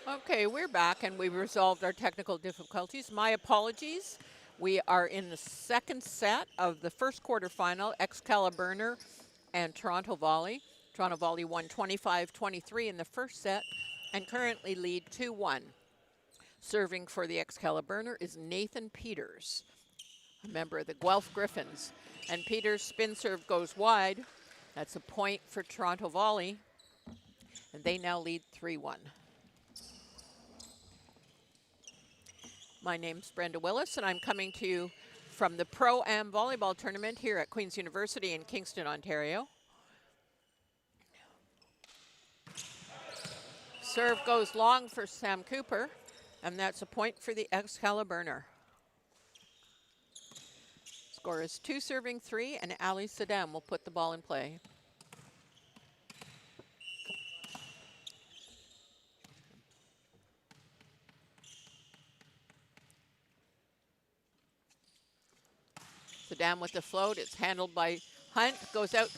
Okay, we're back and we've resolved our technical difficulties. My apologies. We are in the second set of the first quarterfinal, Excalibur and Toronto Volley. Toronto Volley won 25-23 in the first set and currently lead 2-1. Serving for the Excalibur is Nathan Peters, a member of the Guelph Griffins. And Peters' spin serve goes wide. That's a point for Toronto Volley. And they now lead 3-1. My name's Brenda Willis, and I'm coming to you from the Pro Am volleyball tournament here at Queen's University in Kingston, Ontario. Serve goes long for Sam Cooper, and that's a point for the Excalibur. Score is 2 serving 3, and Ali Saddam will put the ball in play. Saddam with the float. It's handled by Hunt, goes out,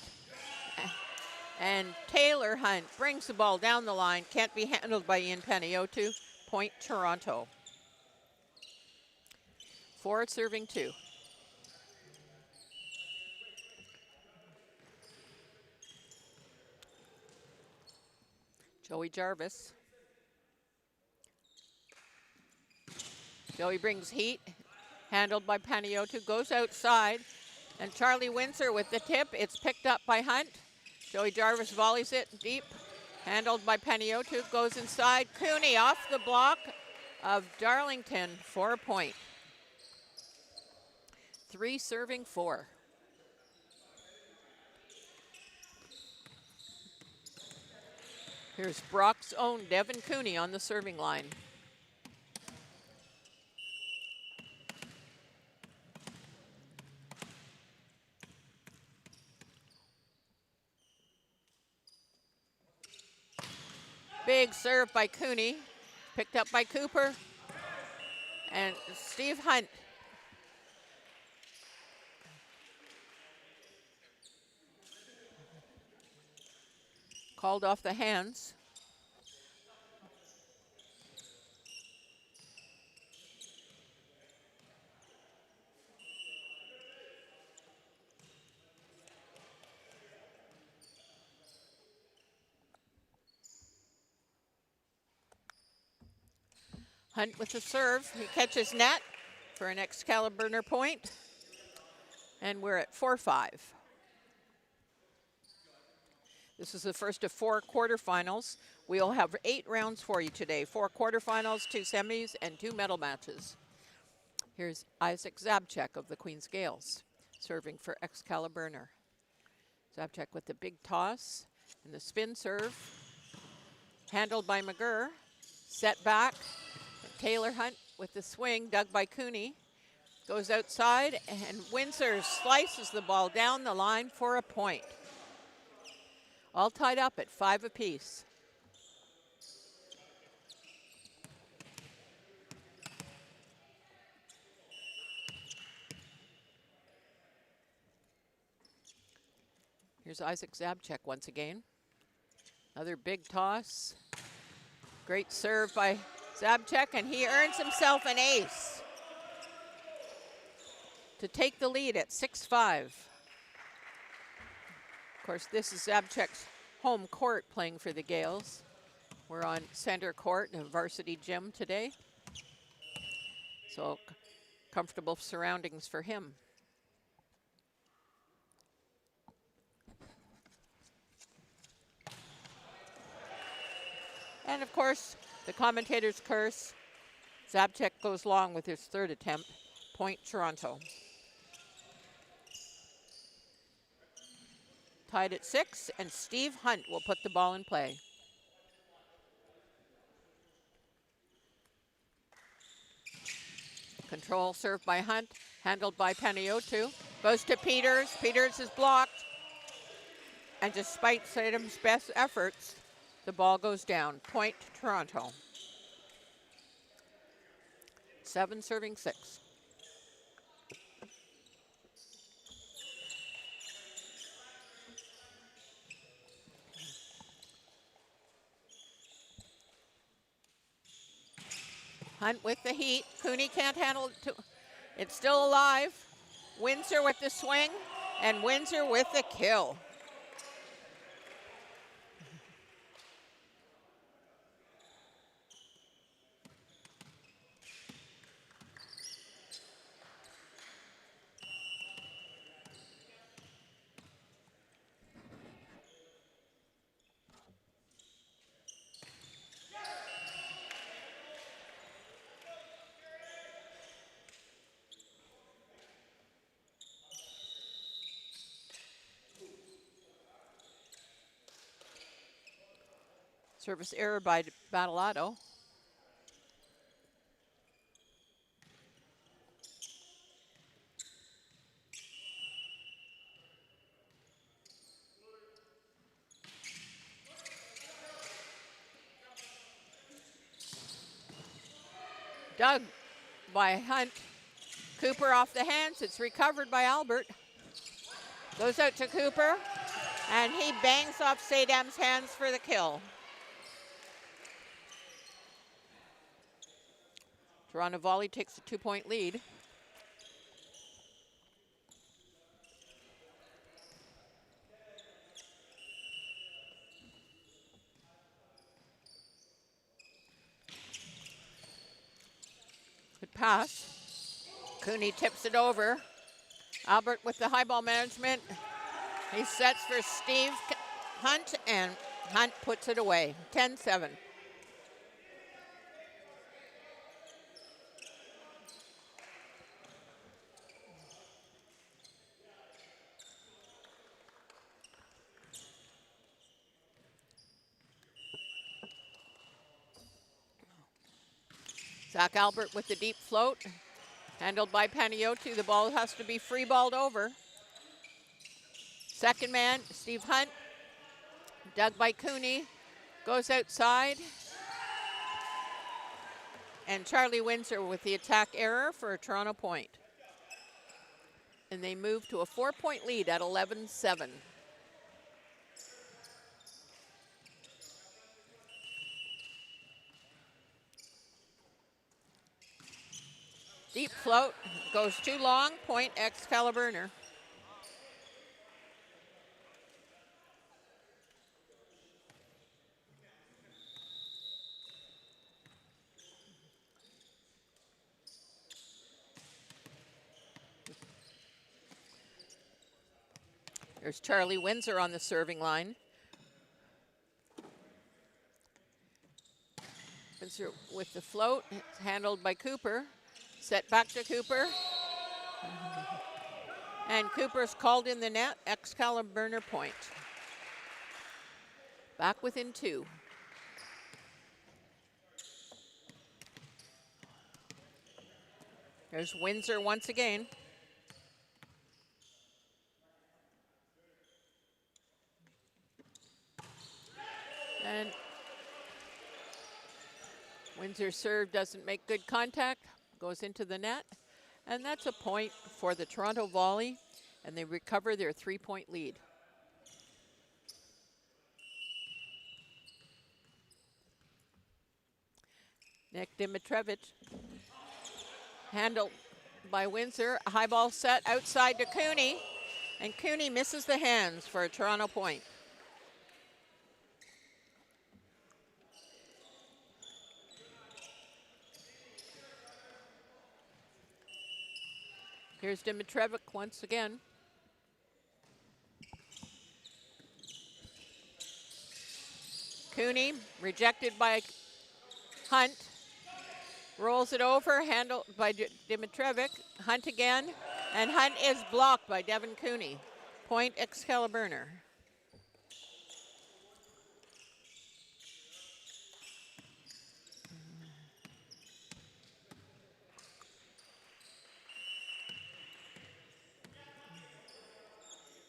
and Taylor Hunt brings the ball down the line. Can't be handled by Ian Panayiotou. Point Toronto. 4 serving 2. Joey Jarvis. Joey brings heat. Handled by Panayiotou, goes outside, and Charlie Windsor with the tip. It's picked up by Hunt. Joey Jarvis volleys it deep. Handled by Panayiotou, goes inside. Cooney off the block of Darlington for a point. 3 serving 4. Here's Brock's own Devin Cooney on the serving line. Big serve by Cooney, picked up by Cooper, and Steve Hunt. Called off the hands. Hunt with the serve. He catches net for an Excalibur point. And we're at 4-5. This is the first of 4 quarterfinals. We'll have 8 rounds for you today. 4 quarterfinals, 2 semis, and 2 medal matches. Here's Isaac Zabchek of the Queen's Gales, serving for Excalibur. Zabchek with the big toss and the spin serve. Handled by McGurr. Set back. Taylor Hunt with the swing, dug by Cooney. Goes outside, and Windsor slices the ball down the line for a point. All tied up at 5 apiece. Here's Isaac Zabchek once again. Another big toss. Great serve by Zabchek, and he earns himself an ace to take the lead at 6-5. Of course, this is Zabchek's home court playing for the Gales. We're on center court in a varsity gym today. So comfortable surroundings for him. And of course, the commentator's curse. Zabchek goes long with his 3rd attempt. Point Toronto. Tied at 6, and Steve Hunt will put the ball in play. Control serve by Hunt, handled by Panayiotou. Goes to Peters. Peters is blocked. And despite Saddam's best efforts, the ball goes down. Point Toronto. 7 serving 6. Hunt with the heat. Cooney can't handle it. It's still alive. Windsor with the swing, and Windsor with the kill. Service error by Batalato. Dug by Hunt. Cooper off the hands. It's recovered by Albert. Goes out to Cooper, and he bangs off Sadam's hands for the kill. Toronto Volley takes a 2-point lead. Good pass. Cooney tips it over. Albert with the high ball management. He sets for Steve Hunt, and Hunt puts it away. 10-7. Zach Albert with the deep float. Handled by Panayiotou. The ball has to be free balled over. Second man, Steve Hunt. Dug by Cooney. Goes outside. And Charlie Windsor with the attack error for a Toronto point. And they move to a 4-point lead at 11-7. Deep float, goes too long, point Excalibur. There's Charlie Windsor on the serving line. Windsor with the float, it's handled by Cooper. Set back to Cooper. And Cooper's called in the net, Excalibur point. Back within 2. There's Windsor once again. And Windsor's serve doesn't make good contact, goes into the net. And that's a point for the Toronto Volley, and they recover their 3-point lead. Nick Dimitrevich, handled by Windsor. A high ball set outside to Cooney, and Cooney misses the hands for a Toronto point. Here's Dimitrevich once again. Cooney rejected by Hunt. Rolls it over, handled by Dimitrevich. Hunt again, and Hunt is blocked by Devin Cooney. Point Excalibur.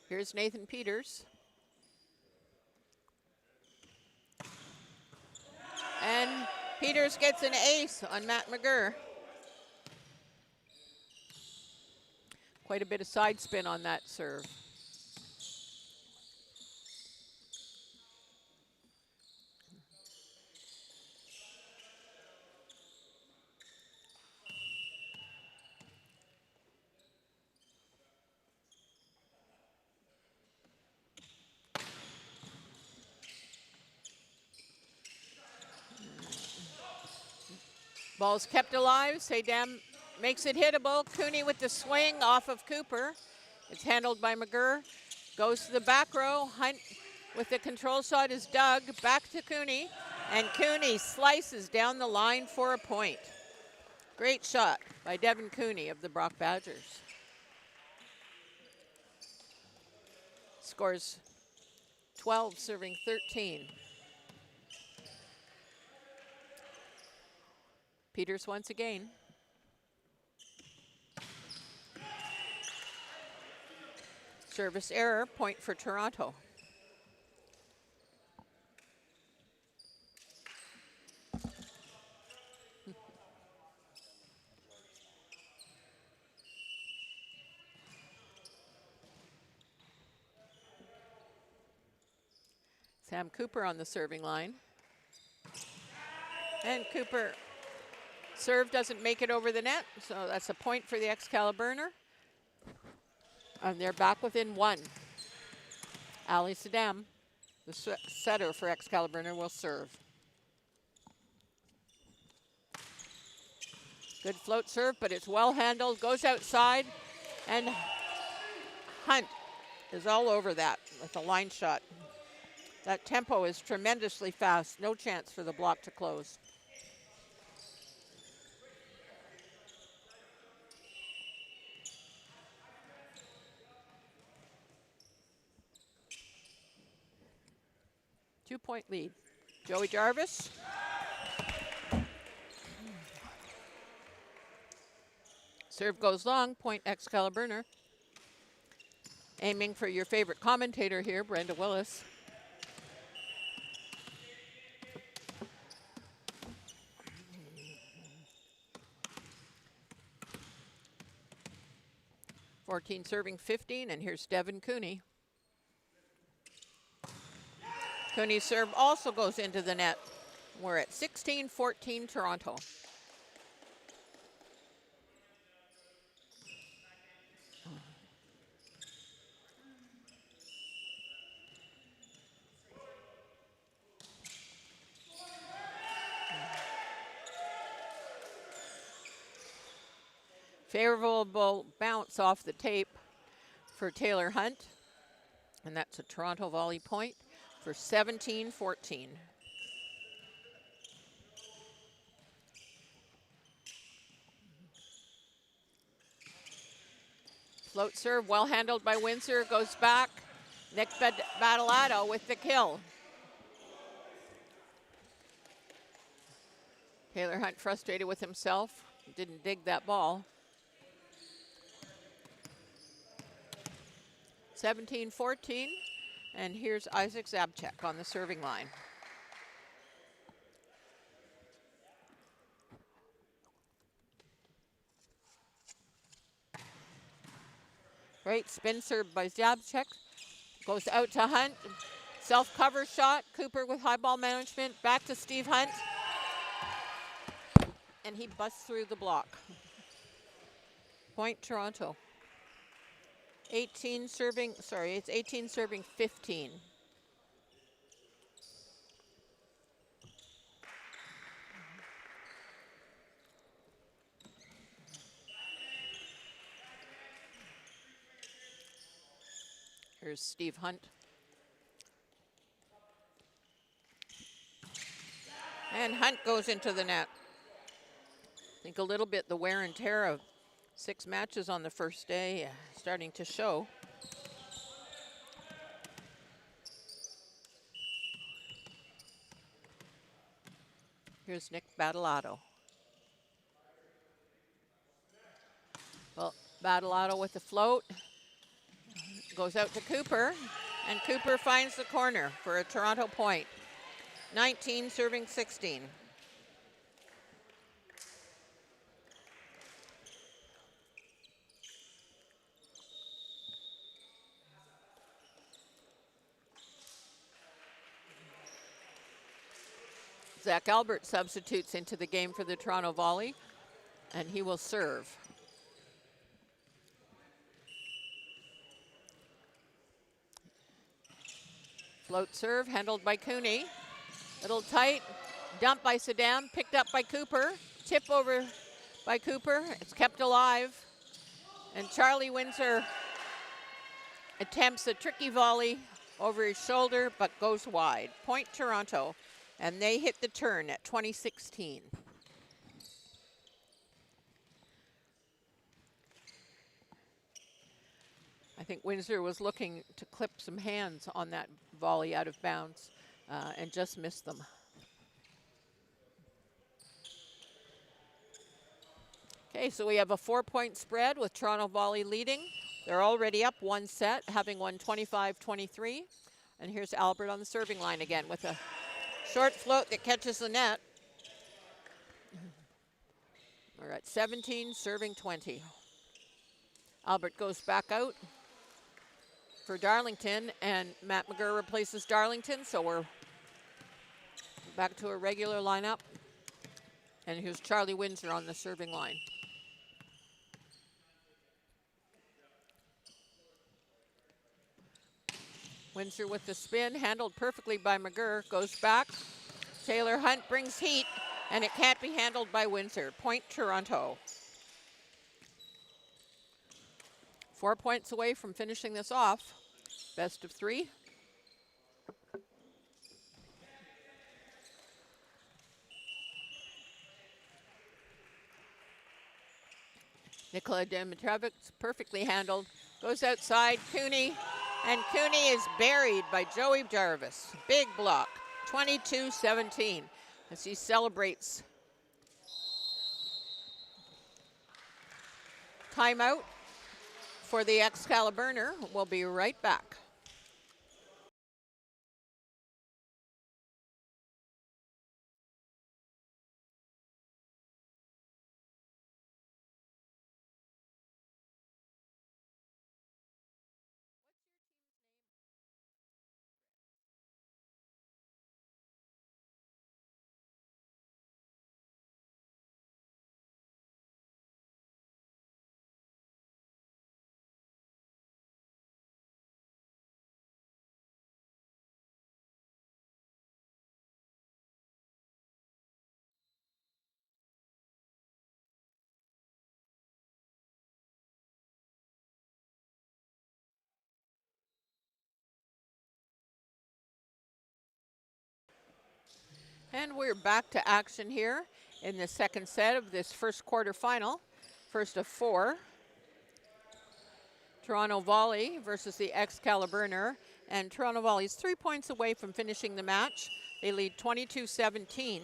Here's Nathan Peters. And Peters gets an ace on Matt McGurr. Quite a bit of side spin on that serve. Ball's kept alive. Saydam makes it hittable. Cooney with the swing off of Cooper. It's handled by McGurr. Goes to the back row. Hunt with the control shot is Doug. Back to Cooney. And Cooney slices down the line for a point. Great shot by Devin Cooney of the Brock Badgers. Scores 12, serving 13. Peters once again. Service error, point for Toronto. Sam Cooper on the serving line. And Cooper serve doesn't make it over the net, so that's a point for the Excalibur. And they're back within one. Ali Saddam, the setter for Excalibur, will serve. Good float serve, but it's well handled, goes outside, and Hunt is all over that with a line shot. That tempo is tremendously fast. No chance for the block to close. Two-point lead. Joey Jarvis. Serve goes long, point Excalibur. Aiming for your favorite commentator here, Brenda Willis. (14) serving 15, and here's Devin Cooney. Cooney's serve also goes into the net. We're at 16-14 Toronto. Favorable bounce off the tape for Taylor Hunt. And that's a Toronto volley point for 17-14. Float serve, well handled by Windsor, goes back. Nick Battalato with the kill. Taylor Hunt frustrated with himself, didn't dig that ball. 17-14, and here's Isaac Zabchek on the serving line. Great spin serve by Zabchek. Goes out to Hunt. Self-cover shot. Cooper with high ball management. Back to Steve Hunt. And he busts through the block. Point Toronto. 18 serving 15. Here's Steve Hunt. And Hunt goes into the net. I think a little bit the wear and tear of 6 matches on the first day starting to show. Here's Nick Battalato. Well, Battalato with the float. Goes out to Cooper, and Cooper finds the corner for a Toronto point. 19 serving 16. Zach Albert substitutes into the game for the Toronto Volley, and he will serve. Float serve, handled by Cooney. Little tight, dump by Saddam, picked up by Cooper. tip over by Cooper. It's kept alive. And Charlie Windsor attempts a tricky volley over his shoulder, but goes wide. Point Toronto. And they hit the turn at 2016. I think Windsor was looking to clip some hands on that volley out of bounds and just missed them. Okay, so we have a 4-point spread with Toronto Volley leading. They're already up one set, having won 25-23. And here's Albert on the serving line again with a short float that catches the net. We're at 17, serving 20. Albert goes back out for Darlington, and Matt McGurr replaces Darlington, so we're back to a regular lineup. And here's Charlie Windsor on the serving line. Windsor with the spin, handled perfectly by McGurr, goes back. Taylor Hunt brings heat, and it can't be handled by Windsor. Point Toronto. 4 points away from finishing this off. Best of 3. Nikola Dimitrovic, perfectly handled. Goes outside, Cooney, and Cooney is buried by Joey Jarvis. Big block, 22-17, as he celebrates. Timeout for the Excalibur. We'll be right back. And we're back to action here in the second set of this first quarterfinal. First of 4. Toronto Volley versus the Excalibur. And Toronto Volley is 3 points away from finishing the match. They lead 22-17,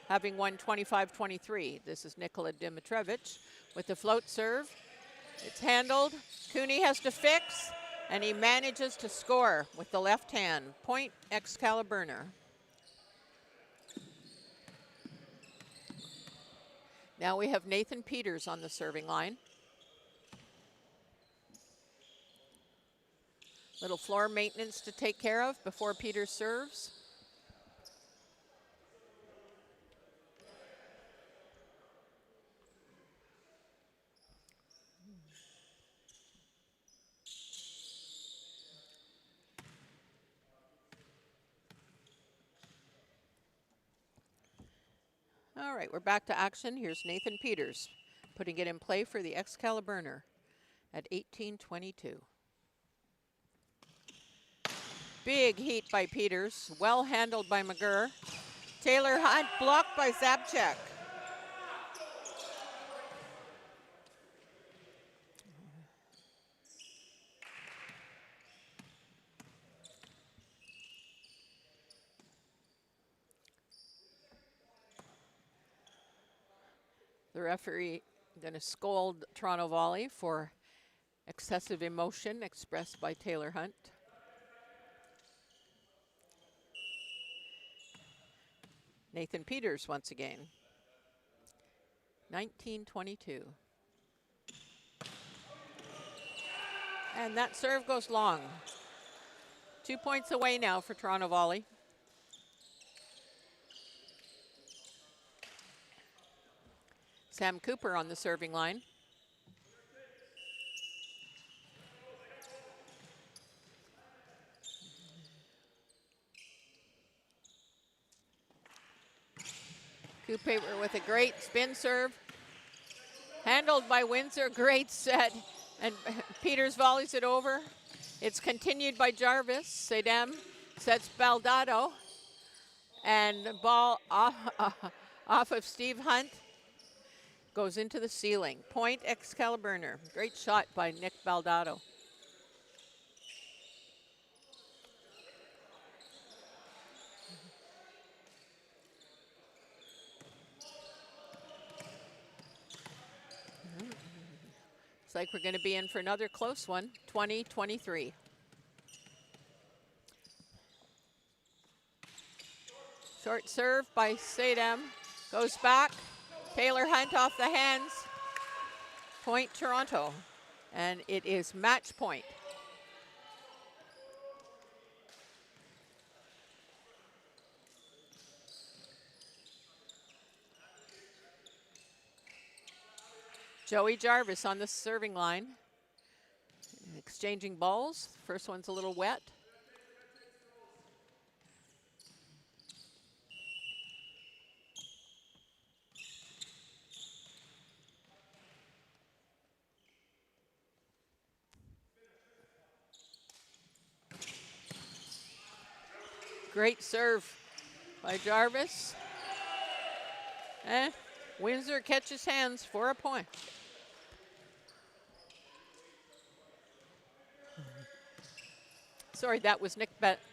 having won 25-23. This is Nikola Dimitrovic with the float serve. It's handled. Cooney has to fix, and he manages to score with the left hand. Point Excalibur. Now we have Nathan Peters on the serving line. Little floor maintenance to take care of before Peters serves. All right, we're back to action. Here's Nathan Peters putting it in play for the Excalibur at 18-22. Big heat by Peters, well handled by McGurr. Taylor Hunt blocked by Zabchek. The referee going to scold Toronto Volley for excessive emotion expressed by Taylor Hunt. Nathan Peters once again. 19-22. And that serve goes long. 2 points away now for Toronto Volley. Sam Cooper on the serving line. Newspaper with a great spin serve. Handled by Windsor, great set. And Peters volleys it over. It's continued by Jarvis. Sedem sets Baldado. And the ball off of Steve Hunt goes into the ceiling. Point Excalibur. Great shot by Nick Baldado. Looks like we're going to be in for another close one, 20-23. Short serve by Sedem. Goes back. Taylor Hunt off the hands. Point Toronto. And it is match point. Joey Jarvis on the serving line. Exchanging balls. First one's a little wet. Great serve by Jarvis. Windsor catches hands for a point. Sorry, that was Nick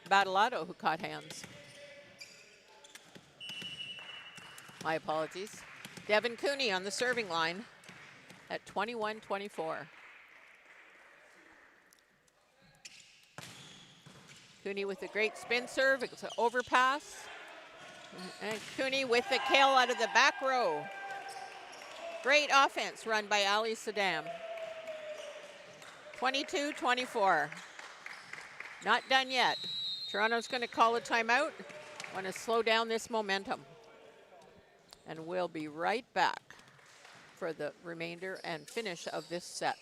Badalato who caught hands. My apologies. Devin Cooney on the serving line at 21-24. Cooney with a great spin serve. It's an overpass. And Cooney with the kill out of the back row. Great offense run by Ali Saddam. 22-24. Not done yet. Toronto's going to call a timeout. Want to slow down this momentum. And we'll be right back for the remainder and finish of this set.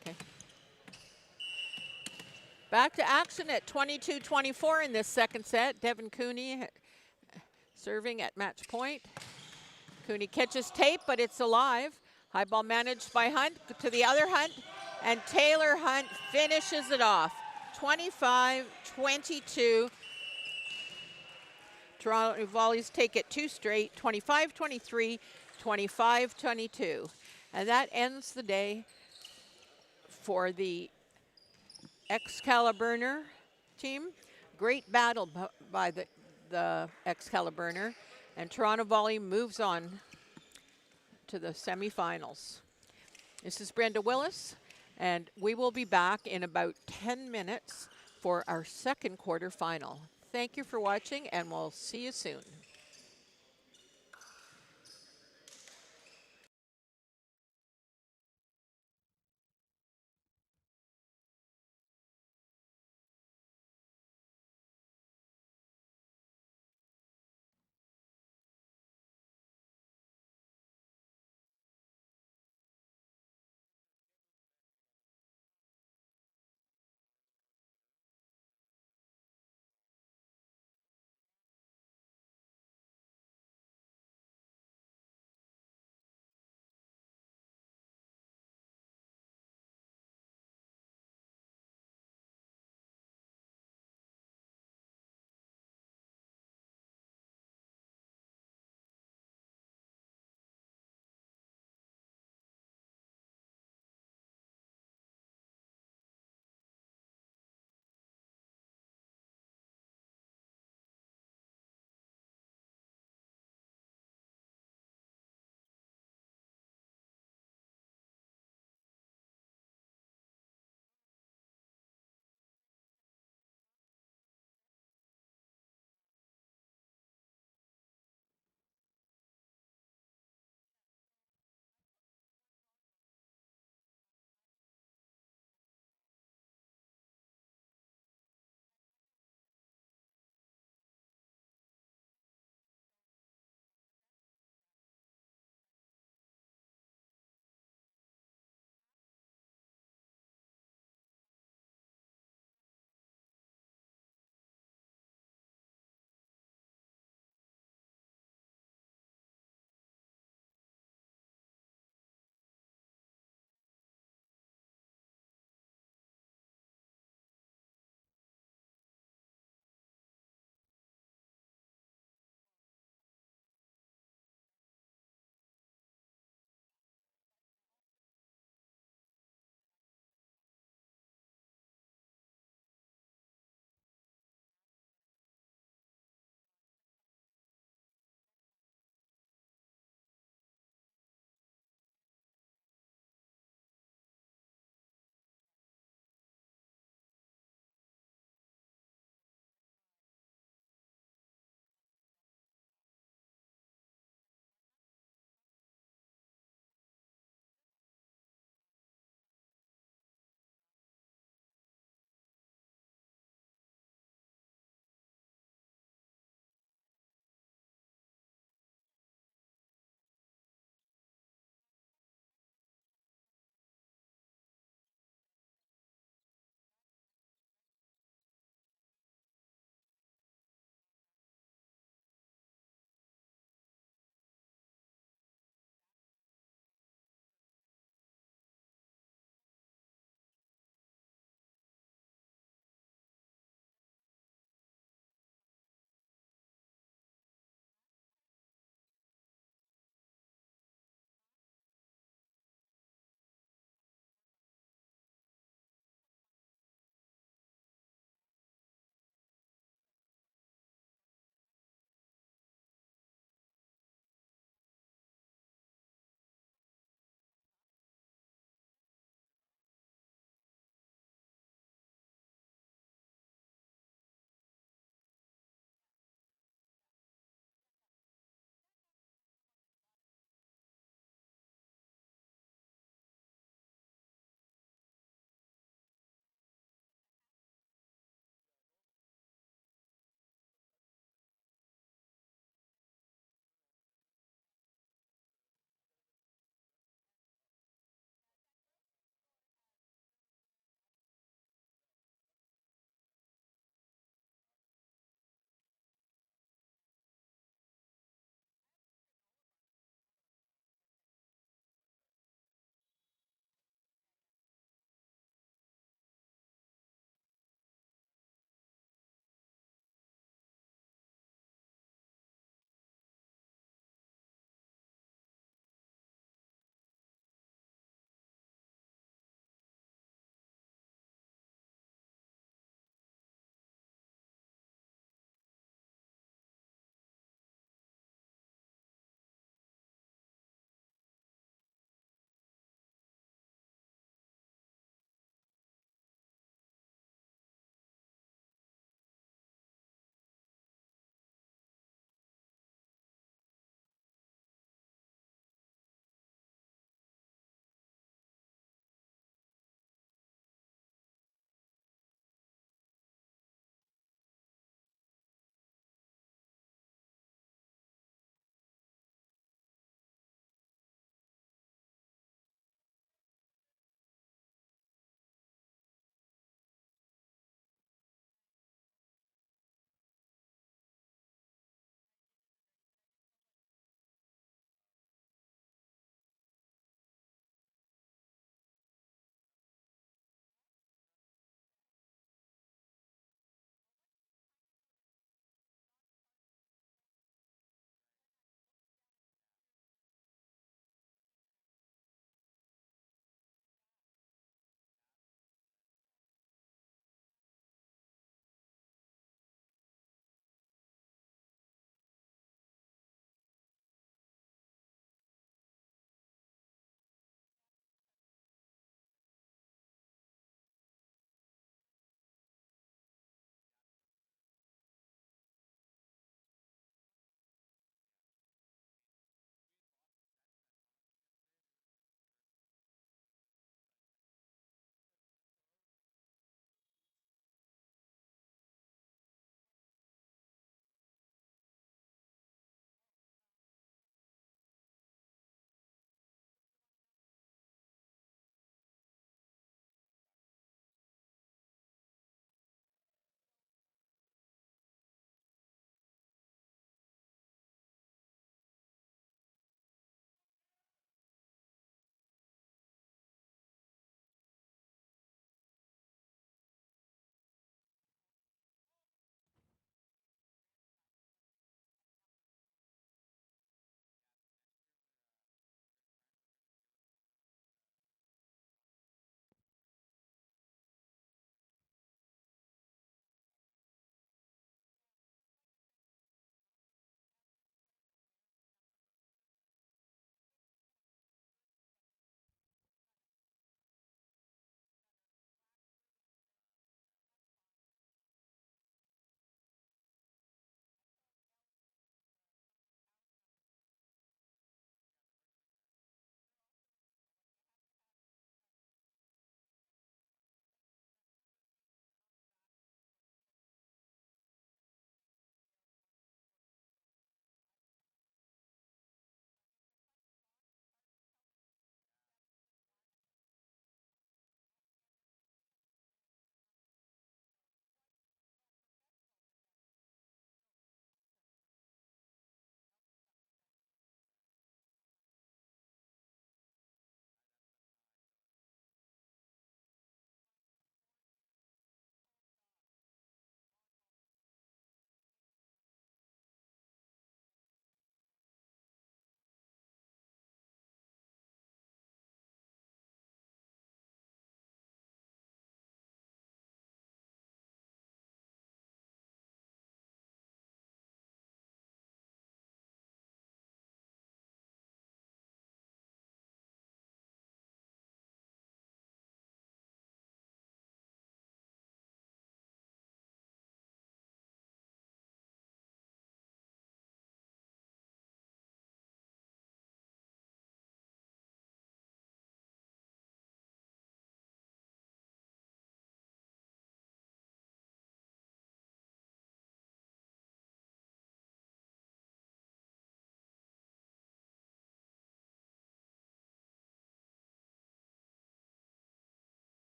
Okay. Back to action at 22-24 in this second set. Devin Cooney serving at match point. Cooney catches tape, but it's alive. High ball managed by Hunt to the other Hunt, and Taylor Hunt finishes it off. 25-22. Toronto volleys take it two straight, 25-23, 25-22. And that ends the day for the Excalibur team. Great battle by the Excalibur, and Toronto Volley moves on to the semifinals. This is Brenda Willis, and we will be back in about 10 minutes for our second quarterfinal. Thank you for watching, and we'll see you soon.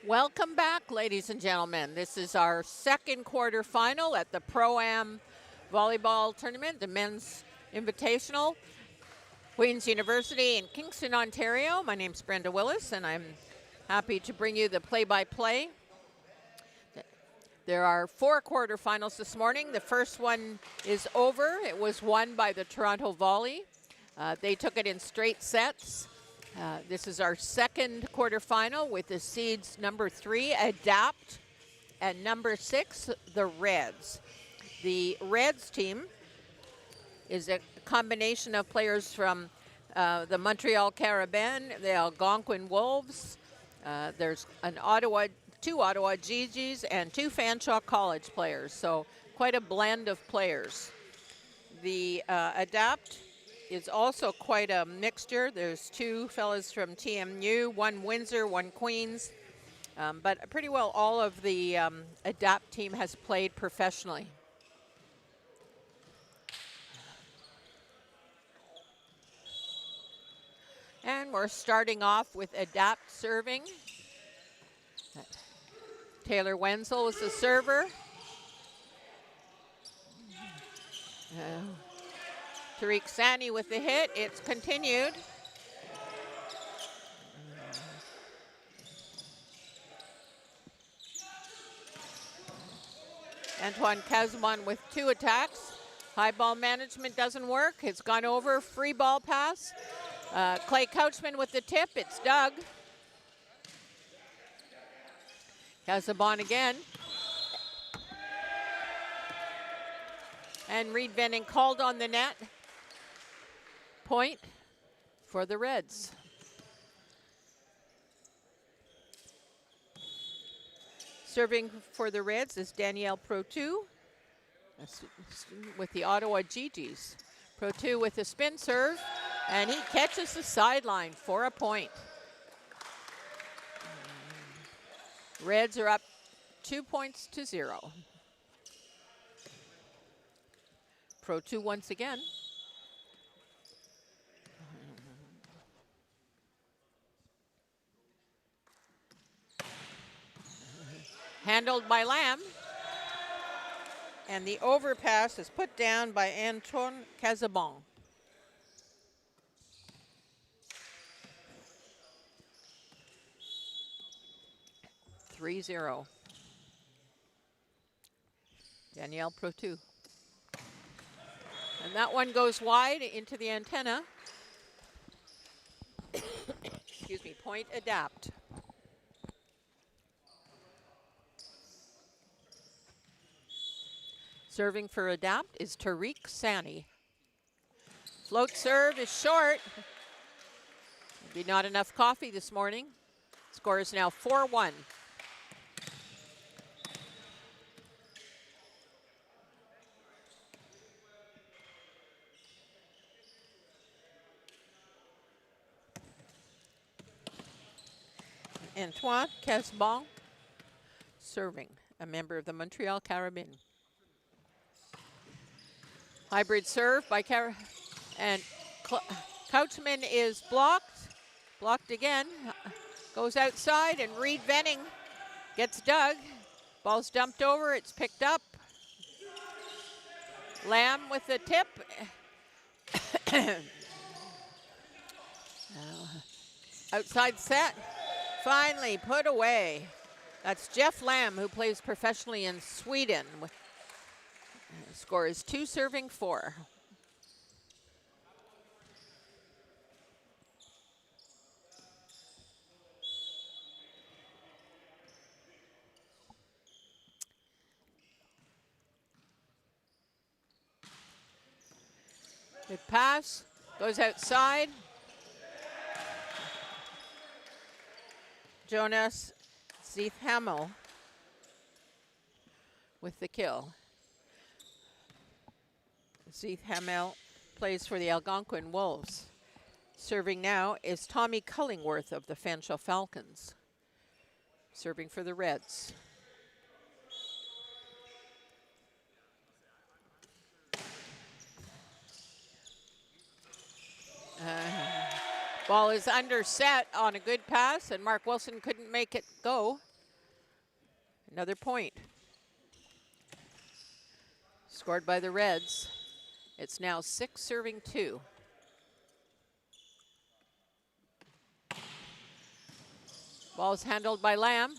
Welcome back, ladies and gentlemen. This is our second quarterfinal at the Pro Am volleyball tournament, the men's invitational. Queen's University in Kingston, Ontario. My name's Brenda Willis, and I'm happy to bring you the play-by-play. There are 4 quarterfinals this morning. The first one is over. It was won by the Toronto Volley. They took it in straight sets. This is our second quarterfinal with the seeds number 3, Adapt, and number 6, the Reds. The Reds team is a combination of players from the Montreal Carabin, the Algonquin Wolves. There's two Ottawa Gee-Gees, and 2 Fanshawe College players, so quite a blend of players. The Adapt is also quite a mixture. There's 2 fellas from TMU, 1 Windsor, 1 Queens, but pretty well all of the Adapt team has played professionally. And we're starting off with Adapt serving. Taylor Wenzel is the server. Tariq Sani with the hit. It's continued. Antoine Kazman with 2 attacks. High ball management doesn't work. It's gone over. Free ball pass. Clay Couchman with the tip. It's Doug. Kazabon again. And Reed Venning called on the net. Point for the Reds. Serving for the Reds is Danielle Protu with the Ottawa Gee-Gees. Protu with a spin serve, and he catches the sideline for a point. Reds are up 2-0. Protu once again. Handled by Lamb. And the overpass is put down by Antoine Kazabon. (3-0). Danielle Protu. And that one goes wide into the antenna. Excuse me, point Adapt. Serving for Adapt is Tariq Sani. Float serve is short. Maybe not enough coffee this morning. Score is now 4-1. Antoine Casbon serving, a member of the Montreal Carabin. Hybrid serve by and Couchman is blocked again, goes outside, and Reed Venning gets dug. Ball's dumped over, it's picked up. Lamb with the tip. Outside set, finally put away. That's Jeff Lamb, who plays professionally in Sweden. The score is 2-4. Good pass, goes outside. Jonas Zeith-Hamel with the kill. Zeith-Hamel plays for the Algonquin Wolves. Serving now is Tommy Cullingworth of the Fanshawe Falcons. Serving for the Reds. Ball is under set on a good pass, and Mark Wilson couldn't make it go. Another point. Scored by the Reds. It's now 6-2. Ball's handled by Lamb.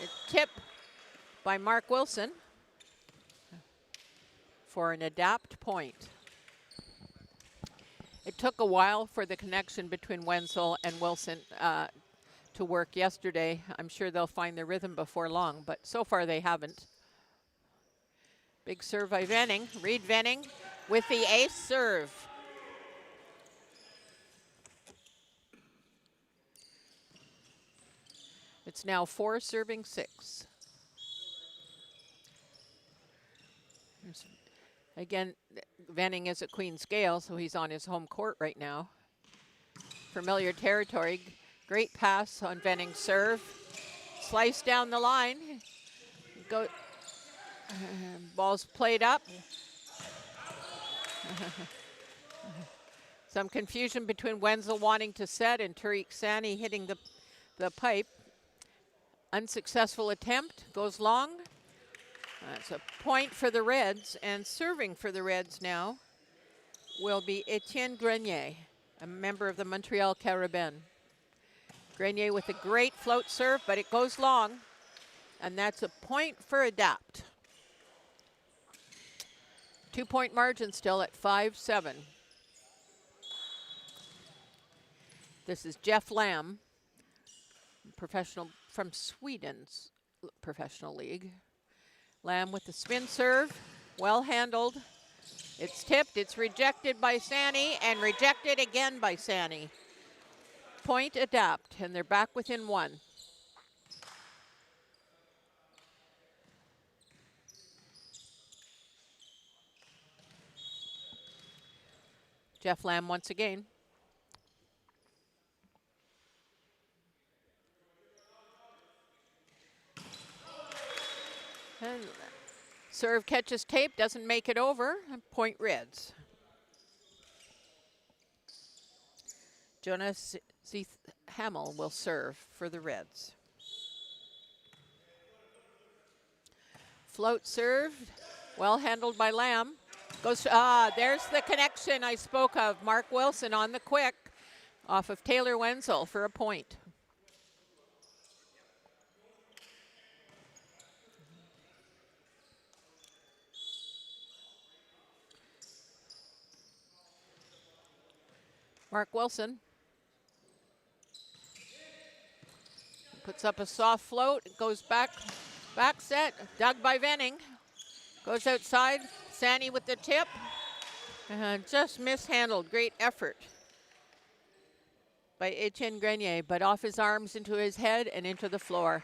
A tip by Mark Wilson for an adapt point. It took a while for the connection between Wenzel and Wilson to work yesterday. I'm sure they'll find their rhythm before long, but so far they haven't. Big serve by Venning. Reed Venning with the ace serve. It's now 4-6. Again, Venning is at Queen's Gale, so he's on his home court right now. Familiar territory. Great pass on Venning's serve. Slice down the line. Go. Ball's played up. Some confusion between Wenzel wanting to set and Tariq Sani hitting the pipe. Unsuccessful attempt, goes long. That's a point for the Reds, and serving for the Reds now will be Etienne Grenier, a member of the Montreal Carabins. Grenier with a great float serve, but it goes long, and that's a point for Adapt. 2-point margin still at 5-7. This is Jeff Lamb, professional from Sweden's professional league. Lamb with the spin serve, well handled. It's tipped, it's rejected by Sani, and rejected again by Sani. Point Adapt, and they're back within one. Jeff Lamb once again. And serve catches tape, doesn't make it over. Point Reds. Jonas Hamel will serve for the Reds. Float serve, well handled by Lamb. Goes, there's the connection I spoke of. Mark Wilson on the quick off of Taylor Wenzel for a point. Mark Wilson puts up a soft float, goes back set, dug by Venning, goes outside, Sani with the tip, just mishandled, great effort by Etienne Grenier, but off his arms into his head and into the floor.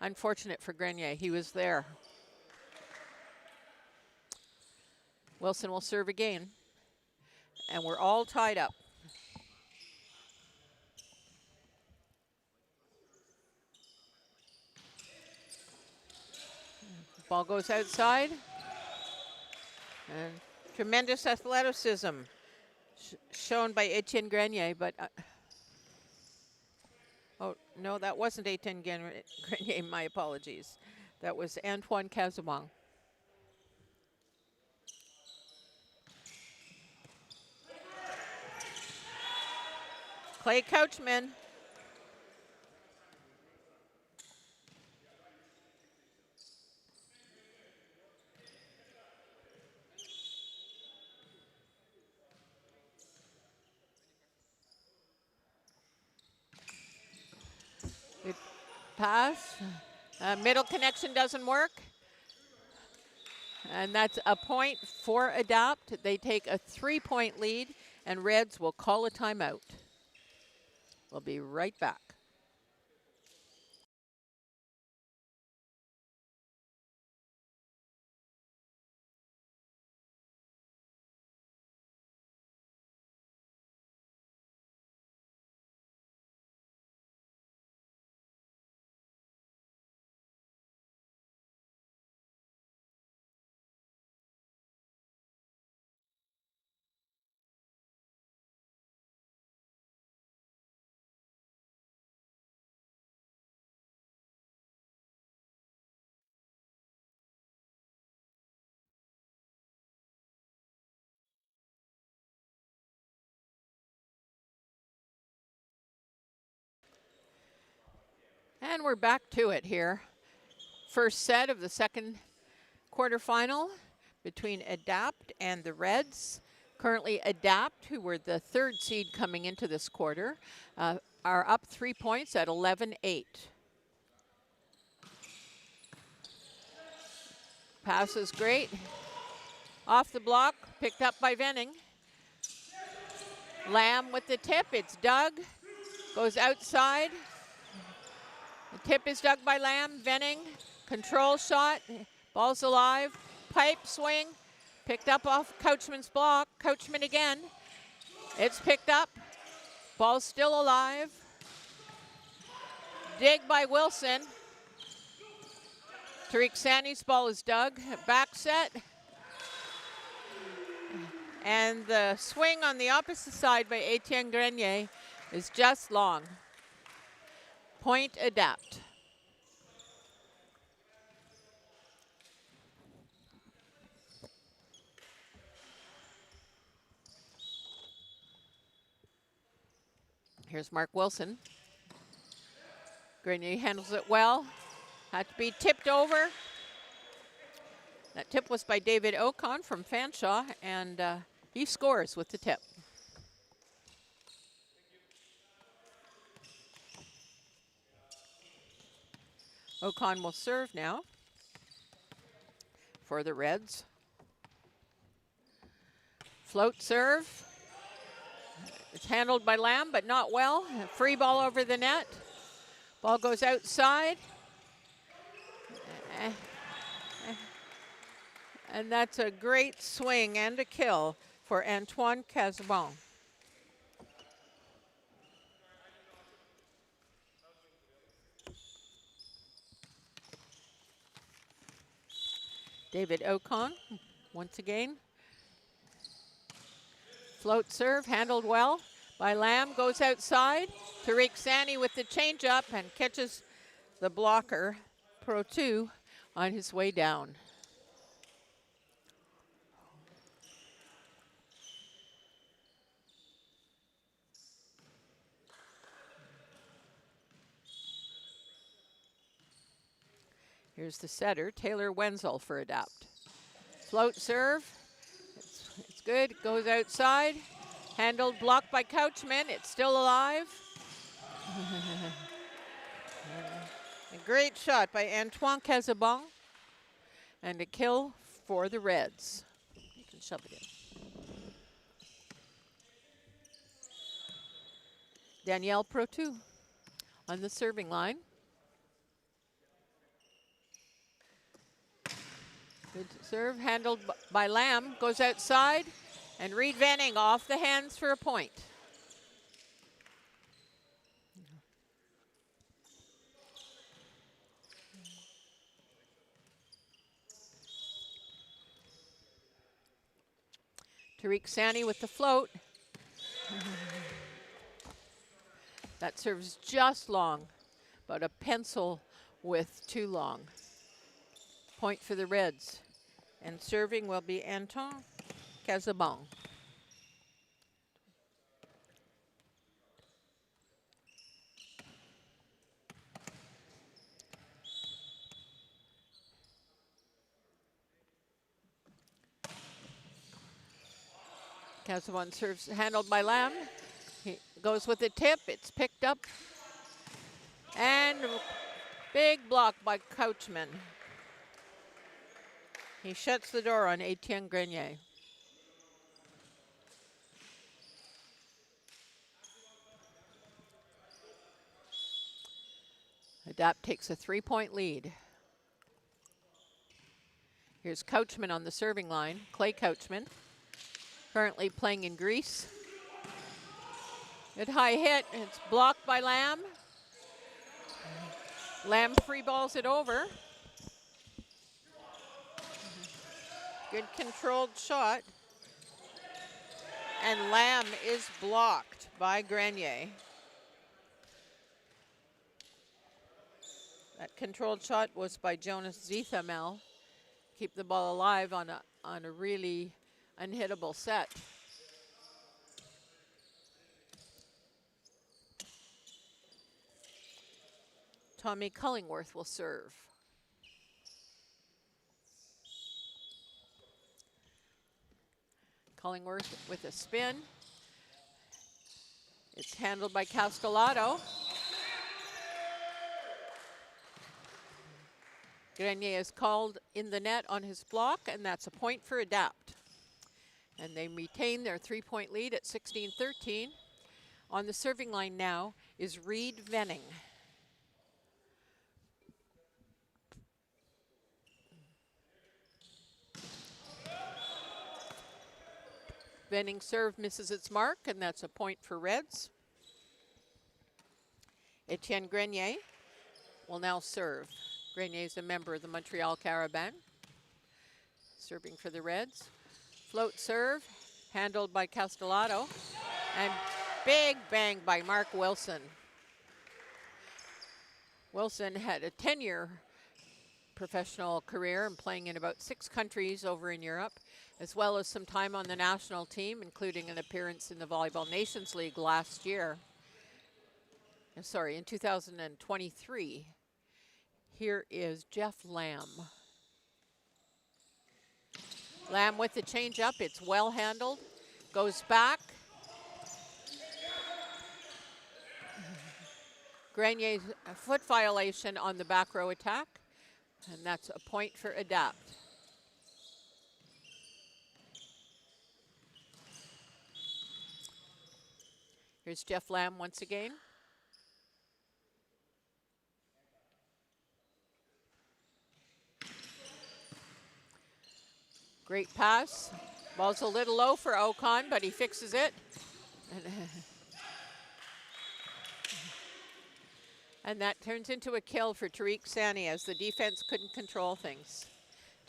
Unfortunate for Grenier, he was there. Wilson will serve again, and we're all tied up. Ball goes outside. And tremendous athleticism shown by Etienne Grenier, but oh no, that wasn't Etienne Grenier, my apologies. That was Antoine Casabon. Clay Couchman. Good pass. Middle connection doesn't work. And that's a point for Adapt. They take a 3-point lead, and Reds will call a timeout. We'll be right back. And we're back to it here. First set of the second quarterfinal between Adapt and the Reds. Currently Adapt, who were the third seed coming into this quarter, are up 3 points at 11-8. Pass is great. Off the block, picked up by Venning. Lamb with the tip, it's dug. Goes outside. The tip is dug by Lamb. Venning, control shot. Ball's alive. Pipe swing. Picked up off Couchman's block. Couchman again. It's picked up. Ball's still alive. Dig by Wilson. Tariq Sani's ball is dug. Back set. And the swing on the opposite side by Etienne Grenier is just long. Point Adapt. Here's Mark Wilson. Grenier handles it well. Had to be tipped over. That tip was by David Ocon from Fanshawe, and he scores with the tip. Ocon will serve now for the Reds. Float serve. It's handled by Lamb, but not well. A free ball over the net. Ball goes outside. And that's a great swing and a kill for Antoine Casabon. David Ocon, once again. Float serve, handled well by Lamb, goes outside. Tariq Sani with the changeup and catches the blocker, Pro 2, on his way down. Here's the setter, Taylor Wenzel for Adapt. Float serve, it's good, goes outside. Handled, blocked by Couchman, it's still alive. A great shot by Antoine Casabon. And a kill for the Reds. You can shove it in. Danielle Pro 2 on the serving line. Good serve, handled by Lamb, goes outside, and Reed Venning off the hands for a point. Tariq Sani with the float. That serves just long, but a pencil width too long. Point for the Reds. And serving will be Antoine Casabon. Casabon serves, handled by Lamb. He goes with the tip, it's picked up. And big block by Couchman. He shuts the door on Etienne Grenier. Adapt takes a 3-point lead. Here's Couchman on the serving line, Clay Couchman, currently playing in Greece. Good high hit, it's blocked by Lamb. Lamb free balls it over. Good controlled shot. And Lamb is blocked by Grenier. That controlled shot was by Jonas Zethamel. Keep the ball alive on a really unhittable set. Tommy Cullingworth will serve. Cullingworth with a spin. It's handled by Castellato. Grenier is called in the net on his block, and that's a point for Adapt. And they retain their 3-point lead at 16-13. On the serving line now is Reed Venning. Venning serve misses its mark, and that's a point for Reds. Etienne Grenier will now serve. Grenier is a member of the Montreal Caravan. Serving for the Reds. Float serve, handled by Castellato. And big bang by Mark Wilson. Wilson had a 10-year professional career and playing in about 6 countries over in Europe, as well as some time on the national team, including an appearance in the Volleyball Nations League last year. Sorry, in 2023. Here is Jeff Lamb. Lamb with the change up, it's well handled, goes back. Grenier's a foot violation on the back row attack, and that's a point for Adapt. Here's Jeff Lamb once again. Great pass. Ball's a little low for Ocon, but he fixes it. And that turns into a kill for Tariq Sani as the defense couldn't control things.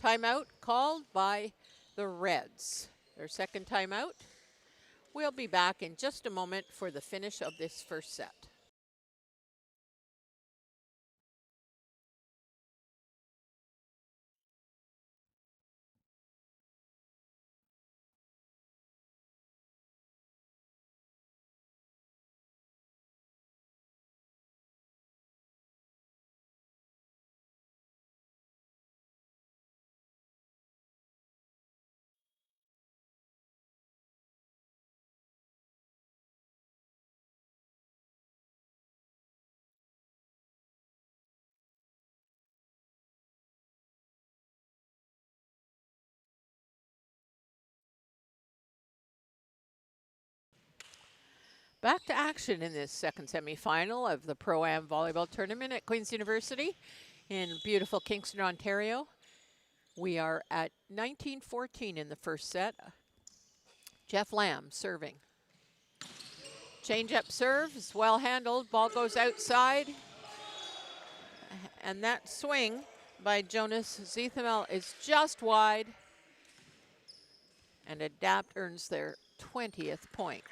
Timeout called by the Reds. Their second timeout. We'll be back in just a moment for the finish of this first set. Back to action in this second semifinal of the Pro Am volleyball tournament at Queen's University in beautiful Kingston, Ontario. We are at 19-14 in the first set. Jeff Lamb serving. Change up serve is well handled. Ball goes outside. And that swing by Jonas Zethamel is just wide. And Adapt earns their 20th point.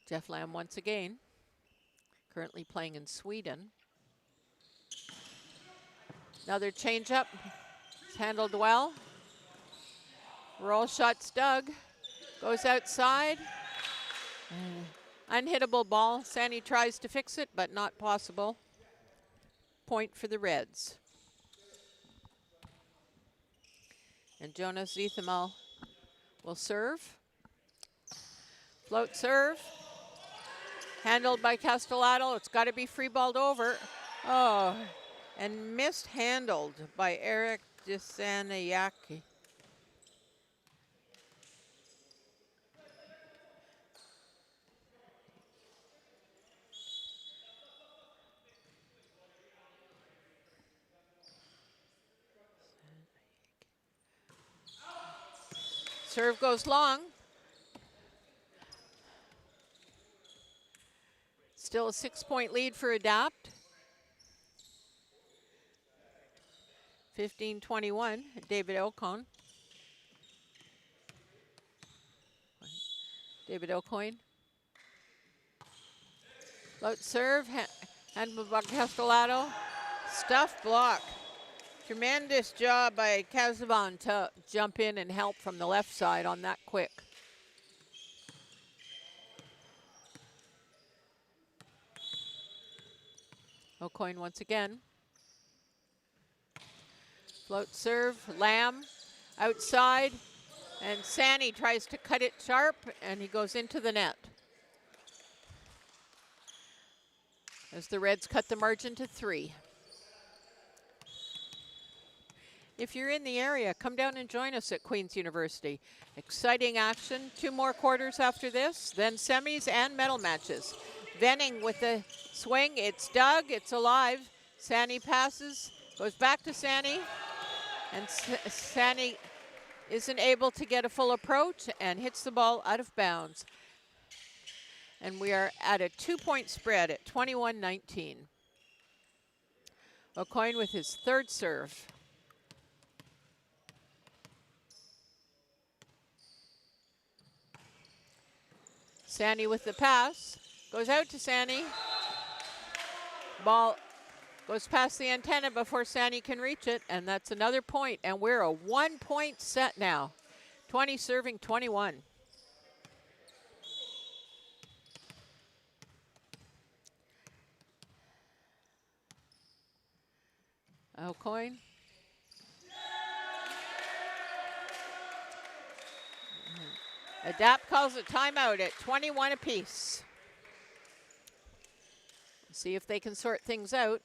Jeff Lamb once again, currently playing in Sweden. Another change up, it's handled well. Roll shots dug, goes outside. Unhittable ball, Sani tries to fix it, but not possible. Point for the Reds. And Jonas Zethamel will serve. Float serve. Handled by Castellato. It's got to be free balled over. Oh, and mishandled by Eric Desanayaki. Serve goes long. Still a 6-point lead for Adapt. 15-21, David Ocon. David O'Coin. Float serve, handled by Castellato. Stuff block. Tremendous job by Casavan to jump in and help from the left side on that quick. O'Coin once again. Float serve, Lamb outside, and Sani tries to cut it sharp, and he goes into the net. As the Reds cut the margin to 3. If you're in the area, come down and join us at Queen's University. Exciting action, 2 more quarters after this, then semis and medal matches. Venning with the swing, it's dug, it's alive. Sani passes, goes back to Sani, and Sani isn't able to get a full approach and hits the ball out of bounds. And we are at a 2-point spread at 21-19. O'Coin with his 3rd serve. Sani with the pass, goes out to Sani. Ball goes past the antenna before Sani can reach it, and that's another point, and we're a 1-point set now. 20 serving 21. O'Coin. Adapt calls a timeout at 21 apiece. See if they can sort things out.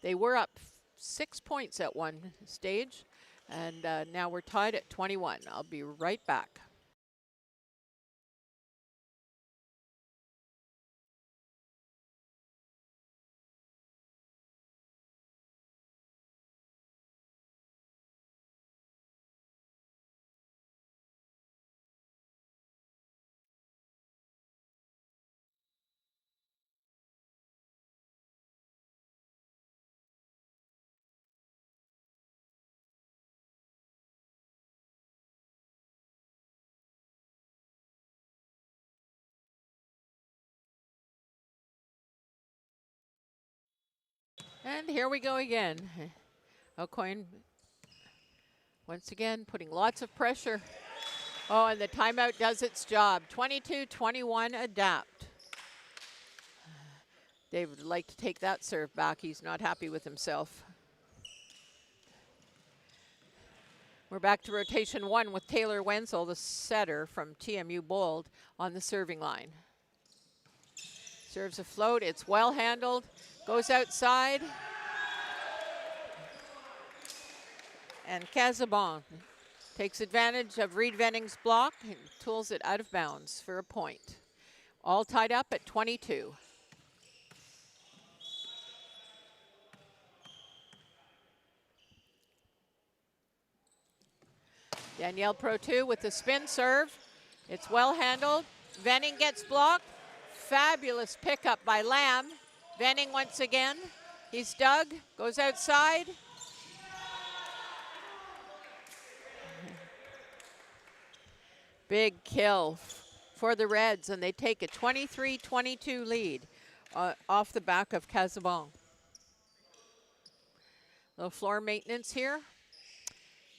They were up 6 points at one stage, and now we're tied at 21. I'll be right back. And here we go again. O'Coin once again putting lots of pressure. Oh, and the timeout does its job. 22-21 adapt. David would like to take that serve back. He's not happy with himself. We're back to rotation 1 with Taylor Wenzel, the setter from TMU Bold, on the serving line. Serves afloat, it's well handled, goes outside. And Casabon takes advantage of Reed Venning's block and tools it out of bounds for a point. All tied up at 22. Danielle Protu with the spin serve. It's well handled. Venning gets blocked. Fabulous pickup by Lamb. Venning once again. He's dug, goes outside. Big kill for the Reds, and they take a 23-22 lead off the back of Casabon. Little floor maintenance here.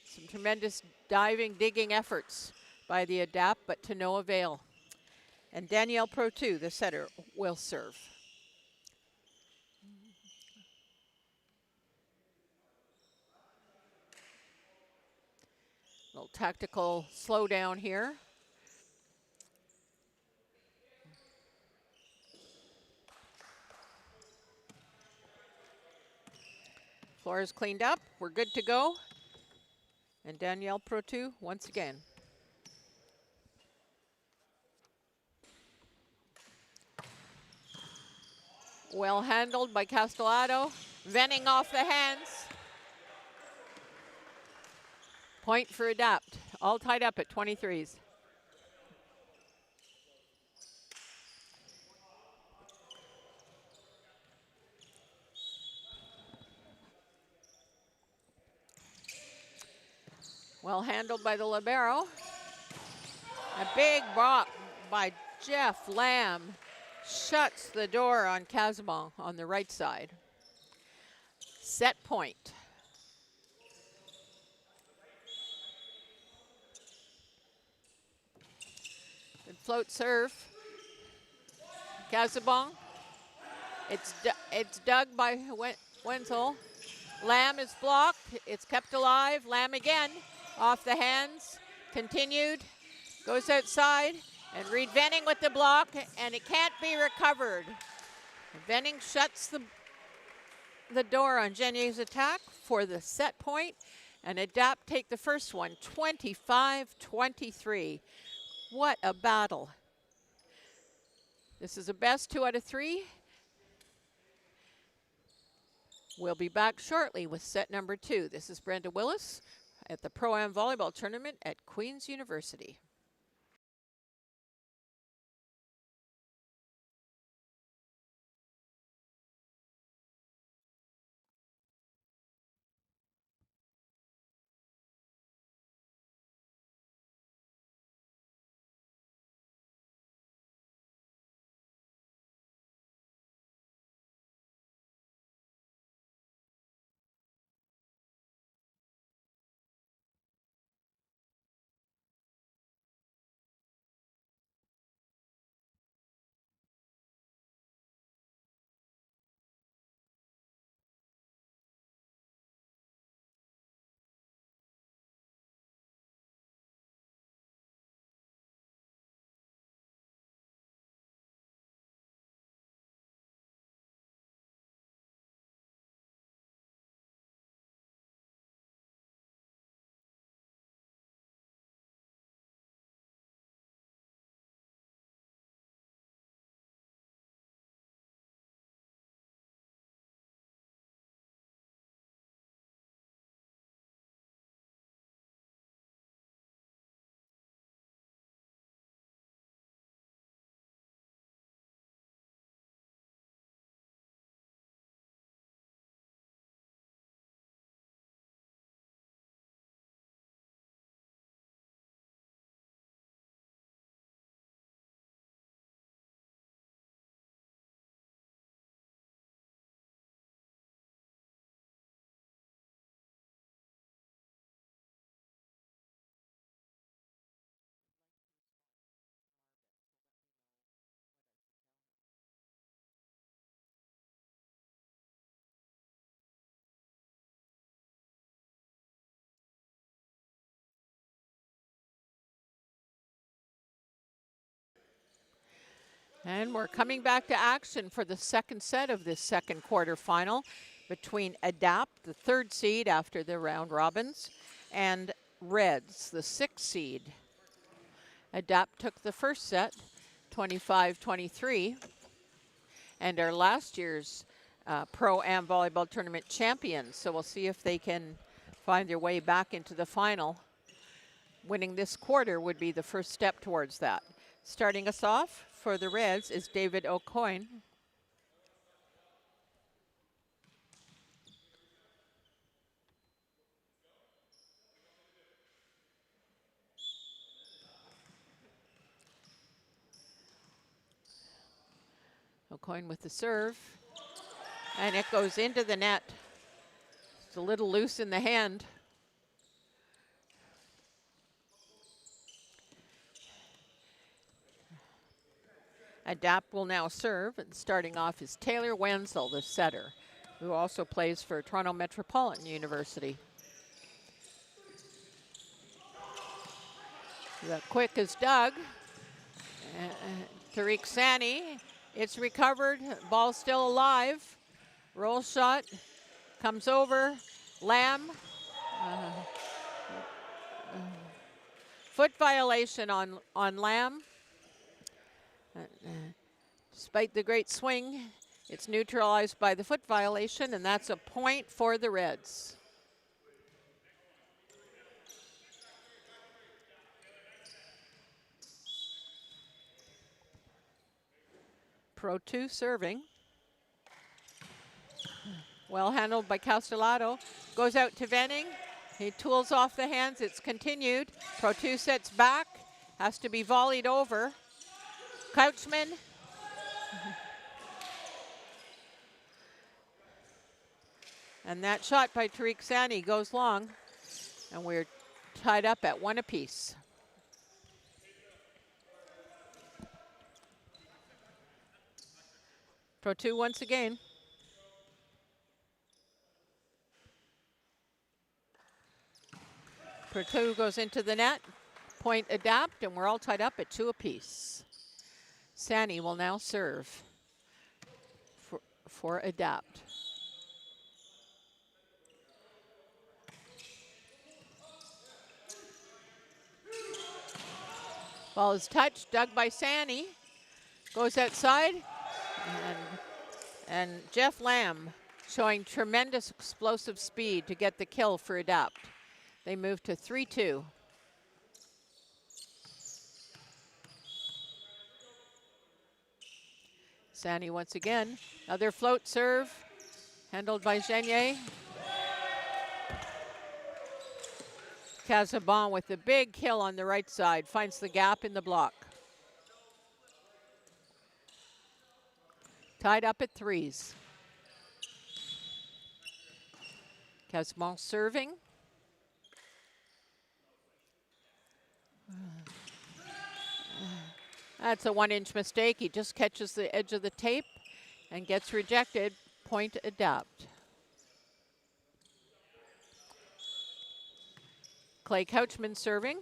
Some tremendous diving, digging efforts by the Adapt, but to no avail. And Danielle Protu, the setter, will serve. Little tactical slowdown here. Floor is cleaned up. We're good to go. And Danielle Protu once again. Well handled by Castellado. Venning off the hands. Point for Adapt. All tied up at 23s. Well handled by the libero. A big block by Jeff Lamb shuts the door on Casabon on the right side. Set point. Good float serve. Casabon It's dug by Wenzel. Lamb is blocked. It's kept alive. Lamb again. Off the hands. Continued. Goes outside. And Reed Venning with the block. And it can't be recovered. Venning shuts the door on Genier's attack for the set point. And Adapt take the first one, 25-23. What a battle. This is a best 2 out of 3. We'll be back shortly with set number 2. This is Brenda Willis at the Pro Am Volleyball Tournament at Queen's University. And we're coming back to action for the second set of this second quarterfinal between Adapt, the 3rd seed after the round robins, and Reds, the 6th seed. Adapt took the first set, 25-23, and are last year's Pro Am Volleyball Tournament champions. So we'll see if they can find their way back into the final. Winning this quarter would be the first step towards that. Starting us off for the Reds is David O'Coin. O'Coin with the serve. And it goes into the net. It's a little loose in the hand. Adapt will now serve, and starting off is Taylor Wenzel, the setter, who also plays for Toronto Metropolitan University. The quick is Doug. Tariq Sani, it's recovered, ball still alive. Roll shot, comes over, Lamb. Foot violation on Lamb. Despite the great swing, it's neutralized by the foot violation, and that's a point for the Reds. Pro 2 serving. Well handled by Castellato. Goes out to Venning. He tools off the hands. It's continued. Pro 2 sets back. Has to be volleyed over. Couchman. And that shot by Tariq Sani goes long. And we're tied up at 1 apiece. Pro 2 once again. Pro 2 goes into the net. Point adapt, and we're all tied up at 2 apiece. Sani will now serve for adapt. Ball is touched, dug by Sani. Goes outside, and Jeff Lamb showing tremendous explosive speed to get the kill for adapt. They move to 3-2. Sani once again. Another float serve, handled by Genier. Casabon with the big kill on the right side, finds the gap in the block. Tied up at 3s. Casabon serving. That's a 1-inch mistake. He just catches the edge of the tape and gets rejected. Point adapt. Clay Couchman serving.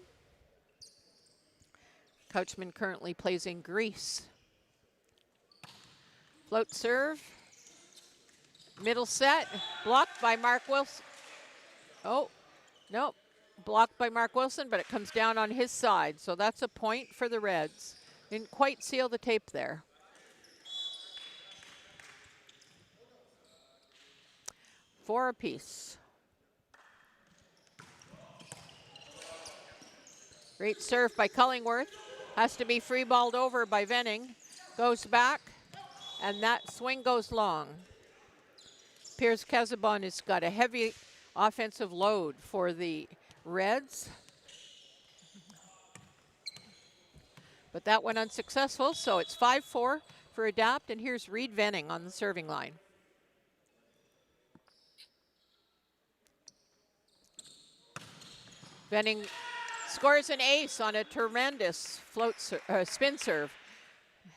Couchman currently plays in Greece. Float serve. Middle set. Blocked by Mark Wilson. Oh, no. Blocked by Mark Wilson, but it comes down on his side. So that's a point for the Reds. Didn't quite seal the tape there. Four apiece. Great serve by Cullingworth. Has to be free balled over by Venning. Goes back, and that swing goes long. Piers Casabon has got a heavy offensive load for the Reds. But that went unsuccessful, so it's 5-4 for adapt, and here's Reed Venning on the serving line. Venning scores an ace on a tremendous spin serve. A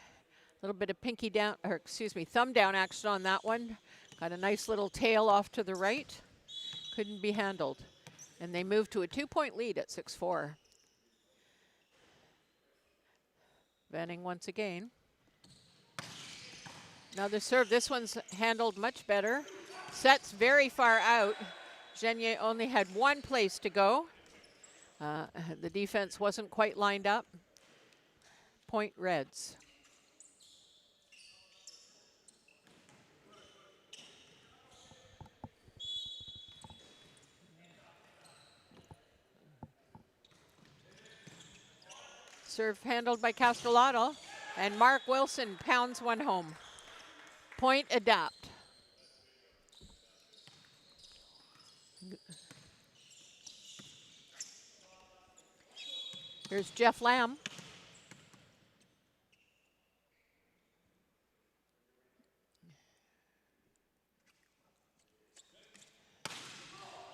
little bit of pinky down, or excuse me, thumb down action on that one. Got a nice little tail off to the right. Couldn't be handled. And they move to a 2-point lead at 6-4. Venning once again. Another serve. This one's handled much better. Sets very far out. Genier only had one place to go. The defense wasn't quite lined up. Point Reds. Serve handled by Castellato, and Mark Wilson pounds one home. Point adapt. Here's Jeff Lamb.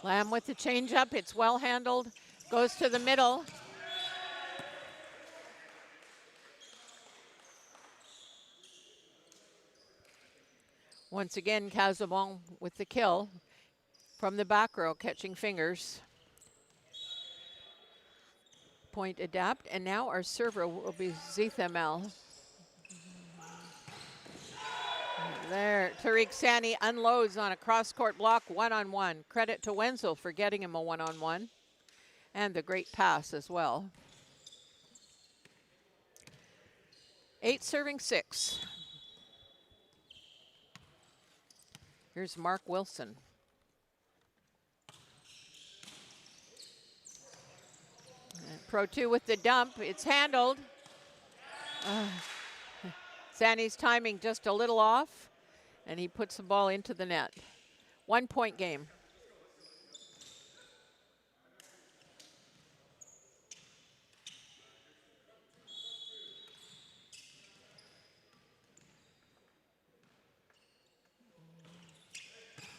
Lamb with the changeup. It's well handled. Goes to the middle. Once again, Casabon with the kill from the back row, catching fingers. Point adapt, and now our server will be Zethamel. There, Tariq Sani unloads on a cross-court block, one-on-one. Credit to Wenzel for getting him a one-on-one, and the great pass as well. 8 serving 6. Here's Mark Wilson. And Pro 2 with the dump. It's handled. Sani's timing just a little off, and he puts the ball into the net. 1-point game.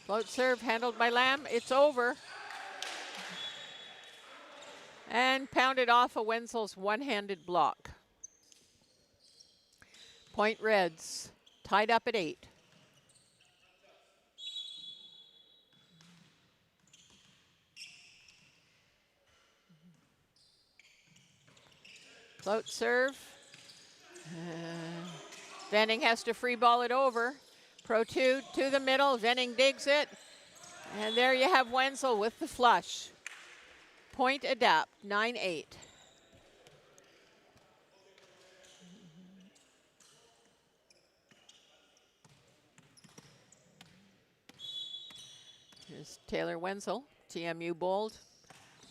Float serve handled by Lamb. It's over. And pounded off of Wenzel's one-handed block. Point Reds. Tied up at 8. Float serve. Venning has to free ball it over. Pro 2 to the middle. Venning digs it. And there you have Wenzel with the flush. Point adapt, 9-8. Here's Taylor Wenzel, TMU bold.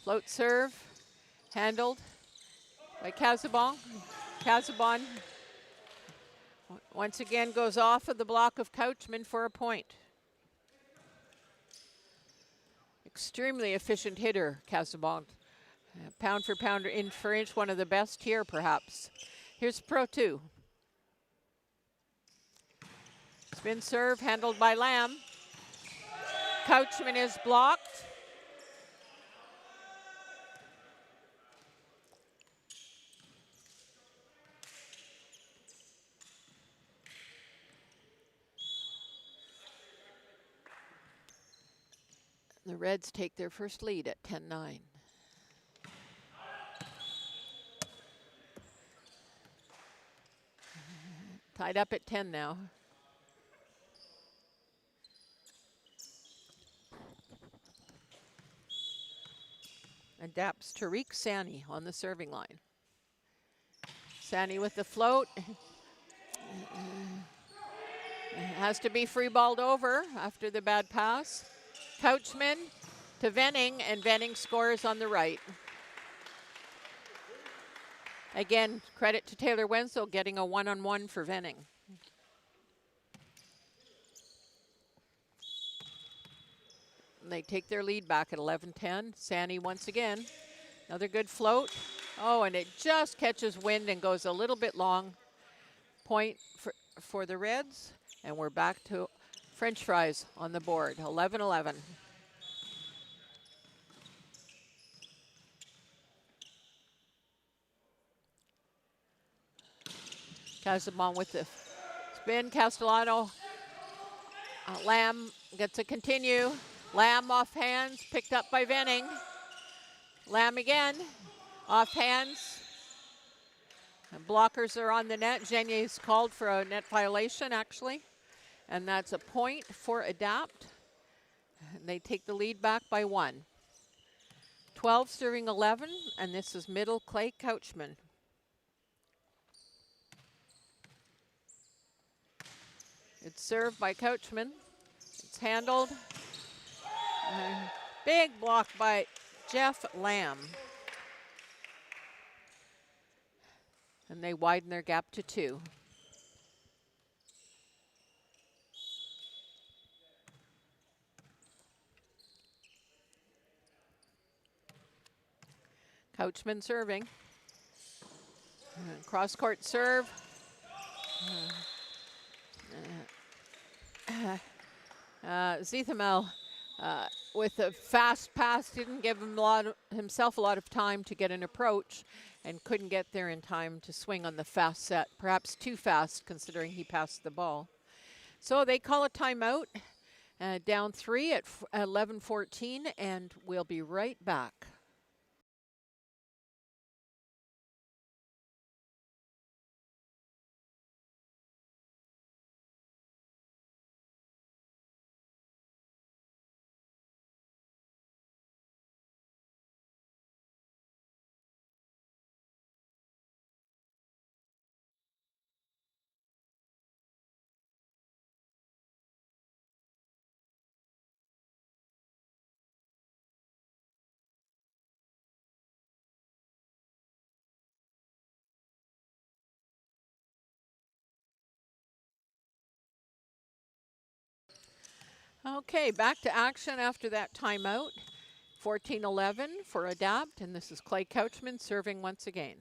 Float serve, handled by Casabon. Casabon once again goes off of the block of Couchman for a point. Extremely efficient hitter, Casabon. Pound for pound, inch for inch, one of the best here, perhaps. Here's Pro 2. Spin serve, handled by Lamb. Couchman is blocked. The Reds take their first lead at 10-9. Tied up at 10 now. Adapts Tariq Sani on the serving line. Sani with the float. Has to be free balled over after the bad pass. Couchman to Venning, and Venning scores on the right. Again, credit to Taylor Wenzel getting a one-on-one for Venning. They take their lead back at 11-10. Sani once again. Another good float. Oh, and it just catches wind and goes a little bit long. Point for the Reds. And we're back to French fries on the board, 11-11. Casabon with the spin. Castellano. Lamb gets a continue. Lamb off hands, picked up by Venning. Lamb again, off hands. And blockers are on the net. Genier's called for a net violation, actually. And that's a point for Adapt. And they take the lead back by 1. 12 serving 11, and this is middle Clay Couchman. It's served by Couchman. It's handled. Big block by Jeff Lamb. And they widen their gap to 2. Couchman serving. Cross-court serve. Zethamel with a fast pass didn't give him himself a lot of time to get an approach, and couldn't get there in time to swing on the fast set. Perhaps too fast considering he passed the ball. So they call a timeout. Down 3 at 11-14, and we'll be right back. Okay, back to action after that timeout. 14-11 for Adapt, and this is Clay Couchman serving once again.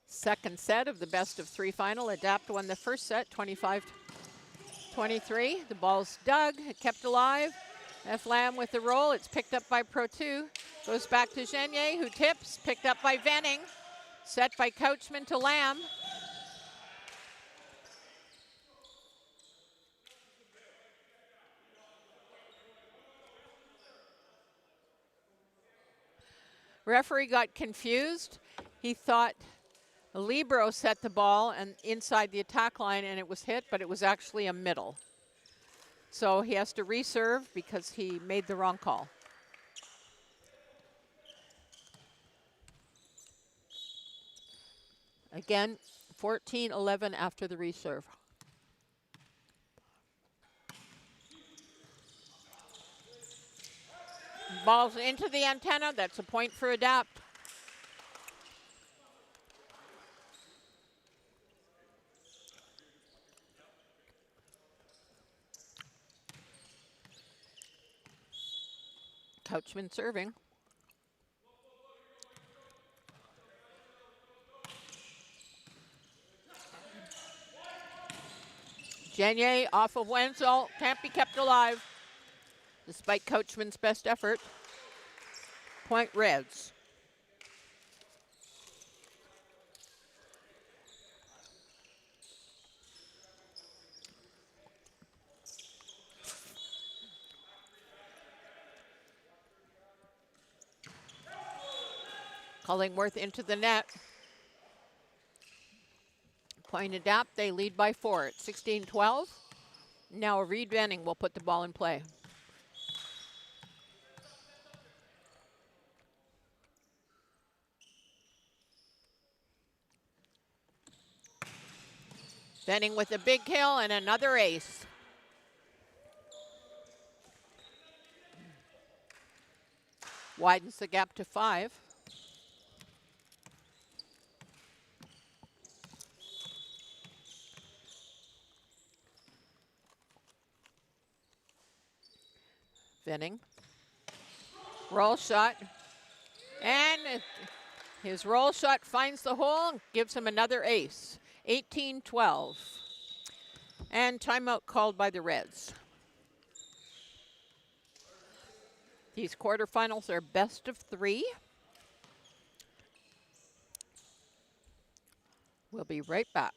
Second set of the best of 3 final. Adapt won the first set, 25-23. The ball's dug, kept alive. F. Lamb with the roll. It's picked up by Pro 2. Goes back to Genier, who tips. Picked up by Venning. Set by Couchman to Lamb. Referee got confused. He thought a libero set the ball and inside the attack line and it was hit, but it was actually a middle. So he has to reserve because he made the wrong call. Again, 14-11 after the reserve. Ball's into the antenna. That's a point for Adapt. Couchman serving. Genier off of Wenzel. Can't be kept alive despite Couchman's best effort. Point Reds. Cullingworth into the net. Point Adapt, they lead by 4 at 16-12. Now Reed Venning will put the ball in play. Venning with a big kill and another ace. Widens the gap to 5. Venning. Roll shot. And his roll shot finds the hole and gives him another ace. 18-12. And timeout called by the Reds. These quarterfinals are best of 3. We'll be right back.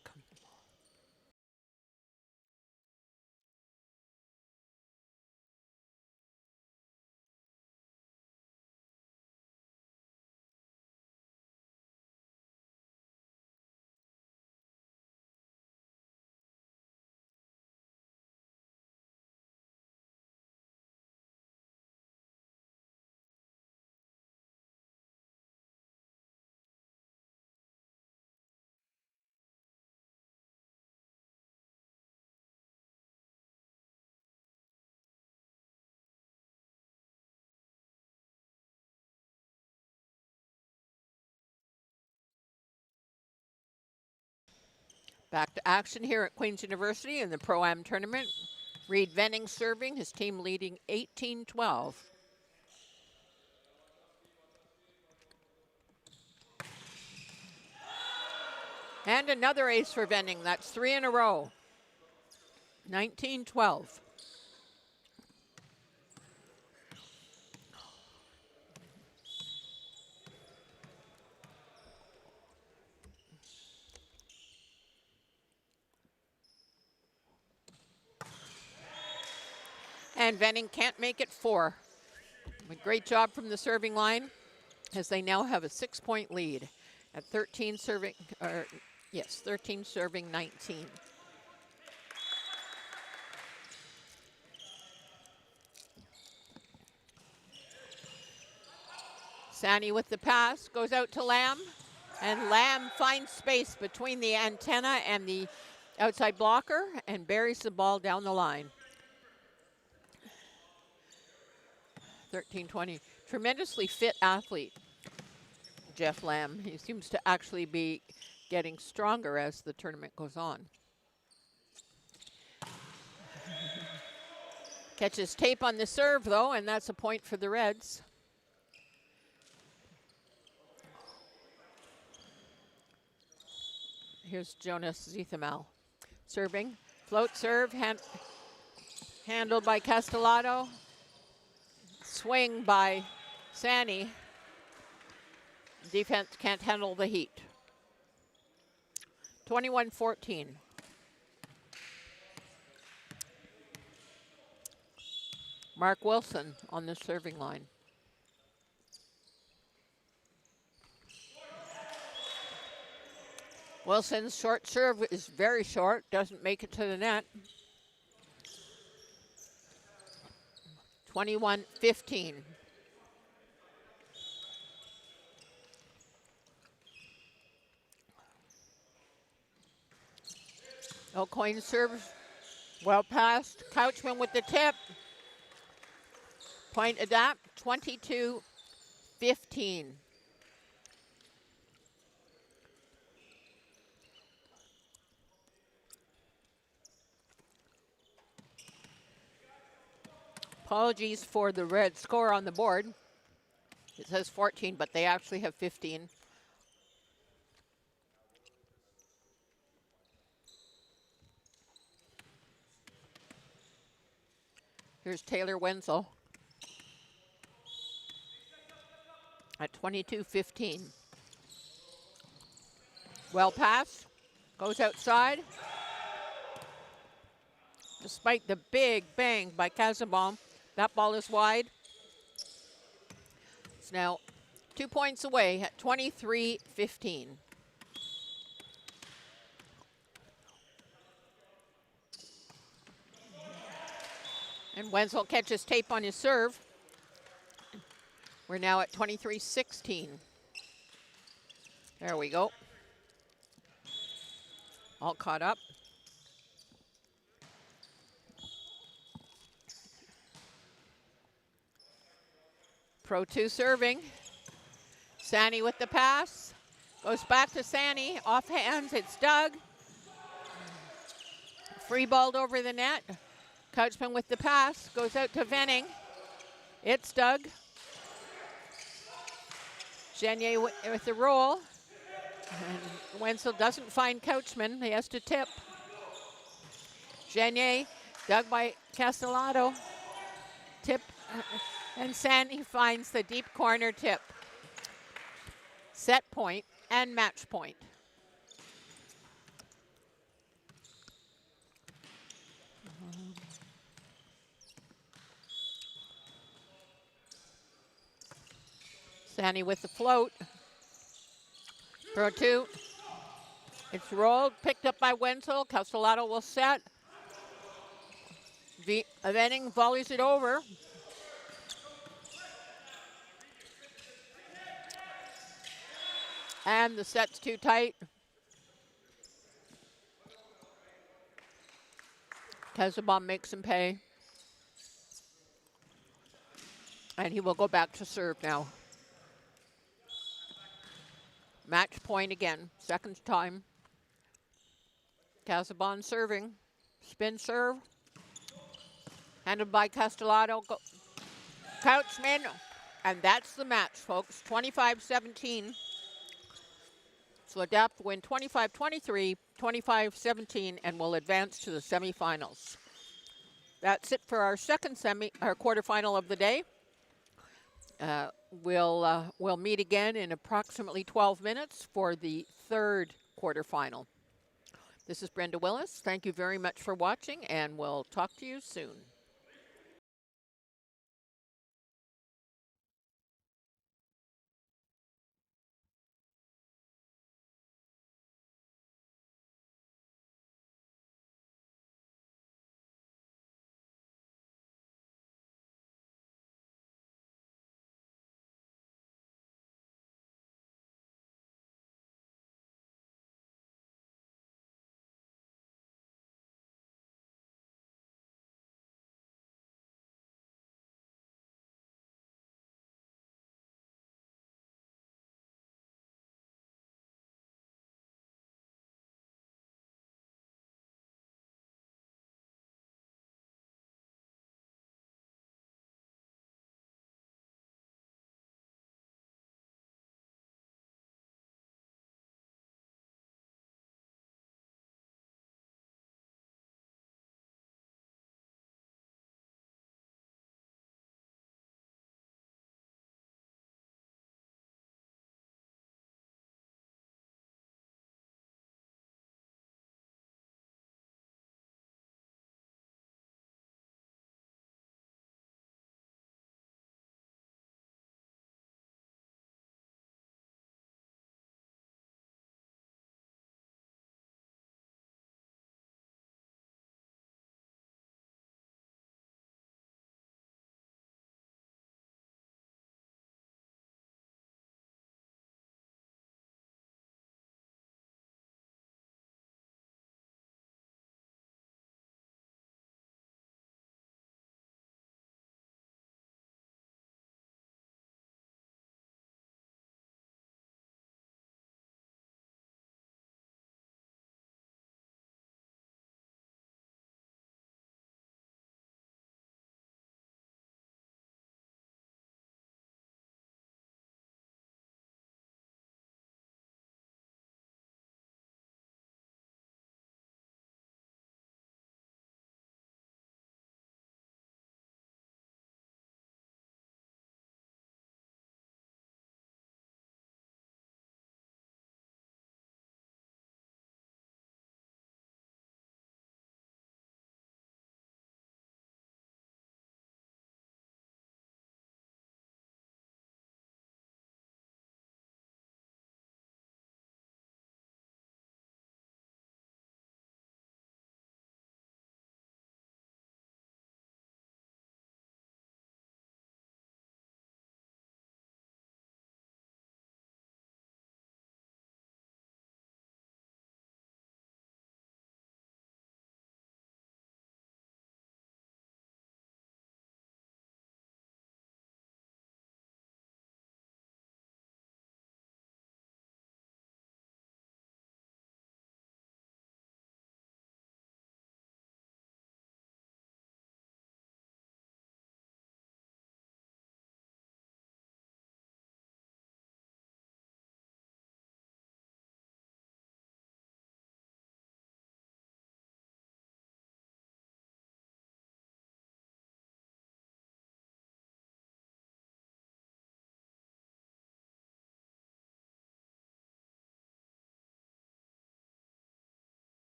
Back to action here at Queen's University in the Pro Am tournament. Reed Venning serving, his team leading 18-12. And another ace for Venning. That's 3 in a row. 19-12. And Venning can't make it 4. A great job from the serving line as they now have a 6-point lead at 13 serving, 13 serving 19. Sani with the pass, goes out to Lamb, and Lamb finds space between the antenna and the outside blocker and buries the ball down the line. 13-20. Tremendously fit athlete, Jeff Lamb. He seems to actually be getting stronger as the tournament goes on. Catches tape on the serve, though, and that's a point for the Reds. Here's Jonas Zethamal serving. Float serve, handled by Castellato. Swing by Sani. Defense can't handle the heat. 21-14. Mark Wilson on the serving line. Wilson's short serve is very short, doesn't make it to the net. 21-15. O'Coin serves well passed. Couchman with the tip. Point adapt, 22-15. Apologies for the red score on the board. It says 14, but they actually have 15. Here's Taylor Wenzel at 22-15. Well passed, goes outside. Despite the big bang by Casabon, that ball is wide. It's now 2 points away at 23-15. And Wenzel catches tape on his serve. We're now at 23-16. There we go. All caught up. Pro 2 serving. Sani with the pass. Goes back to Sani. Off hands, it's Doug. Free balled over the net. Couchman with the pass. Goes out to Venning. It's Doug. Genier with the roll. And Wenzel doesn't find Couchman. He has to tip. Genier, dug by Castellato. Tip. And Sani finds the deep corner tip. Set point and match point. Sani with the float. Pro 2. It's rolled, picked up by Wenzel. Castellato will set. Venning volleys it over. And the set's too tight. Casabon makes him pay. And he will go back to serve now. Match point again, second time. Casabon serving. Spin serve. Handled by Castellato. Couchman. And that's the match, folks. 25-17. So Adapt win 25-23, 25-17, and will advance to the semifinals. That's it for our second quarterfinal of the day. We'll meet again in approximately 12 minutes for the third quarterfinal. This is Brenda Willis. Thank you very much for watching, and we'll talk to you soon.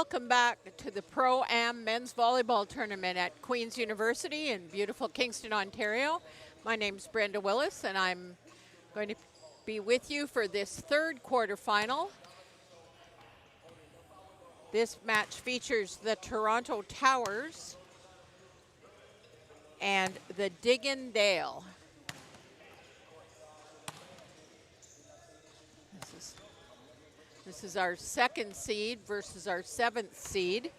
welcome back to the Pro Am men's volleyball tournament at Queen's University in beautiful Kingston, Ontario. My name's Brenda Willis, and I'm going to be with you for this third quarterfinal. This match features the Toronto Towers and the Digondale. This is our second seed versus our 7th seed.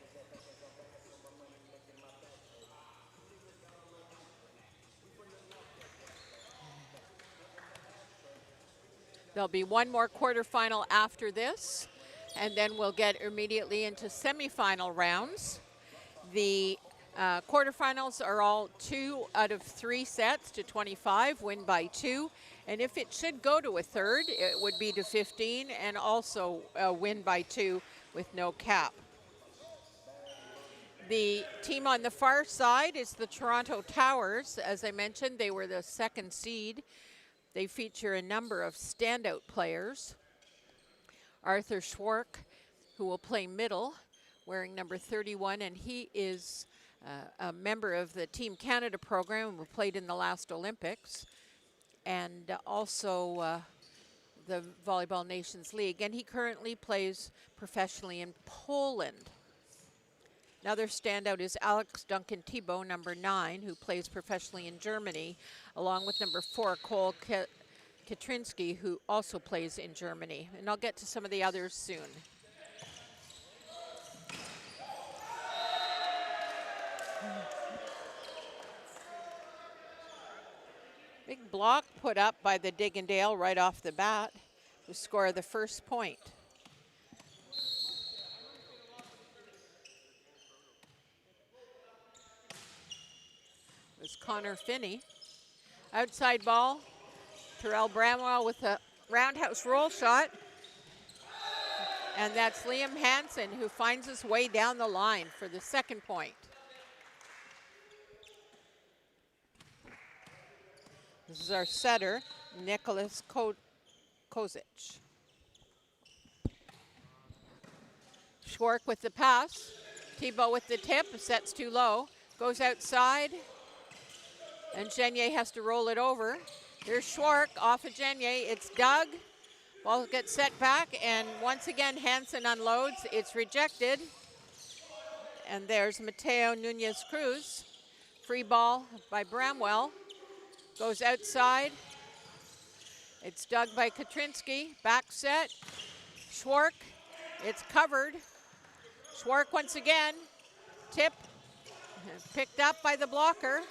There'll be one more quarterfinal after this, and then we'll get immediately into semifinal rounds. The quarterfinals are all 2 out of 3 sets to 25, win by 2. And if it should go to a third, it would be to 15 and also win by 2 with no cap. The team on the far side is the Toronto Towers. As I mentioned, they were the 2nd seed. They feature a number of standout players. Arthur Schwark, who will play middle, wearing number 31, and he is a member of the Team Canada program who played in the last Olympics, and also the Volleyball Nations League. And he currently plays professionally in Poland. Another standout is Alex Duncan Thibault, number 9, who plays professionally in Germany, along with number 4, Cole Katrinsky, who also plays in Germany. And I'll get to some of the others soon. Big block put up by the Digondale right off the bat to score the first point. It was Connor Finney. Outside ball, Terrell Bramwell with a roundhouse roll shot. And that's Liam Hansen, who finds his way down the line for the second point. This is our setter, Nicholas Kozic. Schwark with the pass. Thibault with the tip, sets too low. Goes outside, and Genier has to roll it over. Here's Schwark off of Genier. It's dug. Ball gets set back, and once again, Hansen unloads. It's rejected. And there's Mateo Nunez-Cruz. Free ball by Bramwell. Goes outside. It's dug by Katrinsky. Back set. Schwark. It's covered. Schwark once again. Tip. Picked up by the blocker.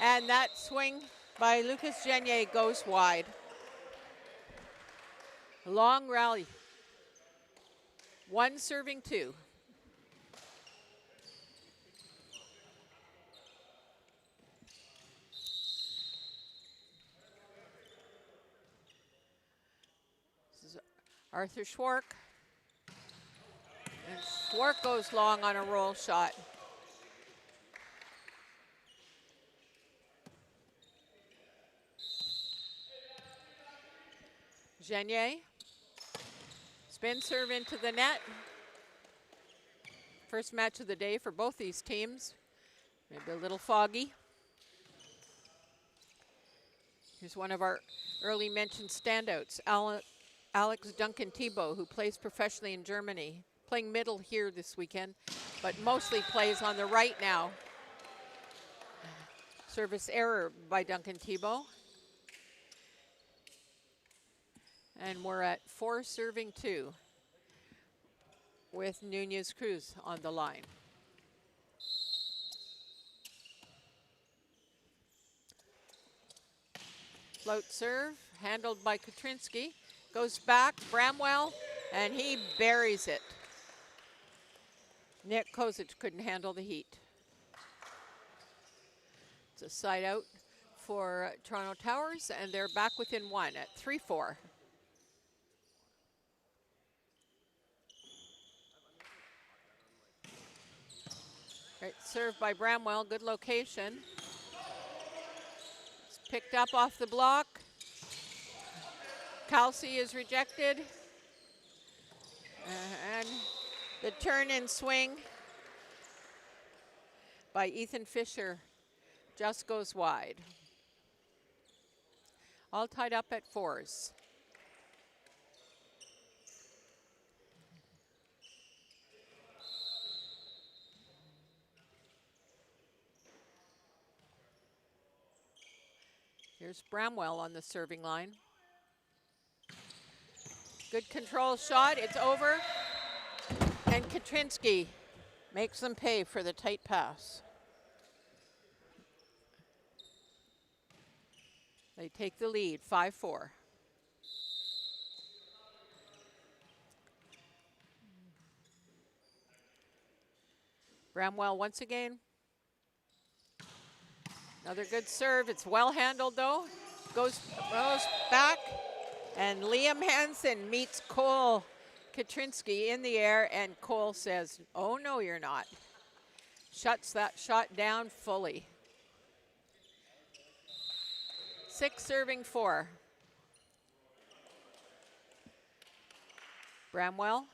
And that swing by Lucas Genier goes wide. Long rally. 1 serving 2. Arthur Schwark. And Schwark goes long on a roll shot. Genier. Spin serve into the net. First match of the day for both these teams. Maybe a little foggy. Here's one of our early mentioned standouts, Alex Duncan Thibault, who plays professionally in Germany, playing middle here this weekend, but mostly plays on the right now. Service error by Duncan Thibault. And we're at 4 serving 2 with Nunez-Cruz on the line. Float serve, handled by Katrinsky. Goes back, Bramwell, and he buries it. Nick Kozic couldn't handle the heat. It's a side out for Toronto Towers, and they're back within 1 at 3-4. Great serve by Bramwell, good location. It's picked up off the block. Kelsey is rejected. And The turn and swing by Ethan Fisher just goes wide. All tied up at 4s. Here's Bramwell on the serving line. Good control shot, it's over. And Katrinsky makes them pay for the tight pass. They take the lead, 5-4. Bramwell once again. Another good serve. It's well handled though. Goes back, and Liam Hansen meets Cole Katrinsky in the air, and Cole says, "Oh no, you're not." Shuts that shot down fully. 6 serving 4. Bramwell.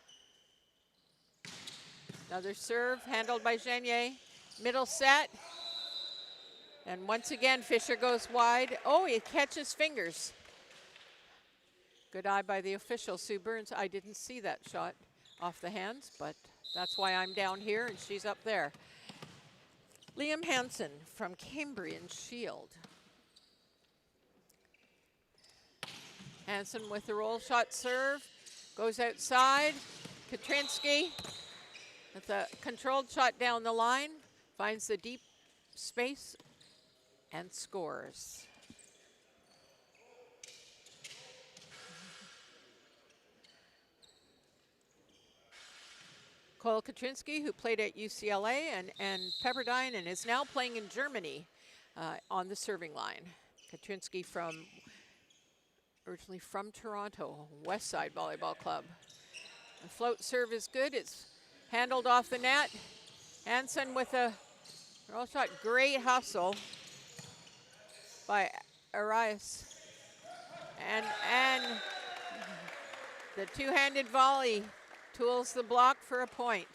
Another serve handled by Genier. Middle set. And once again, Fisher goes wide. Oh, he catches fingers. Good eye by the official, Sue Burns. I didn't see that shot off the hands, but that's why I'm down here and she's up there. Liam Hansen from Cambrian Shield. Hansen with the roll shot serve. Goes outside. Katrinsky with a controlled shot down the line. Finds the deep space and scores. Cole Katrinsky, who played at UCLA and Pepperdine and is now playing in Germany on the serving line. Katrinsky originally from Toronto, West Side Volleyball Club. The float serve is good. It's handled off the net. Hansen with a roll shot. Great hustle by Arias. And the two-handed volley tools the block for a point.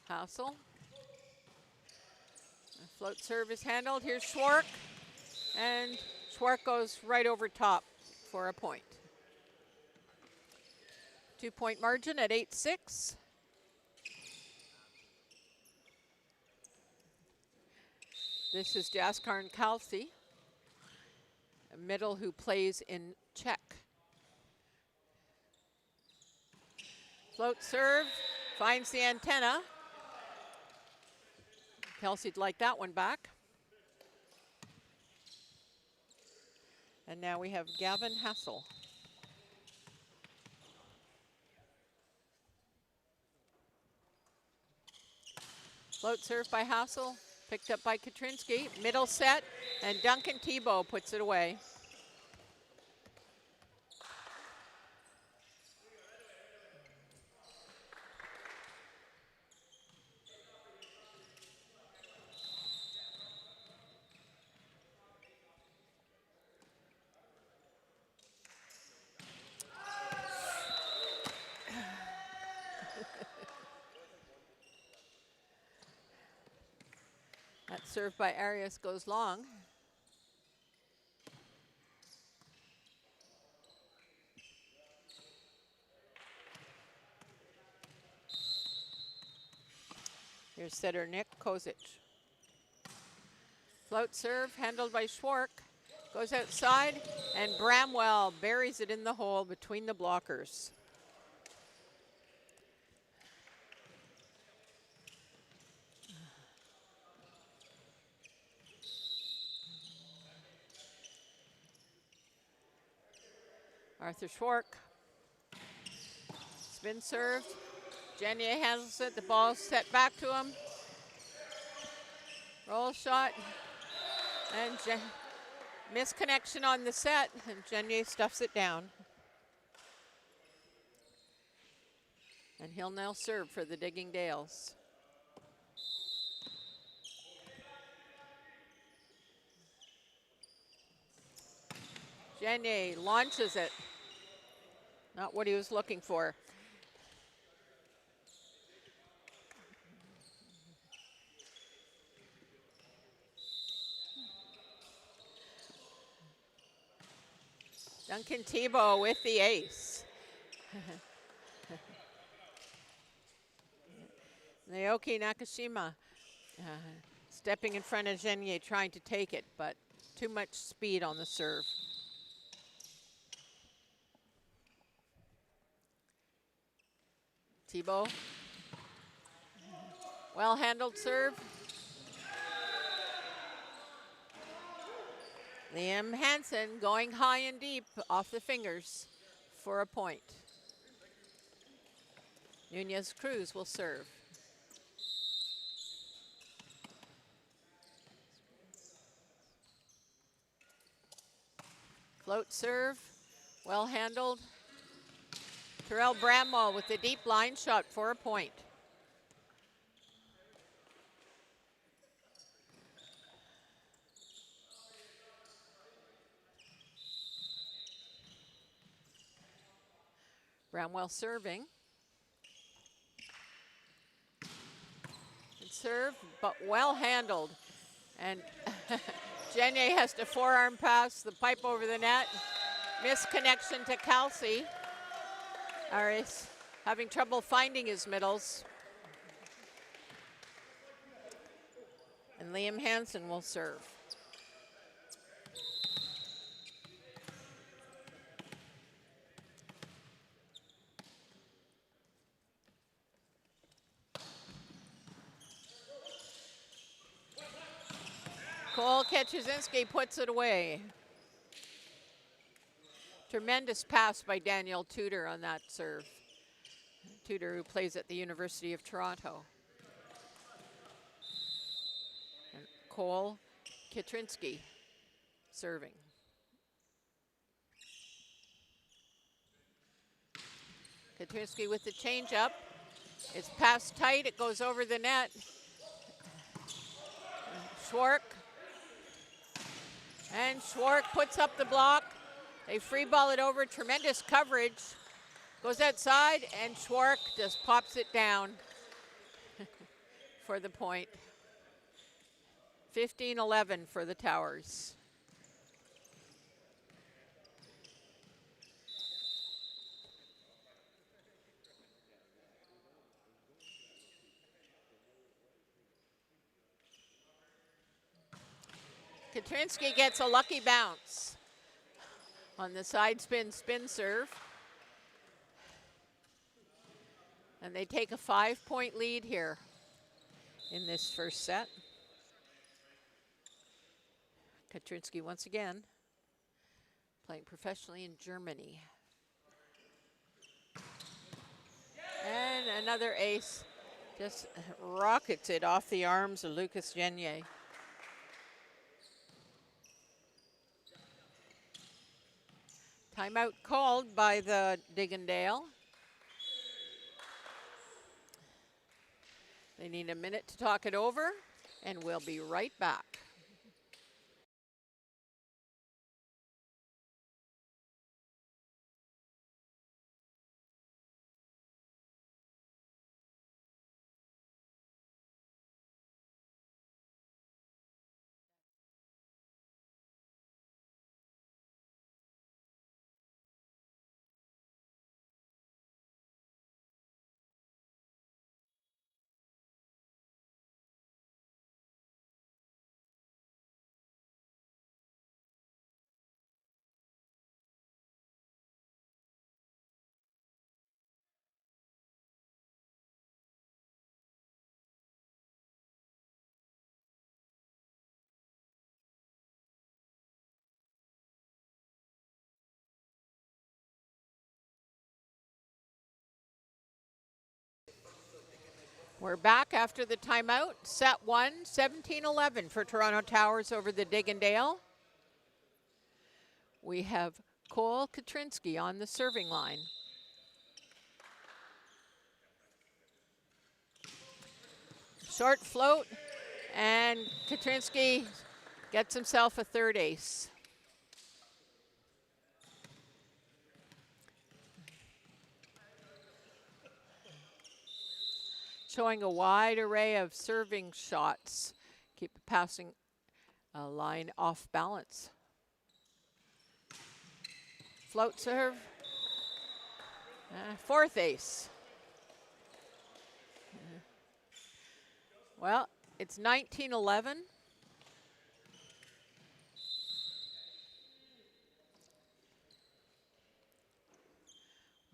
Hassel. The float serve is handled. Here's Schwark. And Schwark goes right over top for a point. 2-point margin at 8-6. This is Jaskarn Kalsi, a middle who plays in Czech. Float serve, finds the antenna. Kelsey'd like that one back. And now we have Gavin Hassel. Float serve by Hassel, picked up by Katrinsky. Middle set, and Duncan Tebow puts it away. That serve by Arias goes long. Here's setter Nick Kozic. Float serve handled by Schwark. Goes outside, and Bramwell buries it in the hole between the blockers. Arthur Schwark. Spin served. Genier handles it. The ball set back to him. Roll shot. And misconnection on the set. And Genier stuffs it down. And he'll now serve for the Digondales. Jenny launches it. Not what he was looking for. Duncan Tebow with the ace. Naoki Nakashima stepping in front of Genier, trying to take it, but too much speed on the serve. Tebow. Well-handled serve. Liam Hansen going high and deep off the fingers for a point. Nunez Cruz will serve. Float serve, well handled. Terrell Bramwell with the deep line shot for a point. Bramwell serving. Good serve, but well handled. And Genier has to forearm pass the pipe over the net. Missed connection to Kelsey. Aris having trouble finding his middles. And Liam Hansen will serve. Cole Ketchizinski puts it away. Tremendous pass by Daniel Tudor on that serve. Tudor, who plays at the University of Toronto. And Cole Katrinsky serving. Katrinsky with the change-up. It's passed tight, it goes over the net. Schwark. And Schwark puts up the block. They free ball it over, tremendous coverage. Goes outside, and Schwark just pops it down for the point. 15-11 for the Towers. Katrinsky gets a lucky bounce on the side spin serve. And they take a 5-point lead here in this first set. Katrinsky once again playing professionally in Germany. And another ace, just rockets it off the arms of Lucas Genier. Timeout called by the Digondale. They need a minute to talk it over, and we'll be right back. We're back after the timeout. Set one, 17-11 for Toronto Towers over the Digondale. We have Cole Katrinsky on the serving line. Short float, and Katrinsky gets himself a third ace. showing a wide array of serving shots. Keep passing a line off balance. Float serve. Fourth ace. Well, it's 19-11. We'll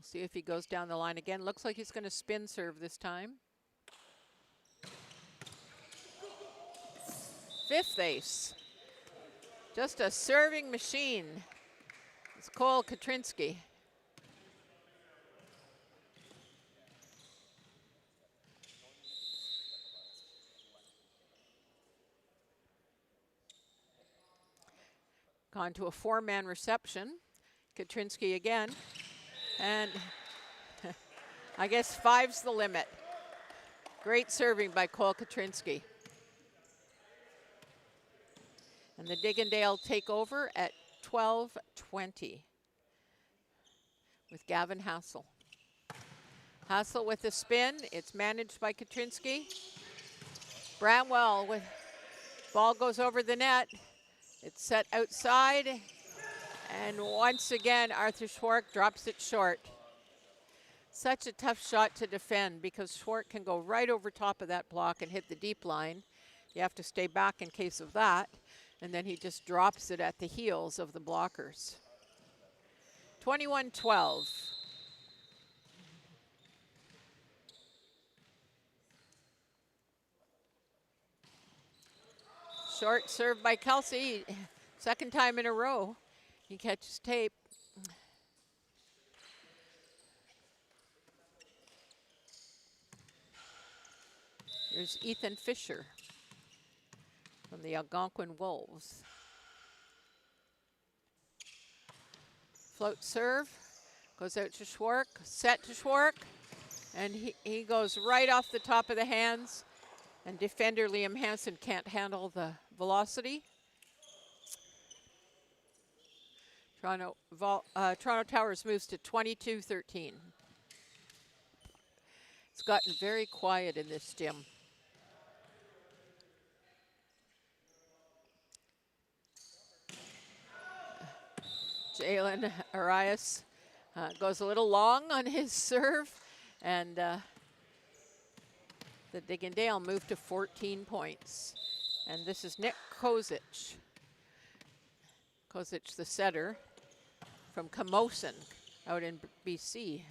see if he goes down the line again. Looks like he's going to spin serve this time. Fifth ace. Just a serving machine. It's Cole Katrinsky. Gone to a four-man reception. Katrinsky again. And I guess five's the limit. Great serving by Cole Katrinsky. And the Digondale take over at 12-20 with Gavin Hassel. Hassel with the spin. It's managed by Katrinsky. Bramwell with ball goes over the net. It's set outside. And once again, Arthur Schwark drops it short. Such a tough shot to defend because Schwark can go right over top of that block and hit the deep line. You have to stay back in case of that. And then he just drops it at the heels of the blockers. 21-12. Short serve by Kelsey. Second time in a row. He catches tape. Here's Ethan Fisher from the Algonquin Wolves. Float serve, goes out to Schwark, set to Schwark, and he goes right off the top of the hands, and defender Liam Hansen can't handle the velocity. Toronto Towers moves to 22-13. It's gotten very quiet in this gym. Jalen Arias goes a little long on his serve, and the Digondale moved to 14 points. And this is Nick Kozic. Kozic, the setter from Camosun out in BC.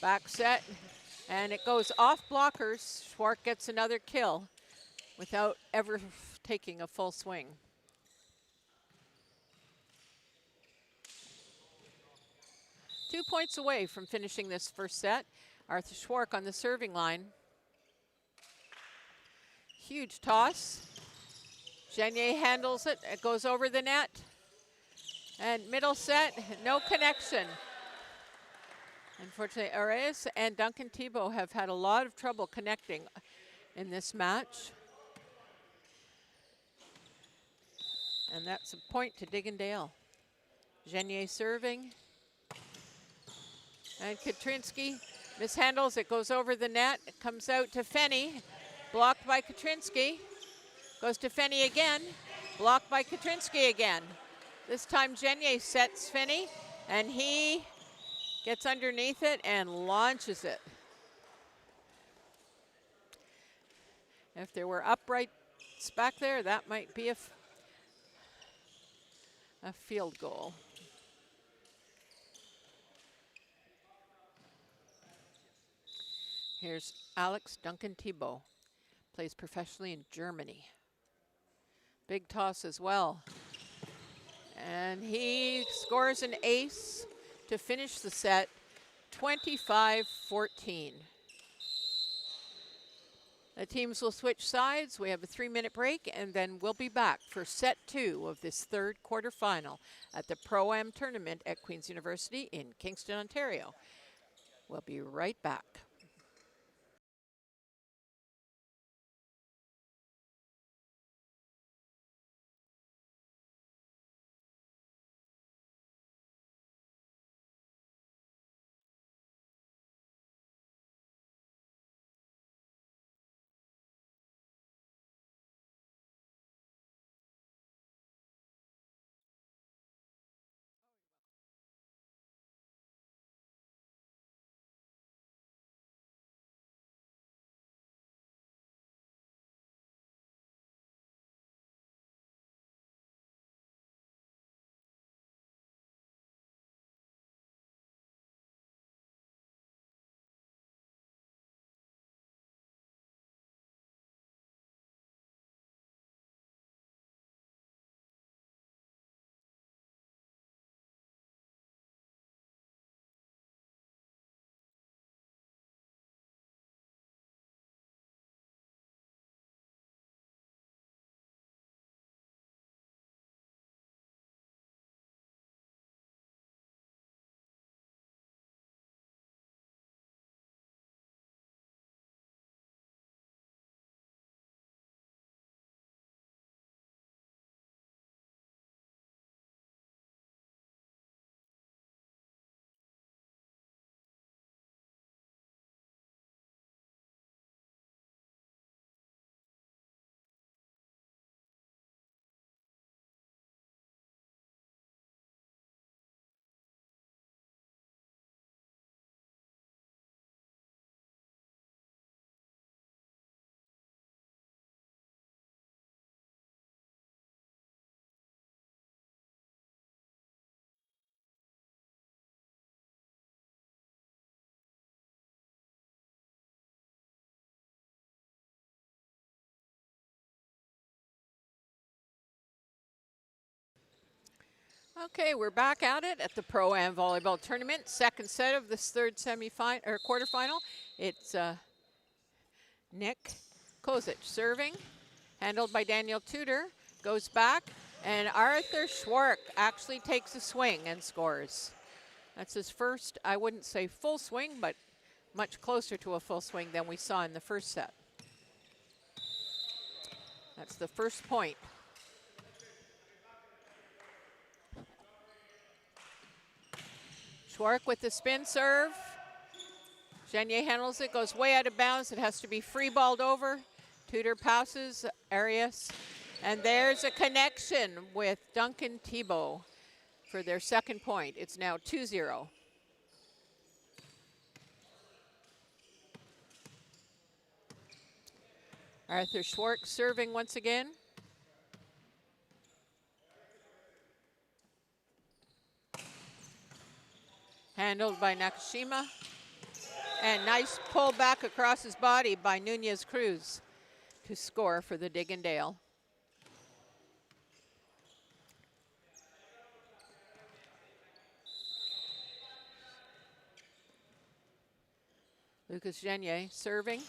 Back set, and it goes off blockers. Schwark gets another kill without ever taking a full swing. Two points away from finishing this first set. Arthur Schwark on the serving line. Huge toss. Genier handles it. It goes over the net. And middle set, no connection. Unfortunately, Arias and Duncan Thibault have had a lot of trouble connecting in this match. And that's a point to Digondale. Genier serving. And Katrinsky mishandles. It goes over the net. It comes out to Fenny. Blocked by Katrinsky. Goes to Fenny again. Blocked by Katrinsky again. This time Genier sets Fenny, and he gets underneath it and launches it. If there were uprights back there, that might be a field goal. Here's Alex Duncan Thibault. Plays professionally in Germany. Big toss as well. And he scores an ace to finish the set, 25-14. The teams will switch sides. We have a 3-minute break, and then we'll be back for set 2 of this third quarterfinal at the Pro Am tournament at Queen's University in Kingston, Ontario. We'll be right back. Okay, we're back at it at the Pro Am Volleyball Tournament. Second set of this third semifinal or quarterfinal. It's Nick Kozic serving, handled by Daniel Tudor, goes back, and Arthur Schwark actually takes a swing and scores. That's his first, I wouldn't say full swing, but much closer to a full swing than we saw in the first set. That's the first point. Schwark with the spin serve. Genier handles it, goes way out of bounds. It has to be free balled over. Tudor passes Arias. And there's a connection with Duncan Thibault for their second point. It's now 2-0. Arthur Schwark serving once again. Handled by Nakashima. And nice pull back across his body by Nunez Cruz to score for the Digondale. Lucas Genier serving.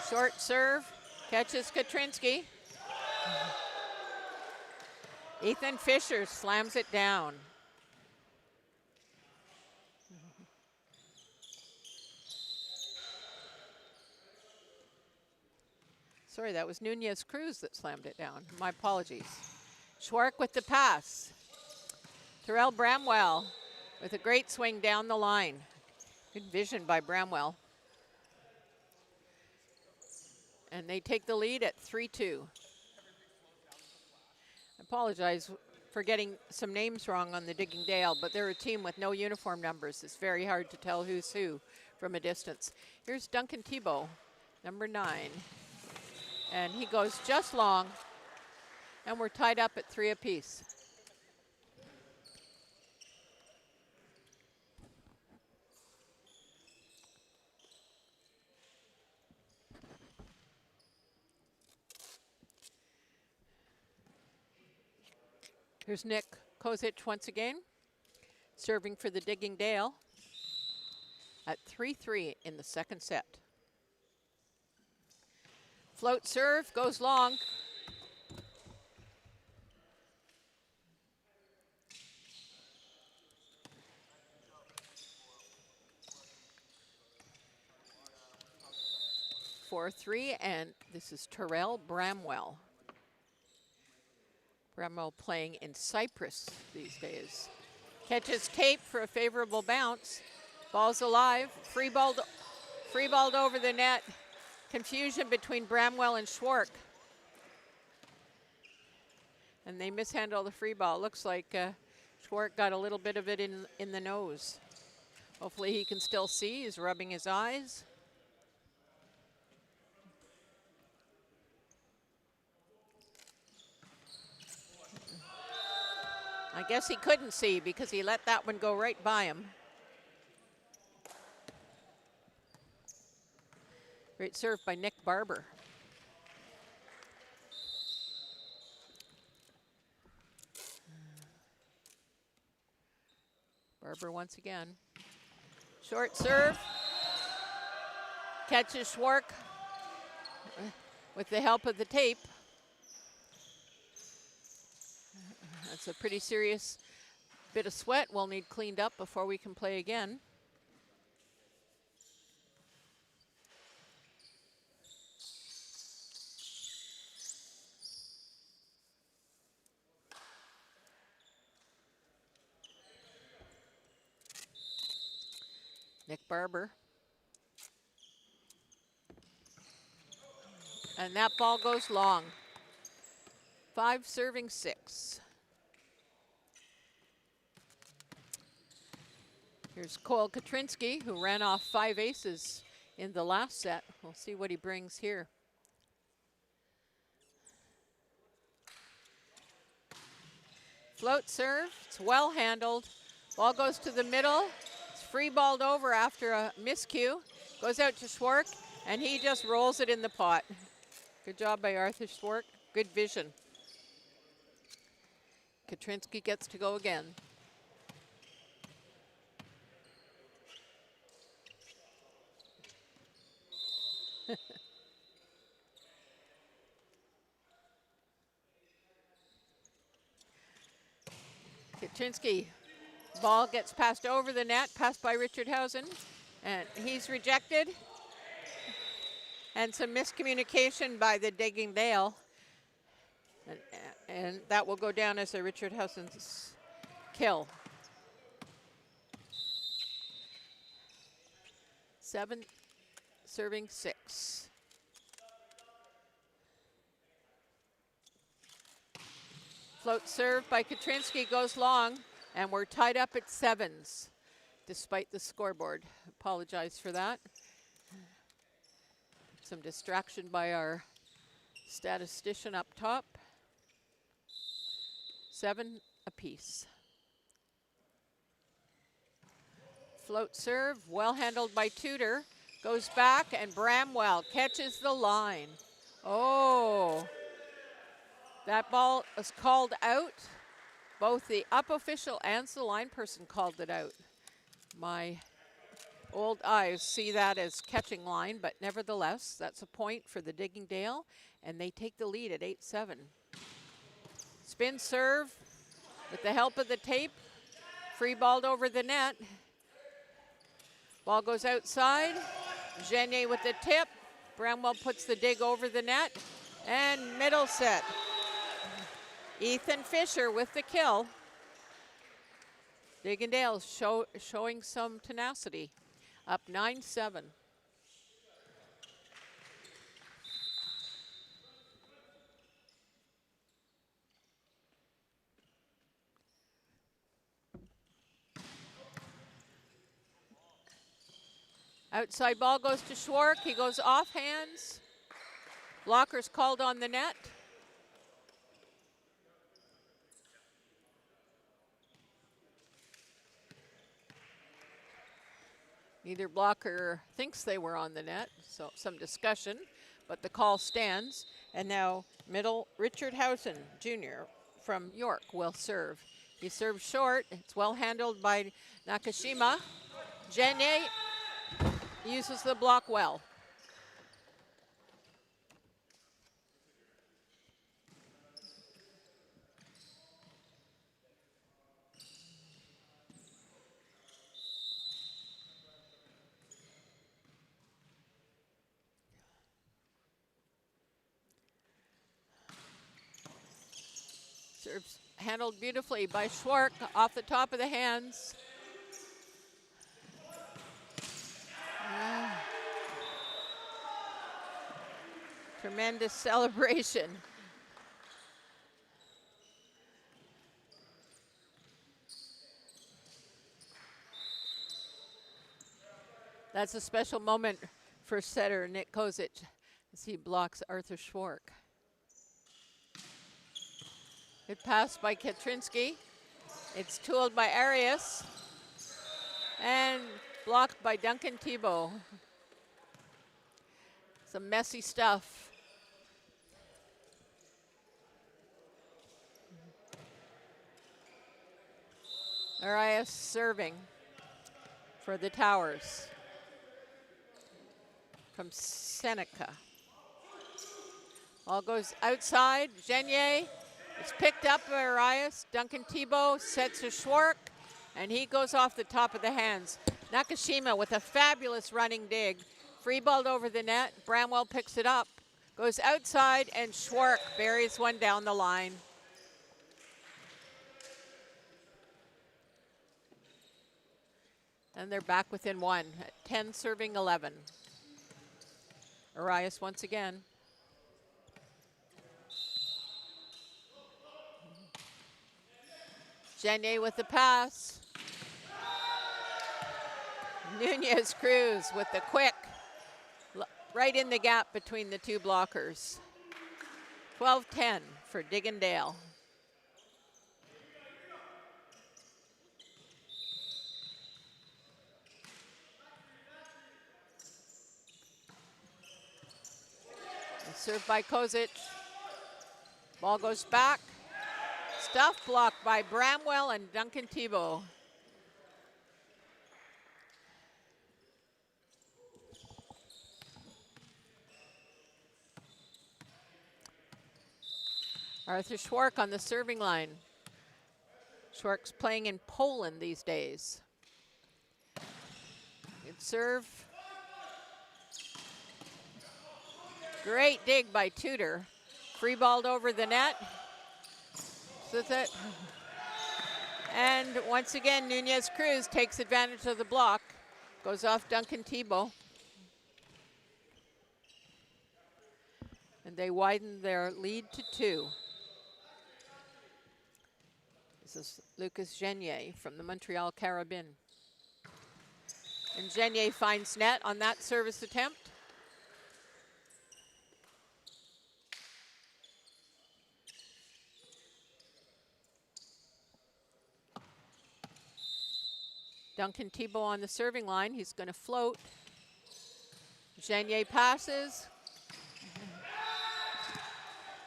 Short serve, catches Katrinsky. Ethan Fisher slams it down. Sorry, that was Nunez Cruz that slammed it down. My apologies. Schwark with the pass. Terrell Bramwell with a great swing down the line. Good vision by Bramwell. And they take the lead at 3-2. I apologize for getting some names wrong on the Digondale, but they're a team with no uniform numbers. It's very hard to tell who's who from a distance. Here's Duncan Thibault, number 9. And he goes just long, and we're tied up at 3 apiece. Here's Nick Kozic once again, serving for the Digondale at 3-3 in the second set. Float serve, goes long. For 3, and this is Terrell Bramwell. Bramwell playing in Cyprus these days. Catches tape for a favorable bounce. Ball's alive, free balled over the net. Confusion between Bramwell and Schwark. And they mishandle the free ball. Looks like Schwark got a little bit of it in the nose. Hopefully he can still see. He's rubbing his eyes. I guess he couldn't see because he let that one go right by him. Great serve by Nick Barber. Barber once again. Short serve. Catches Schwark with the help of the tape. That's a pretty serious bit of sweat we'll need cleaned up before we can play again. Nick Barber. And that ball goes long. 5 serving 6. Here's Cole Katrinsky, who ran off 5 aces in the last set. We'll see what he brings here. Float serve, it's well handled. Ball goes to the middle. It's free balled over after a miscue. Goes out to Schwark, and he just rolls it in the pot. Good job by Arthur Schwark, good vision. Katrinsky gets to go again. Katrinsky, ball gets passed over the net, passed by Richardhausen, and he's rejected. And some miscommunication by the Digondale. And that will go down as a Richardhausen's kill. 7, serving 6. Float serve by Katrinsky goes long, and we're tied up at 7s, despite the scoreboard. Apologize for that. Some distraction by our statistician up top. 7 apiece. Float serve, well handled by Tudor. Goes back, and Bramwell catches the line. Oh, that ball was called out. Both the up official and the line person called it out. My old eyes see that as catching line, but nevertheless, that's a point for the Digondale, and they take the lead at 8-7. Spin serve with the help of the tape. Free balled over the net. Ball goes outside. Genier with the tip. Bramwell puts the dig over the net. And middle set. Ethan Fisher with the kill. Digondale showing some tenacity. Up 9-7. Outside ball goes to Schwark. He goes off hands. Blocker's called on the net. Neither blocker thinks they were on the net, so some discussion, but the call stands. And now middle Richardhausen Jr. from York will serve. He serves short. It's well handled by Nakashima. Genier uses the block well. Serves handled beautifully by Schwark off the top of the hands. Tremendous celebration. That's a special moment for setter Nick Kozic as he blocks Arthur Schwark. Good pass by Katrinsky. It's tooled by Arias and blocked by Duncan Thibault. Some messy stuff. Arias serving for the Towers from Seneca. Ball goes outside. Genier. It's picked up by Arias. Duncan Thibault sets to Schwark, and he goes off the top of the hands. Nakashima with a fabulous running dig. Free balled over the net. Bramwell picks it up. Goes outside, and Schwark buries one down the line. And they're back within 1 at 10 serving 11. Arias once again. Genier with the pass. Nunez Cruz with the quick, right in the gap between the two blockers. 12-10 for Digondale. Served by Kozic. Ball goes back. Stuff blocked by Bramwell and Duncan Thibault. Arthur Schwark on the serving line. Schwark's playing in Poland these days. Good serve. Great dig by Tudor. Free balled over the net. And once again, Nunez Cruz takes advantage of the block. Goes off Duncan Thibault. And they widen their lead to 2. This is Lucas Genier from the Montreal Carabin. And Genier finds net on that service attempt. Duncan Thibault on the serving line. He's going to float. Genier passes.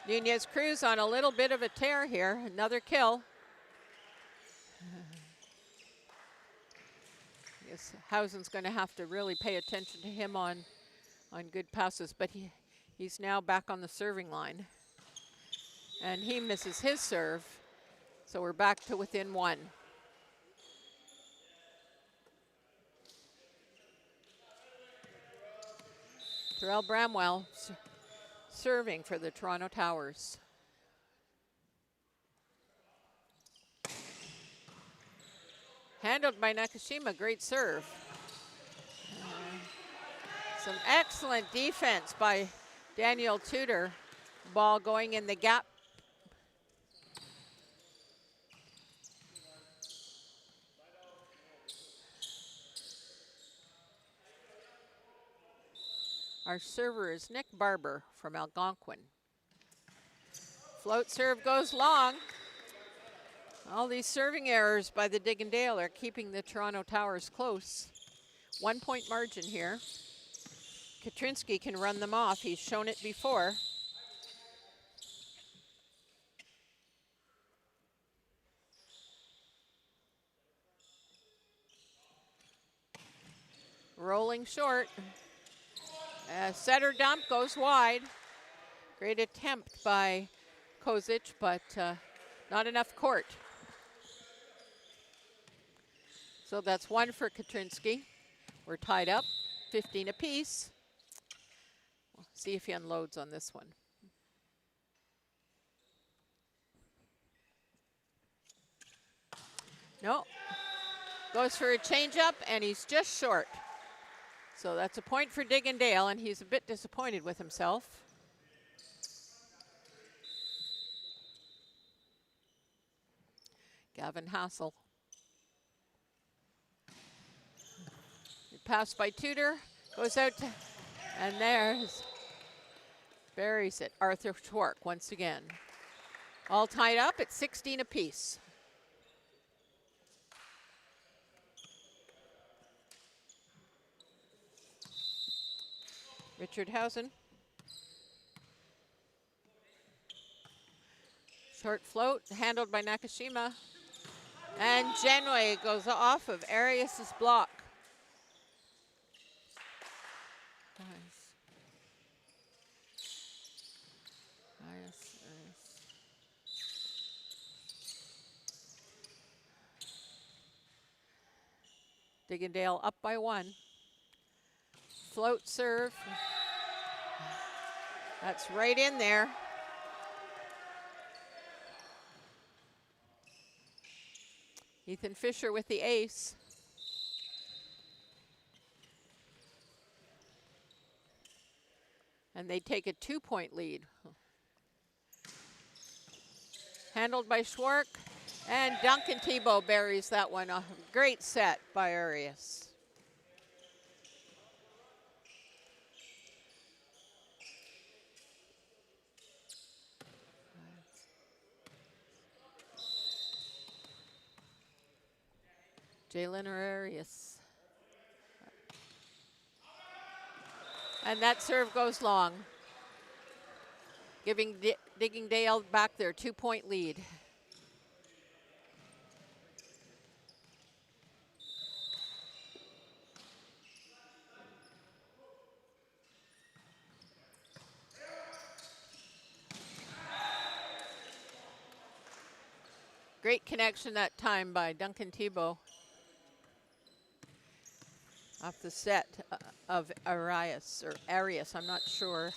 Nunez Cruz on a little bit of a tear here. Another kill. I guess Hausen's going to have to really pay attention to him on good passes, but he's now back on the serving line. And he misses his serve, so we're back to within 1. Terrell Bramwell serving for the Toronto Towers. Handled by Nakashima, great serve. Some excellent defense by Daniel Tudor. Ball going in the gap. Our server is Nick Barber from Algonquin. Float serve goes long. All these serving errors by the Digondale are keeping the Toronto Towers close. 1 point margin here. Katrinsky can run them off. He's shown it before. Rolling short. Setter dump goes wide. Great attempt by Kozic, but not enough court. So that's 1 for Katrinsky. We're tied up, 15 apiece. We'll see if he unloads on this one. No. Goes for a changeup, and he's just short. So that's a point for Digondale, and he's a bit disappointed with himself. Gavin Hassel. Pass by Tudor, goes out to, and there's, buries it. Arthur Schwark once again. All tied up at 16 apiece. Richard Hausen. Short float, handled by Nakashima. And Genway goes off of Arias's block. Digondale up by 1. Float serve. That's right in there. Ethan Fisher with the ace. And they take a 2-point lead. Handled by Schwark. And Duncan Thibault buries that one. A great set by Arias. Jalen Arias. And that serve goes long, giving Digondale back their 2-point lead. Great connection that time by Duncan Tebow. Off the set of Arias, or Arias, I'm not sure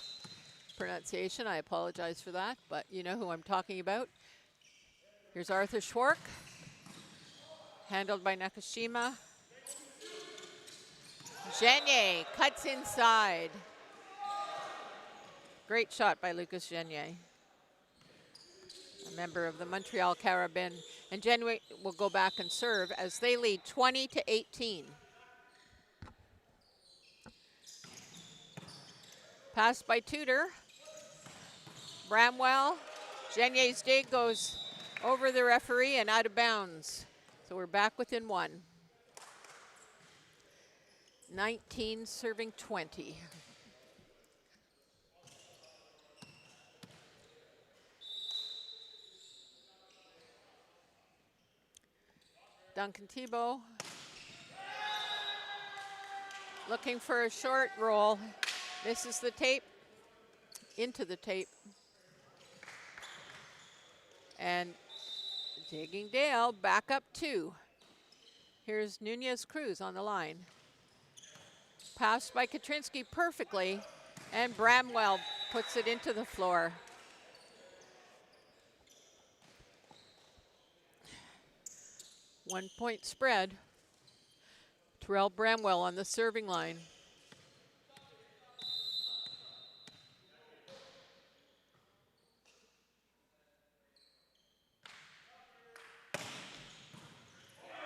pronunciation. I apologize for that, but you know who I'm talking about. Here's Arthur Schwark, handled by Nakashima. Genier cuts inside. Great shot by Lucas Genier, a member of the Montreal Carabin. And Genier will go back and serve as they lead 20-18. Passed by Tudor. Bramwell. Genier's dig goes over the referee and out of bounds. So we're back within one. 19 serving 20. Duncan Tebow looking for a short roll. This is the tape, into the tape. And Digondale back up 2. Here's Nunez Cruz on the line. Passed by Katrinsky perfectly, and Bramwell puts it into the floor. One-point spread. Terrell Bramwell on the serving line.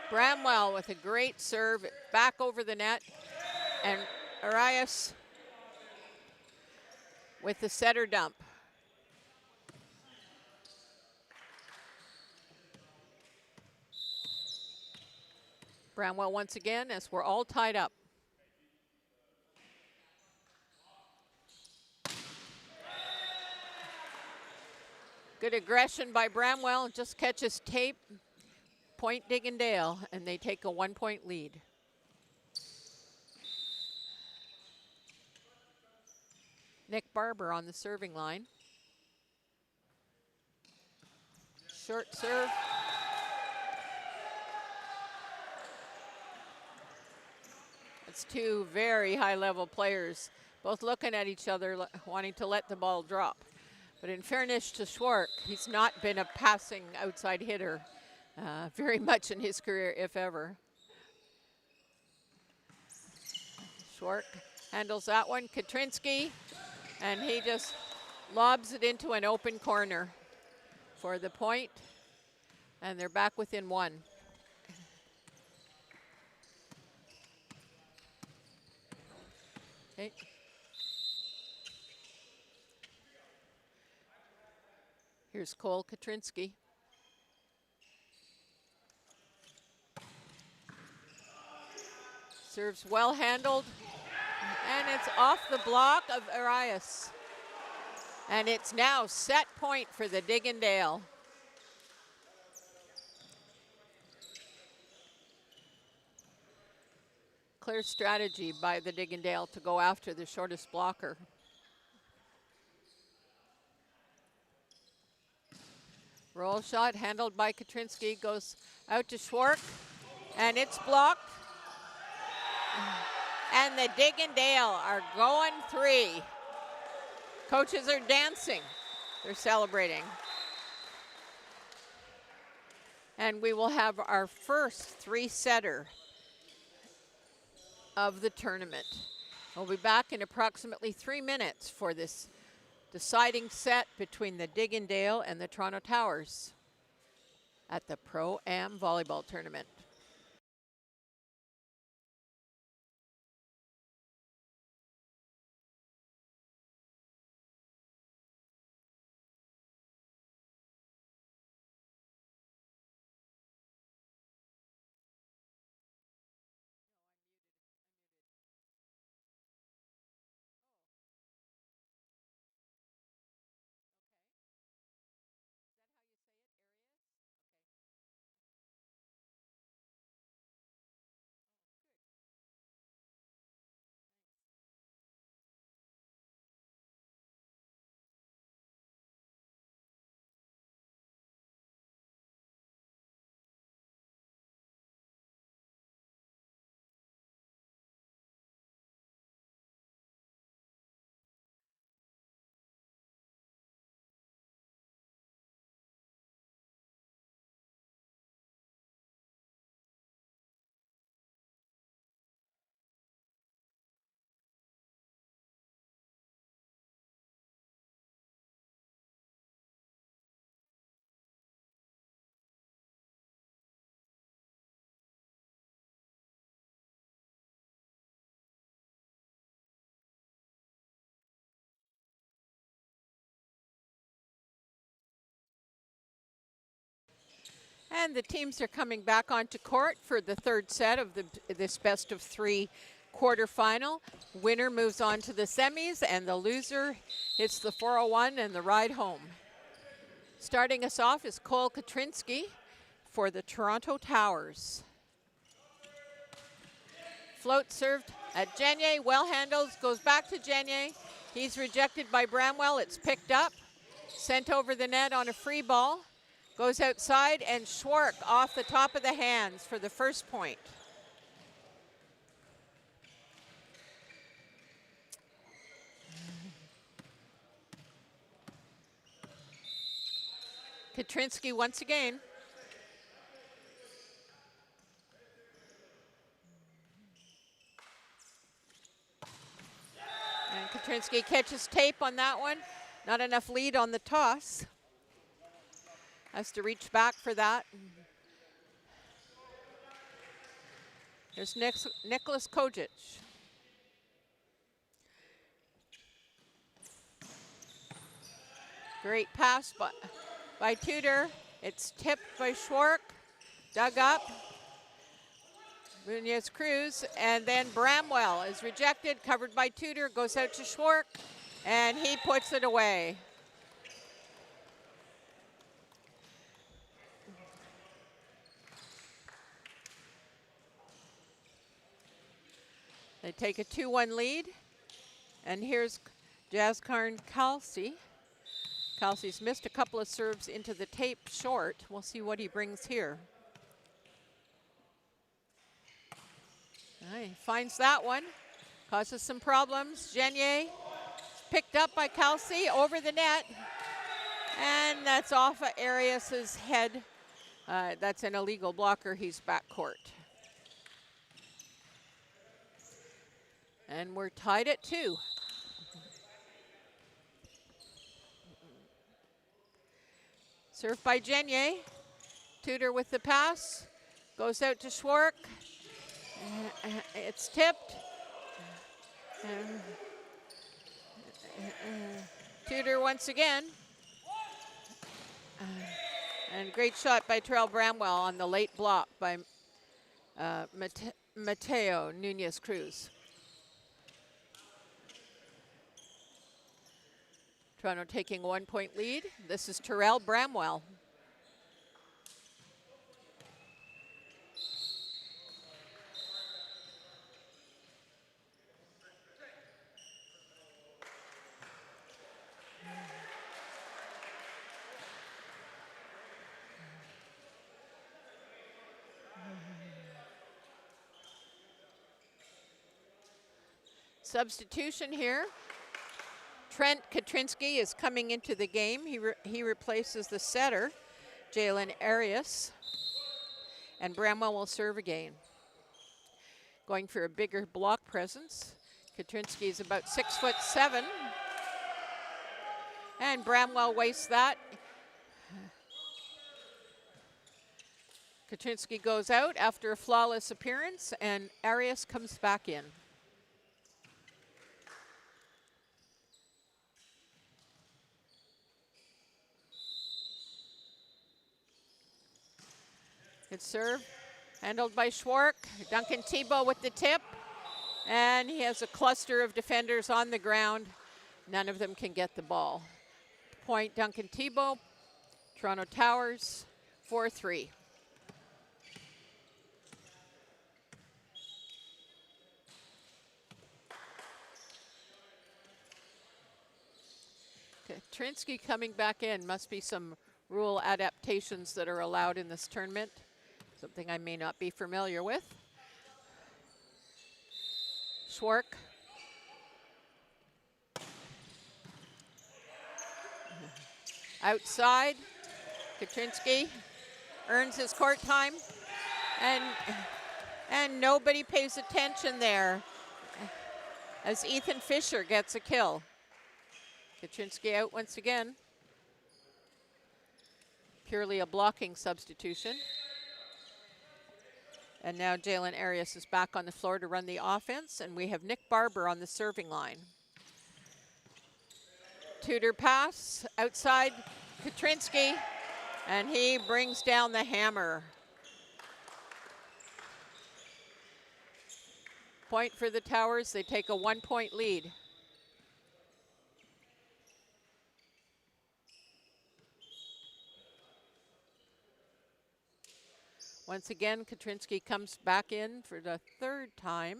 Bramwell with a great serve back over the net, and Arias with the setter dump. Bramwell once again as we're all tied up. Good aggression by Bramwell, just catches tape. Point Digondale, and they take a 1-point lead. Nick Barber on the serving line. Short serve. It's two very high-level players, both looking at each other, wanting to let the ball drop. But in fairness to Schwark, he's not been a passing outside hitter very much in his career, if ever. Schwark handles that one. Katrinsky, and he just lobs it into an open corner for the point, and they're back within 1. Okay. Here's Cole Katrinsky. Serves well handled, and it's off the block of Arias. And it's now set point for the Digondale. Clear strategy by the Digondale to go after the shortest blocker. Roll shot handled by Katrinsky, goes out to Schwark, and it's blocked. And the Digondale are going 3. Coaches are dancing. They're celebrating. And we will have our first 3-setter of the tournament. We'll be back in approximately 3 minutes for this deciding set between the Digondale and the Toronto Towers at the Pro Am Volleyball Tournament. And the teams are coming back onto court for the third set of this best of three quarterfinal. Winner moves on to the semis, and the loser hits the 401 and the ride home. Starting us off is Cole Katrinsky for the Toronto Towers. Float served at Genier, well handled, goes back to Genier. He's rejected by Bramwell, it's picked up, sent over the net on a free ball. Goes outside, and Schwark off the top of the hands for the first point. Katrinsky once again. And Katrinsky catches tape on that one. Not enough lead on the toss. Has to reach back for that. There's Nicholas Kojic. Great pass by Tudor. It's tipped by Schwark. Dug up. Munoz Cruz. And then Bramwell is rejected, covered by Tudor. Goes out to Schwark. And he puts it away. They take a 2-1 lead, and here's Jazzkarn Kelsey. Kelsey's missed a couple of serves into the tape short. We'll see what he brings here. He finds that one, causes some problems. Genier picked up by Kelsey over the net, and that's off of Arias's head. That's an illegal blocker. He's backcourt. And we're tied at 2. Served by Genier. Tudor with the pass. Goes out to Schwark. It's tipped. Tudor once again. And great shot by Terrell Bramwell on the late block by Mateo Nunez Cruz. Toronto taking 1-point lead. This is Terrell Bramwell. Substitution here. Trent Katrinsky is coming into the game. He replaces the setter, Jalen Arias. And Bramwell will serve again. Going for a bigger block presence. Katrinsky is about 6'7". And Bramwell wastes that. Katrinsky goes out after a flawless appearance, and Arias comes back in. Good serve, handled by Schwark. Duncan Tebow with the tip. And he has a cluster of defenders on the ground. None of them can get the ball. Point Duncan Tebow. Toronto Towers, 4-3. Katrinsky coming back in. Must be some rule adaptations that are allowed in this tournament. Something I may not be familiar with. Schwark. Outside. Katrinsky earns his court time. And nobody pays attention there as Ethan Fisher gets a kill. Katrinsky out once again. Purely a blocking substitution. And now Jalen Arias is back on the floor to run the offense, and we have Nick Barber on the serving line. Tudor pass, outside Katrinsky, And he brings down the hammer. Point for the Towers. They take a 1-point lead. Once again, Katrinsky comes back in for the third time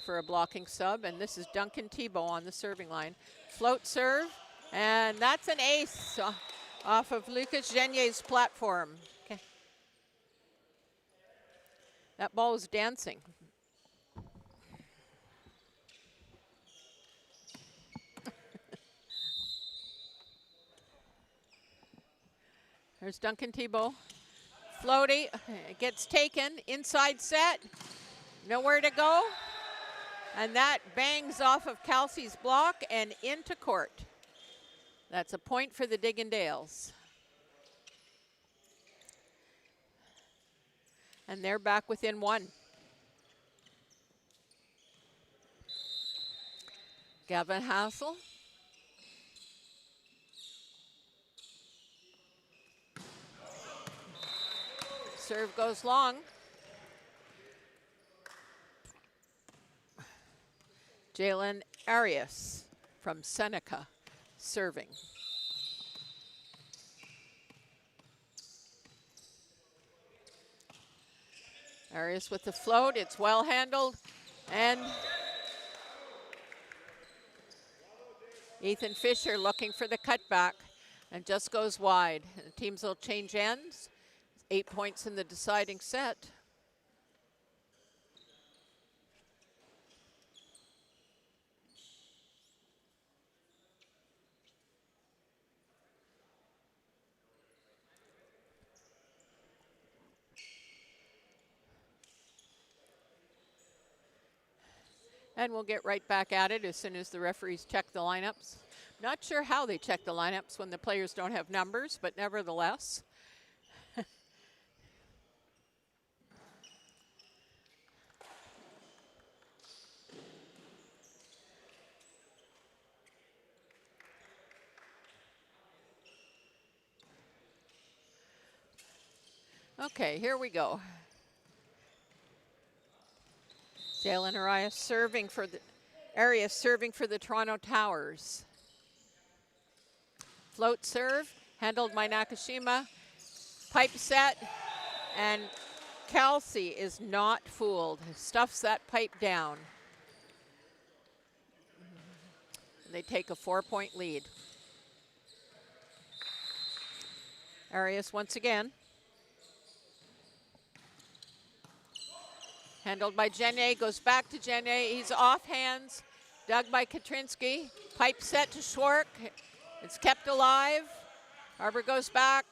for a blocking sub, and this is Duncan Tebow on the serving line. Float serve, and that's an ace off of Lucas Genier's platform. Okay. That ball is dancing. There's Duncan Tebow. Floaty, gets taken, inside set, nowhere to go. And that bangs off of Kelsey's block and into court. That's a point for the Digondales. And they're back within 1. Gavin Hassel. Serve goes long. Jalen Arias from Seneca serving. Arias with the float, it's well handled, and Ethan Fisher looking for the cutback and just goes wide. The teams will change ends. 8 points in the deciding set. And we'll get right back at it as soon as the referees check the lineups. Not sure how they check the lineups when the players don't have numbers, but nevertheless. Okay, here we go. Jalen Arias serving for the Toronto Towers. Float serve, handled by Nakashima. Pipe set, and Kelsey is not fooled. Stuffs that pipe down. They take a 4-point lead. Arias once again. Handled by Genier, goes back to Genier. He's off hands, dug by Katrinsky. Pipe set to Schwark. It's kept alive. Arbor goes back.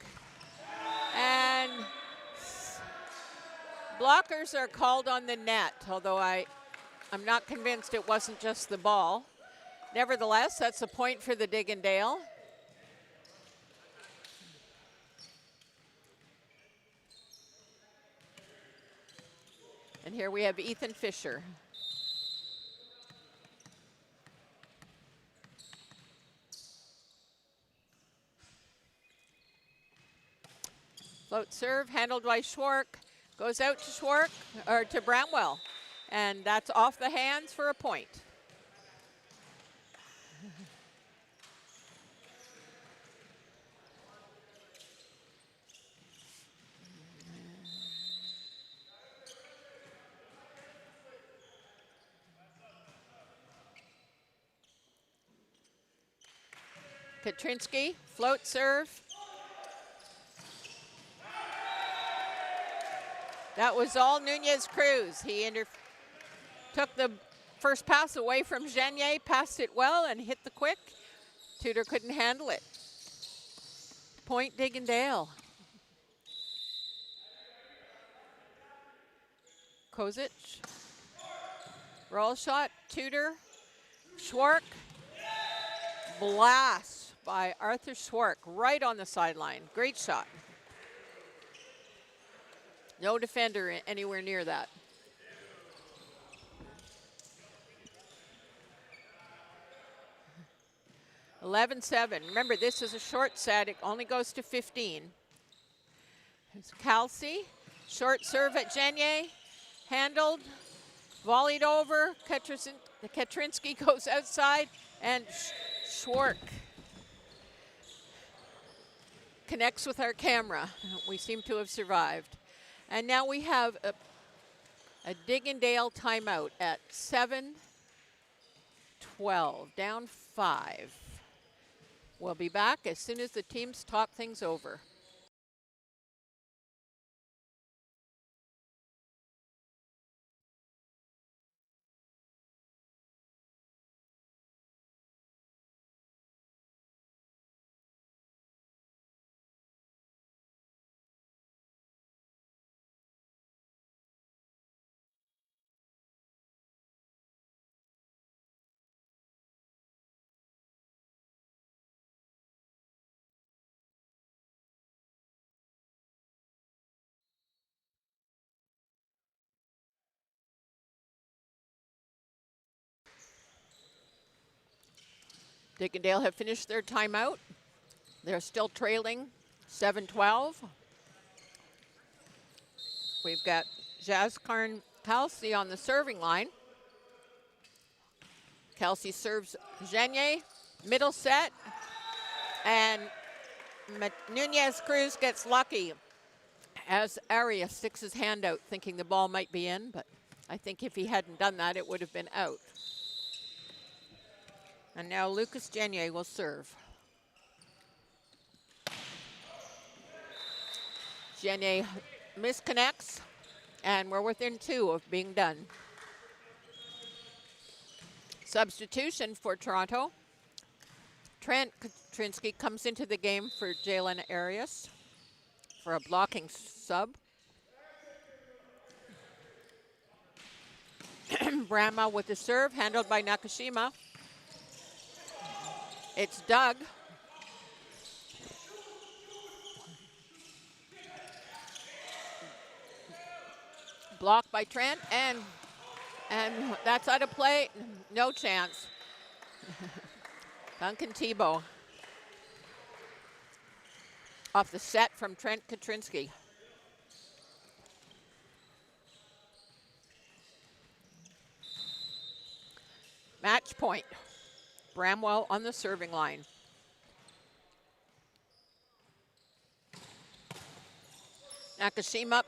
And blockers are called on the net, although I'm not convinced it wasn't just the ball. Nevertheless, that's a point for the Digondale. And here we have Ethan Fisher. Float serve, handled by Schwark. Goes out to Schwark, or to Bramwell. And that's off the hands for a point. Katrinsky, float serve. That was all Nunez Cruz. He took the first pass away from Genier, passed it well, and hit the quick. Tudor couldn't handle it. Point Digondale. Kozic. Roll shot, Tudor. Schwark. Blast by Arthur Schwark right on the sideline. Great shot. No defender anywhere near that. (11-7). Remember, this is a short set. It only goes to 15. It's Kelsey. Short serve at Genier. Handled. Volleyed over. Katrinsky goes outside. And Schwark connects with our camera. We seem to have survived. And now we have a Digondale timeout at 7:12, down 5. We'll be back as soon as the teams talk things over. Digondale have finished their timeout. They're still trailing 7-12. We've got Jaskarn Kelsey on the serving line. Kelsey serves Genier, middle set, and Nunez Cruz gets lucky as Arias sticks his hand out thinking the ball might be in, but I think if he hadn't done that, it would have been out. And now Lucas Genier will serve. Genier misconnects, and we're within 2 of being done. Substitution for Toronto. Trent Katrinsky comes into the game for Jalen Arias for a blocking sub. Brahma with the serve, handled by Nakashima. It's Doug. Blocked by Trent, and that's out of play. No chance. Duncan Tebow off the set from Trent Katrinsky. Match point. Bramwell on the serving line. Nakashima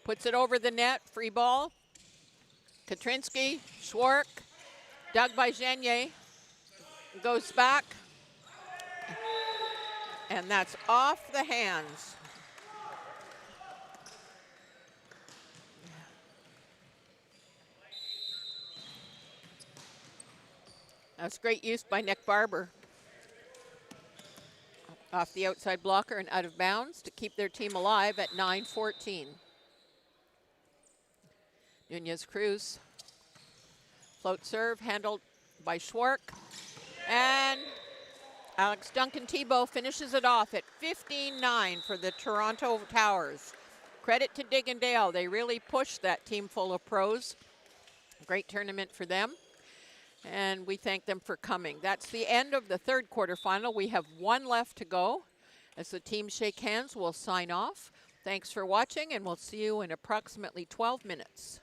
puts it over the net. Free ball. Katrinsky, Schwark, dug by Genier. Goes back. And that's off the hands. That's great use by Nick Barber. Off the outside blocker and out of bounds to keep their team alive at 9:14. Nunez Cruz. Float serve handled by Schwark. And Alex Duncan Tebow finishes it off at 15-9 for the Toronto Towers. Credit to Digondale. They really pushed that team full of pros. Great tournament for them. And we thank them for coming. That's the end of the third quarterfinal. We have 1 left to go. As the teams shake hands, we'll sign off. Thanks for watching, and we'll see you in approximately 12 minutes.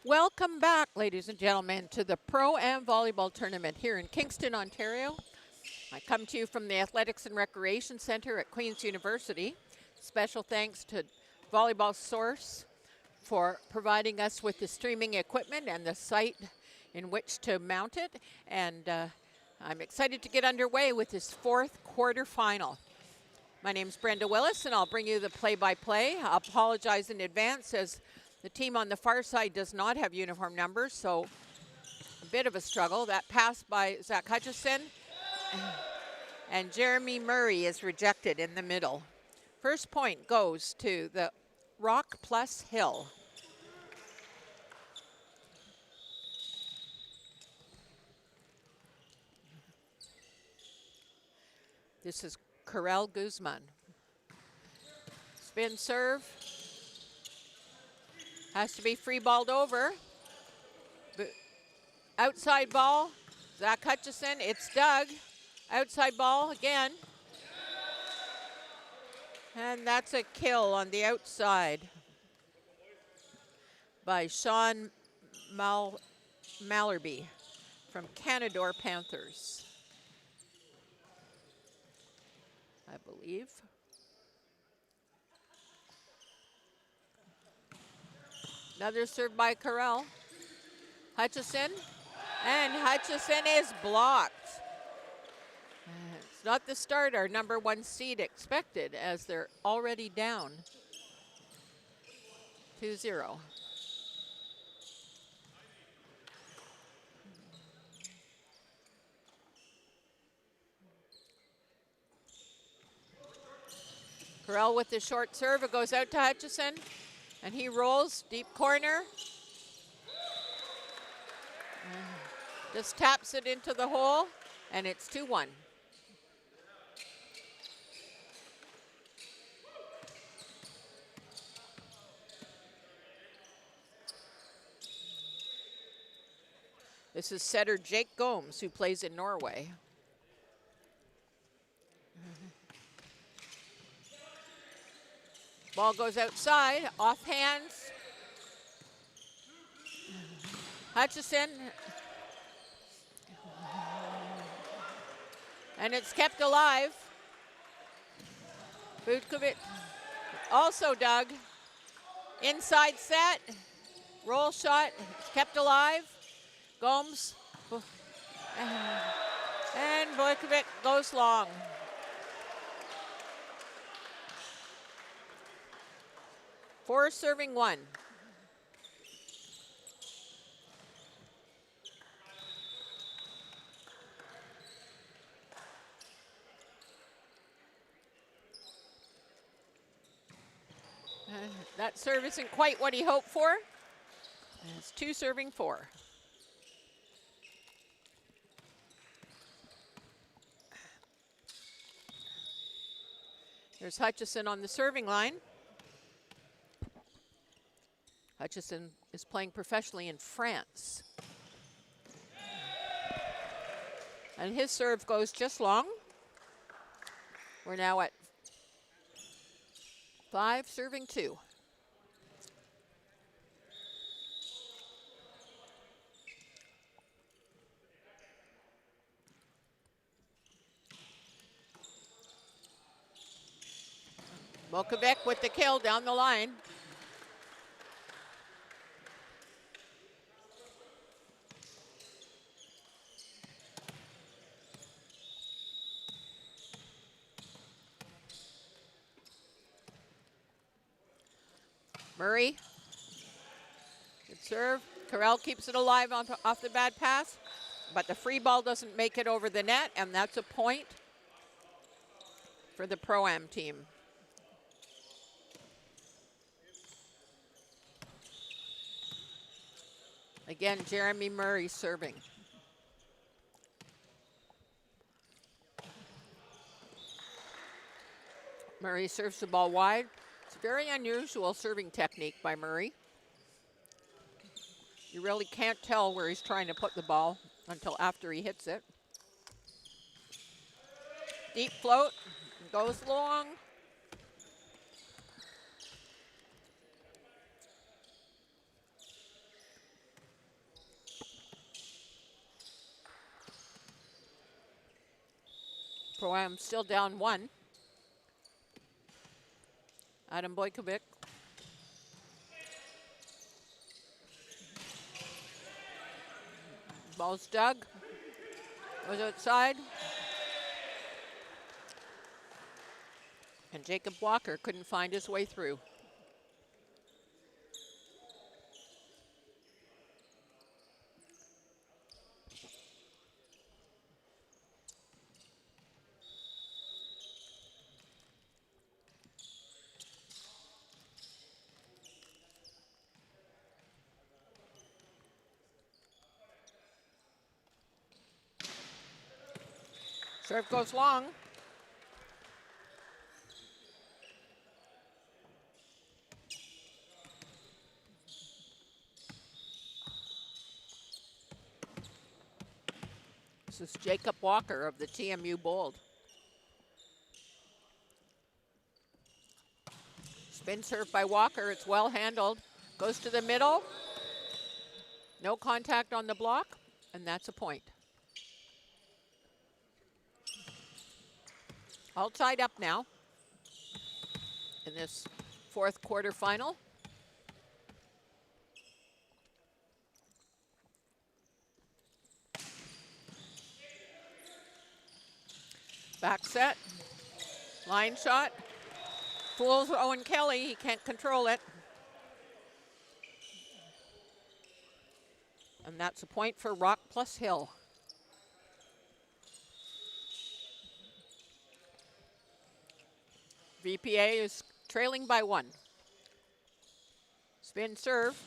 Welcome back, ladies and gentlemen, to the Pro Am Volleyball Tournament here in Kingston, Ontario. I come to you from the Athletics and Recreation Center at Queen's University. Special thanks to Volleyball Source for providing us with the streaming equipment and the site in which to mount it. And I'm excited to get underway with this fourth quarterfinal. My name's Brenda Willis, and I'll bring you the play-by-play. I apologize in advance as the team on the far side does not have uniform numbers, so a bit of a struggle. That pass by Zach Hutchison, and Jeremy Murray is rejected in the middle. First point goes to the Rock plus Hill. This is Karel Guzman. Spin serve. Has to be free balled over. Outside ball, Zach Hutchison, it's Doug. Outside ball again. And that's a kill on the outside by Sean Mallerby from Canadore Panthers, I believe. Another serve by Karel. Hutchison, and Hutchison is blocked. It's not the start our number one seed expected, as they're already down 2-0. Karel with the short serve. It goes out to Hutchison, and he rolls deep corner. Just taps it into the hole, and it's 2-1. This is setter Jake Gomes, who plays in Norway. Ball goes outside, off hands. Hutchison. And it's kept alive. Budkovic, also Doug. Inside set, roll shot, it's kept alive. Gomes, and Budkovic goes long. Four serving one. That serve isn't quite what he hoped for. It's 2 serving 4. There's Hutchison on the serving line. Hutchison is playing professionally in France. And his serve goes just long. We're now at 5 serving 2. Volkovic with the kill down the line. Murray, good serve. Karel keeps it alive off the bad pass, but the free ball doesn't make it over the net, and that's a point for the Pro Am team. Again, Jeremy Murray serving. Murray serves the ball wide. It's a very unusual serving technique by Murray. You really can't tell where he's trying to put the ball until after he hits it. Deep float, goes long. Pro Am still down 1. Adam Bojkovic. Ball's dug. Goes outside. And Jacob Walker couldn't find his way through. Serve goes long. This is Jacob Walker of the TMU Bold. Spin serve by Walker. It's well handled. Goes to the middle. No contact on the block, and that's a point. All tied up now in this 4th quarterfinal. Back set, line shot. Fools Owen Kelly, he can't control it. And that's a point for Rock plus Hill. VPA is trailing by 1. Spin serve.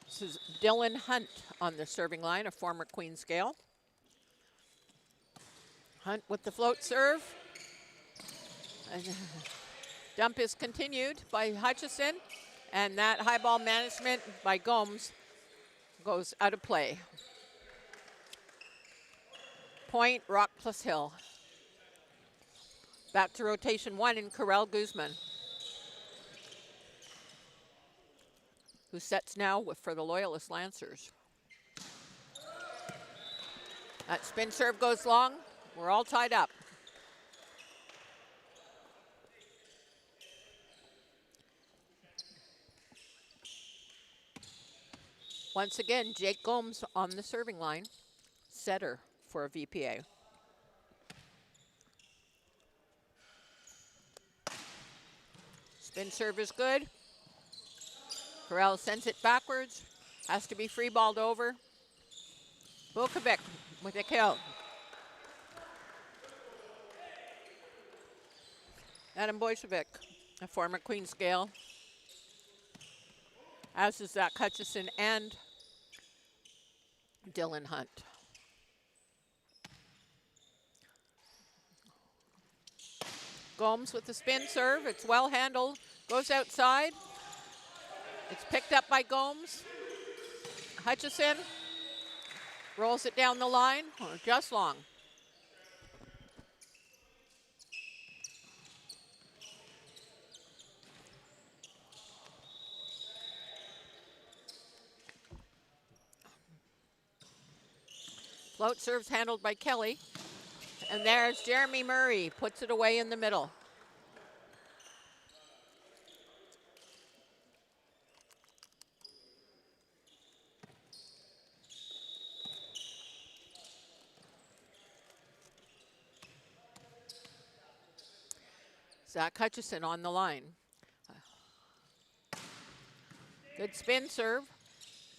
This is Dylan Hunt on the serving line, a former Queen Scale. Hunt with the float serve. And dump is continued by Hutchison, and that high ball management by Gomes goes out of play. Point, Rock plus Hill. Back to rotation 1 in Karel Guzman, who sets now for the Loyalist Lancers. That spin serve goes long. We're all tied up. Once again, Jake Gomes on the serving line, setter for a VPA. Spin serve is good. Karel sends it backwards. Has to be free balled over. Bojkovic with a kill. Adam Bojkovic, a former Queen Scale. As is Zach Hutchison and Dylan Hunt. Gomes with the spin serve. It's well handled. Goes outside. It's picked up by Gomes. Hutchison rolls it down the line, or just long. Float serves handled by Kelly. And there's Jeremy Murray, puts it away in the middle. Zach Hutchison on the line. Good spin serve.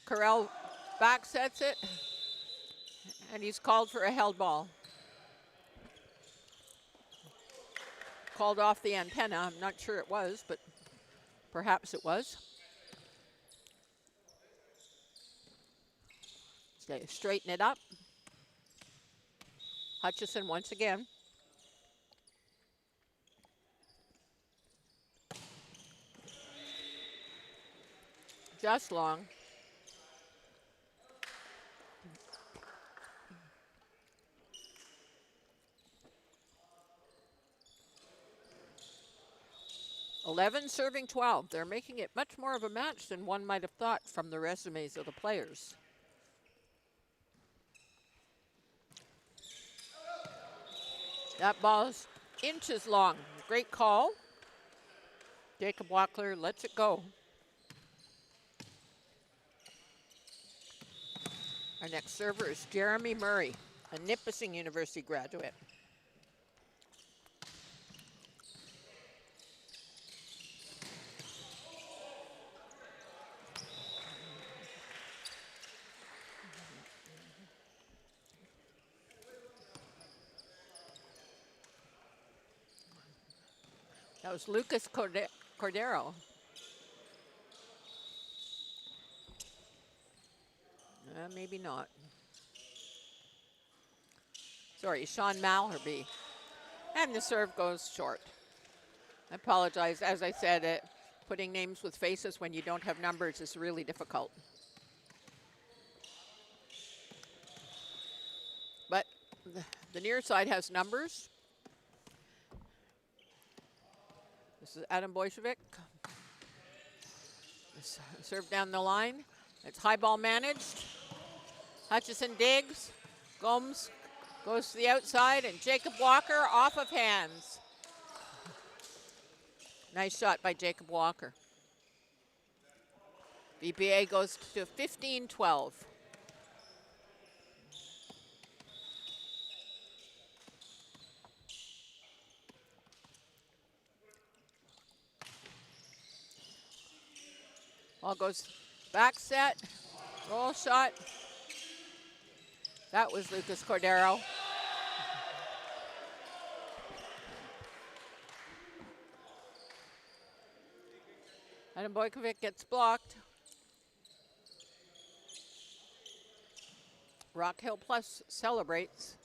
Karel back sets it. And he's called for a held ball. Called off the antenna. I'm not sure it was, but perhaps it was. Straighten it up. Hutchison once again. Just long. 11 serving 12. They're making it much more of a match than one might have thought from the resumes of the players. That ball's inches long. Great call. Jacob Walker lets it go. Our next server is Jeremy Murray, a Nipissing University graduate. That was Lucas Cordero. Maybe not. Sorry, Sean Malherbe. And the serve goes short. I apologize. As I said, putting names with faces when you don't have numbers is really difficult. But the near side has numbers. This is Adam Boycevic. Serve down the line. It's high ball managed. Hutchison digs. Gomes goes to the outside, and Jacob Walker off of hands. Nice shot by Jacob Walker. VPA goes to 15-12. Ball goes back set, roll shot. That was Lucas Cordero. Adam Boykovic gets blocked. Rock Hill Plus celebrates.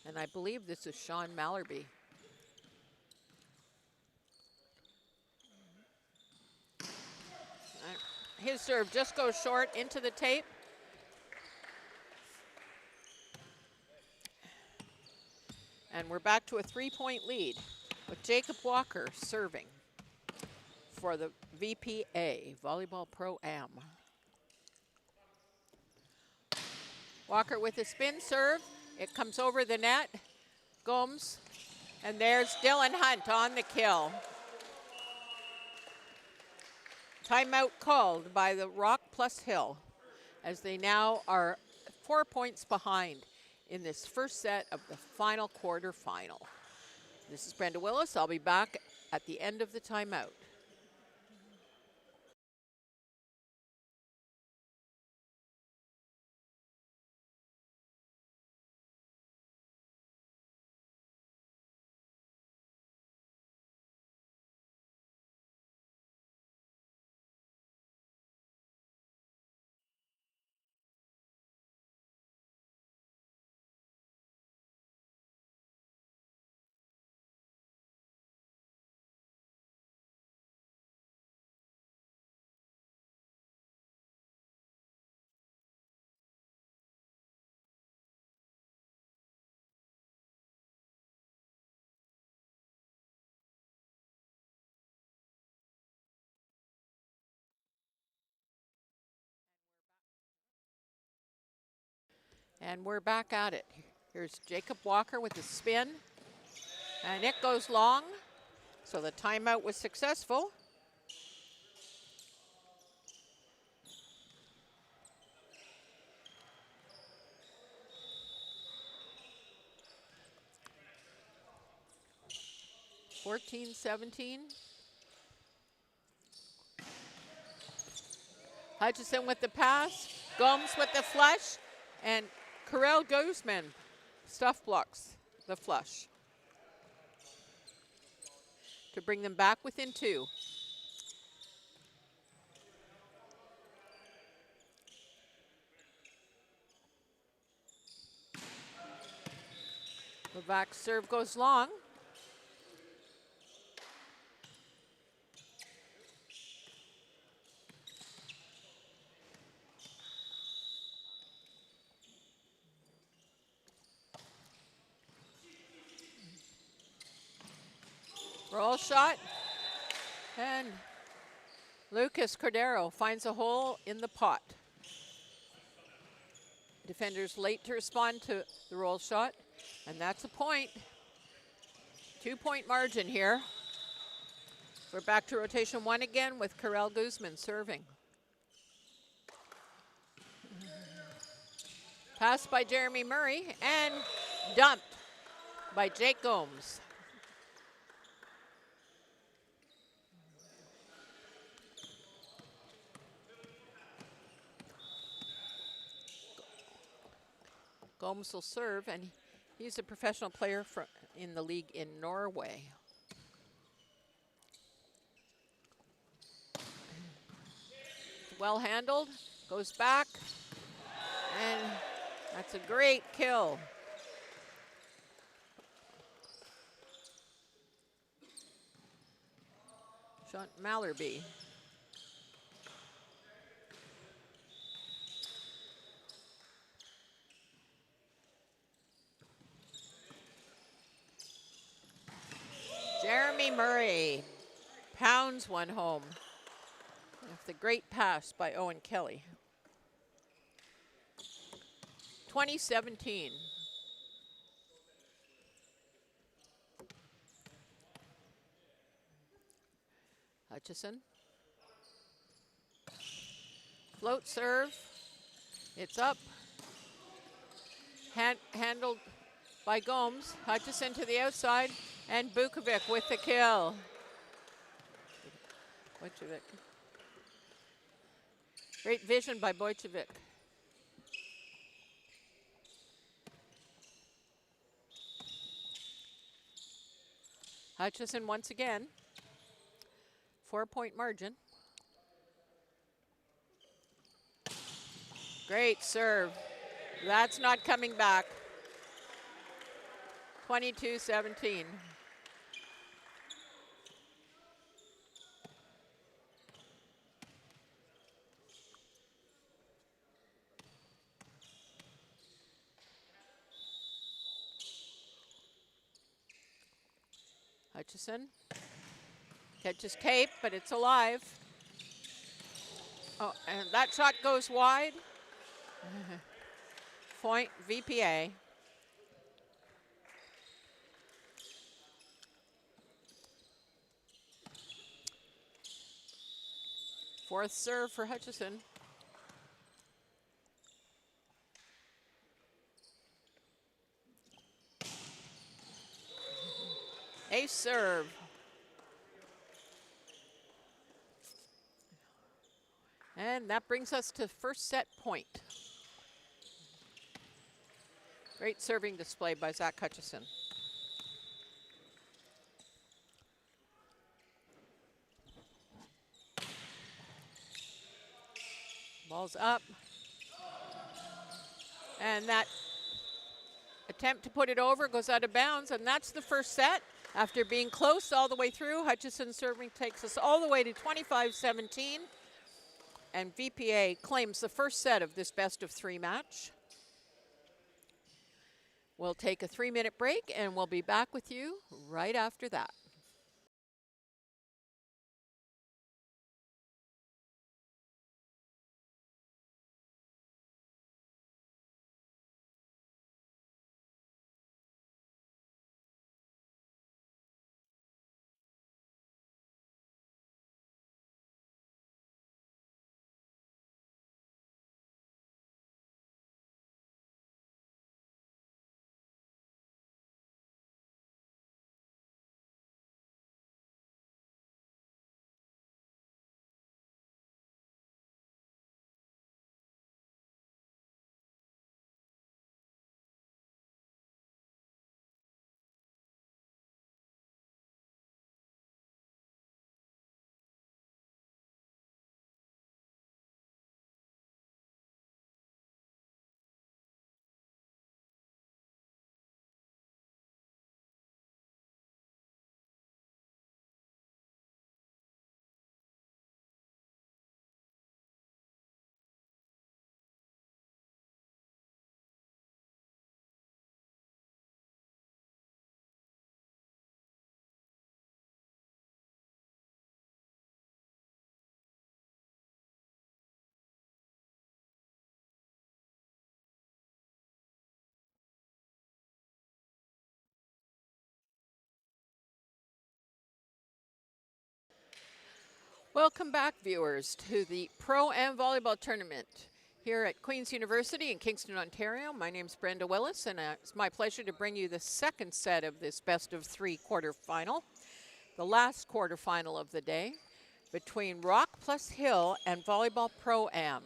And I believe this is Sean Malherbe. His serve just goes short into the tape. And we're back to a 3-point lead with Jacob Walker serving for the VPA, Volleyball Pro Am. Walker with a spin serve. It comes over the net. Gomes. And there's Dylan Hunt on the kill. Timeout called by the Rock Plus Hill as they now are 4 points behind in this first set of the final quarterfinal. This is Brenda Willis. I'll be back at the end of the timeout. And we're back at it. Here's Jacob Walker with the spin. And it goes long. So the timeout was successful. (14-17). Hutchison with the pass. Gomes with the flush. And Karel Guzman stuff blocks the flush to bring them back within 2. Levack's serve goes long. Roll shot. And Lucas Cordero finds a hole in the pot. Defenders late to respond to the roll shot. And that's a point. 2-point margin here. We're back to rotation 1 again with Karel Guzman serving. Passed by Jeremy Murray and dumped by Jake Gomes. Gomes will serve, and he's a professional player in the league in Norway. Well handled, goes back, and that's a great kill. Sean Mallerby. Jeremy Murray pounds one home with the great pass by Owen Kelly. 2017. Hutchison. Float serve. It's up. Handled by Gomes. Hutchison to the outside. And Bukovic with the kill. Bojcevic. Great vision by Bojcevic. Hutchison once again. 4-point margin. Great serve. That's not coming back. 22-17. Hutchison catches tape, but it's alive. Oh, and that shot goes wide. Point VPA. Fourth serve for Hutchison. Ace serve. And that brings us to first set point. Great serving display by Zach Hutchison. Ball's up. And that attempt to put it over goes out of bounds, and that's the first set. After being close all the way through, Hutchison serving takes us all the way to 25-17. And VPA claims the first set of this best-of-3 match. We'll take a 3-minute break, and we'll be back with you right after that. Welcome back, viewers, to the Pro Am Volleyball Tournament here at Queen's University in Kingston, Ontario. My name's Brenda Willis, and it's my pleasure to bring you the second set of this best-of-3 quarterfinal, the last quarterfinal of the day, between Rock plus Hill and Volleyball Pro Am.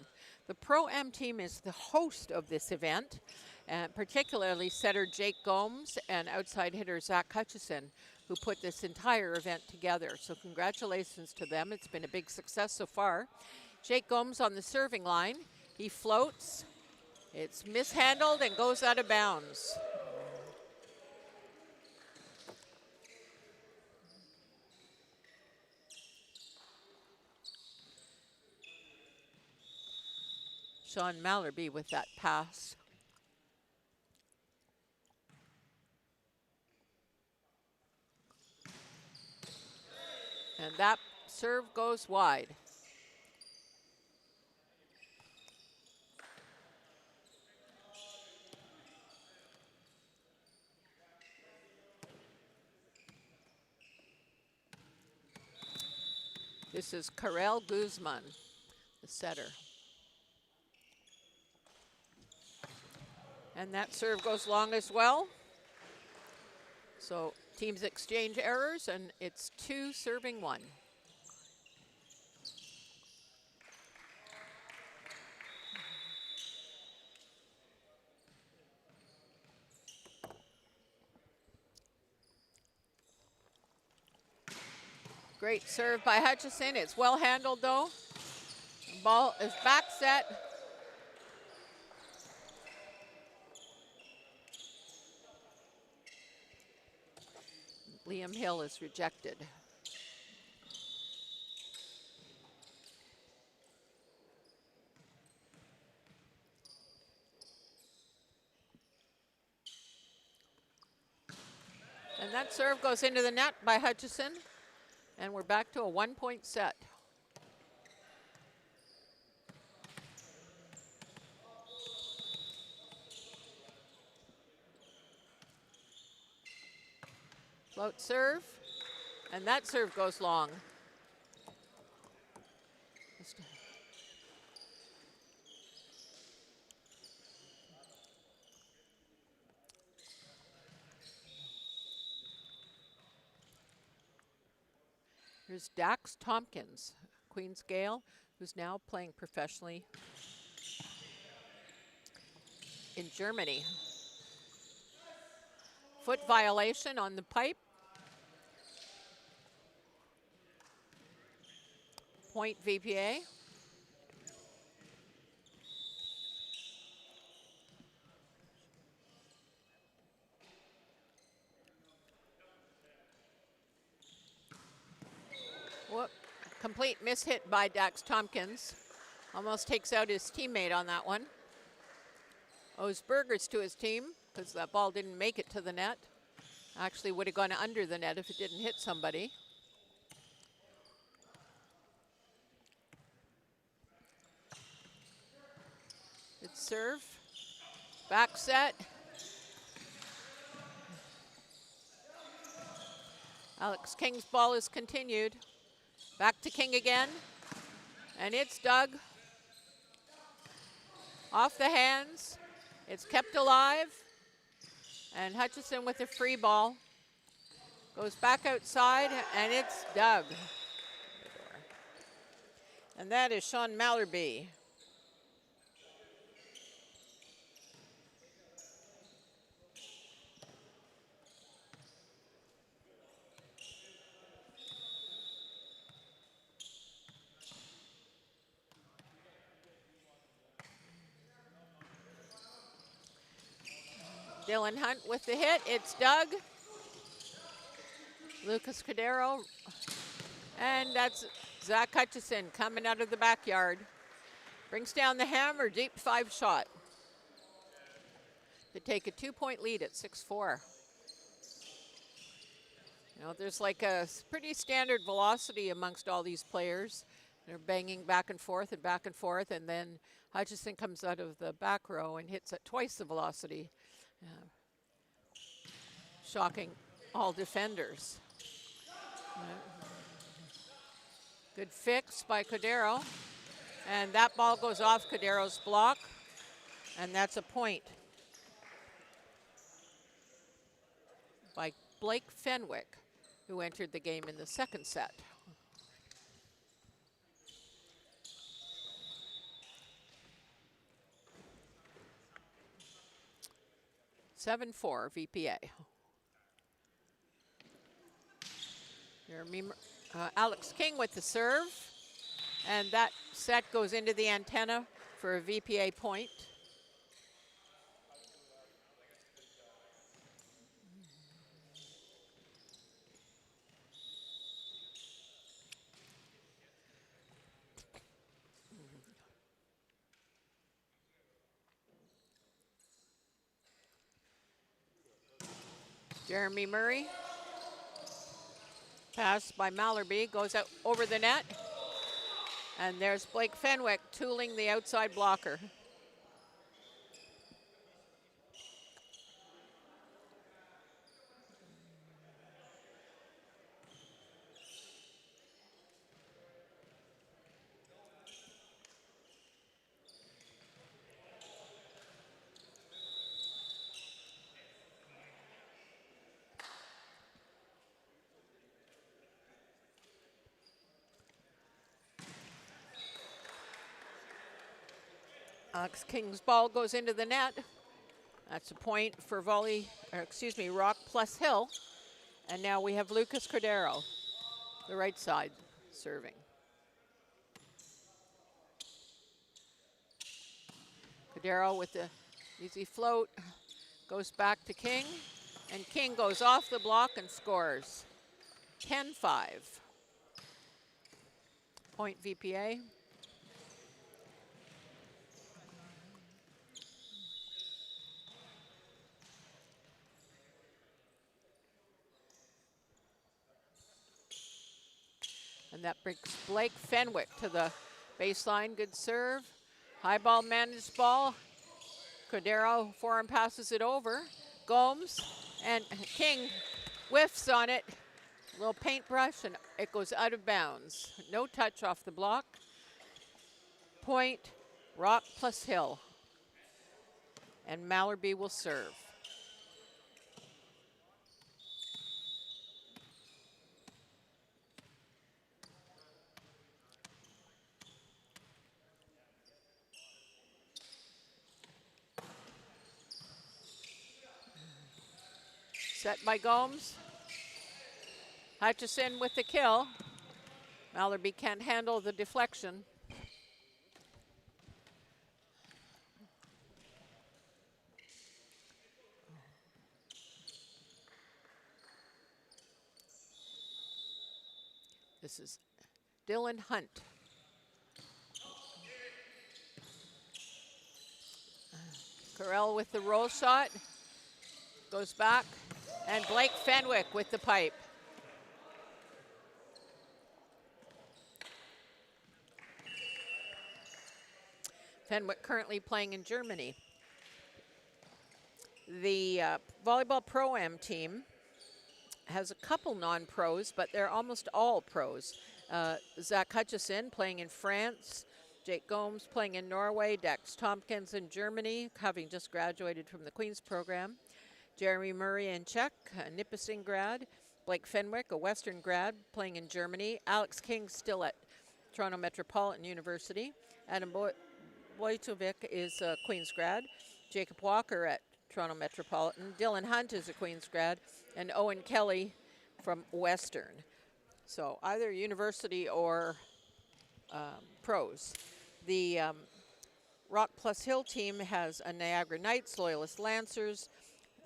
The Pro Am team is the host of this event, and particularly setter Jake Gomes and outside hitter Zach Hutchison, who put this entire event together. So congratulations to them. It's been a big success so far. Jake Gomes on the serving line. He floats. It's mishandled and goes out of bounds. Sean Mallerby with that pass. And that serve goes wide. This is Karel Guzman, the setter. And that serve goes long as well. So teams exchange errors, and it's 2 serving 1. Great serve by Hutchison. It's well handled though. Ball is back set. Liam Hill is rejected. And that serve goes into the net by Hutchison. And we're back to a 1-point set. Float serve, and that serve goes long. Here's Dax Tompkins, Queen's Gale, who's now playing professionally in Germany. Foot violation on the pipe. Point VPA. Whoop. Complete mishit by Dax Tompkins. Almost takes out his teammate on that one. Owes burgers to his team because that ball didn't make it to the net. Actually would have gone under the net if it didn't hit somebody. Good serve. Back set. Alex King's ball is continued. Back to King again. And it's dug. Off the hands. It's kept alive. And Hutchison with a free ball. Goes back outside, and it's dug. And that is Sean Mallerby. Dylan Hunt with the hit. It's dug. Lucas Cordero. And that's Zach Hutchison coming out of the backyard. Brings down the hammer, deep 5 shot to take a 2-point lead at 6-4. You know, there's like a pretty standard velocity amongst all these players. They're banging back and forth, and then Hutchison comes out of the back row and hits at twice the velocity. Shocking all defenders. Good fix by Cordero. And that ball goes off Cordero's block. And that's a point by Blake Fenwick, who entered the game in the second set. (7-4) VPA. Alex King with the serve. And that set goes into the antenna for a VPA point. Jeremy Murray. Pass by Mallerby, goes out over the net. And there's Blake Fenwick tooling the outside blocker. Alex King's ball goes into the net. That's a point for Rock plus Hill. And now we have Lucas Cordero, the right side, serving. Cordero with the easy float, goes back to King, and King goes off the block and scores. 10-5. Point VPA. And that brings Blake Fenwick to the baseline. Good serve. High ball managed ball. Cordero forehand passes it over. Gomes and King whiffs on it. A little paintbrush and it goes out of bounds. No touch off the block. Point, Rock plus Hill. And Mallerby will serve. Set by Gomes. Hutchison with the kill. Mallerby can't handle the deflection. This is Dylan Hunt. Carell with the roll shot. Goes back. And Blake Fenwick with the pipe. Fenwick currently playing in Germany. The Volleyball Pro Am team has a couple non-pros, but they're almost all pros. Zach Hutchison playing in France. Jake Gomes playing in Norway. Dex Tompkins in Germany, having just graduated from the Queen's program. Jeremy Murray in Czech, a Nipissing grad. Blake Fenwick, a Western grad, playing in Germany. Alex King still at Toronto Metropolitan University. Adam Wojtovic is a Queen's grad. Jacob Walker at Toronto Metropolitan. Dylan Hunt is a Queen's grad. And Owen Kelly from Western. So either university or pros. The Rock plus Hill team has a Niagara Knights, Loyalist Lancers,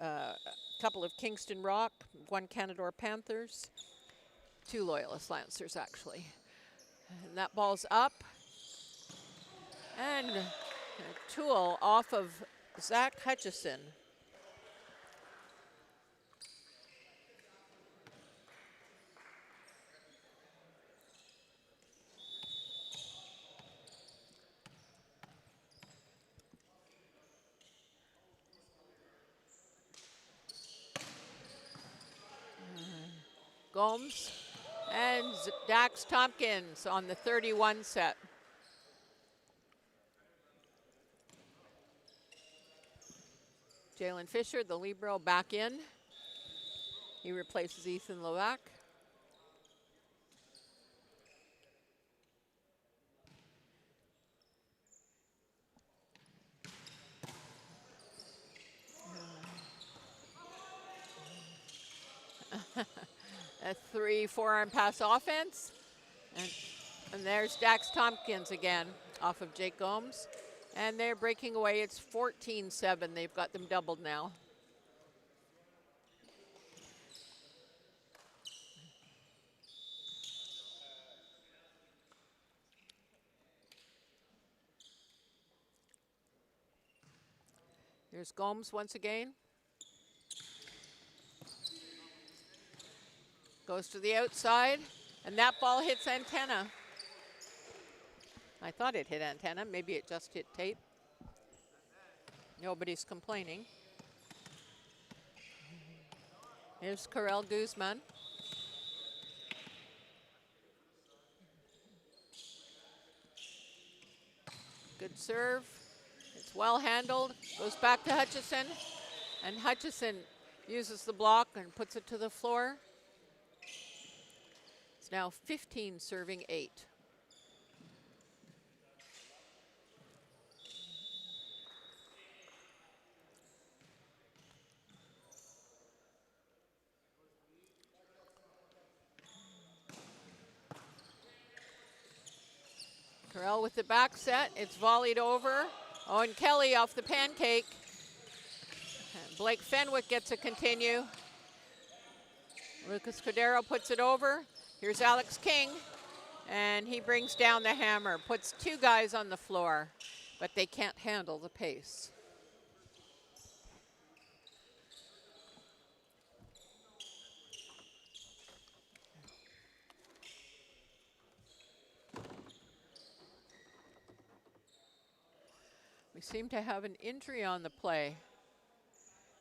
a couple of Kingston Rock, one Canadore Panthers, two Loyalist Lancers actually. And that ball's up. And a tool off of Zach Hutchison. Gomes And Dax Tompkins on the 31 set. Jalen Fisher, the libero, back in. He replaces Ethan Levac. A 3 forearm pass offense. And there's Dax Tompkins again off of Jake Gomes. And they're breaking away. It's 14-7. They've got them doubled now. Here's Gomes once again. Goes to the outside, and that ball hits antenna. I thought it hit antenna. Maybe it just hit tape. Nobody's complaining. Here's Karel Guzman. Good serve. It's well handled. Goes back to Hutchison. And Hutchison uses the block and puts it to the floor. It's now 15 serving 8. Karel with the back set. It's volleyed over. Owen Kelly off the pancake. And Blake Fenwick gets a continue. Lucas Cordero puts it over. Here's Alex King. And he brings down the hammer. Puts 2 guys on the floor. But they can't handle the pace. We seem to have an injury on the play.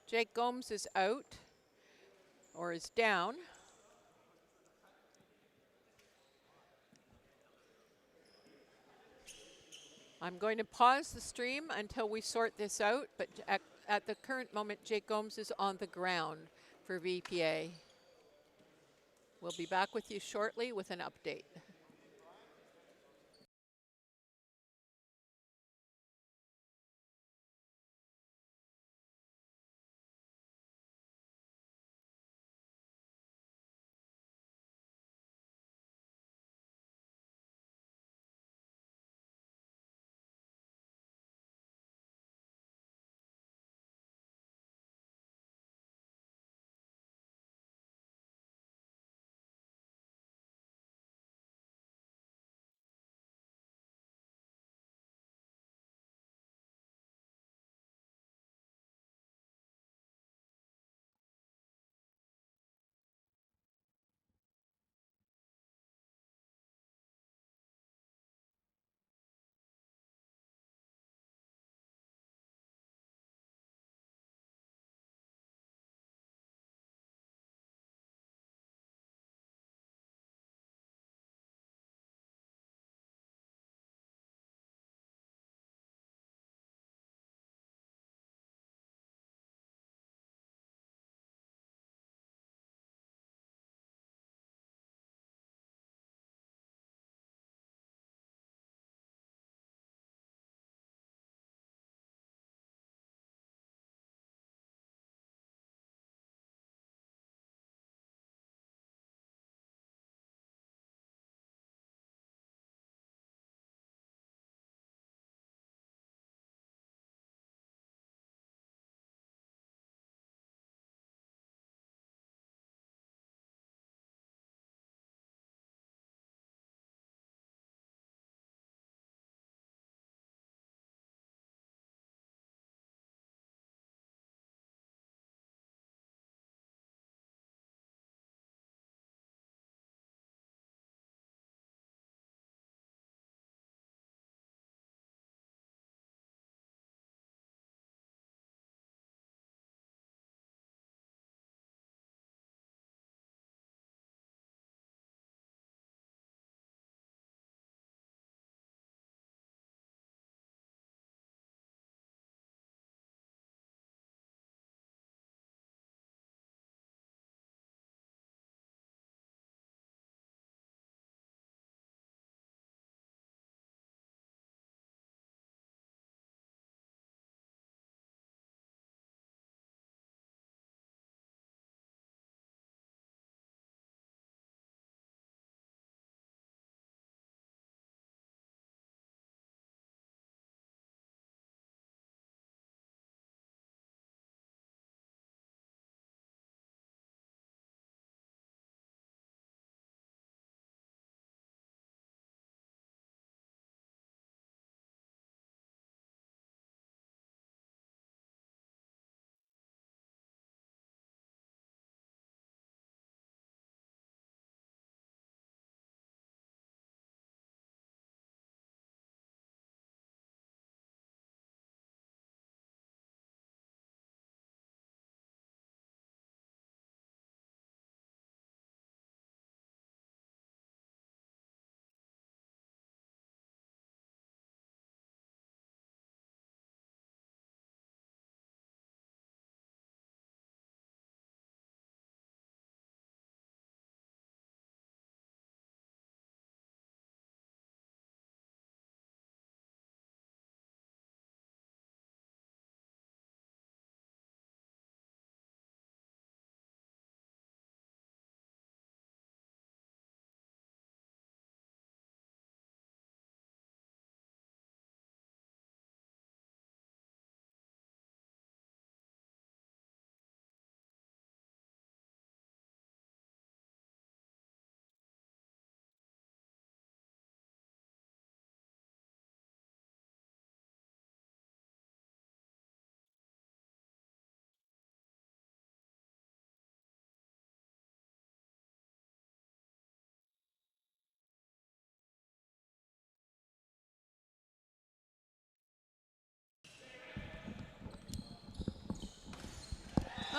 Jake Gomes is out, or is down. I'm going to pause the stream until we sort this out, but at the current moment, Jake Gomes is on the ground for VPA. We'll be back with you shortly with an update.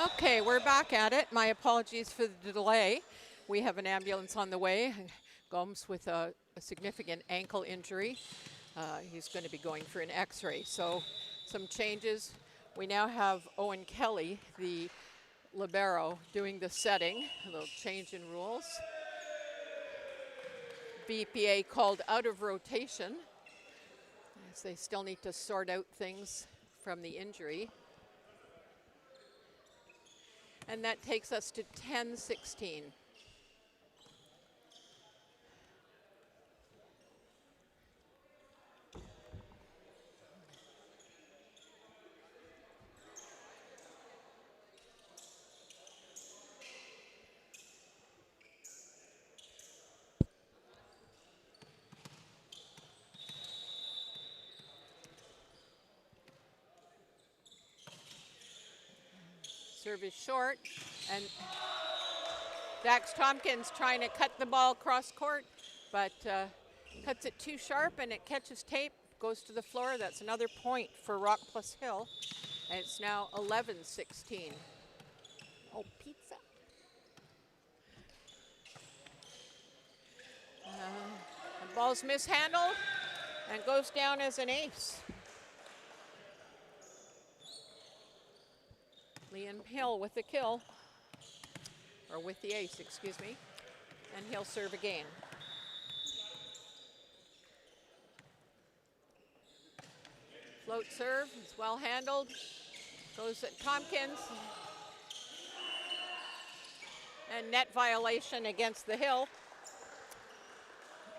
Okay, we're back at it. My apologies for the delay. We have an ambulance on the way. Gomes with a significant ankle injury. He's going to be going for an x-ray. So some changes. We now have Owen Kelly, the libero, doing the setting. A little change in rules. VPA called out of rotation, as they still need to sort out things from the injury. And that takes us to 10-16. Serve is short, and Dax Tompkins trying to cut the ball cross court, but cuts it too sharp and it catches tape, goes to the floor. That's another point for Rock Plus Hill, and it's now 11-16. Oh, pizza. The ball's mishandled and goes down as an ace. Liam Hill with the kill, or with the ace, excuse me, and he'll serve again. Float serve, it's well handled, goes at Tompkins, and net violation against the Hill,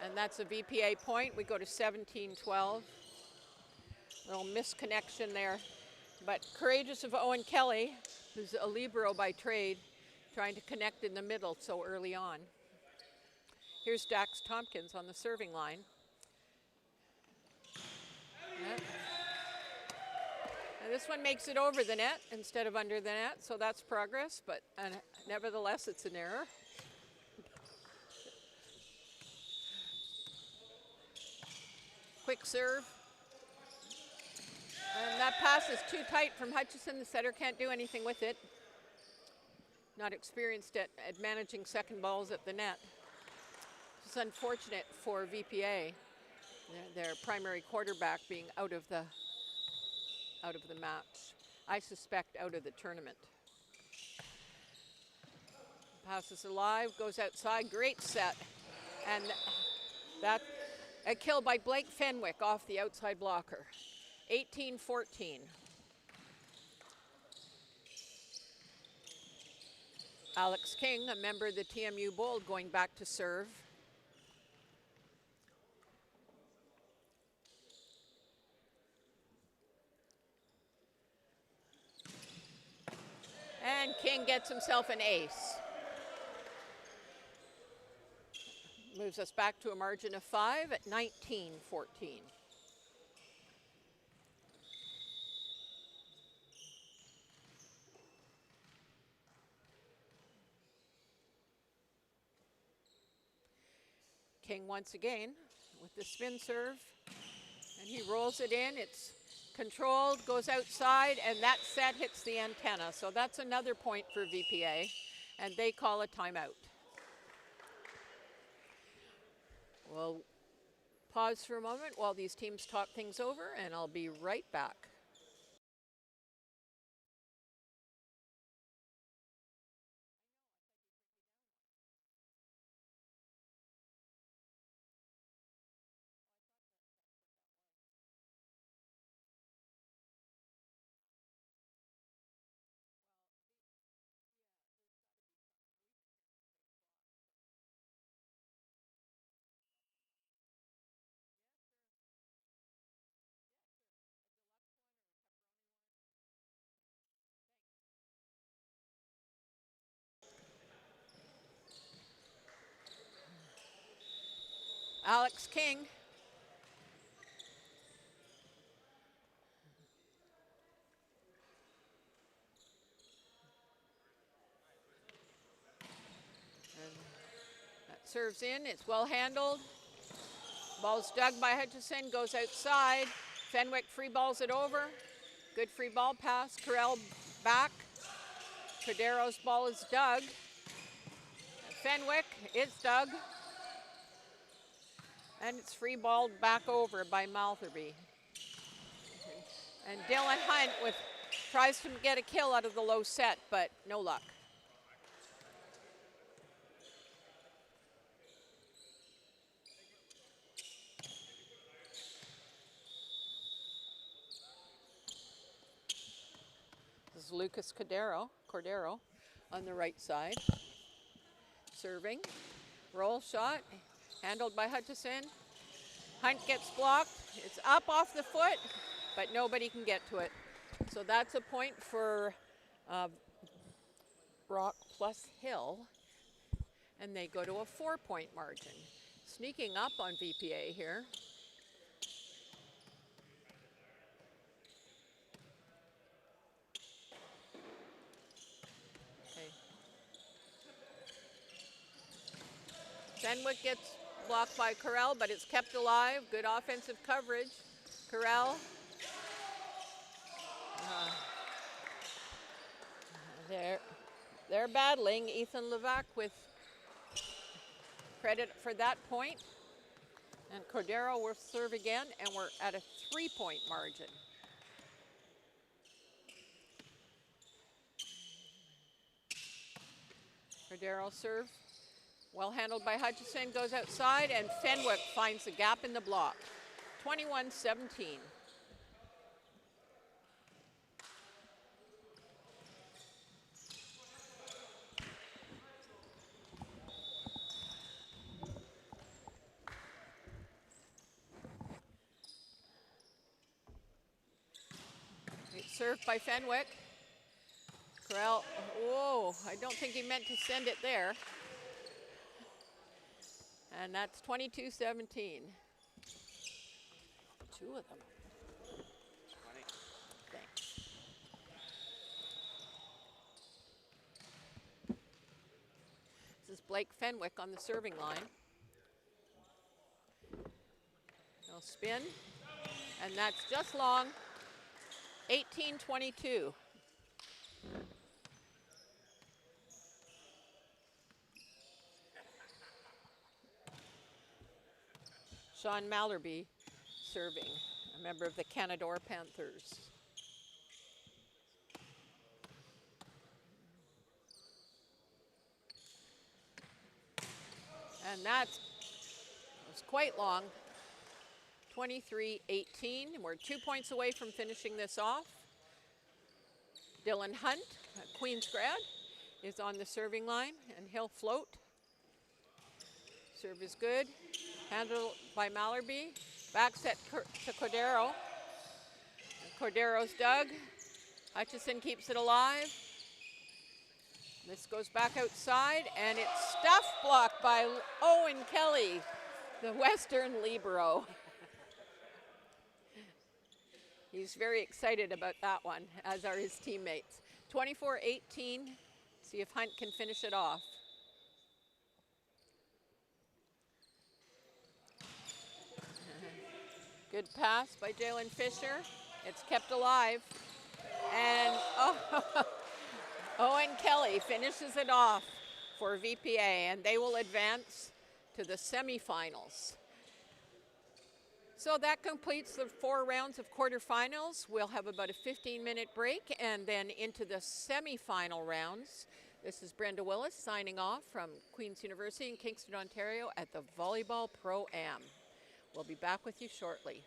and that's a VPA point. We go to 17-12. Little misconnection there. But courageous of Owen Kelly, who's a libero by trade, trying to connect in the middle so early on. Here's Dax Tompkins on the serving line. Yep. And this one makes it over the net instead of under the net, so that's progress, but nevertheless, it's an error. Quick serve. And that pass is too tight from Hutchison. The setter can't do anything with it. Not experienced at managing second balls at the net. It's unfortunate for VPA, their primary quarterback being out of the match. I suspect out of the tournament. Pass is alive, goes outside, great set. And that a kill by Blake Fenwick off the outside blocker. 18-14. Alex King, a member of the TMU Bold, going back to serve. And King gets himself an ace. Moves us back to a margin of 5 at 19-14. King once again with the spin serve, and he rolls it in. It's controlled, goes outside, and that set hits the antenna. So that's another point for VPA, and they call a timeout. We'll pause for a moment while these teams talk things over, and I'll be right back. Alex King. And that serves in, it's well handled. Ball's dug by Hutchison, goes outside. Fenwick free balls it over. Good free ball pass, Carell back. Cordero's ball is dug. Fenwick is dug. And it's free balled back over by Maltherby. And Dylan Hunt tries to get a kill out of the low set, but no luck. This is Lucas Cordero on the right side. Serving. Roll shot. Handled by Hutchison. Hunt gets blocked. It's up off the foot, but nobody can get to it. So that's a point for Brock plus Hill. And they go to a 4-point margin. Sneaking up on VPA here. Fenwick gets blocked by Corral, but it's kept alive. Good offensive coverage. Corral. They're battling. Ethan Levac with credit for that point. And Cordero will serve again, and we're at a 3-point margin. Cordero serve. Well handled by Hutchison, goes outside, and Fenwick finds the gap in the block. 21-17. It's served by Fenwick. Corral, whoa, I don't think he meant to send it there. And that's 22-17. Two of them. Thanks. This is Blake Fenwick on the serving line. He'll spin, and that's just long. 18-22. Sean Mallerby serving, a member of the Canadore Panthers. And that was quite long. 23-18. We're 2 points away from finishing this off. Dylan Hunt, a Queens grad, is on the serving line, and he'll float. Serve is good. Handled by Mallerby. Back set to Cordero. Cordero's dug. Hutchison keeps it alive. This goes back outside, and it's stuff blocked by Owen Kelly, the Western libero. He's very excited about that one, as are his teammates. 24-18. See if Hunt can finish it off. Good pass by Jalen Fisher. It's kept alive. And Owen Kelly finishes it off for VPA, and they will advance to the semifinals. So that completes the 4 rounds of quarterfinals. We'll have about a 15-minute break and then into the semifinal rounds. This is Brenda Willis signing off from Queen's University in Kingston, Ontario at the Volleyball Pro Am. We'll be back with you shortly.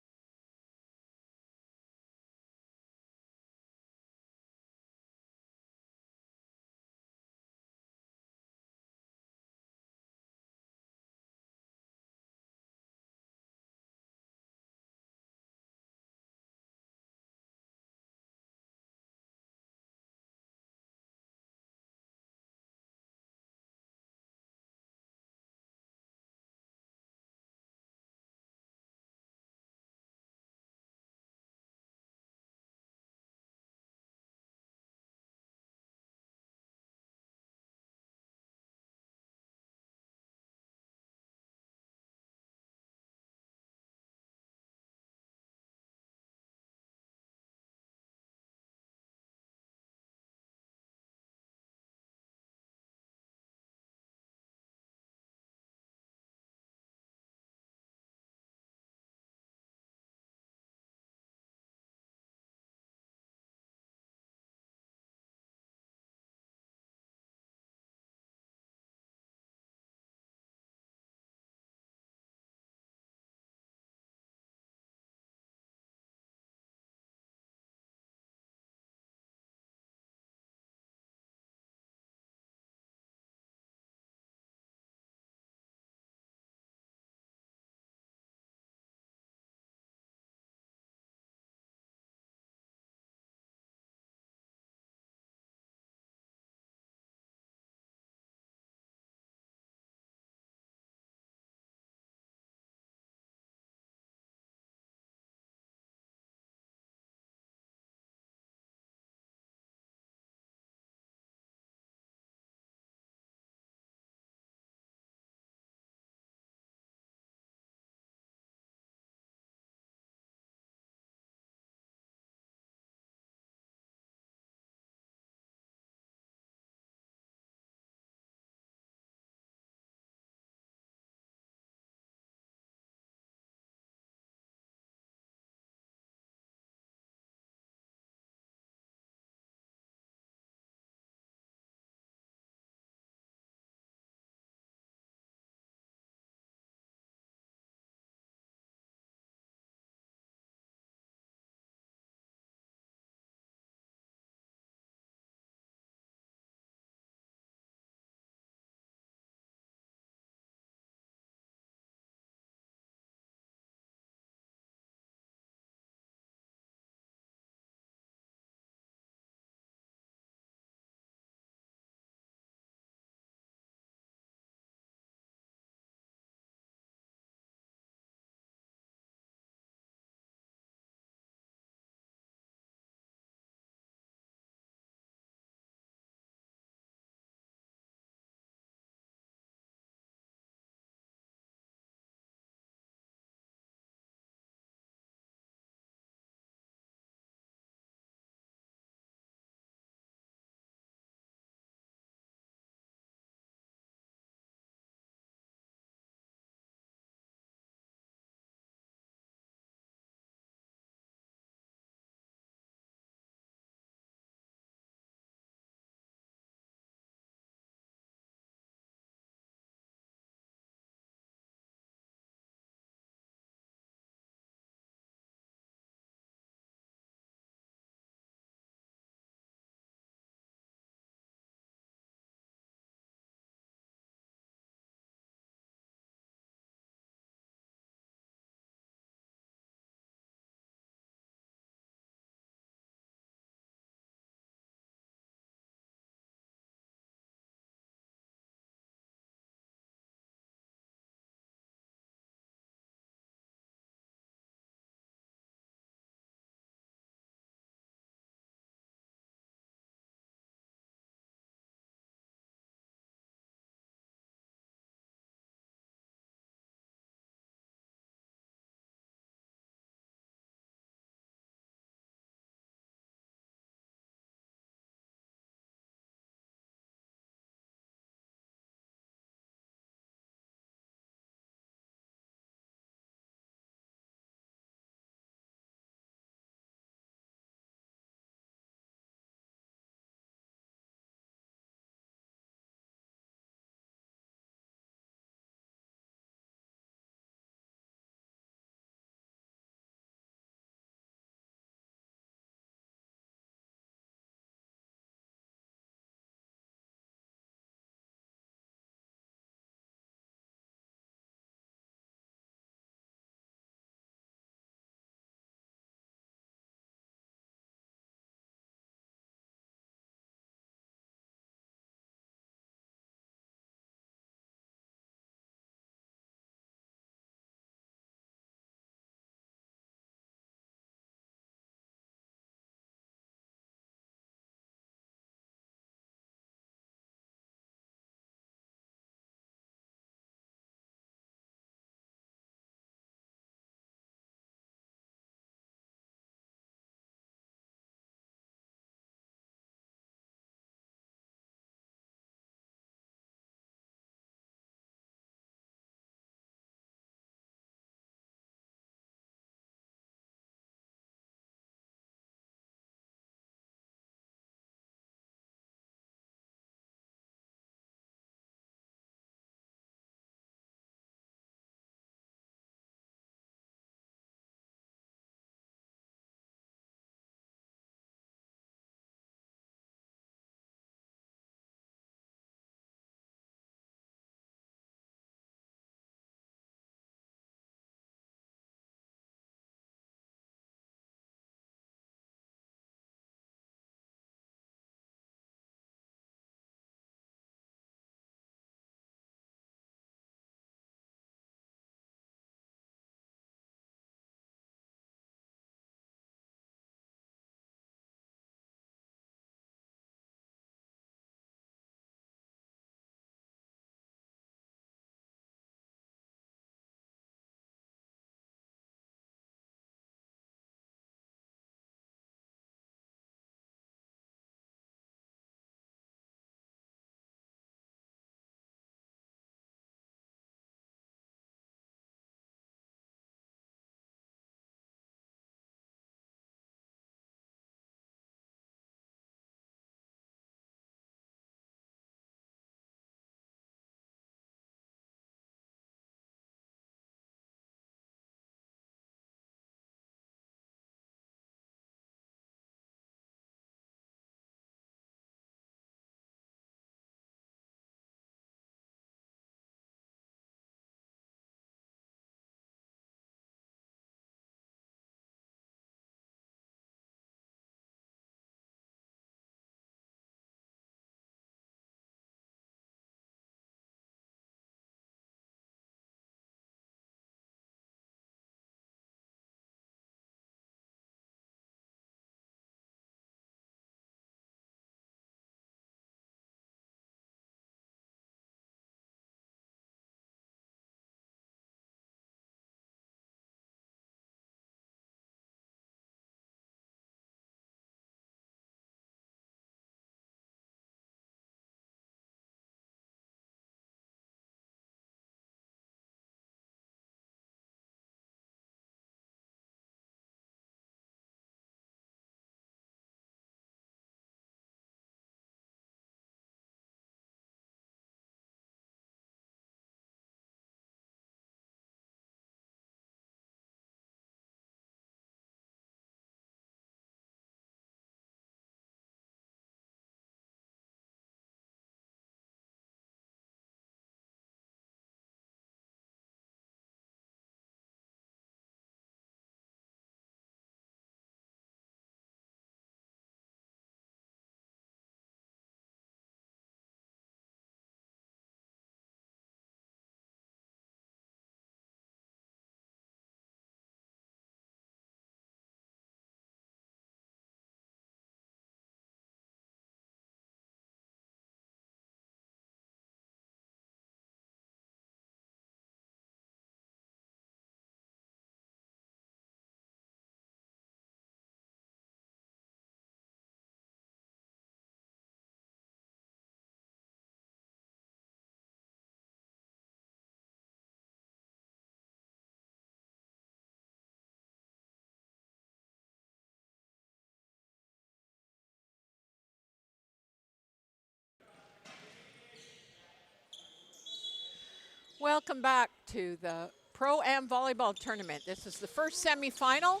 welcome back to the Pro Am Volleyball Tournament. This is the first semifinal,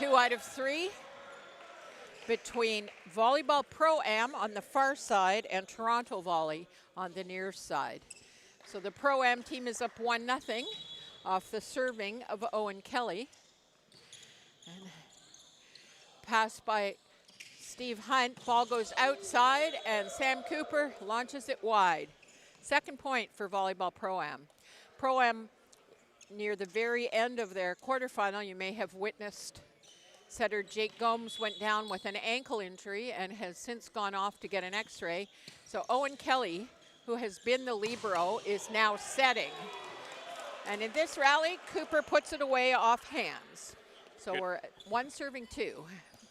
2 out of 3, between Volleyball Pro Am on the far side and Toronto Volley on the near side. So the Pro Am team is up 1-0 off the serving of Owen Kelly. And pass by Steve Hunt, ball goes outside and Sam Cooper launches it wide. Second point for Volleyball Pro Am. Pro Am, near the very end of their quarterfinal, you may have witnessed setter Jake Gomes went down with an ankle injury and has since gone off to get an x-ray. So Owen Kelly, who has been the libero, is now setting. And in this rally, Cooper puts it away off hands. So we're at 1-2.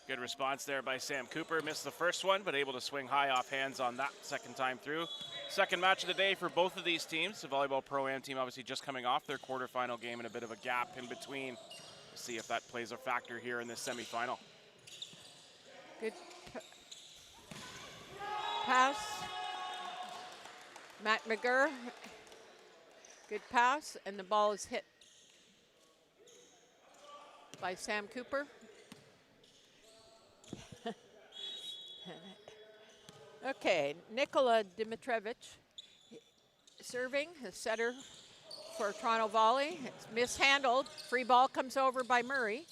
Good response there by Sam Cooper. Missed the first one, but able to swing high off hands on that second time through. Second match of the day for both of these teams. The Volleyball Pro Am team obviously just coming off their quarterfinal game and a bit of a gap in between. We'll see if that plays a factor here in this semifinal. Good pass. Matt McGurr. Good pass, and the ball is hit by Sam Cooper. Okay, Nikola Dimitrovic serving, the setter for Toronto Volley. It's mishandled. Free ball comes over by Murray.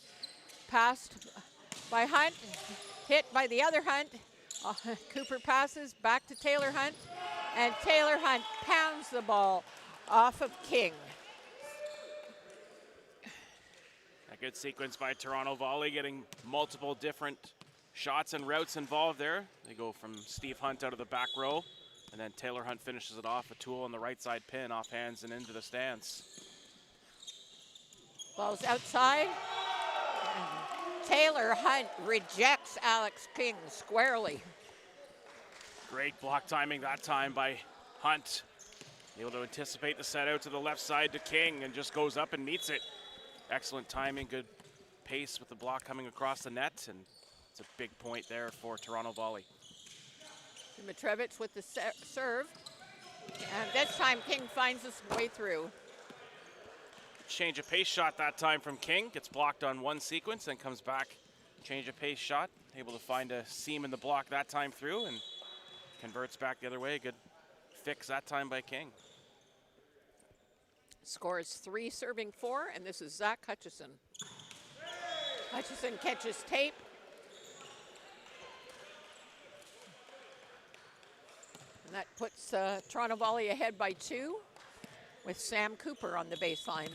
Passed by Hunt, hit by the other Hunt. Cooper passes back to Taylor Hunt, and Taylor Hunt pounds the ball off of King. A good sequence by Toronto Volley, getting multiple different shots and routes involved there. They go from Steve Hunt out of the back row, and then Taylor Hunt finishes it off, a tool on the right side pin, off hands and into the stands. Ball's outside. And Taylor Hunt rejects Alex King squarely. Great block timing that time by Hunt. Able to anticipate the set out to the left side to King and just goes up and meets it. Excellent timing, good pace with the block coming across the net, and it's a big point there for Toronto Volley. Dimitrovic with the serve. And this time King finds his way through. Change of pace shot that time from King. Gets blocked on one sequence, then comes back. Change of pace shot. Able to find a seam in the block that time through and converts back the other way. Good fix that time by King. Score is 3 serving 4, and this is Zach Hutchison. Hutchison catches tape. And that puts Toronto Volley ahead by 2 with Sam Cooper on the baseline.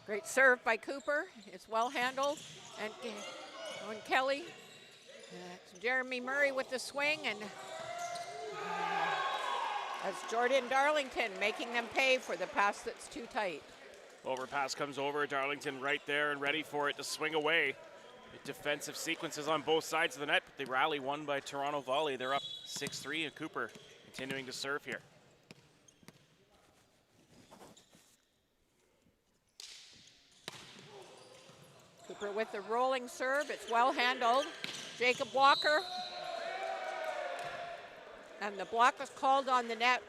Great serve by Cooper. It's well handled. And Owen Kelly. It's Jeremy Murray with the swing, and that's Jordan Darlington making them pay for the pass that's too tight. Overpass comes over, Darlington right there and ready for it to swing away. Defensive sequences on both sides of the net, but the rally won by Toronto Volley. They're up 6-3, and Cooper continuing to serve here. Cooper with the rolling serve. It's well handled. Jacob Walker. And the block is called on the net.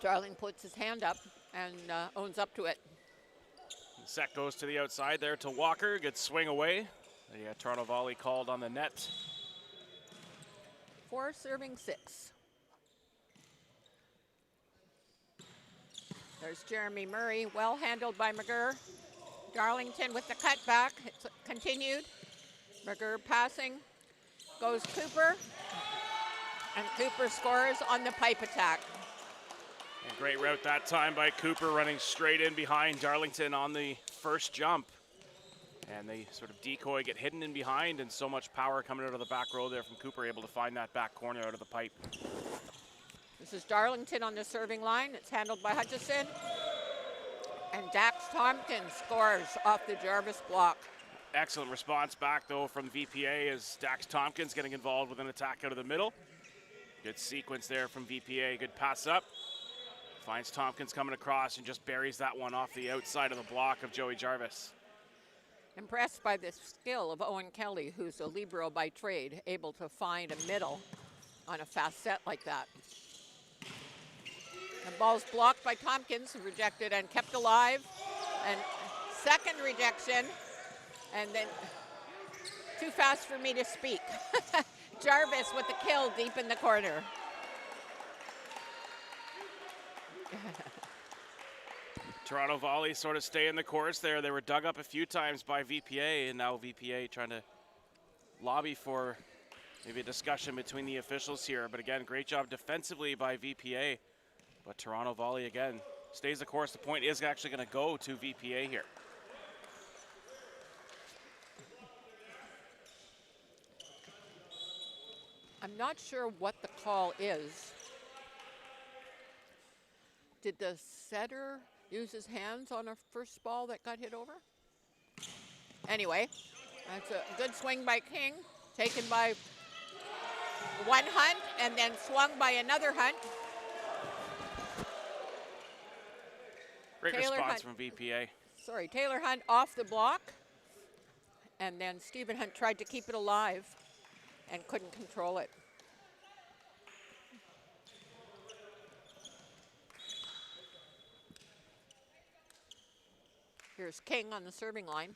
Darling puts his hand up and owns up to it. The set goes to the outside there to Walker. Good swing away. The Toronto Volley called on the net. 4 serving 6. There's Jeremy Murray, well handled by McGurr. Darlington with the cutback. It's continued. McGurr passing. Goes Cooper. And Cooper scores on the pipe attack. And great route that time by Cooper, running straight in behind Darlington on the first jump. And they sort of decoy, get hidden in behind, and so much power coming out of the back row there from Cooper, able to find that back corner out of the pipe. This is Darlington on the serving line. It's handled by Hutchison. And Dax Tompkins scores off the Jarvis block. Excellent response back, though, from VPA as Dax Tompkins getting involved with an attack out of the middle. Good sequence there from VPA. Good pass up. Finds Tompkins coming across and just buries that one off the outside of the block of Joey Jarvis. Impressed by the skill of Owen Kelly, who's a libero by trade, able to find a middle on a fast set like that. The ball's blocked by Tompkins, rejected and kept alive. And second rejection, and then too fast for me to speak. Jarvis with the kill deep in the corner. Toronto Volley sort of stay in the course there. They were dug up a few times by VPA, and now VPA trying to lobby for maybe a discussion between the officials here. But again, great job defensively by VPA. But Toronto Volley again stays the course. The point is actually going to go to VPA here. I'm not sure what the call is. Did the setter use his hands on a first ball that got hit over? Anyway, that's a good swing by King, taken by one Hunt and then swung by another Hunt. Great Taylor response Hunt, from VPA. Sorry, Taylor Hunt off the block, and then Stephen Hunt tried to keep it alive and couldn't control it. Here's King on the serving line.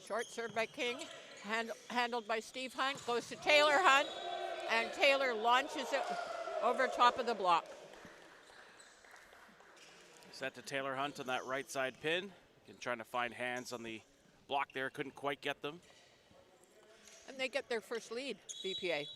Short serve by King, handled by Steve Hunt, goes to Taylor Hunt, and Taylor launches it over top of the block. Set to Taylor Hunt on that right side pin. Again, trying to find hands on the block there, couldn't quite get them. And they get their first lead, VPA.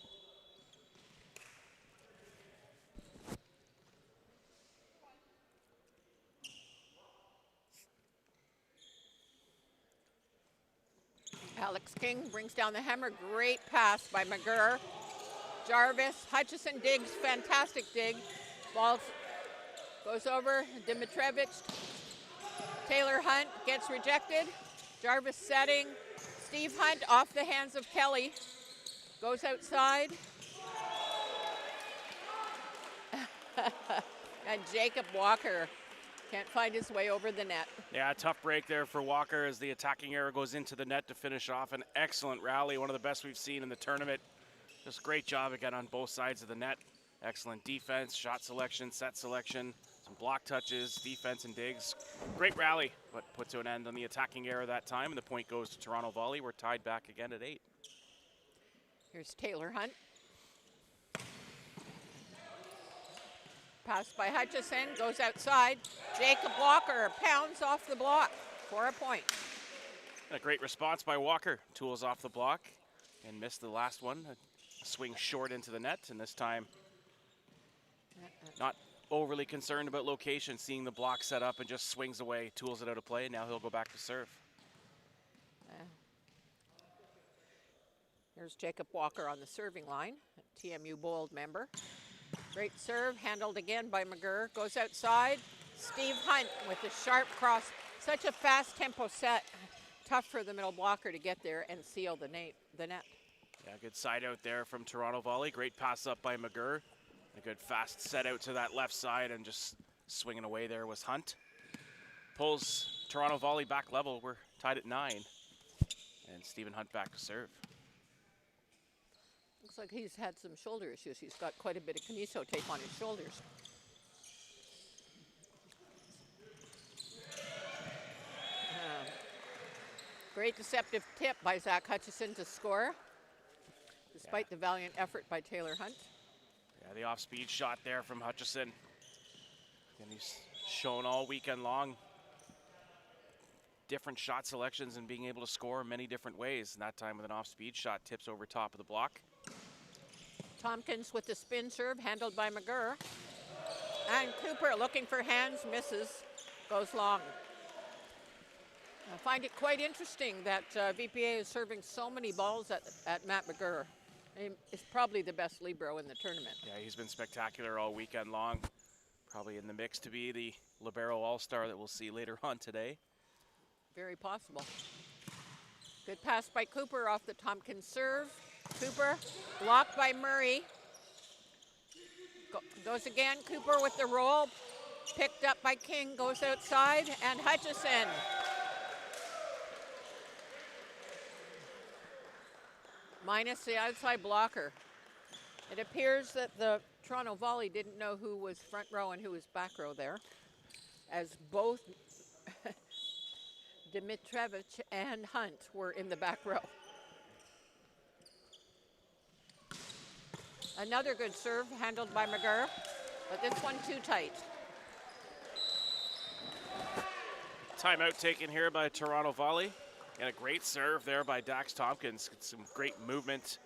Alex King brings down the hammer. Great pass by McGurr. Jarvis, Hutchison digs, fantastic dig. Ball goes over, Dimitrevich. Taylor Hunt gets rejected. Jarvis setting. Steve Hunt off the hands of Kelly. Goes outside. And Jacob Walker can't find his way over the net. Yeah, tough break there for Walker as the attacking arrow goes into the net to finish off an excellent rally, one of the best we've seen in the tournament. Just great job again on both sides of the net. Excellent defense, shot selection, set selection, some block touches, defense and digs. Great rally, but put to an end on the attacking arrow that time, and the point goes to Toronto Volley. We're tied back again at 8. Here's Taylor Hunt. Pass by Hutchison, goes outside. Jacob Walker pounds off the block for a point. A great response by Walker. Tools off the block and missed the last one. A swing short into the net, and this time not overly concerned about location, seeing the block set up and just swings away, tools it out of play. Now he'll go back to serve. Here's Jacob Walker on the serving line, a TMU Bold member. Great serve, handled again by McGurr. Goes outside. Steve Hunt with the sharp cross. Such a fast tempo set. Tough for the middle blocker to get there and seal the net. Yeah, good side out there from Toronto Volley. Great pass up by McGurr. A good fast set out to that left side, and just swinging away there was Hunt. Pulls Toronto Volley back level. We're tied at 9. And Stephen Hunt back to serve. Looks like he's had some shoulder issues. He's got quite a bit of kineso tape on his shoulders. Great deceptive tip by Zach Hutchison to score, despite the valiant effort by Taylor Hunt. Yeah, the off-speed shot there from Hutchison. And he's shown all weekend long different shot selections and being able to score many different ways. And that time with an off-speed shot, tips over top of the block. Tompkins with the spin serve, handled by McGurr. And Cooper looking for hands, misses, goes long. I find it quite interesting that VPA is serving so many balls at Matt McGurr. He's probably the best libero in the tournament. Yeah, he's been spectacular all weekend long. Probably in the mix to be the libero all-star that we'll see later on today. Very possible. Good pass by Cooper off the Tompkins serve. Cooper blocked by Murray. Goes again, Cooper with the roll. picked up by King, goes outside, and Hutchison. Minus the outside blocker. It appears that the Toronto Volley didn't know who was front row and who was back row there, as both Dimitrevich and Hunt were in the back row. Another good serve handled by McGurr, but this one too tight. Timeout taken here by Toronto Volley. And a great serve there by Dax Tompkins. Some great movement,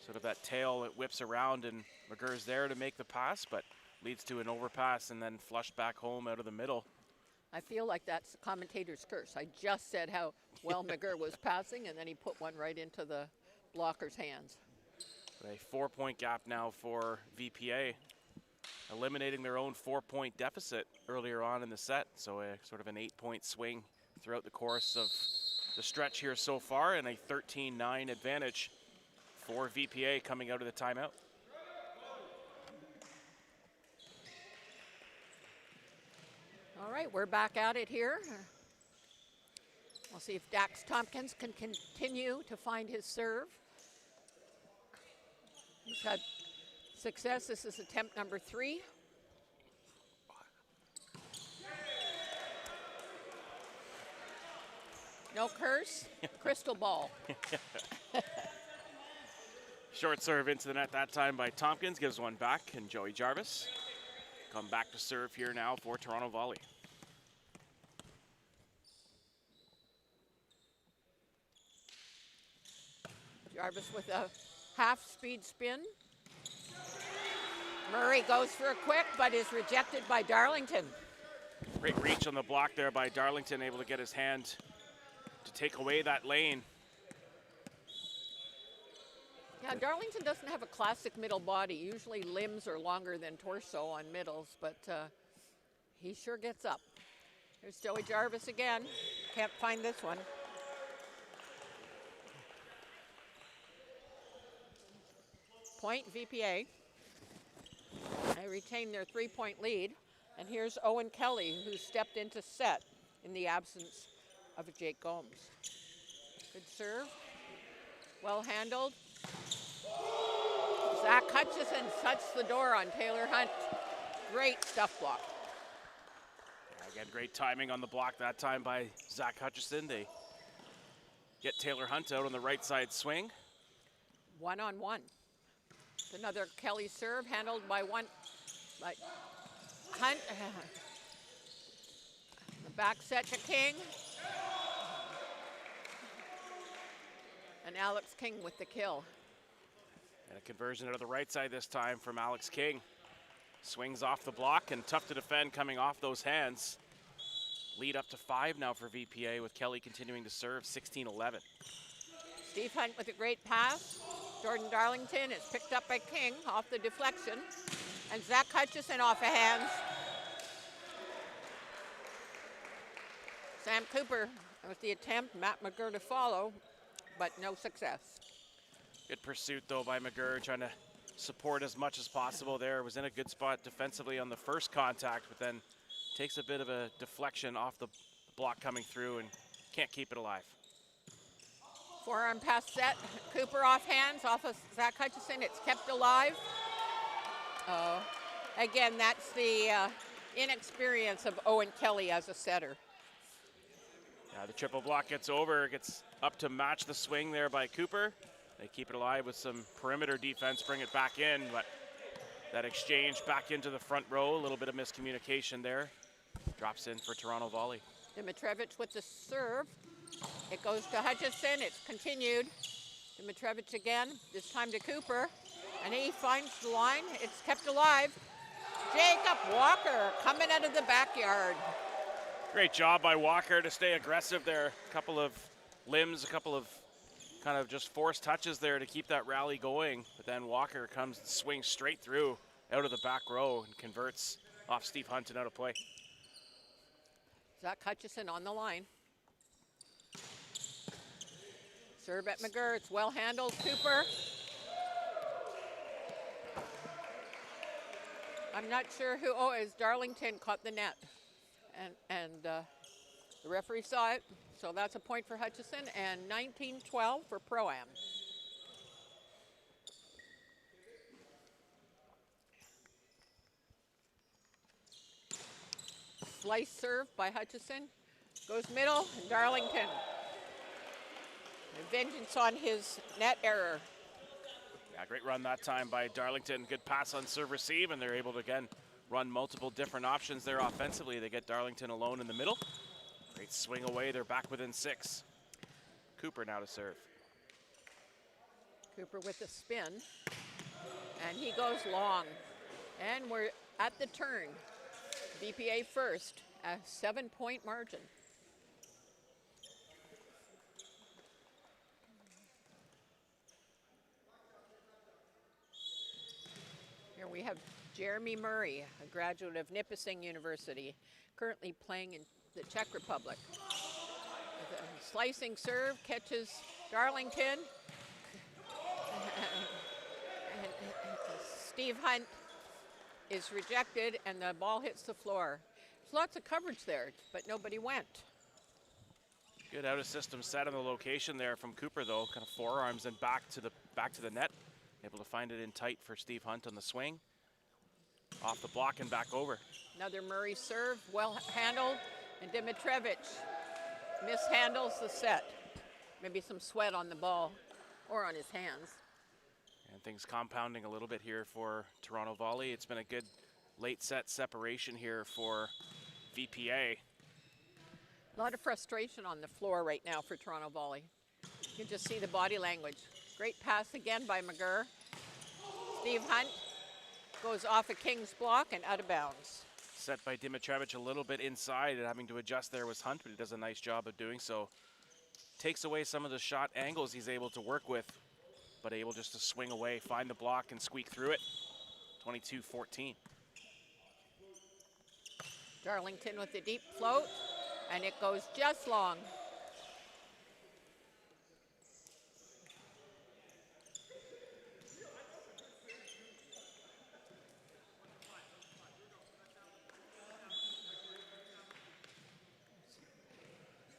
sort of that tail that whips around, and McGurr's there to make the pass, but leads to an overpass and then flushed back home out of the middle. I feel like that's the commentator's curse. I just said how well McGurr was passing, and then he put one right into the blocker's hands. A 4-point gap now for VPA, eliminating their own 4-point deficit earlier on in the set. So a sort of an 8-point swing throughout the course of the stretch here so far, and a 13-9 advantage for VPA coming out of the timeout. All right, we're back at it here. We'll see if Dax Tompkins can continue to find his serve. He's had success. This is attempt number 3. No curse, crystal ball. Short serve into the net that time by Tompkins, gives one back, and Joey Jarvis come back to serve here now for Toronto Volley. Jarvis with a half-speed spin. Murray goes for a quick, but is rejected by Darlington. Great reach on the block there by Darlington, able to get his hand to take away that lane. Yeah, Darlington doesn't have a classic middle body. Usually limbs are longer than torso on middles, but he sure gets up. Here's Joey Jarvis again. Can't find this one. Point VPA. They retain their 3-point lead. And here's Owen Kelly, who stepped into set in the absence of Jake Gomes. Good serve. Well handled. Zach Hutchison shuts the door on Taylor Hunt. Great stuff block. Again, great timing on the block that time by Zach Hutchison. They get Taylor Hunt out on the right side swing. 1-on-1. Another Kelly serve handled by Hunt. The back set to King. And Alex King with the kill. And a conversion out of the right side this time from Alex King. Swings off the block and tough to defend coming off those hands. Lead up to 5 now for VPA with Kelly continuing to serve 16-11. Steve Hunt with a great pass. Jordan Darlington is picked up by King off the deflection. And Zach Hutchison off of hands. Sam Cooper with the attempt, Matt McGurr to follow, but no success. Good pursuit though by McGurr, trying to support as much as possible there. Was in a good spot defensively on the first contact, but then takes a bit of a deflection off the block coming through and can't keep it alive. Forearm pass set, Cooper off hands, off of Zach Hutchison. It's kept alive. Again, that's the inexperience of Owen Kelly as a setter. Now the triple block gets over, gets up to match the swing there by Cooper. They keep it alive with some perimeter defense, bring it back in, but that exchange back into the front row, a little bit of miscommunication there. Drops in for Toronto Volley. Dimitrevich with the serve. It goes to Hutchison, it's continued. Dimitrevich again, this time to Cooper, and he finds the line, it's kept alive. Jacob Walker coming out of the backyard. Great job by Walker to stay aggressive there. A couple of limbs, a couple of kind of just forced touches there to keep that rally going. But then Walker comes and swings straight through out of the back row and converts off Steve Hunt and out of play. Zach Hutchison on the line. Serve at McGurr, it's well handled, Cooper. I'm not sure who, oh, it was Darlington caught the net. And the referee saw it, so that's a point for Hutchison, and 19-12 for Pro Am. Slice serve by Hutchison. Goes middle, and Darlington. And vengeance on his net error. Yeah, great run that time by Darlington. Good pass on serve receive, and they're able to, again, run multiple different options there offensively. They get Darlington alone in the middle. Great swing away. They're back within 6. Cooper now to serve. Cooper with the spin. And he goes long. And we're at the turn. BPA first, a 7-point margin. Here we have Jeremy Murray, a graduate of Nipissing University, currently playing in the Czech Republic. With a slicing serve, catches Darlington. Steve Hunt is rejected, and the ball hits the floor. There's lots of coverage there, but nobody went. Good out of system set on the location there from Cooper, though. Kind of forearms and back to the net. Able to find it in tight for Steve Hunt on the swing. Off the block and back over. Another Murray serve, well handled, and Dimitrevich mishandles the set. Maybe some sweat on the ball or on his hands. And things compounding a little bit here for Toronto Volley. It's been a good late set separation here for VPA. A lot of frustration on the floor right now for Toronto Volley. You can just see the body language. Great pass again by McGurr. Steve Hunt goes off a King's block and out of bounds. Set by Dimitrevich a little bit inside, and having to adjust there was Hunt, but he does a nice job of doing so. Takes away some of the shot angles he's able to work with, but able just to swing away, find the block, and squeak through it. 22-14. Darlington with the deep float, and it goes just long.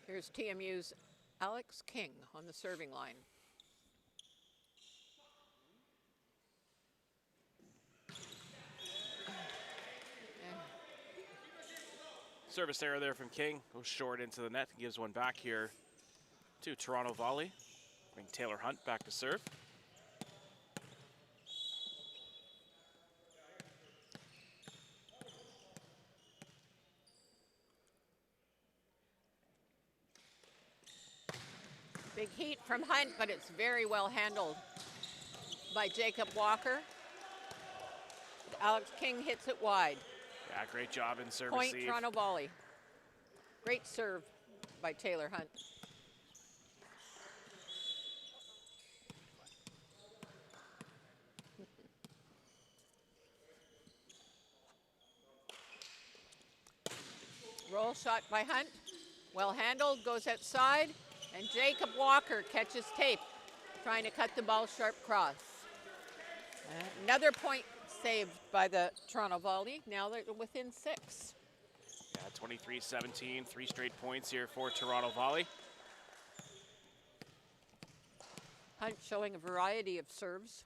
Here's TMU's Alex King on the serving line. Service error there from King. Goes short into the net. Gives one back here to Toronto Volley. Bring Taylor Hunt back to serve. Big heat from Hunt, but it's very well handled by Jacob Walker. Alex King hits it wide. Yeah, great job in serve Point receive. Toronto Volley. Great serve by Taylor Hunt. Roll shot by Hunt. Well handled, goes outside, and Jacob Walker catches tape, trying to cut the ball sharp cross. Another point saved by the Toronto Volley. Now they're within 6. Yeah, 23-17, 3 straight points here for Toronto Volley. Hunt showing a variety of serves.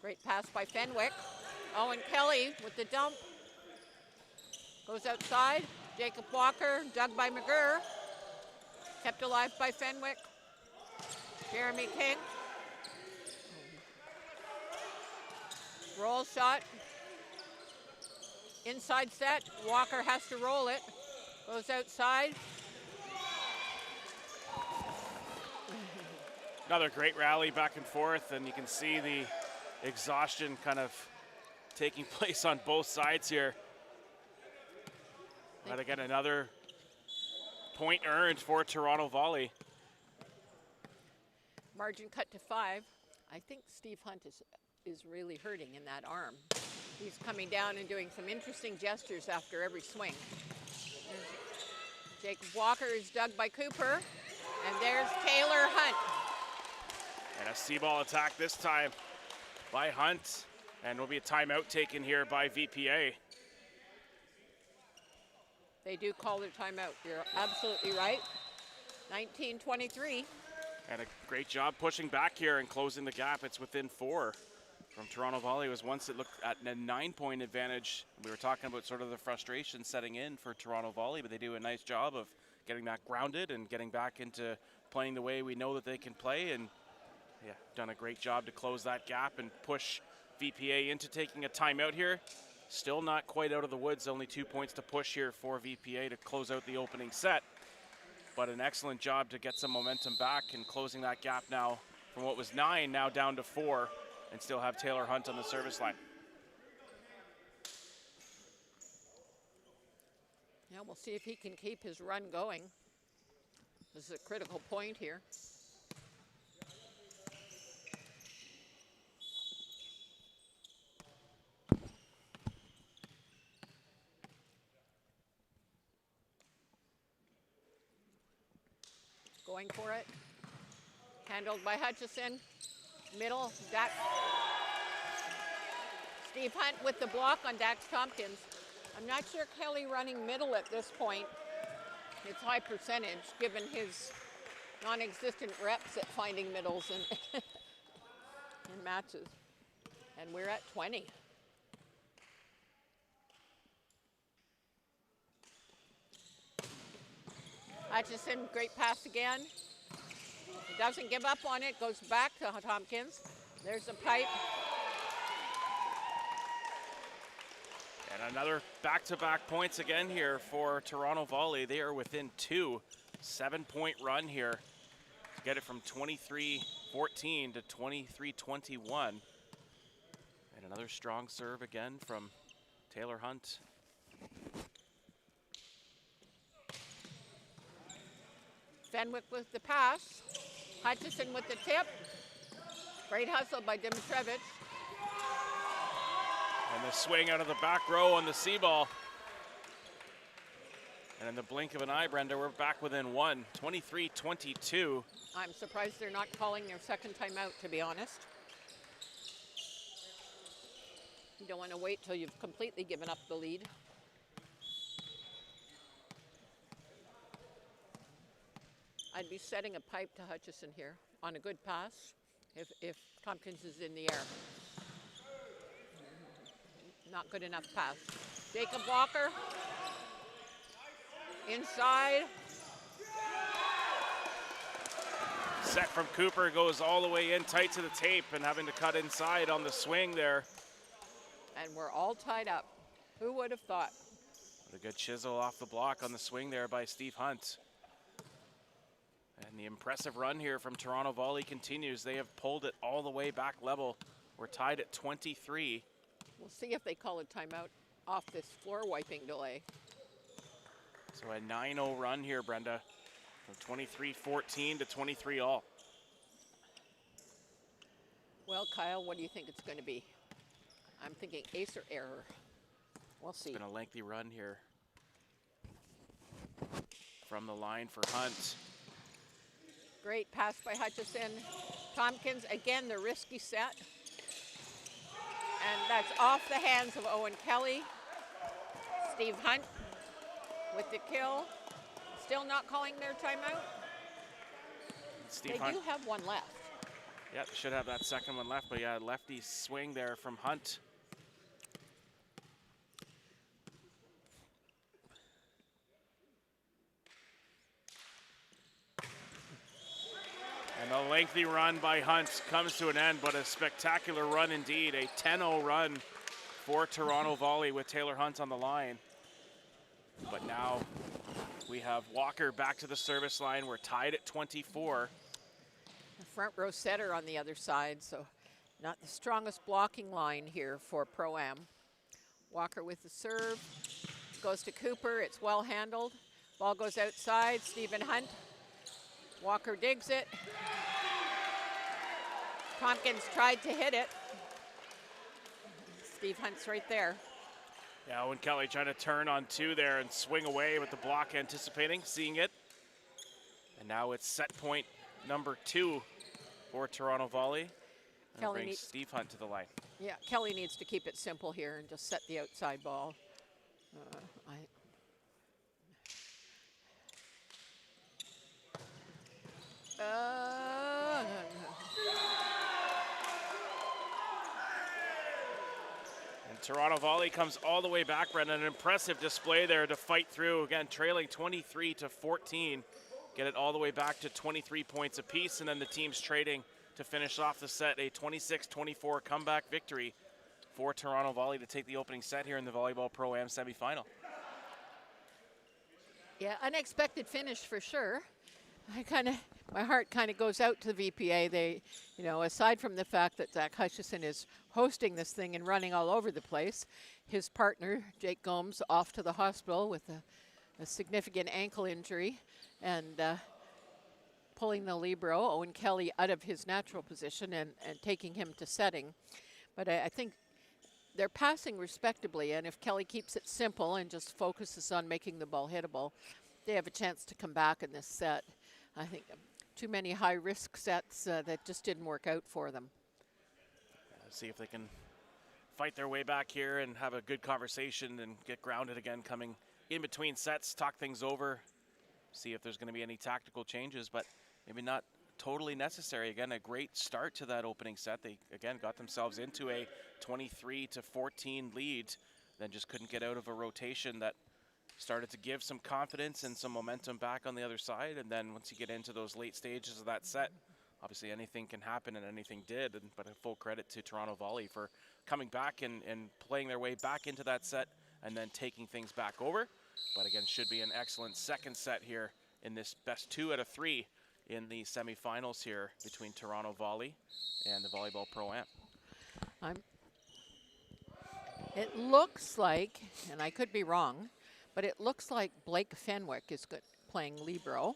Great pass by Fenwick. Owen Kelly with the dump. Goes outside. Jacob Walker, dug by McGurr. Kept alive by Fenwick. Jeremy King. Roll shot. Inside set. Walker has to roll it. Goes outside. Another great rally back and forth, and you can see the exhaustion kind of taking place on both sides here. But again, another point earned for Toronto Volley. Margin cut to 5. I think Steve Hunt is really hurting in that arm. He's coming down and doing some interesting gestures after every swing. Jacob Walker is dug by Cooper, and there's Taylor Hunt. And A C-ball attack this time by Hunt, and will be a timeout taken here by VPA. They do call their timeout. You're absolutely right. 19-23. And a great job pushing back here and closing the gap. It's within 4 from Toronto Volley. It was once it looked at a 9-point advantage. We were talking about sort of the frustration setting in for Toronto Volley, but they do a nice job of getting that grounded and getting back into playing the way we know that they can play. And yeah, done a great job to close that gap and push VPA into taking a timeout here. Still not quite out of the woods. Only 2 points to push here for VPA to close out the opening set. But an excellent job to get some momentum back and closing that gap now from what was 9 now down to 4, and still have Taylor Hunt on the service line. Yeah, we'll see if he can keep his run going. This is a critical point here. Going for it. Handled by Hutchison. Middle, Dax. Steve Hunt with the block on Dax Tompkins. I'm not sure Kelly running middle at this point. It's high percentage given his non-existent reps at finding middles in matches. And we're at 20. Hutchison, great pass again. He doesn't give up on it, goes back to Tompkins. There's a pipe. And another back-to-back points again here for Toronto Volley. They are within 2. 7-point run here to get it from 23-14 to 23-21. And another strong serve again from Taylor Hunt. Fenwick with the pass. Hutchison with the tip. Great hustle by Dimitrevich. And the swing out of the back row on the C-ball. And in the blink of an eye, Brenda, we're back within 1, 23-22. I'm surprised they're not calling their second timeout, to be honest. You don't want to wait till you've completely given up the lead. I'd be setting a pipe to Hutchison here on a good pass if Tompkins is in the air. Not good enough pass. Jacob Walker. Inside. Set from Cooper goes all the way in tight to the tape and having to cut inside on the swing there. And we're all tied up. Who would have thought? What a good chisel off the block on the swing there by Steve Hunt. And the impressive run here from Toronto Volley continues. They have pulled it all the way back level. We're tied at 23. We'll see if they call a timeout off this floor wiping delay. So a 9-0 run here, Brenda, from 23-14 to 23-all. Well, Kyle, what do you think it's going to be? I'm thinking ace or error. We'll see. It's been a lengthy run here from the line for Hunt. Great pass by Hutchison. Tompkins, again, the risky set. And that's off the hands of Owen Kelly. Steve Hunt with the kill. Still not calling their timeout. Steve They Hunt. do have one left. Yeah, should have that second one left, but yeah, lefty swing there from Hunt. And the lengthy run by Hunt comes to an end, but a spectacular run indeed. A 10-0 run for Toronto Volley with Taylor Hunt on the line. But now we have Walker back to the service line. We're tied at 24. The front row setter on the other side, so not the strongest blocking line here for Pro Am. Walker with the serve. Goes to Cooper. It's well handled. Ball goes outside. Stephen Hunt. Walker digs it. Tompkins tried to hit it. Steve Hunt's right there. Yeah, Owen Kelly trying to turn on 2 there and swing away with the block anticipating, seeing it. And now it's set point number 2 for Toronto Volley. And Kelly brings needs- Steve Hunt to the line. Yeah, Kelly needs to keep it simple here and just set the outside ball. And Toronto Volley comes all the way back, Brendan. An impressive display there to fight through. Again, trailing 23-14. Get it all the way back to 23 points apiece, and then the teams trading to finish off the set. A 26-24 comeback victory for Toronto Volley to take the opening set here in the Volleyball Pro Am semifinal. Yeah, unexpected finish for sure. My heart kind of goes out to the VPA. They, aside from the fact that Zach Hutchison is hosting this thing and running all over the place, his partner, Jake Gomes, off to the hospital with a significant ankle injury, and pulling the libero, Owen Kelly, out of his natural position and taking him to setting. But I think they're passing respectably, and if Kelly keeps it simple and just focuses on making the ball hittable, they have a chance to come back in this set. I think too many high-risk sets that just didn't work out for them. Let's see if they can fight their way back here and have a good conversation and get grounded again coming in between sets, talk things over, see if there's going to be any tactical changes, but maybe not totally necessary. Again, a great start to that opening set. They, again, got themselves into a 23-14 lead, then just couldn't get out of a rotation that started to give some confidence and some momentum back on the other side. And then once you get into those late stages of that set, obviously anything can happen, and anything did. But a full credit to Toronto Volley for coming back and playing their way back into that set and then taking things back over. But again, should be an excellent second set here in this best 2 out of 3 in the semifinals here between Toronto Volley and the Volleyball Pro Am. It looks like, and I could be wrong, but it looks like Blake Fenwick is playing libero.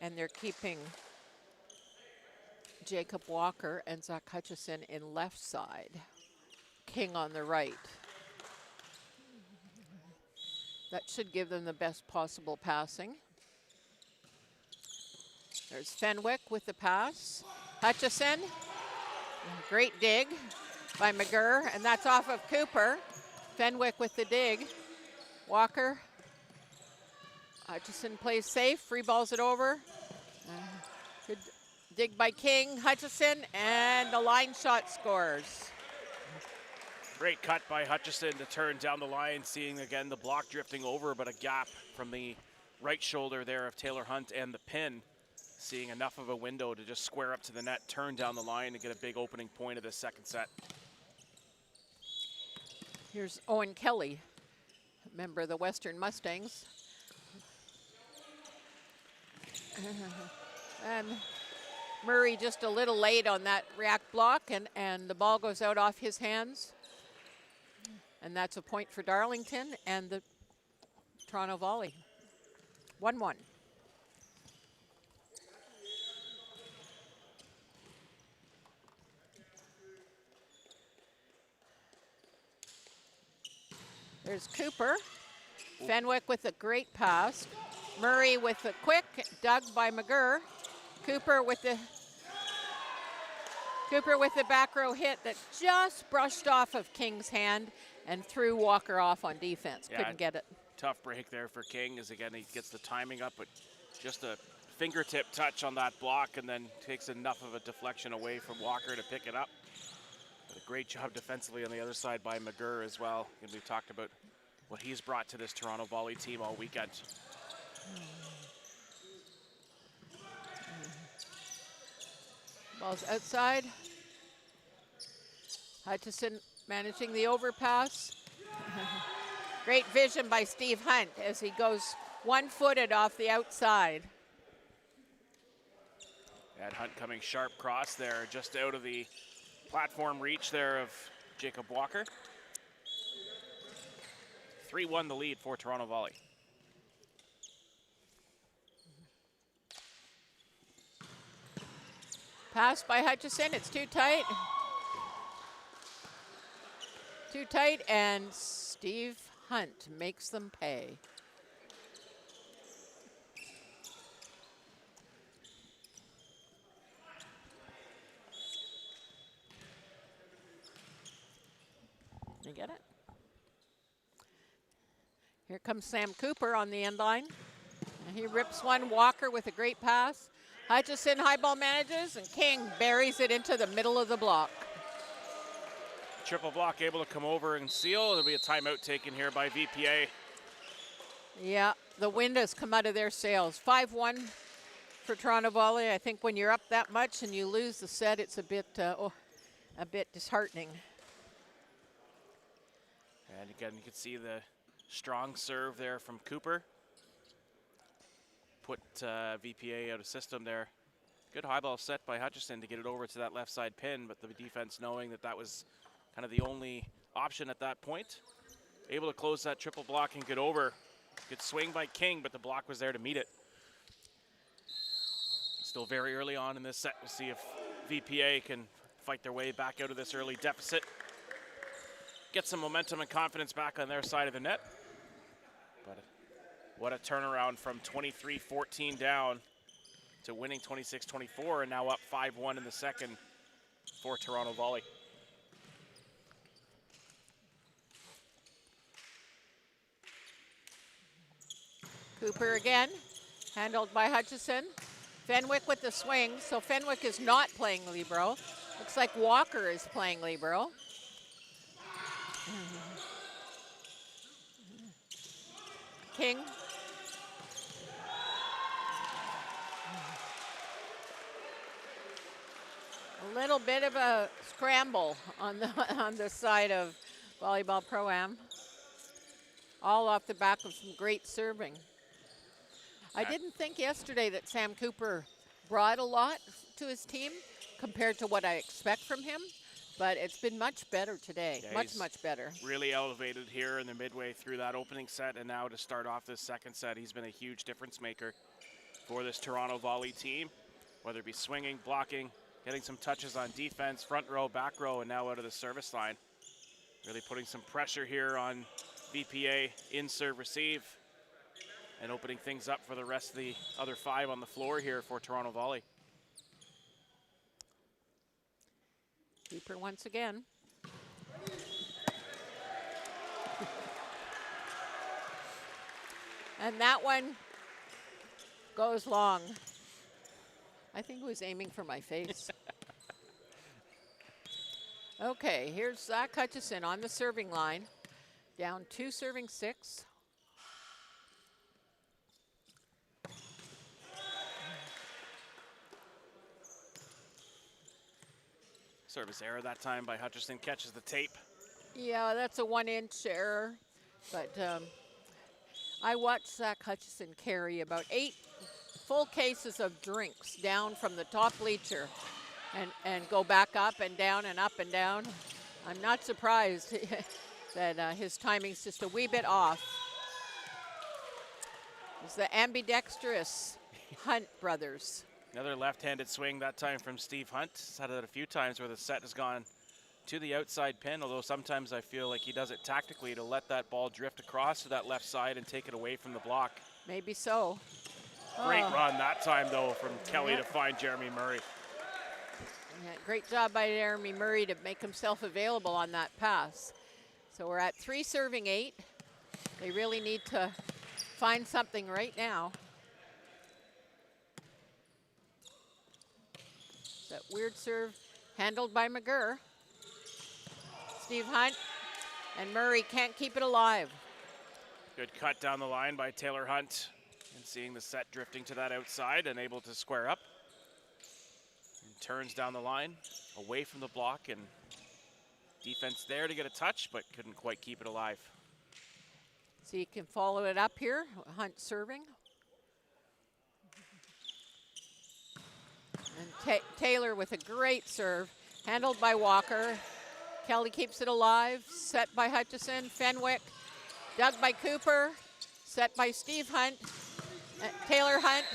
And they're keeping Jacob Walker and Zach Hutchison in left side, King on the right. That should give them the best possible passing. There's Fenwick with the pass. Hutchison, great dig by McGurr, and that's off of Cooper. Fenwick with the dig. Walker. Hutchison plays safe, free balls it over. Good dig by King, Hutchison, and the line shot scores. Great cut by Hutchison to turn down the line, seeing again the block drifting over, but a gap from the right shoulder there of Taylor Hunt and the pin. Seeing enough of a window to just square up to the net, turn down the line, and get a big opening point of this second set. Here's Owen Kelly, member of the Western Mustangs. And Murray just a little late on that react block, and the ball goes out off his hands. And that's a point for Darlington and the Toronto Volley. 1-1. There's Cooper. Fenwick with a great pass. Murray with a quick, dug by McGurr. Cooper with the back row hit that just brushed off of King's hand and threw Walker off on defense. Yeah, couldn't get it. Tough break there for King, as again he gets the timing up, but just a fingertip touch on that block, and then takes enough of a deflection away from Walker to pick it up. But a great job defensively on the other side by McGurr as well. And we've talked about what he's brought to this Toronto Volley team all weekend. Ball's outside. Hutchison managing the overpass. Great vision by Steve Hunt as he goes one-footed off the outside. And Hunt coming sharp cross there, just out of the platform reach there of Jacob Walker. 3-1 the lead for Toronto Volley. Pass by Hutchison, it's too tight. Too tight, and Steve Hunt makes them pay. You get it? Here comes Sam Cooper on the end line. And he rips one. Walker with a great pass. Hutchison high ball manages, and King buries it into the middle of the block. Triple block able to come over and seal. There'll be a timeout taken here by VPA. Yeah, the wind has come out of their sails. 5-1 for Toronto Volley. I think when you're up that much and you lose the set, it's a bit disheartening. And again, you can see the strong serve there from Cooper. Put VPA out of system there. Good high ball set by Hutchison to get it over to that left side pin, but the defense knowing that that was kind of the only option at that point. Able to close that triple block and get over. Good swing by King, but the block was there to meet it. Still very early on in this set. We'll see if VPA can fight their way back out of this early deficit. Get some momentum and confidence back on their side of the net. But what a turnaround from 23-14 down to winning 26-24 and now up 5-1 in the second for Toronto Volley. Cooper again, handled by Hutchison. Fenwick with the swing, so Fenwick is not playing libero. Looks like Walker is playing libero. King. A little bit of a scramble on the side of Volleyball Pro Am. All off the back of some great serving. I didn't think yesterday that Sam Cooper brought a lot to his team compared to what I expect from him, but it's been much better today. Yeah, much better. Really elevated here in the midway through that opening set, and now to start off this second set, he's been a huge difference maker for this Toronto Volley team, whether it be swinging, blocking, getting some touches on defense, front row, back row, and now out of the service line. Really putting some pressure here on VPA in serve receive and opening things up for the rest of the other five on the floor here for Toronto Volley. Cooper once again. And that one goes long. I think he was aiming for my face. Okay, here's Zach Hutchison on the serving line. Down 2 serving 6. Service error that time by Hutchison, catches the tape. Yeah, that's a 1-inch error. But I watched Zach Hutchison carry about 8 full cases of drinks down from the top bleacher and go back up and down and up and down. I'm not surprised that his timing's just a wee bit off. It's the ambidextrous Hunt brothers. Another left-handed swing, that time from Steve Hunt. He's had it a few times where the set has gone to the outside pin, although sometimes I feel like he does it tactically to let that ball drift across to that left side and take it away from the block. Maybe so. Great run that time, though, from Kelly to find Jeremy Murray. Yeah, great job by Jeremy Murray to make himself available on that pass. So we're at 3 serving 8. They really need to find something right now. That weird serve handled by McGurr. Steve Hunt and Murray can't keep it alive. Good cut down the line by Taylor Hunt. And seeing the set drifting to that outside and able to square up. And turns down the line, away from the block, and defense there to get a touch, but couldn't quite keep it alive. So you can follow it up here, Hunt serving. And Taylor with a great serve, handled by Walker. Kelly keeps it alive, set by Hutchison. Fenwick, dug by Cooper, set by Steve Hunt. Taylor Hunt.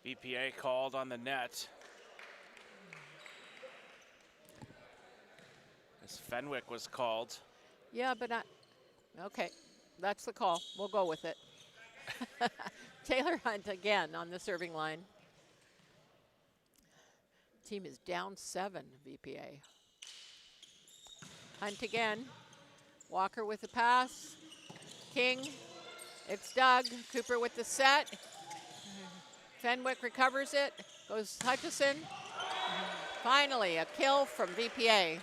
VPA called on the net. As Fenwick was called. Yeah, but okay. That's the call. We'll go with it. Taylor Hunt again on the serving line. Team is down 7, VPA. Hunt again. Walker with the pass. King. It's Doug. Cooper with the set. Fenwick recovers it. Goes Hutchison. Finally, a kill from VPA.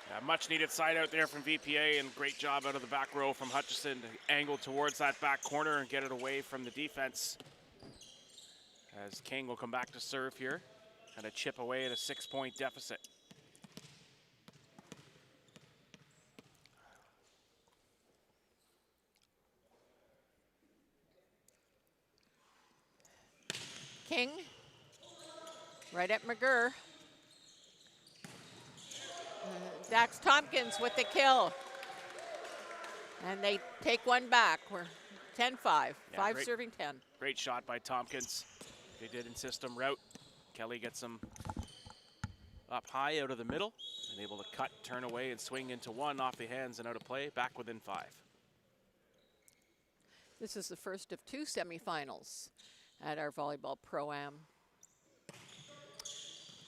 Yeah, much needed side out there from VPA, and great job out of the back row from Hutchison to angle towards that back corner and get it away from the defense. As King will come back to serve here and a chip away at a 6-point deficit. King, right at McGurr. Dax Tompkins with the kill. And they take one back. We're 10-5, Yeah, 5 serving 10. Great shot by Tompkins. They did insist him route. Kelly gets him up high out of the middle and able to cut, turn away, and swing into one off the hands and out of play, back within 5. This is the first of 2 semifinals at our Volleyball Pro Am.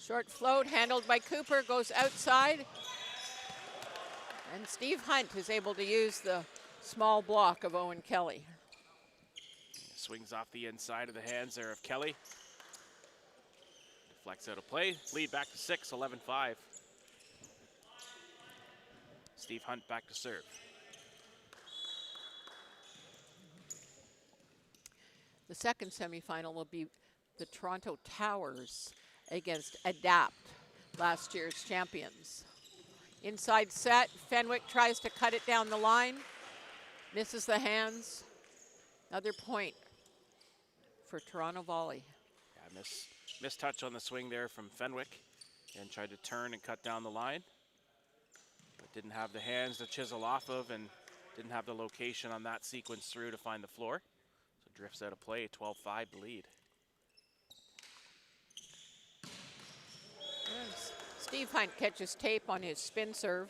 Short float handled by Cooper, goes outside. And Steve Hunt is able to use the small block of Owen Kelly. Swings off the inside of the hands there of Kelly. Deflects out of play. Lead back to 6, 11-5. Steve Hunt back to serve. The second semifinal will be the Toronto Towers against Adapt, last year's champions. Inside set, Fenwick tries to cut it down the line, misses the hands. Another point for Toronto Volley. Yeah, missed touch on the swing there from Fenwick and tried to turn and cut down the line, but didn't have the hands to chisel off of and didn't have the location on that sequence through to find the floor. So drifts out of play, 12-5 to lead. Yes. Steve Hunt catches tape on his spin serve.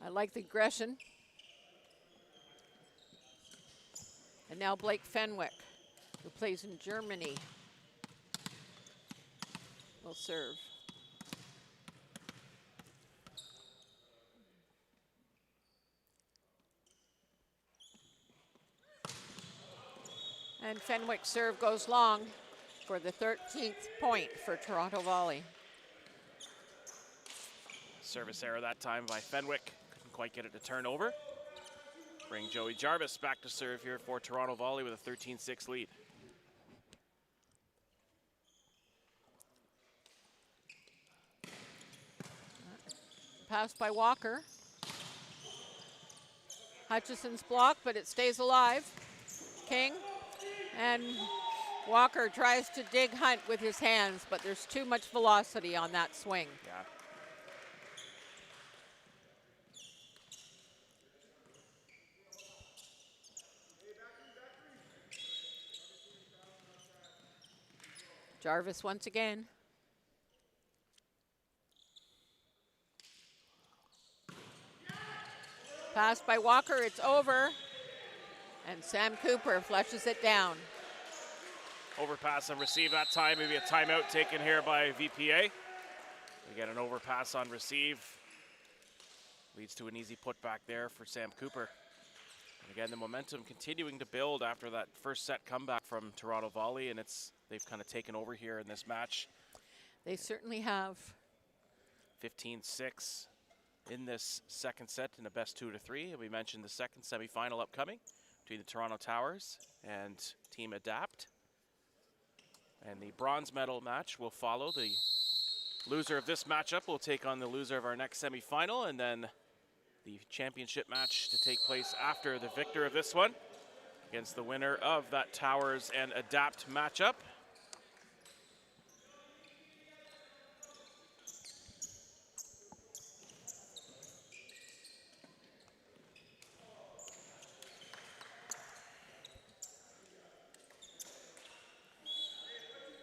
I like the aggression. And now Blake Fenwick, who plays in Germany, will serve. And Fenwick's serve goes long for the 13th point for Toronto Volley. Service error that time by Fenwick. Couldn't quite get it to turn over. Bring Joey Jarvis back to serve here for Toronto Volley with a 13-6 lead. Pass by Walker. Hutchison's blocked, but it stays alive. King. And Walker tries to dig Hunt with his hands, but there's too much velocity on that swing. Yeah. Jarvis once again. Pass by Walker, it's over. And Sam Cooper flushes it down. Overpass and receive that time. Maybe a timeout taken here by VPA. We get an overpass on receive. Leads to an easy putback there for Sam Cooper. And again, the momentum continuing to build after that first set comeback from Toronto Volley, and they've kind of taken over here in this match. They certainly have. 15-6 in this second set in a best 2-3. And we mentioned the second semifinal upcoming between the Toronto Towers and Team Adapt. And the bronze medal match will follow. The loser of this matchup will take on the loser of our next semifinal, and then the championship match to take place after the victor of this one against the winner of that Towers and Adapt matchup.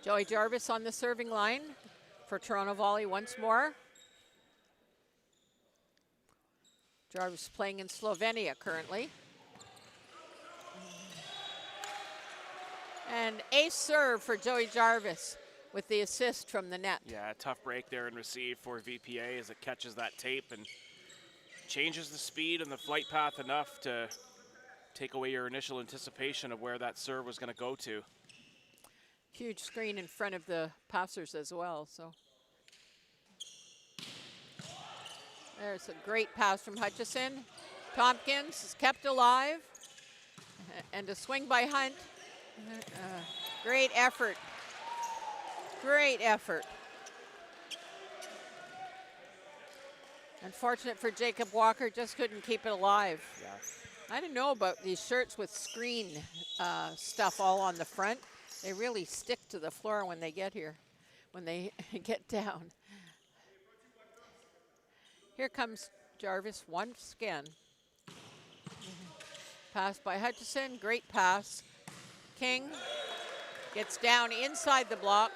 Joey Jarvis on the serving line for Toronto Volley once more. Jarvis playing in Slovenia currently. And ace serve for Joey Jarvis with the assist from the net. Yeah, a tough break there and receive for VPA as it catches that tape and changes the speed and the flight path enough to take away your initial anticipation of where that serve was going to go to. Huge screen in front of the passers as well, so. There's a great pass from Hutchison. Tompkins is kept alive. And a swing by Hunt. Great effort. Great effort. Unfortunate for Jacob Walker, just couldn't keep it alive. Yeah. I didn't know about these shirts with screen stuff all on the front. They really stick to the floor when they get here, when they get down. Here comes Jarvis once again. Pass by Hutchison, great pass. King gets down inside the block.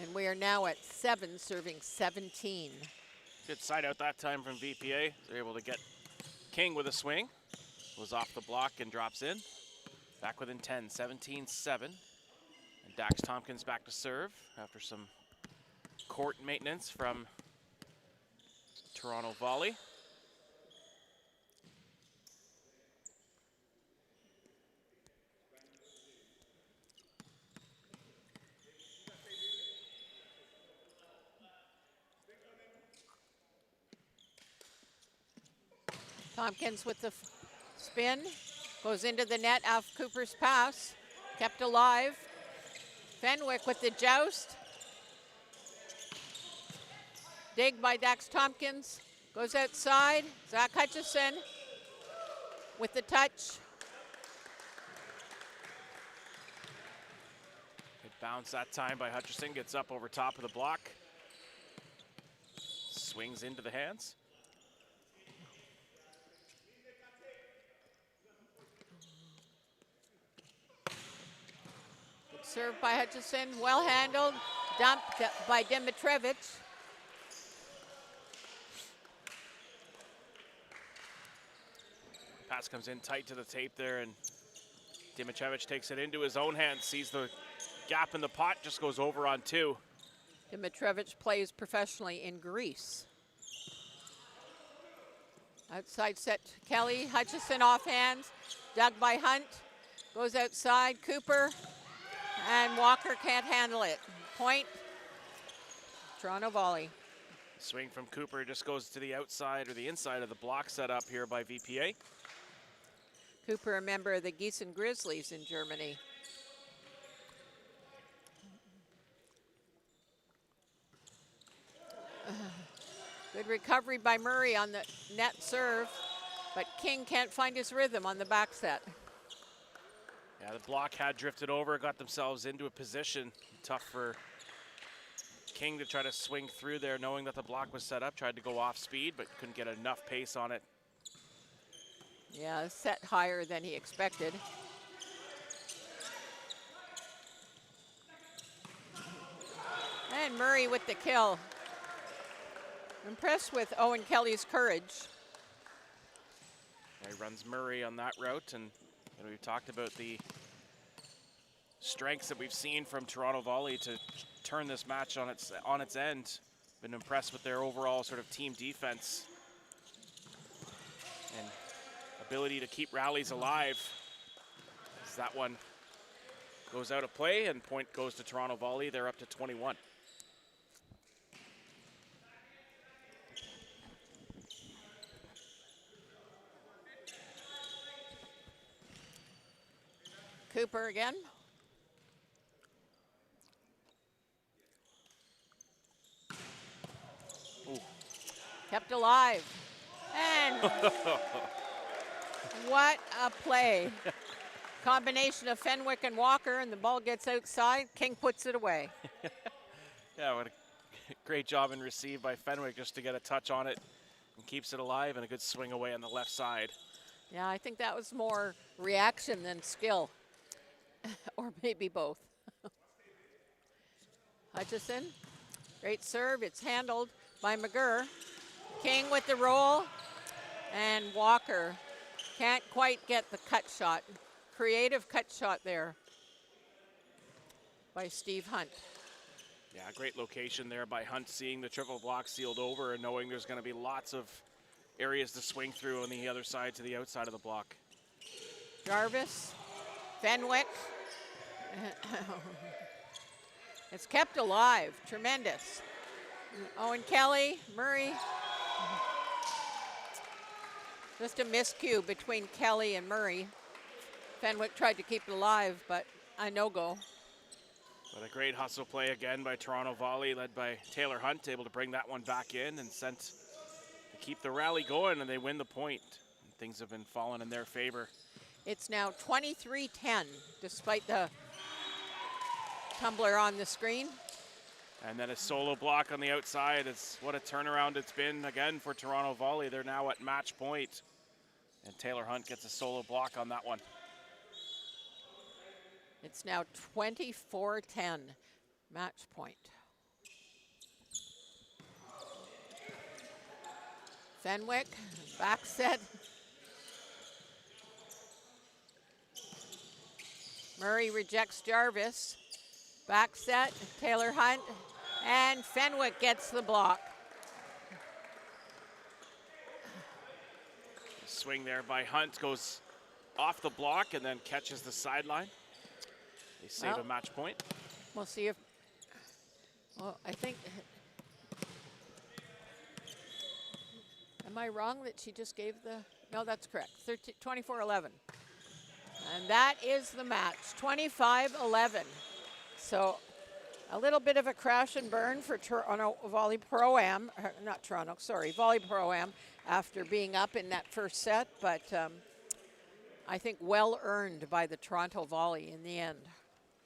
And we are now at 7, serving 17. Good side out that time from VPA. They're able to get King with a swing. Was off the block and drops in. Back within 10, 17-7. And Dax Tompkins back to serve after some court maintenance from Toronto Volley. Tompkins with the spin, goes into the net off Cooper's pass, kept alive. Fenwick with the joust. Dig by Dax Tompkins, goes outside. Zach Hutchison with the touch. Good bounce that time by Hutchison, gets up over top of the block. Swings into the hands. Served by Hutchison, well handled, dumped by Dimitrevich. Pass comes in tight to the tape there, and Dimitrevich takes it into his own hands, sees the gap in the pot, just goes over on 2. Dimitrevich plays professionally in Greece. Outside set, Kelly, Hutchison off hands, dug by Hunt, goes outside, Cooper, and Walker can't handle it. Point, Toronto Volley. Swing from Cooper just goes to the outside or the inside of the block set up here by VPA. Cooper, a member of the Gießen Grizzlies in Germany. Good recovery by Murray on the net serve, but King can't find his rhythm on the back set. Yeah, the block had drifted over, got themselves into a position. Tough for King to try to swing through there, knowing that the block was set up. Tried to go off speed, but couldn't get enough pace on it. Yeah, set higher than he expected. And Murray with the kill. Impressed with Owen Kelly's courage. He runs Murray on that route, and we've talked about the strengths that we've seen from Toronto Volley to turn this match on its end. Been impressed with their overall sort of team defense and ability to keep rallies alive. As that one goes out of play and point goes to Toronto Volley. They're up to 21. Cooper again. Ooh. Kept alive. And what a play. Combination of Fenwick and Walker, and the ball gets outside. King puts it away. Yeah, what a great job and receive by Fenwick just to get a touch on it and keeps it alive, and a good swing away on the left side. Yeah, I think that was more reaction than skill. Or maybe both. Hutchison, great serve. It's handled by McGurr. King with the roll. And Walker can't quite get the cut shot creative cut shot there by Steve Hunt. Yeah, great location there by Hunt, seeing the triple block sealed over and knowing there's going to be lots of areas to swing through on the other side to the outside of the block. Jarvis, Fenwick. It's kept alive, tremendous. Owen Kelly, Murray. Just a miscue between Kelly and Murray. Fenwick tried to keep it alive, but a no-go. But a great hustle play again by Toronto Volley, led by Taylor Hunt, able to bring that one back in and sent to keep the rally going, and they win the point. And things have been falling in their favor. It's now 23-10, despite the tumbler on the screen. And then a solo block on the outside. It's what a turnaround it's been again for Toronto Volley. They're now at match point. And Taylor Hunt gets a solo block on that one. It's now 24-10, match point. Fenwick, back set. Murray rejects Jarvis. Back set, Taylor Hunt, and Fenwick gets the block. Swing there by Hunt goes off the block and then catches the sideline. They save a match point. We'll see if, well, I think, am I wrong that she just gave the, no, that's correct, 24-11. And that is the match, 25-11. So a little bit of a crash and burn for Toronto Volley Pro Am, not Toronto, sorry, Volley Pro Am after being up in that first set, but I think well earned by the Toronto Volley in the end.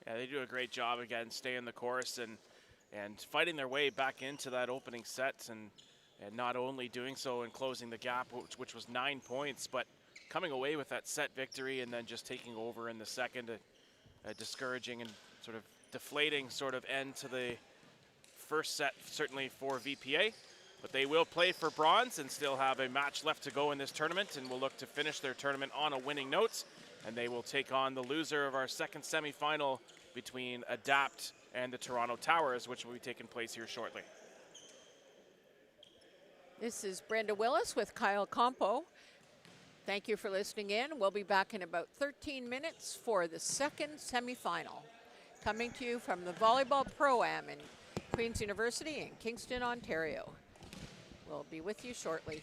Yeah, they do a great job again, staying the course and fighting their way back into that opening set, and not only doing so and closing the gap, which was 9 points, but coming away with that set victory and then just taking over in the second, a discouraging and sort of deflating sort of end to the first set, certainly for VPA. But they will play for bronze and still have a match left to go in this tournament, and will look to finish their tournament on a winning note. And they will take on the loser of our second semifinal between Adapt and the Toronto Towers, which will be taking place here shortly. This is Brenda Willis with Kyle Compo. Thank you for listening in. We'll be back in about 13 minutes for the second semifinal. Coming to you from the Volleyball Pro Am in Queen's University in Kingston, Ontario. We'll be with you shortly.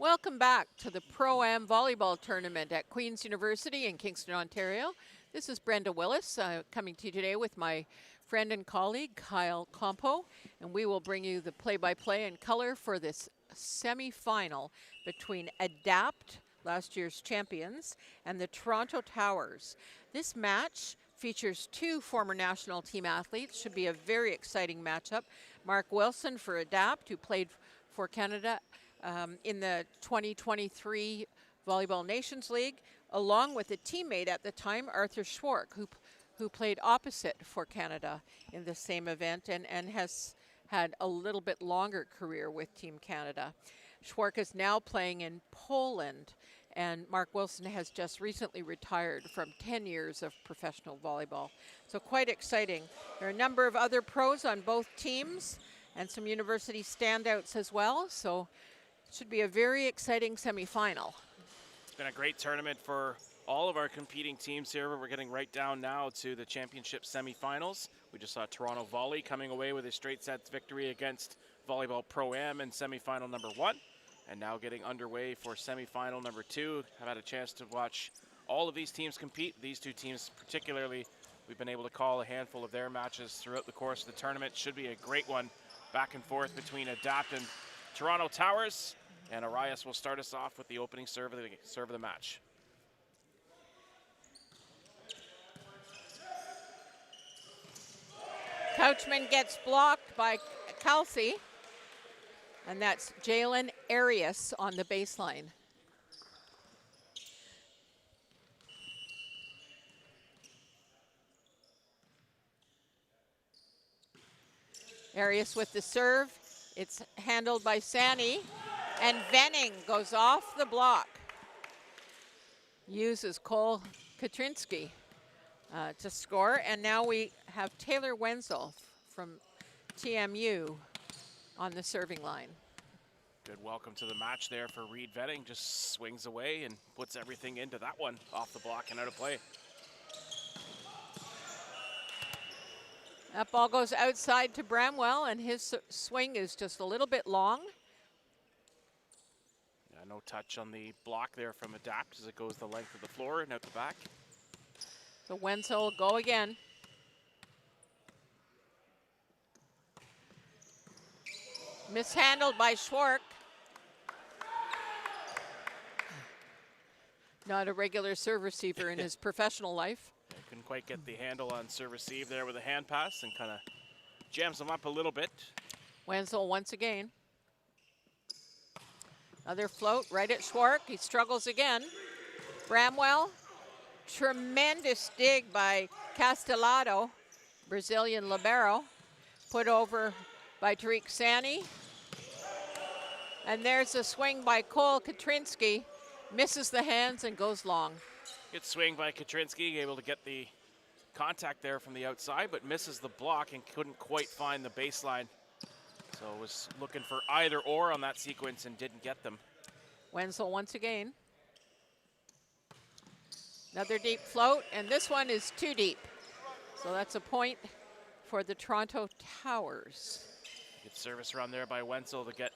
Welcome back to the Pro Am Volleyball Tournament at Queen's University in Kingston, Ontario. This is Brenda Willis coming to you today with my friend and colleague Kyle Compo, and we will bring you the play-by-play in color for this semi-final between Adapt, last year's champions, and the Toronto Towers. This match features two former national team athletes. Should be a very exciting matchup. Mark Wilson for Adapt, who played for Canada in the 2023 Volleyball Nations League, along with a teammate at the time, Arthur Schwark, who played opposite for Canada in the same event and has had a little bit longer career with Team Canada. Schwark is now playing in Poland, and Mark Wilson has just recently retired from 10 years of professional volleyball. So quite exciting. There are a number of other pros on both teams and some university standouts as well. So it should be a very exciting semifinal. It's been a great tournament for all of our competing teams here, but we're getting right down now to the championship semifinals. We just saw Toronto Volley coming away with a straight sets victory against Volleyball Pro Am in semifinal number 1. And now getting underway for semifinal number 2. I've had a chance to watch all of these teams compete. These two teams particularly, we've been able to call a handful of their matches throughout the course of the tournament. Should be a great one back and forth between Adapt and Toronto Towers. And Arias will start us off with the opening serve of the match. Couchman gets blocked by Kelsey. And that's Jalen Arias on the baseline. Arias with the serve. It's handled by Sani. And Venning goes off the block. Uses Cole Katrinsky to score. And now we have Taylor Wenzel from TMU on the serving line. Good welcome to the match there for Reed Venning. Just swings away and puts everything into that one off the block and out of play. That ball goes outside to Bramwell, and his swing is just a little bit long. Yeah, no touch on the block there from Adapt as it goes the length of the floor and out the back. So Wenzel will go again. Mishandled by Schwark. Not a regular serve receiver in his professional life. Yeah, couldn't quite get the handle on serve receive there with a hand pass and kind of jams them up a little bit. Wenzel once again. Another float right at Schwark. He struggles again. Bramwell. Tremendous dig by Castellado, Brazilian libero. Put over by Tariq Sani. And there's a swing by Cole Katrinsky. Misses the hands and goes long. Good swing by Katrinsky, able to get the contact there from the outside, but misses the block and couldn't quite find the baseline. So was looking for either or on that sequence and didn't get them. Wenzel once again. Another deep float, and this one is too deep. So that's a point for the Toronto Towers. Good service run there by Wenzel to get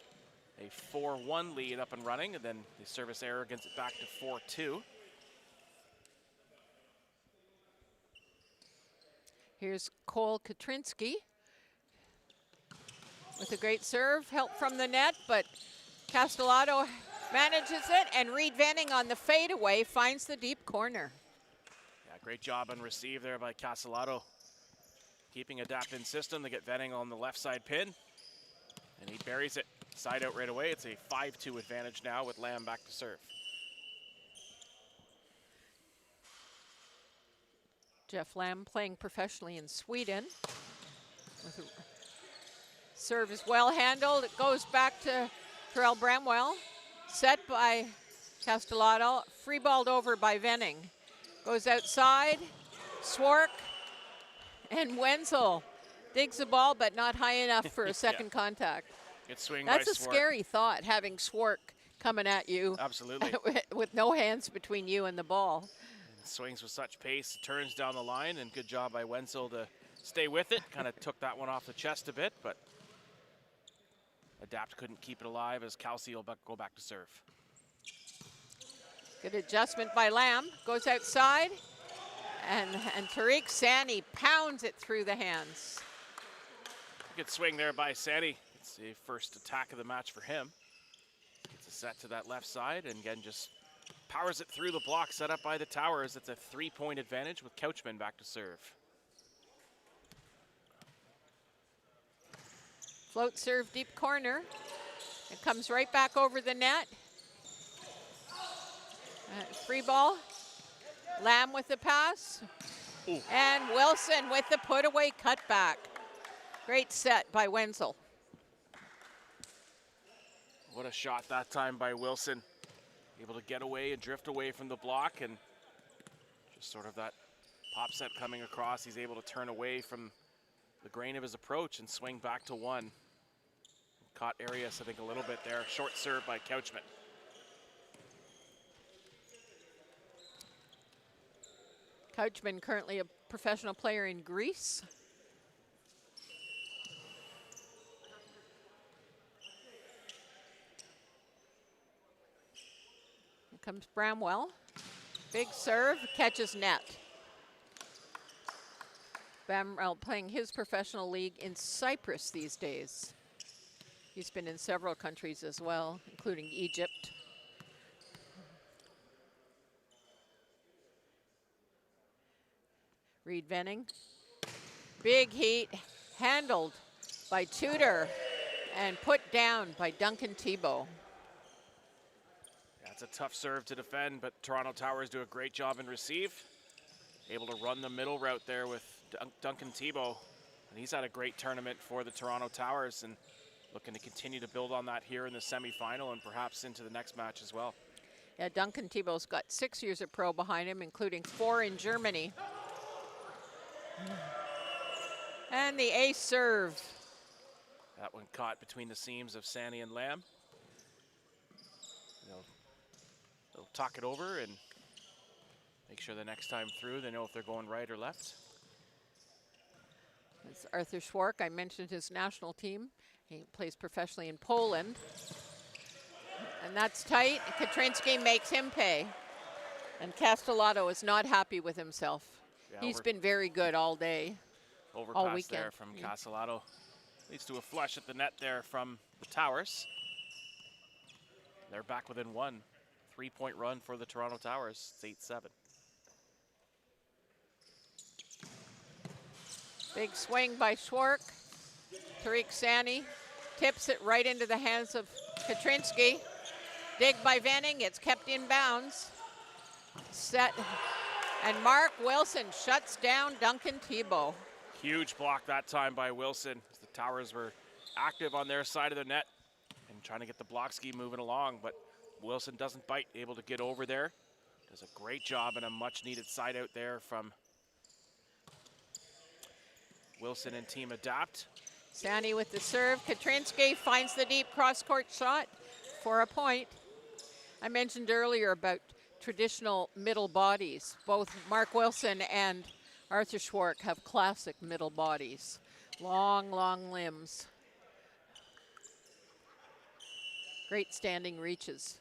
a 4-1 lead up and running, and then the service error gets it back to 4-2. Here's Cole Katrinsky with a great serve, help from the net, but Castellado manages it, and Reed Venning on the fadeaway finds the deep corner. Yeah, great job on receive there by Castellado. Keeping Adapt in system to get Venning on the left side pin, and he buries it side out right away. It's a 5-2 advantage now with Lamb back to serve. Jeff Lamb playing professionally in Sweden. Serve is well handled. It goes back to Terrell Bramwell. Set by Castellado. Free balled over by Venning. Goes outside. Schwark. And Wenzel digs the ball, but not high enough for a second contact. Good swing That's by a Schwark. scary thought, having Schwark coming at you. Absolutely. with no hands between you and the ball. Swings with such pace, turns down the line, and good job by Wenzel to stay with it. Kind of took that one off the chest a bit, but Adapt couldn't keep it alive as Kelsey will go back to serve. Good adjustment by Lamb. Goes outside. And Tariq Sani pounds it through the hands. Good swing there by Sani. It's the first attack of the match for him. Gets a set to that left side and again just powers it through the block set up by the Towers. It's a 3-point advantage with Couchman back to serve. Float serve deep corner. It comes right back over the net. Free ball. Lamb with the pass. Ooh. And Wilson with the put away cutback. Great set by Wenzel. What a shot that time by Wilson. Able to get away and drift away from the block, and just sort of that pop set coming across. He's able to turn away from the grain of his approach and swing back to one. Caught Arias, I think, a little bit there. Short serve by Couchman. Couchman currently a professional player in Greece. Here comes Bramwell. Big serve, catches net. Bramwell playing his professional league in Cyprus these days. He's been in several countries as well, including Egypt. Reed Venning. Big heat, handled by Tudor and put down by Duncan Thibault. That's a tough serve to defend, but Toronto Towers do a great job in receive. Able to run the middle route there with Duncan Thibault. And he's had a great tournament for the Toronto Towers and looking to continue to build on that here in the semifinal and perhaps into the next match as well. Yeah, Duncan Thibault's got 6 years of pro behind him, including 4 in Germany. And the ace serve. That one caught between the seams of Sani and Lamb. They'll talk it over and make sure the next time through they know if they're going right or left. It's Arthur Schwark. I mentioned his national team. He plays professionally in Poland. And that's tight. Katrinsky makes him pay. And Castellato is not happy with himself. Yeah, He's been very good all day. Overpass all weekend there from Castellato. Leads to a flush at the net there from the Towers. They're back within one. 3-point run for the Toronto Towers. It's 8-7. Big swing by Schwark. Tariq Sani tips it right into the hands of Katrinsky. Dig by Venning, it's kept in bounds. Set, and Mark Wilson shuts down Duncan Thibault. Huge block that time by Wilson. The Towers were active on their side of the net and trying to get the block ski moving along, but Wilson doesn't bite, able to get over there. Does a great job and a much needed side out there from Wilson and team Adapt. Sani with the serve. Katrinsky finds the deep cross-court shot for a point. I mentioned earlier about traditional middle bodies. Both Mark Wilson and Arthur Schwark have classic middle bodies. Long, long limbs. Great standing reaches.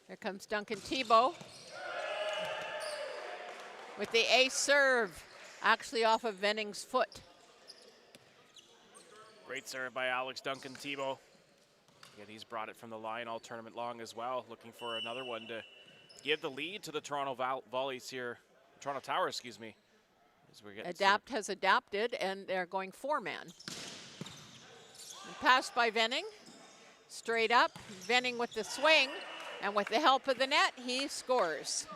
Here comes Duncan Thibault with the ace serve, actually off of Venning's foot. Great serve by Alex Duncan Thibault. Again, he's brought it from the line all tournament long as well, looking for another one to give the lead to the Toronto Volleys here, Toronto Towers, excuse me. As we're Adapt has adapted, and they're going 4-man. Passed by Venning, straight up. Venning with the swing, and with the help of the net, he scores.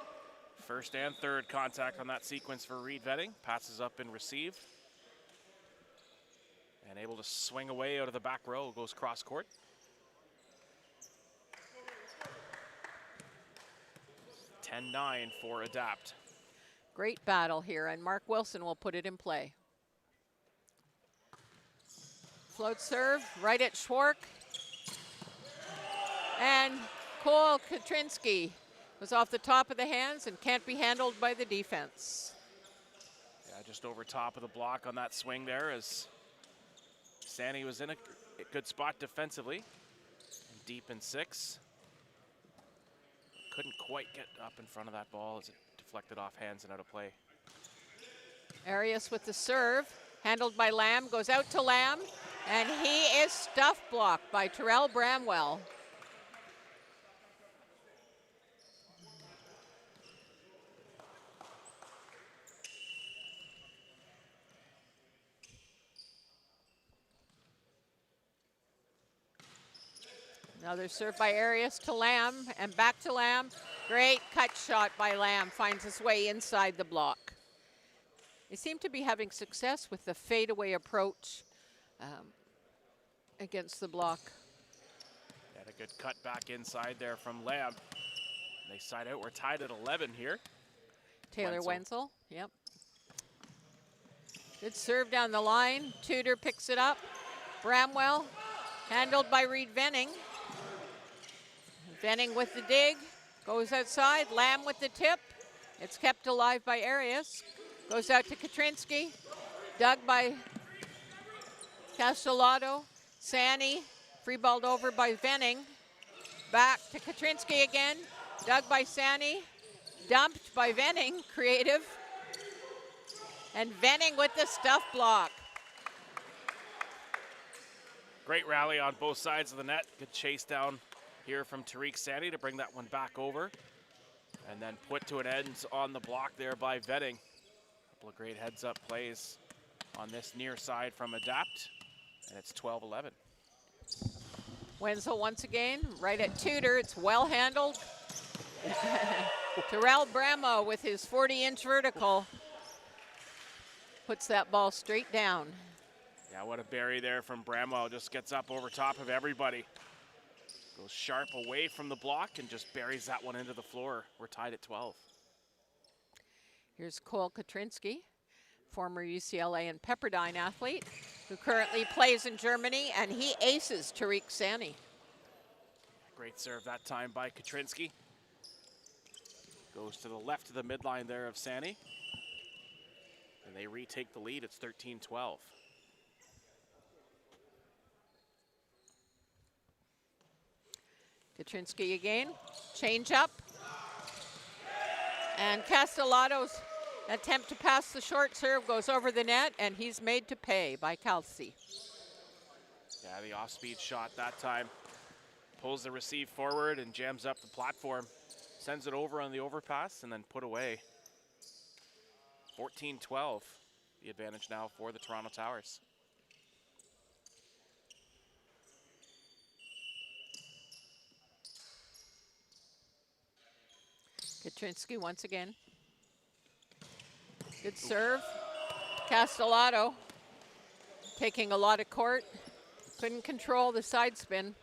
First and third contact on that sequence for Reed Venning. Passes up and receive. And able to swing away out of the back row, goes cross court. It's 10-9 for Adapt. Great battle here, and Mark Wilson will put it in play. Float serve, right at Schwark. And Cole Katrinsky was off the top of the hands and can't be handled by the defense. Yeah, just over top of the block on that swing there as Sani was in a good spot defensively. Deep in 6. couldn't quite get up in front of that ball as it deflected off hands and out of play. Arias with the serve, handled by Lamb, goes out to Lamb, and he is stuff blocked by Terrell Bramwell. Another serve by Arias to Lamb, and back to Lamb. Great cut shot by Lamb, finds his way inside the block. They seem to be having success with the fadeaway approach against the block. Had a good cut back inside there from Lamb. They side out. We're tied at 11 here. Taylor Wenzel, yep. Good serve down the line. Tudor picks it up. Bramwell, handled by Reed Venning. Venning with the dig, goes outside. Lamb with the tip. It's kept alive by Arias. Goes out to Katrinsky. Dug by Castellato. Sani, free balled over by Venning. Back to Katrinsky again. Dug by Sani. Dumped by Venning, creative. And Venning with the stuff block. Great rally on both sides of the net. Good chase down here from Tariq Sani to bring that one back over. And then put to an end on the block there by Venning. Couple of great heads up plays on this near side from Adapt. And it's 12-11. Wenzel once again, right at Tudor. It's well handled. Terrell Bramo with his 40-inch vertical puts that ball straight down. Yeah, what a bury there from Bramwell. Just gets up over top of everybody. Goes sharp away from the block and just buries that one into the floor. We're tied at 12. Here's Cole Katrinsky, former UCLA and Pepperdine athlete, who currently plays in Germany, and he aces Tariq Sani. Great serve that time by Katrinsky. Goes to the left of the midline there of Sani. And they retake the lead. It's 13-12. Katrinsky again, change up. And Castellato's attempt to pass the short serve goes over the net, and he's made to pay by Kelsey. Yeah, the off-speed shot that time. Pulls the receive forward and jams up the platform. Sends it over on the overpass and then put away. 14-12, the advantage now for the Toronto Towers. Katrinsky once again. Good serve. Castellato taking a lot of court. Couldn't control the side spin.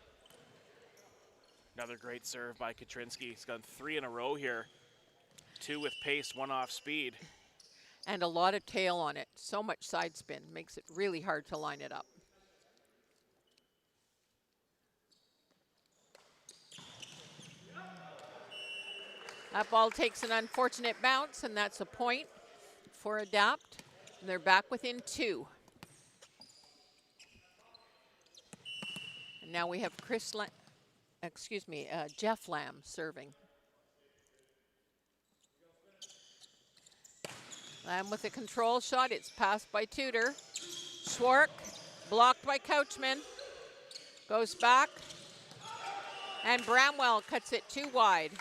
Another great serve by Katrinsky. He's got 3 in a row here. 2 with pace, 1 off speed. And a lot of tail on it. So much side spin. Makes it really hard to line it up. That ball takes an unfortunate bounce, and that's a point for Adapt. And they're back within 2. And now we have Jeff Lamb serving. Lamb with a control shot. It's passed by Tudor. Schwark, blocked by Couchman. Goes back. And Bramwell cuts it too wide.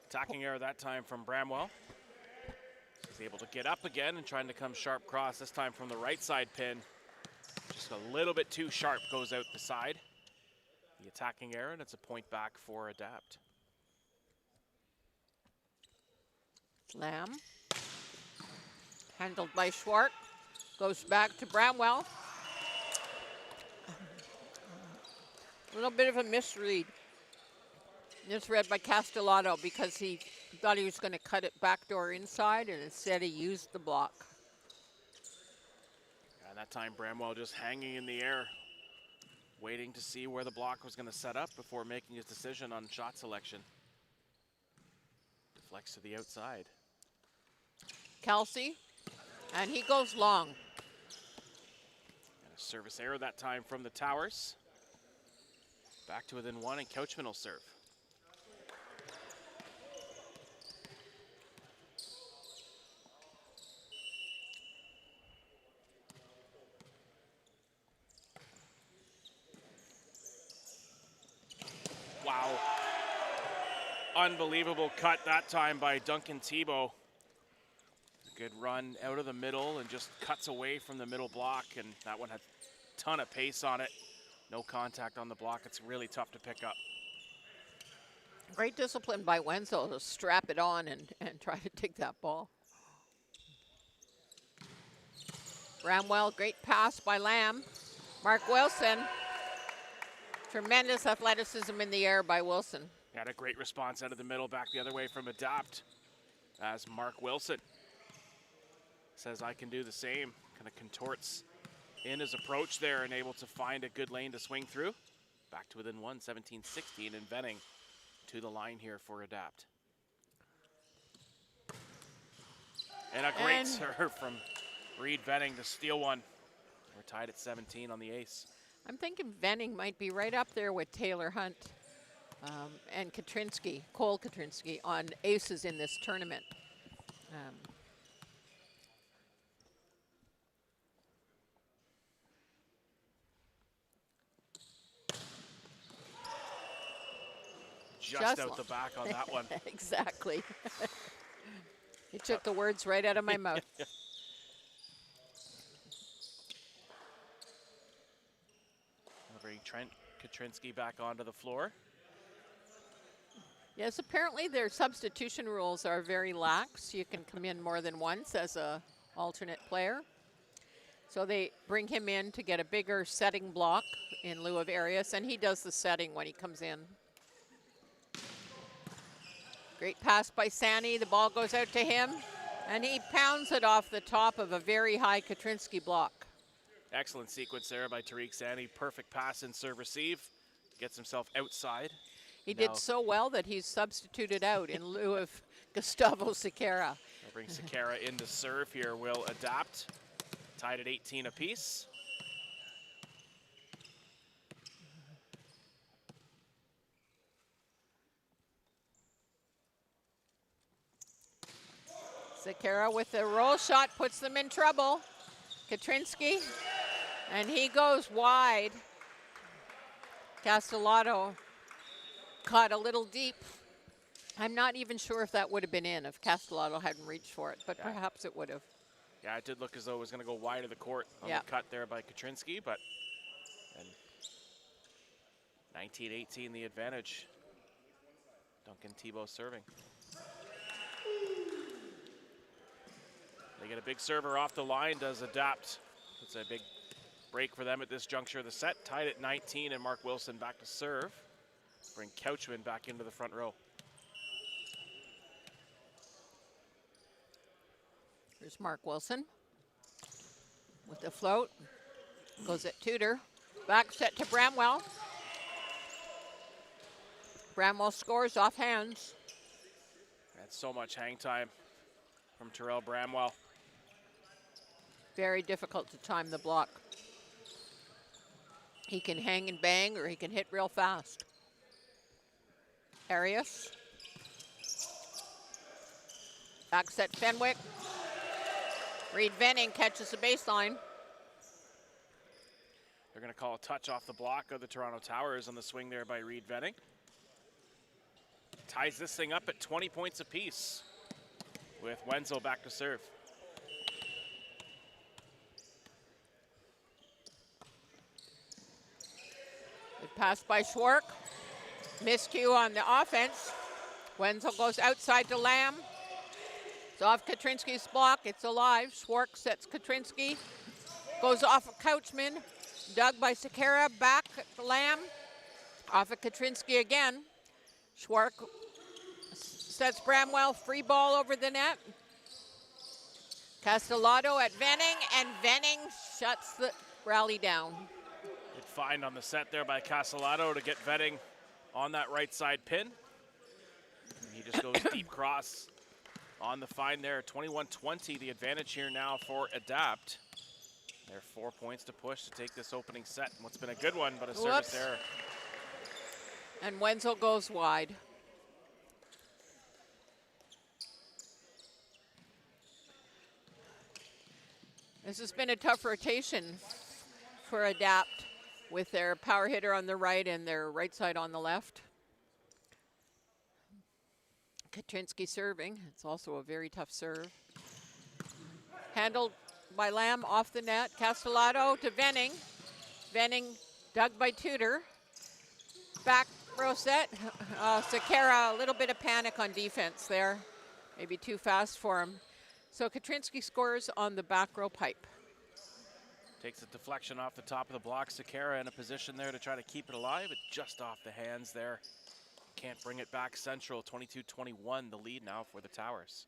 Attacking error that time from Bramwell. He's able to get up again and trying to come sharp cross, this time from the right side pin. Just a little bit too sharp, goes out the side. The attacking error, and it's a point back for Adapt. Lamb, handled by Schwark, goes back to Bramwell. A little bit of a misread. Misread by Castellato because he thought he was going to cut it backdoor inside, and instead he used the block. And that time Bramwell just hanging in the air, waiting to see where the block was going to set up before making his decision on shot selection. Deflects to the outside. Kelsey, and he goes long. And a service error that time from the Towers. Back to within 1, and Couchman will serve. Unbelievable cut that time by Duncan Tebow. Good run out of the middle and just cuts away from the middle block, and that one had a ton of pace on it. No contact on the block. It's really tough to pick up. Great discipline by Wenzel to strap it on and try to take that ball. Bramwell, great pass by Lamb. Mark Wilson. Tremendous athleticism in the air by Wilson. Had a great response out of the middle, back the other way from Adapt, as Mark Wilson says, I can do the same. Kind of contorts in his approach there and able to find a good lane to swing through. Back to within one, 17-16, and Venning to the line here for Adapt. And a great serve from Reed Venning to steal one. We're tied at 17 on the ace. I'm thinking Venning might be right up there with Taylor Hunt and Katrinsky, Cole Katrinsky, on aces in this tournament. Just out the back on that one. Exactly. You took the words right out of my mouth. I'll bring Trent Katrinsky back onto the floor. Yes, apparently their substitution rules are very lax. You can come in more than once as a alternate player. So they bring him in to get a bigger setting block in lieu of Arias, and he does the setting when he comes in. Great pass by Sani. The ball goes out to him, and he pounds it off the top of a very high Katrinsky block. Excellent sequence there by Tariq Sani. Perfect pass and serve receive. Gets himself outside. He did so well that he's substituted out in lieu of Gustavo Sequeira. I'll bring Sequeira in to serve here. Will Adapt. Tied at 18 apiece. Sequeira with the roll shot puts them in trouble. Katrinsky, and he goes wide. Castellato caught a little deep. I'm not even sure if that would have been in if Castellato hadn't reached for it, but perhaps it would have. Yeah, it did look as though it was going to go wide of the court on the cut there by Katrinsky, but 19-18 the advantage. Duncan Tebow serving. They get a big server off the line, does Adapt. It's a big break for them at this juncture of the set. Tied at 19, and Mark Wilson back to serve. Bring Couchman back into the front row. Here's Mark Wilson with the float. Goes at Tudor. Back set to Bramwell. Bramwell scores off hands. That's so much hang time from Terrell Bramwell. Very difficult to time the block. He can hang and bang, or he can hit real fast. Arias. Back set Fenwick. Reed Venning catches the baseline. They're going to call a touch off the block of the Toronto Towers on the swing there by Reed Venning. Ties this thing up at 20 points apiece with Wenzel back to serve. Good pass by Schwark. Miscue on the offense. Wenzel goes outside to Lamb. It's off Katrinsky's block. It's alive. Schwark sets Katrinsky. Goes off of Couchman. Dug by Sequeira. Back to Lamb. Off of Katrinsky again. Schwark sets Bramwell. Free ball over the net. Castellato at Venning, and Venning shuts the rally down. Good find on the set there by Castellato to get Venning on that right side pin. And he just goes deep cross on the find there. 21-20, the advantage here now for Adapt. They're 4 points to push to take this opening set. What's been a good one, but a service error. And Wenzel goes wide. This has been a tough rotation for Adapt with their power hitter on the right and their right side on the left. Katrinsky serving. It's also a very tough serve. Handled by Lamb off the net. Castellato to Venning. Venning dug by Tudor. Back row set. Sakara, a little bit of panic on defense there. Maybe too fast for him. So Katrinsky scores on the back row pipe. Takes a deflection off the top of the block. Sakara in a position there to try to keep it alive, but just off the hands there. Can't bring it back central. 22-21, the lead now for the Towers.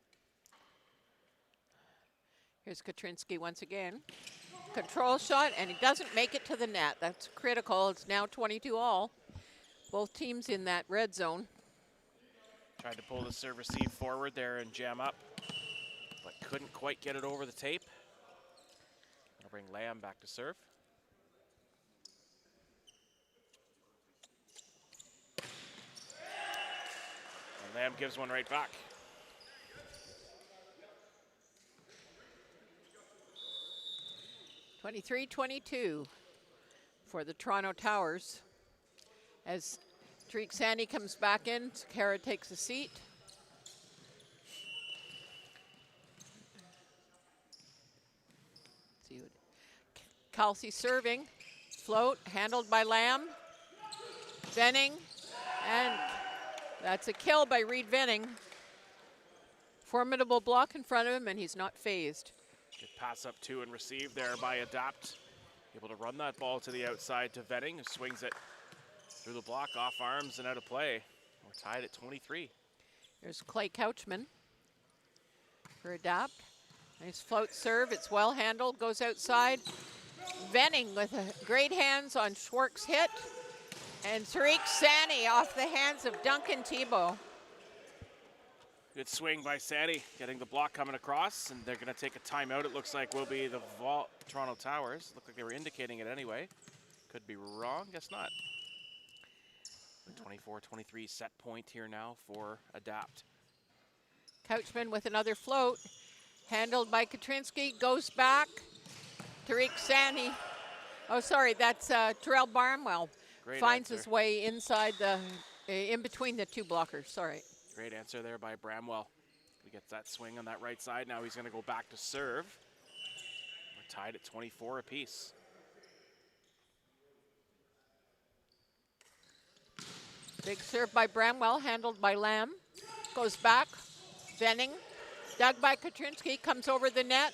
Here's Katrinsky once again. Control shot, and he doesn't make it to the net. That's critical. It's now 22-all. Both teams in that red zone. Tried to pull the serve receive forward there and jam up, but couldn't quite get it over the tape. I'll bring Lamb back to serve. And Lamb gives one right back. (23-22) for the Toronto Towers. As Tariq Sani comes back in, Sakara takes a seat. See what Kelsey serving, float, handled by Lamb. Venning, and that's a kill by Reed Venning. Formidable block in front of him, and he's not phased. Good pass up to and receive there by Adapt. Able to run that ball to the outside to Venning, who swings it through the block, off arms and out of play. We're tied at 23. There's Clay Couchman for Adapt. Nice float serve, it's well handled, goes outside. Venning with a great hands on Schwark's hit. And Tariq Sani off the hands of Duncan Tebow. Good swing by Sani, getting the block coming across, and they're going to take a timeout. It looks like will be the Toronto Towers. Looked like they were indicating it anyway. Could be wrong, guess not. 24-23 set point here now for Adapt. Couchman with another float. Handled by Katrinsky, goes back. Tariq Sani. Oh, sorry, that's Terrell Barnwell. Great Finds answer. his way inside the, in between the two blockers, sorry. Great answer there by Bramwell. He gets that swing on that right side. Now he's going to go back to serve. We're tied at 24 apiece. Big serve by Bramwell, handled by Lamb. Goes back, Venning. Dug by Katrinsky, comes over the net.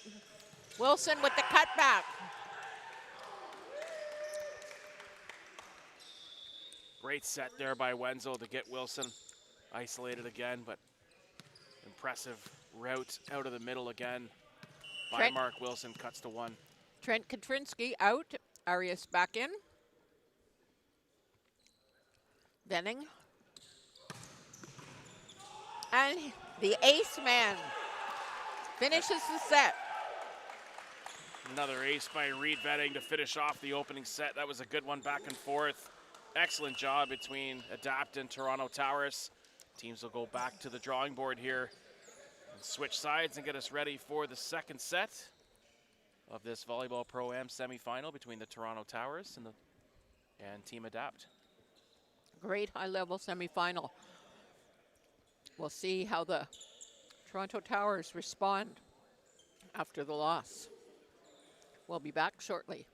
Wilson with the cutback. Great set there by Wenzel to get Wilson isolated again, but impressive route out of the middle again by Mark Wilson. Cuts to one. Trent Katrinsky out. Arias back in. Venning. And the ace man finishes the set. Another ace by Reed Venning to finish off the opening set. That was a good one back and forth. Excellent job between Adapt and Toronto Towers. Teams will go back to the drawing board here and switch sides and get us ready for the second set of this Volleyball Pro Am semifinal between the Toronto Towers and Team Adapt. Great high-level semifinal. We'll see how the Toronto Towers respond after the loss. We'll be back shortly.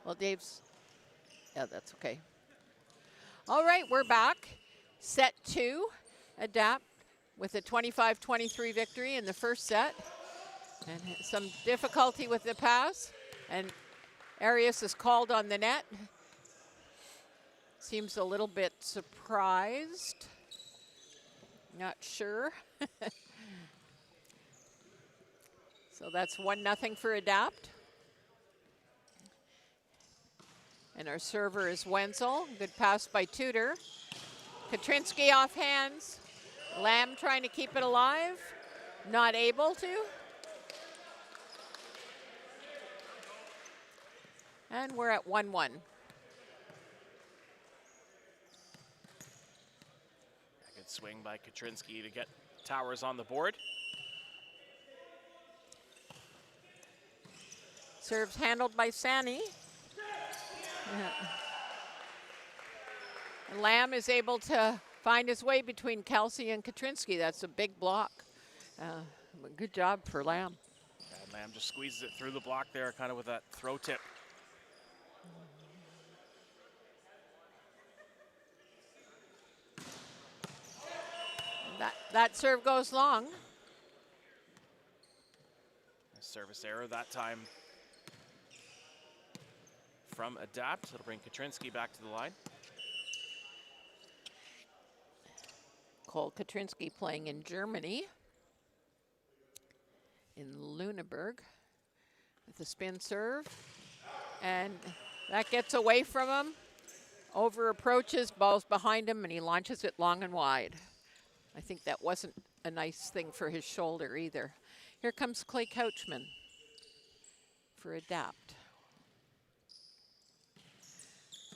Well, Dave's, yeah, that's okay. All right, we're back. Set 2, Adapt with a 25-23 victory in the first set. And some difficulty with the pass. And Arias is called on the net. Seems a little bit surprised. Not sure. So that's 1-0 for Adapt. And our server is Wenzel. Good pass by Tudor. Katrinsky off hands. Lamb trying to keep it alive. Not able to. And we're at 1-1. Good swing by Katrinsky to get Towers on the board. Serves handled by Sani. Lamb is able to find his way between Kelsey and Katrinsky. That's a big block. Good job for Lamb. And Lamb just squeezes it through the block there, kind of with that throw tip. That serve goes long. Service error that time from Adapt. It'll bring Katrinsky back to the line. Cole Katrinsky playing in Germany, in Lüneburg, with the spin serve. And that gets away from him. Over approaches, ball's behind him, and he launches it long and wide. I think that wasn't a nice thing for his shoulder either. Here comes Clay Couchman for Adapt.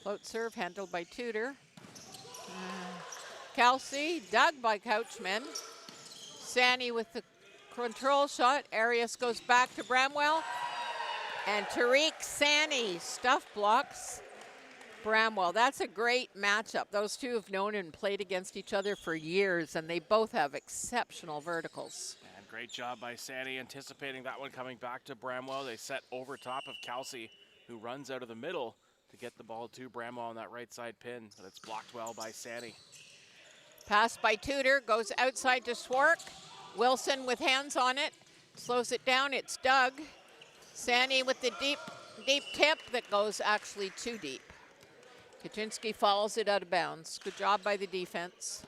Float serve handled by Tudor. Kelsey, dug by Couchman. Sani with the control shot. Arias goes back to Bramwell. And Tariq Sani stuff blocks Bramwell. That's a great matchup. Those two have known and played against each other for years, and they both have exceptional verticals. And great job by Sani anticipating that one coming back to Bramwell. They set over top of Kelsey, who runs out of the middle to get the ball to Bramwell on that right side pin, but it's blocked well by Sani. Pass by Tudor, goes outside to Swark. Wilson with hands on it, slows it down, it's Doug. Sani with the deep tip that goes actually too deep. Kaczynski follows it out of bounds. Good job by the defense.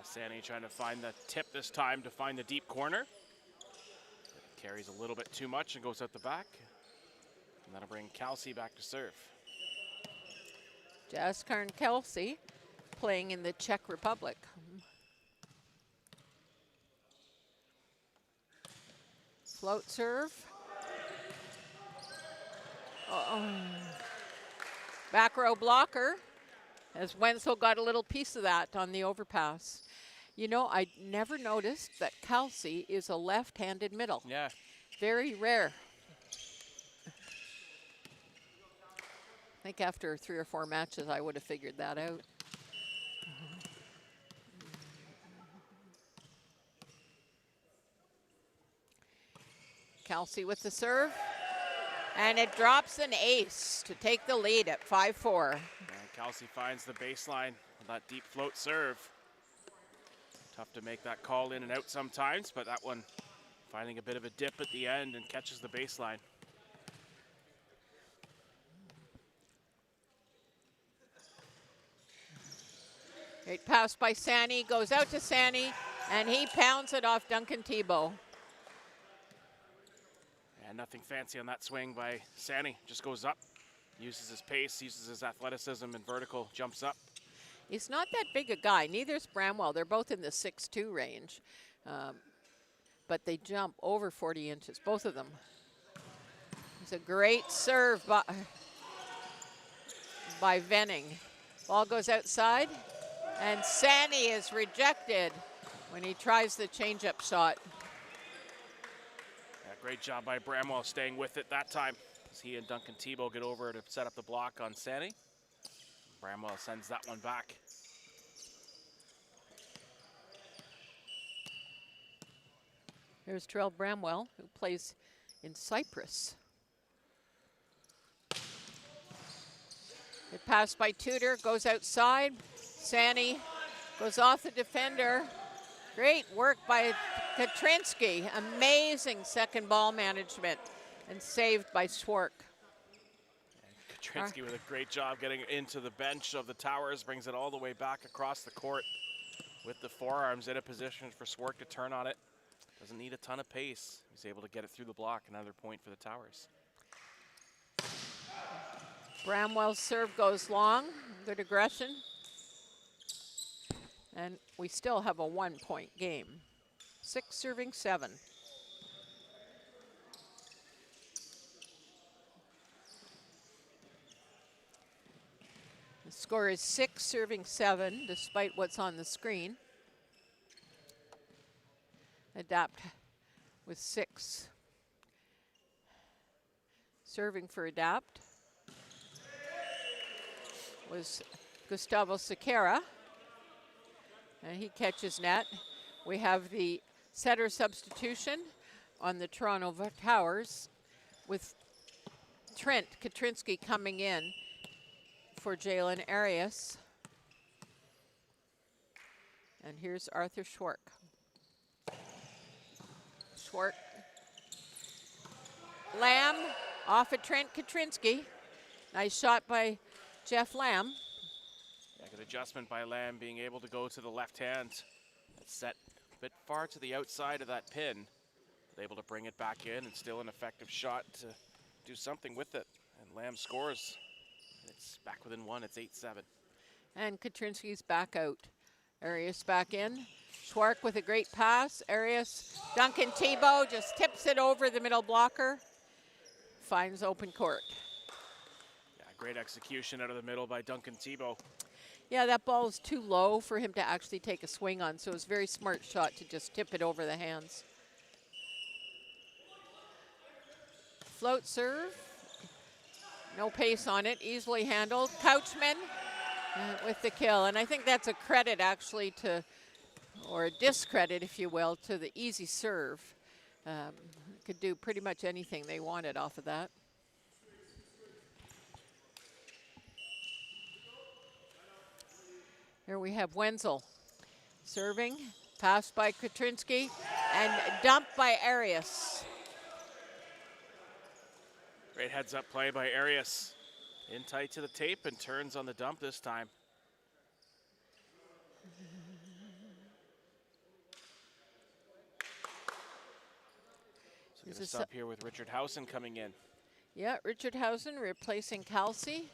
Sani trying to find the tip this time to find the deep corner. It carries a little bit too much and goes out the back. And that'll bring Kelsey back to serve. Jaskar Kelsey playing in the Czech Republic. Float serve. Back row blocker, as Wenzel got a little piece of that on the overpass. You know, I never noticed that Kelsey is a left-handed middle. Yeah. Very rare. I think after 3 or 4 matches, I would have figured that out. Kelsey with the serve. And it drops an ace to take the lead at 5-4. And Kelsey finds the baseline with that deep float serve. Tough to make that call in and out sometimes, but that one finding a bit of a dip at the end and catches the baseline. Great pass by Sani, goes out to Sani, and he pounds it off Duncan Tebow. And nothing fancy on that swing by Sani. Just goes up, uses his pace, uses his athleticism and vertical, jumps up. He's not that big a guy. Neither is Bramwell. They're both in the 6'2" range. But they jump over 40 inches, both of them. It's a great serve by Venning. Ball goes outside, and Sani is rejected when he tries the changeup shot. Yeah, great job by Bramwell staying with it that time as he and Duncan Tebow get over to set up the block on Sani. Bramwell sends that one back. Here's Terrell Bramwell, who plays in Cyprus. The pass by Tudor goes outside. Sani goes off the defender. Great work by Katrinsky. Amazing second ball management and saved by Swark. Katrinsky with a great job getting into the bench of the Towers, brings it all the way back across the court with the forearms in a position for Swark to turn on it. Doesn't need a ton of pace. He's able to get it through the block. Another point for the Towers. Bramwell's serve goes long. Good aggression. And we still have a 1-point game. 6-7. The score is 6-7, despite what's on the screen. Adapt with 6. Serving for Adapt was Gustavo Sequeira, and he catches net. We have the setter substitution on the Toronto Towers with Trent Katrinsky coming in for Jalen Arias. And here's Arthur Schwark. Schwark. Lamb off of Trent Katrinsky. Nice shot by Jeff Lamb. Yeah, good adjustment by Lamb, being able to go to the left hand. It's set a bit far to the outside of that pin. But able to bring it back in, and still an effective shot to do something with it. And Lamb scores. It's back within 1, it's 8-7. And Katrinsky's back out. Arias back in. Schwark with a great pass. Arias, Duncan Tebow just tips it over the middle blocker. Finds open court. Yeah, great execution out of the middle by Duncan Tebow. Yeah, that ball is too low for him to actually take a swing on, so it was a very smart shot to just tip it over the hands. Float serve. No pace on it, easily handled. Couchman with the kill, and I think that's a credit actually to, or a discredit if you will, to the easy serve. Could do pretty much anything they wanted off of that. Here we have Wenzel serving, passed by Katrinsky, and dumped by Arias. Great heads-up play by Arias. In tight to the tape and turns on the dump this time. So going to sub here with Richard Housen coming in. Yeah, Richard Housen replacing Kelsey.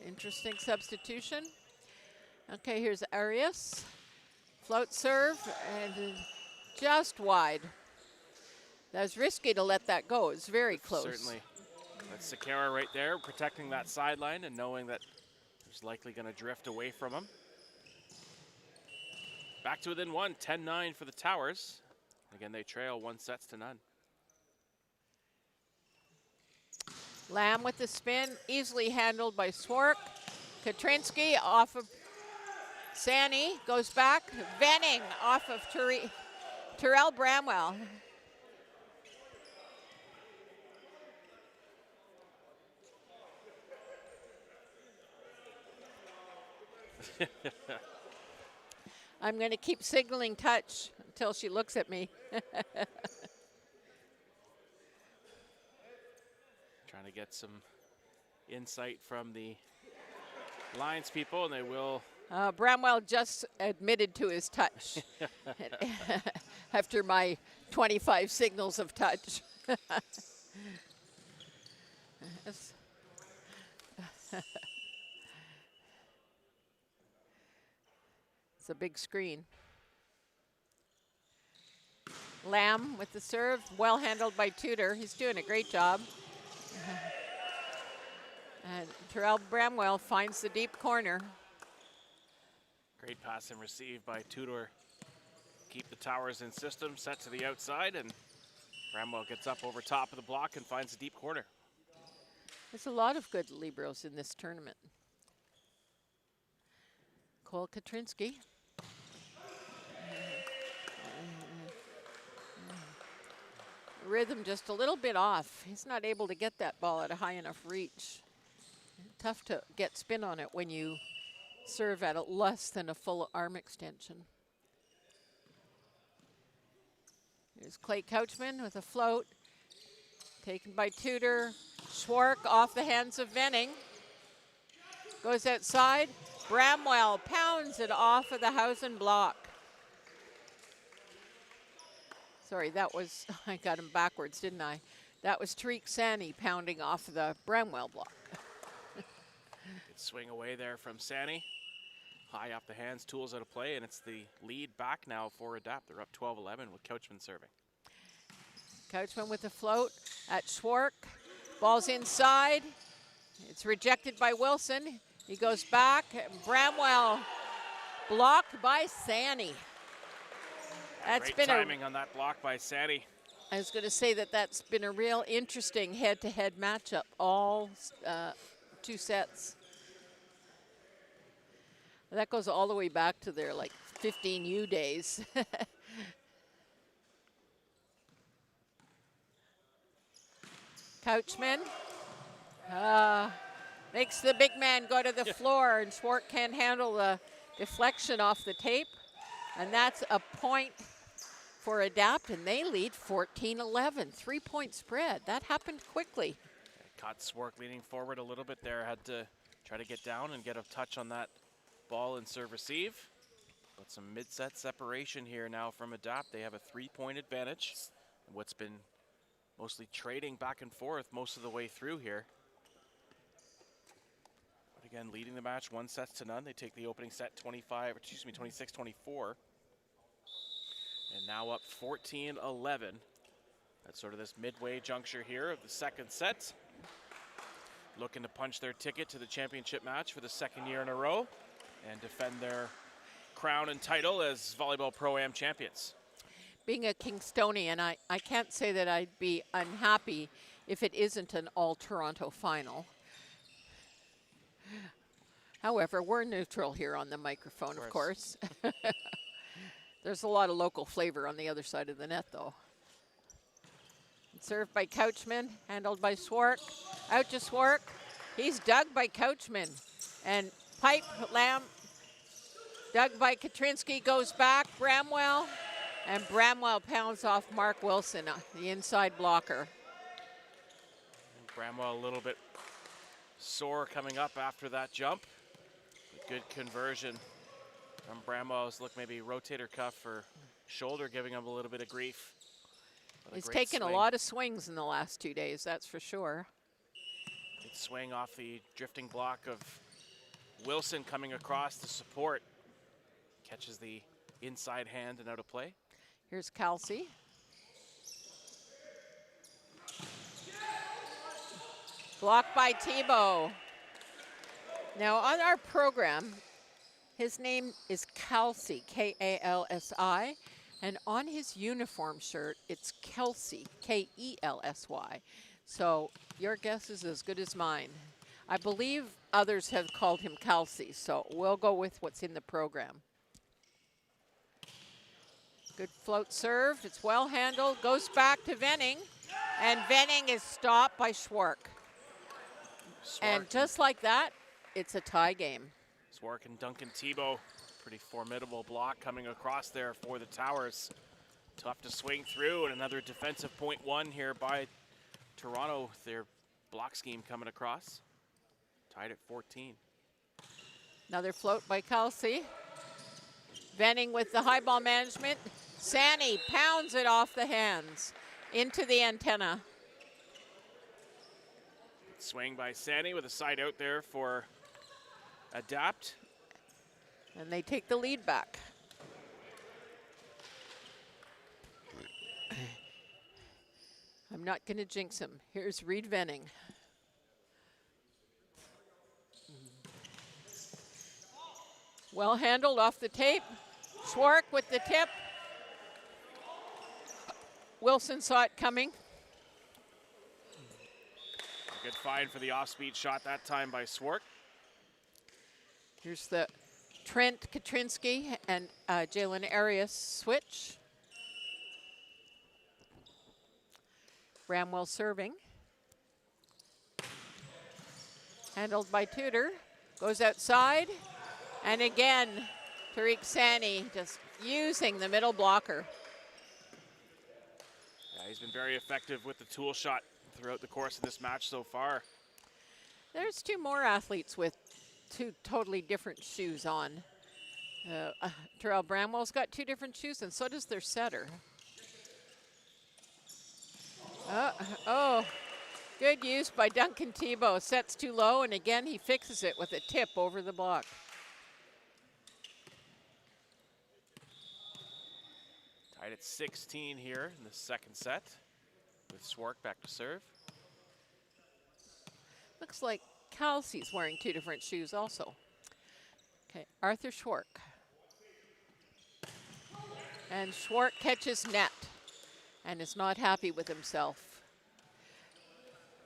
Interesting substitution. Okay, here's Arias. Float serve, and just wide. That was risky to let that go. It's very close. Certainly. That's Sequeira right there, protecting that sideline and knowing that he's likely going to drift away from him. Back to within 1, 10-9 for the Towers. Again, they trail 1-0. Lamb with the spin, easily handled by Swark. Katrinsky off of Sani, goes back. Venning off of Terrell Bramwell. I'm going to keep signaling touch until she looks at me. Trying to get some insight from the Lions people, and they will. Bramwell just admitted to his touch after my 25 signals of touch. It's a big screen. Lamb with the serve, well handled by Tudor. He's doing a great job. And Terrell Bramwell finds the deep corner. Great pass and receive by Tudor. Keep the Towers in system, set to the outside, and Bramwell gets up over top of the block and finds the deep corner. There's a lot of good liberos in this tournament. Cole Katrinsky. Rhythm just a little bit off. He's not able to get that ball at a high enough reach. Tough to get spin on it when you serve at less than a full arm extension. Here's Clay Couchman with a float. Taken by Tudor. Schwark off the hands of Venning. Goes outside. Bramwell pounds it off of the Hausen block. Sorry, that was, I got him backwards, didn't I? That was Tariq Sani pounding off the Bramwell block. Good swing away there from Sani. High off the hands, tools out of play, and it's the lead back now for Adapt. They're up 12-11 with Couchman serving. Couchman with the float at Schwark. Ball's inside. It's rejected by Wilson. He goes back. Bramwell blocked by Sani. That's Great been timing on that block by Sani. I was going to say that's been a real interesting head-to-head matchup, all 2 sets. That goes all the way back to their like 15U days. Couchman makes the big man go to the floor, and Schwark can't handle the deflection off the tape. And that's a point for Adapt, and they lead 14-11, 3-point spread. That happened quickly. Caught Schwark leaning forward a little bit there, had to try to get down and get a touch on that ball and serve receive. But some mid-set separation here now from Adapt. They have a 3-point advantage. What's been mostly trading back and forth most of the way through here. But again, leading the match 1-0. They take the opening set 26-24. And now up 14-11. That's sort of this midway juncture here of the second set. Looking to punch their ticket to the championship match for the 2nd year in a row and defend their crown and title as Volleyball Pro Am champions. Being a Kingstonian, I can't say that I'd be unhappy if it isn't an all-Toronto final. However, we're neutral here on the microphone, of course. There's a lot of local flavor on the other side of the net, though. Served by Couchman, handled by Schwark. Out to Schwark. He's dug by Couchman. And pipe, Lamb, dug by Katrinsky, goes back. Bramwell. And Bramwell pounds off Mark Wilson, the inside blocker. And Bramwell a little bit sore coming up after that jump. But good conversion from Bramwell's, look, maybe rotator cuff or shoulder giving him a little bit of grief. He's taken a lot of swings in the last 2 days, that's for sure. Good swing off the drifting block of Wilson coming across to support. Catches the inside hand and out of play. Here's Kelsey. Blocked by Thibault. Now on our program, his name is Kelsey, K-A-L-S-I. And on his uniform shirt, it's Kelsey, K-E-L-S-Y. So your guess is as good as mine. I believe others have called him Kelsey, so we'll go with what's in the program. Good float serve. It's well handled. Goes back to Venning. And Venning is stopped by Schwark. And just like that, it's a tie game. Schwark and Duncan Thibault. Pretty formidable block coming across there for the Towers. Tough to swing through, and another defensive .1 here by Toronto. Their block scheme coming across. Tied at 14. Another float by Kelsey. Venning with the high ball management. Sani pounds it off the hands into the antenna. Swing by Sani with a side out there for Adapt. And they take the lead back. I'm not going to jinx him. Here's Reed Venning. Well handled off the tape. Schwark with the tip. Wilson saw it coming. A good find for the off-speed shot that time by Schwark. Here's the Trent Katrinsky and Jalen Arias switch. Bramwell serving. Handled by Tudor. Goes outside. And again, Tariq Sani just using the middle blocker. Yeah, he's been very effective with the tool shot throughout the course of this match so far. There's two more athletes with two totally different shoes on. Terrell Bramwell's got two different shoes, and so does their setter. Oh, good use by Duncan Tebow. Sets too low, and again he fixes it with a tip over the block. Tied at 16 here in the second set with Swark back to serve. Looks like Kelsey's wearing two different shoes also. Okay, Arthur Schwark. And Schwark catches net and is not happy with himself.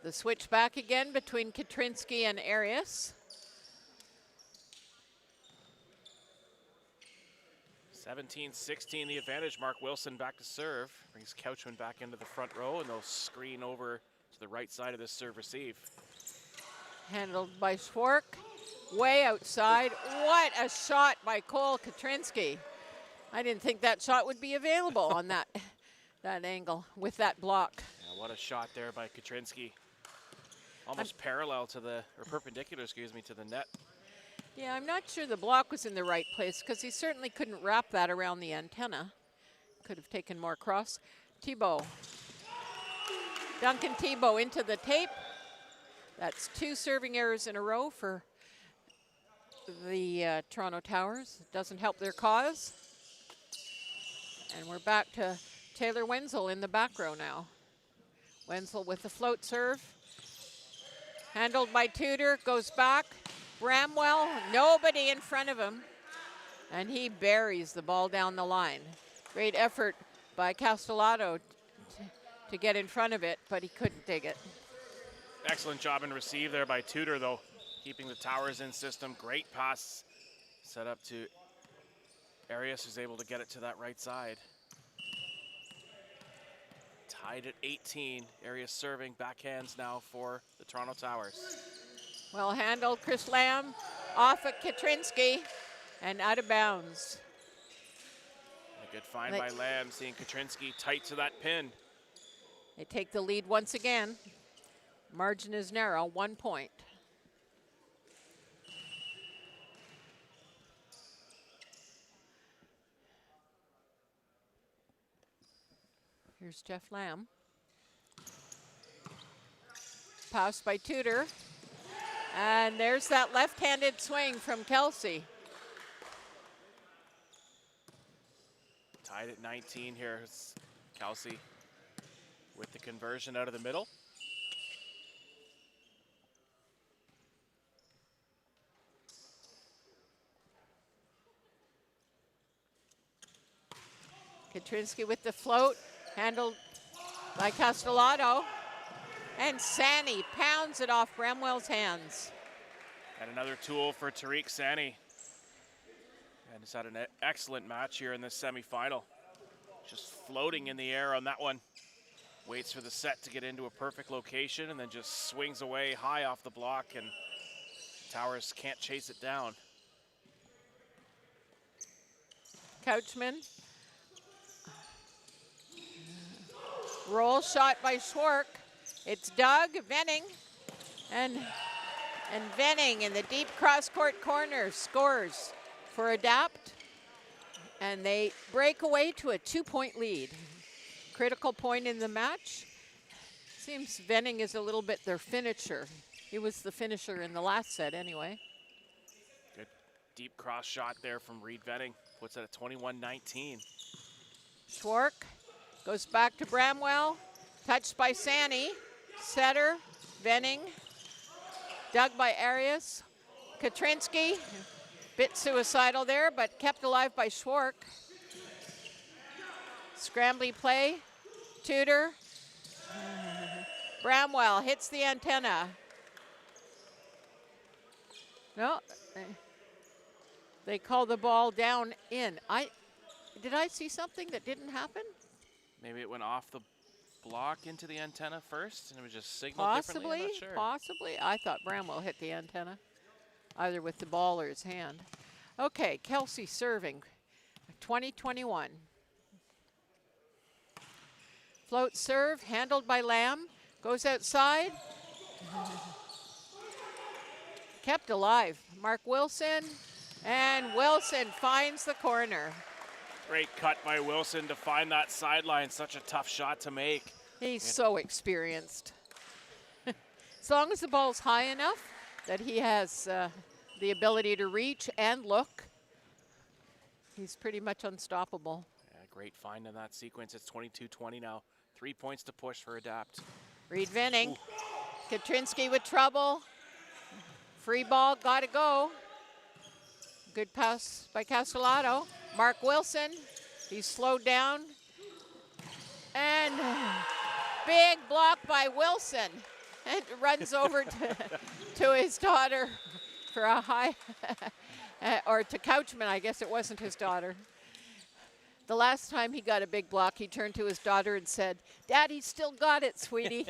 The switch back again between Katrinsky and Arias. 17-16 the advantage. Mark Wilson back to serve. Brings Couchman back into the front row, and they'll screen over to the right side of this serve receive. Handled by Schwark. Way outside. What a shot by Cole Katrinsky. I didn't think that shot would be available on that angle with that block. Yeah, what a shot there by Katrinsky. Almost parallel to the, or perpendicular, excuse me, to the net. Yeah, I'm not sure the block was in the right place because he certainly couldn't wrap that around the antenna. Could have taken more cross. Tebow. Duncan Tebow into the tape. That's two serving errors in a row for the Toronto Towers. It doesn't help their cause. And we're back to Taylor Wenzel in the back row now. Wenzel with the float serve. Handled by Tudor, goes back. Bramwell, nobody in front of him. And he buries the ball down the line. Great effort by Castellato to get in front of it, but he couldn't dig it. Excellent job in receive there by Tudor, though. Keeping the Towers in system. Great pass set up to Arias, who's able to get it to that right side. Tied at 18. Arias serving backhands now for the Toronto Towers. Well handled, Chris Lamb off at Katrinsky and out of bounds. A good find by Lamb, seeing Katrinsky tight to that pin. They take the lead once again. Margin is narrow, 1 point. Here's Jeff Lamb. Pass by Tudor. And there's that left-handed swing from Kelsey. Tied at 19 here. It's Kelsey with the conversion out of the middle. Katrinsky with the float, handled by Castellato. And Sani pounds it off Bramwell's hands. And another tool for Tariq Sani. And he's had an excellent match here in this semifinal. Just floating in the air on that one. Waits for the set to get into a perfect location and then just swings away high off the block, and Towers can't chase it down. Couchman. Roll shot by Schwark. It's Doug Venning, and Venning in the deep cross-court corner scores for Adapt, and they break away to a 2-point lead. Critical point in the match. Seems Venning is a little bit their finisher. He was the finisher in the last set anyway. Good deep cross shot there from Reed Venning. Puts it at 21-19. Schwark goes back to Bramwell. Touched by Sani. Setter, Venning. Dug by Arias. Katrinsky. Bit suicidal there, but kept alive by Schwark. Scrambly play. Tudor. Bramwell hits the antenna. No, they call the ball down in. Did I see something that didn't happen? Maybe it went off the block into the antenna first, and it was just signaled differently? I'm not sure. Possibly. I thought Bramwell hit the antenna, either with the ball or his hand. Okay, Kelsey serving, 2021. Float serve, handled by Lamb, goes outside. Kept alive. Mark Wilson, and Wilson finds the corner. Great cut by Wilson to find that sideline. Such a tough shot to make. He's so experienced. As long as the ball's high enough that he has the ability to reach and look, he's pretty much unstoppable. Yeah, great find in that sequence. It's 22-20 now. 3 points to push for Adapt. Reed Venning. Katrinsky with trouble. Free ball, gotta go. Good pass by Castellato. Mark Wilson, he's slowed down. And big block by Wilson. And runs over to his daughter for a high, or to Couchman, I guess it wasn't his daughter. The last time he got a big block, he turned to his daughter and said, "Daddy still got it, sweetie."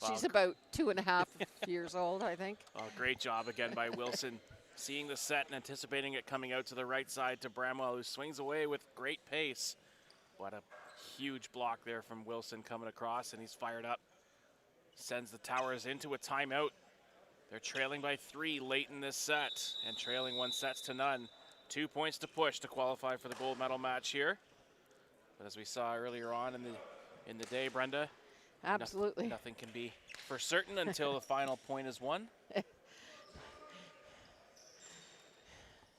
She's about 2.5 years old, I think. Oh, great job again by Wilson. Seeing the set and anticipating it coming out to the right side to Bramwell, who swings away with great pace. What a huge block there from Wilson coming across, and he's fired up. Sends the Towers into a timeout. They're trailing by 3 late in this set, and trailing 1-0. 2 points to push to qualify for the gold medal match here. But as we saw earlier on in the day, Brenda, absolutely nothing can be for certain until the final point is won.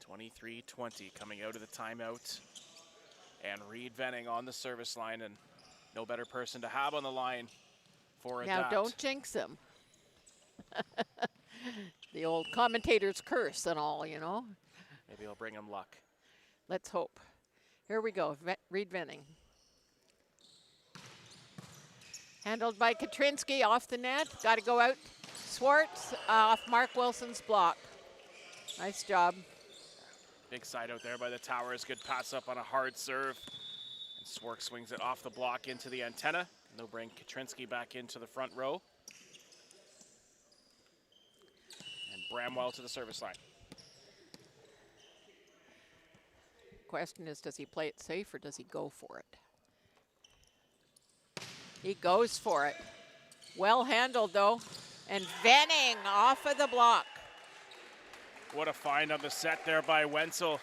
23-20 coming out of the timeout, and Reed Venning on the service line, and no better person to have on the line for Adapt. Now don't jinx him. The old commentator's curse and all, you know. Maybe I'll bring him luck. Let's hope. Here we go, Reed Venning. Handled by Katrinsky, off the net. Got to go out. Swartz off Mark Wilson's block. Nice job. Big side out there by the Towers. Good pass up on a hard serve. And Swartz swings it off the block into the antenna. And they'll bring Katrinsky back into the front row. And Bramwell to the service line. Question is, does he play it safe or does he go for it? He goes for it. Well handled though. And Venning off of the block. What a find on the set there by Wenzel.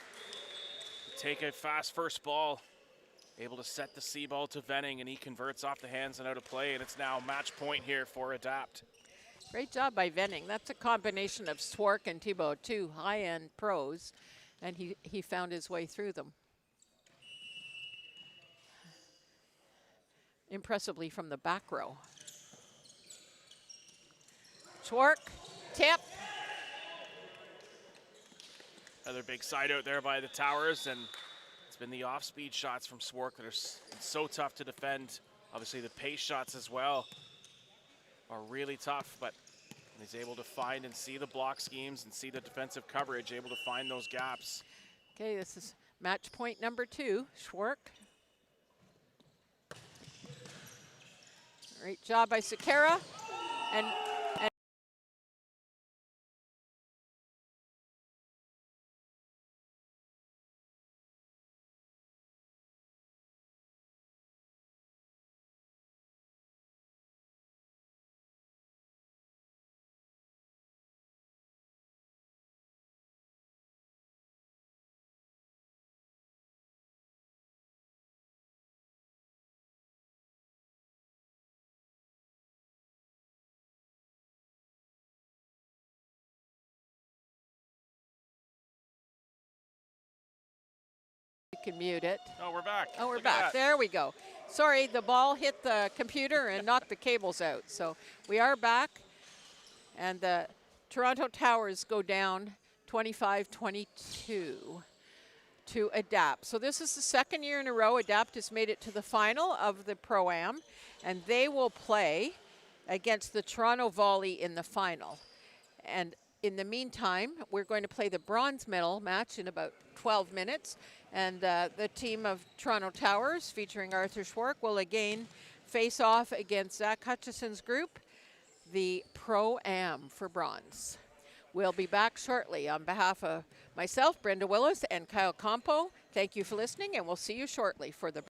Take a fast first ball. Able to set the C ball to Venning, and he converts off the hands and out of play, and it's now match point here for Adapt. Great job by Venning. That's a combination of Swark and Thibault, 2 high-end pros, and he found his way through them. Impressively from the back row. Swark, tip. Another big side out there by the Towers, and it's been the off-speed shots from Swark that are so tough to defend. Obviously the pace shots as well are really tough, but he's able to find and see the block schemes and see the defensive coverage, able to find those gaps. Okay, this is match point number 2, Swark. Great job by Sakara. And you can mute it. Oh, we're back. Oh, we're Look at back. that. There we go. Sorry, the ball hit the computer and knocked the cables out. So we are back, and the Toronto Towers go down 25-22 to Adapt. So this is the second year in a row Adapt has made it to the final of the Pro Am, and they will play against the Toronto Volley in the final. And in the meantime, we're going to play the bronze medal match in about 12 minutes. And the team of Toronto Towers, featuring Arthur Schwark, will again face off against Zach Hutchison's group, the Pro Am, for bronze. We'll be back shortly. On behalf of myself, Brenda Willis, and Kyle Campo, thank you for listening, and we'll see you shortly for the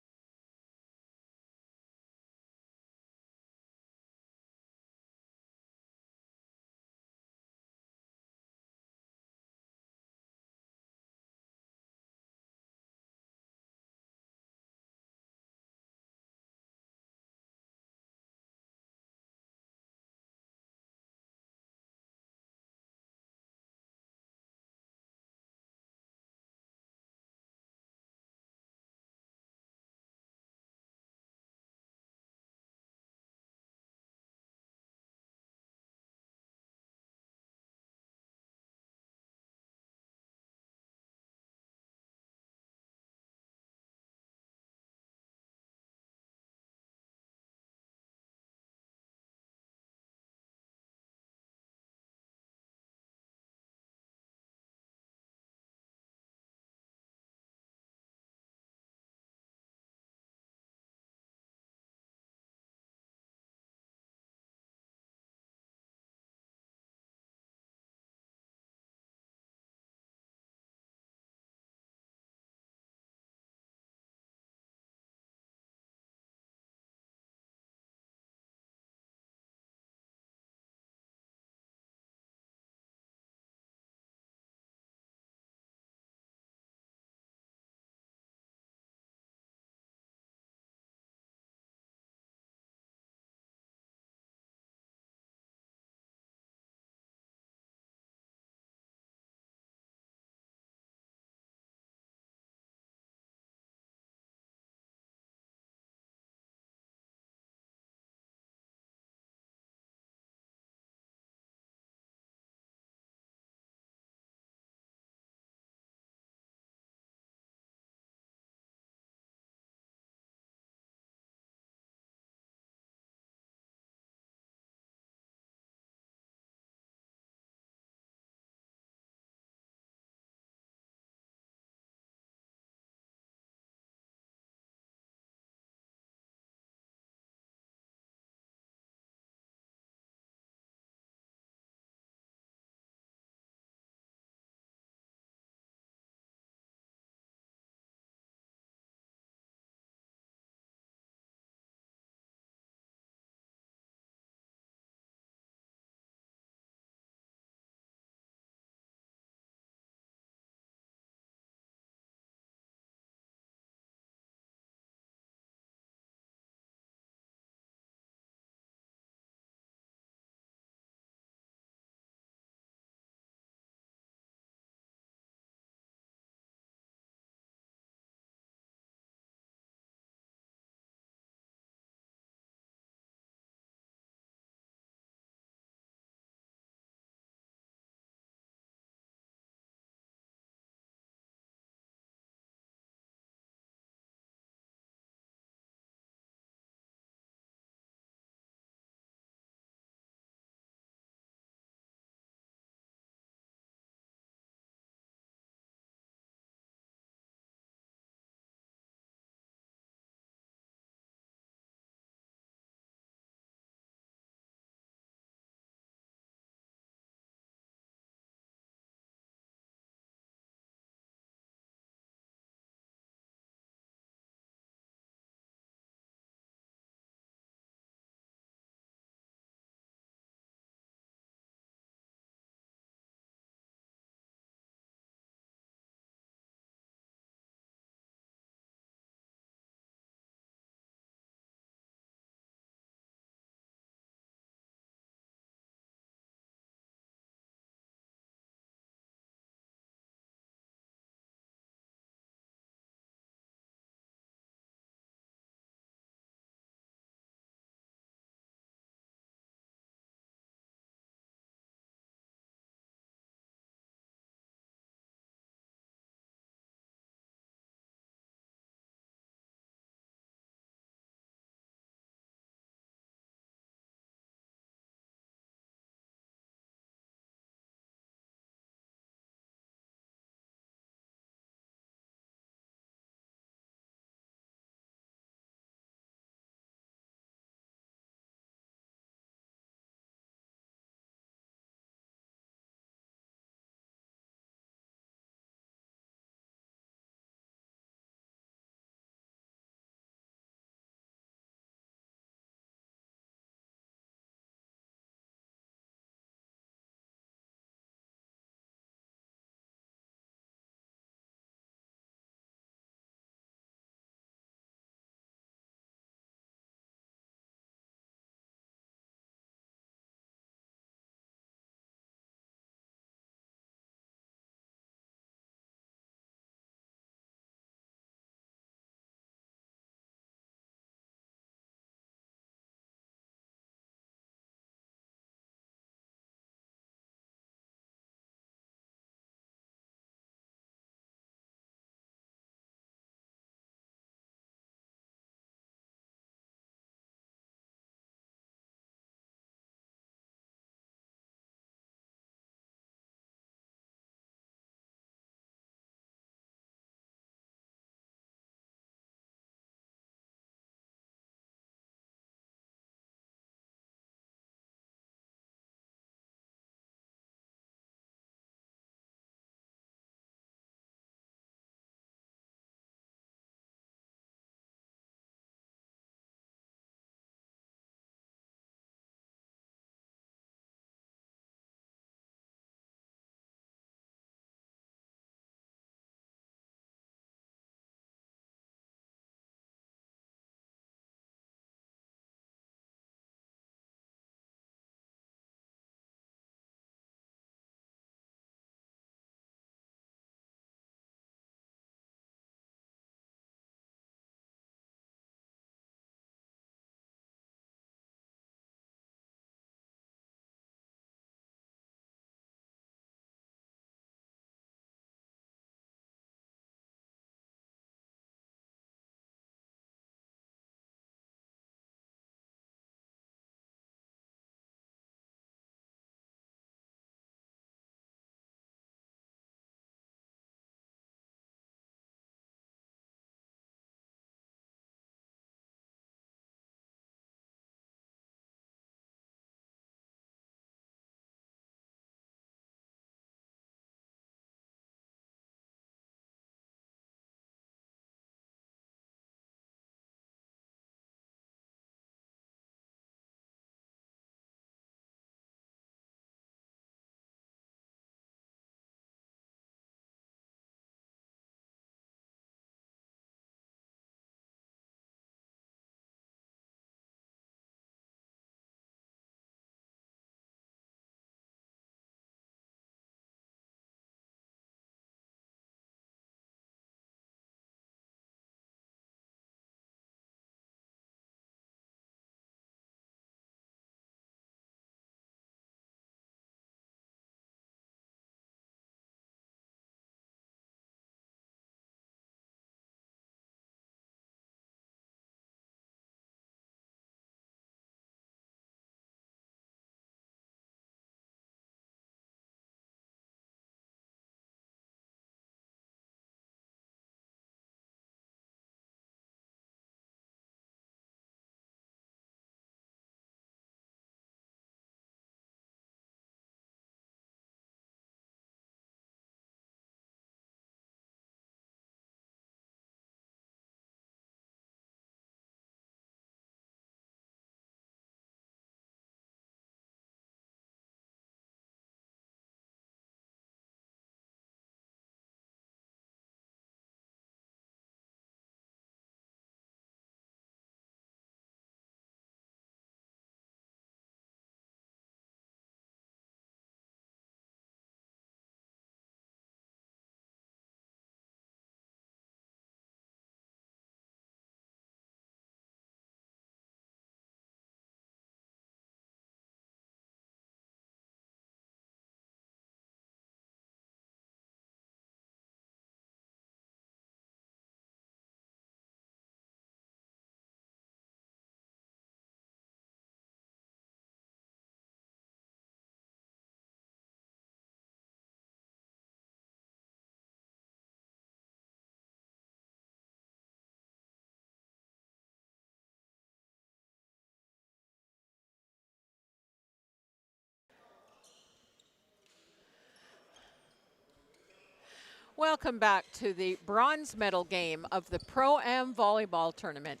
Welcome back to the bronze medal game of the Pro Am volleyball tournament.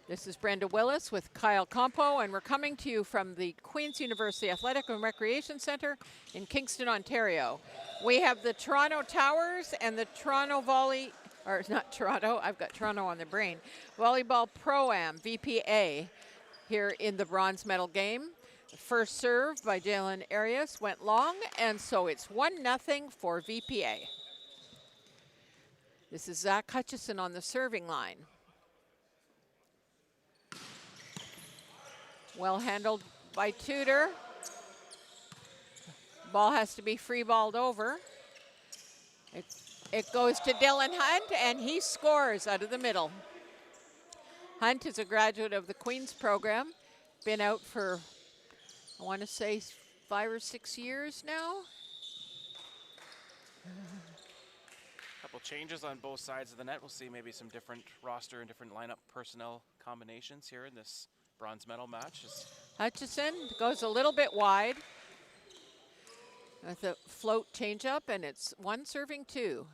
This is Brenda Willis with Kyle Compo, and we're coming to you from the Queen's University Athletic and Recreation Center in Kingston, Ontario. We have the Toronto Towers and the Toronto Volley, or not Toronto, I've got Toronto on the brain, Volleyball Pro Am, VPA, here in the bronze medal game. The first serve by Jalen Arias went long, and so it's 1-0 for VPA. This is Zach Hutchison on the serving line. Well handled by Tudor. Ball has to be free-balled over. It goes to Dylan Hunt, and he scores out of the middle. Hunt is a graduate of the Queen's program, been out for, I want to say, 5 or 6 years now. Couple changes on both sides of the net. We'll see maybe some different roster and different lineup personnel combinations here in this bronze medal match. Hutchison goes a little bit wide with a float changeup, and it's 1-2.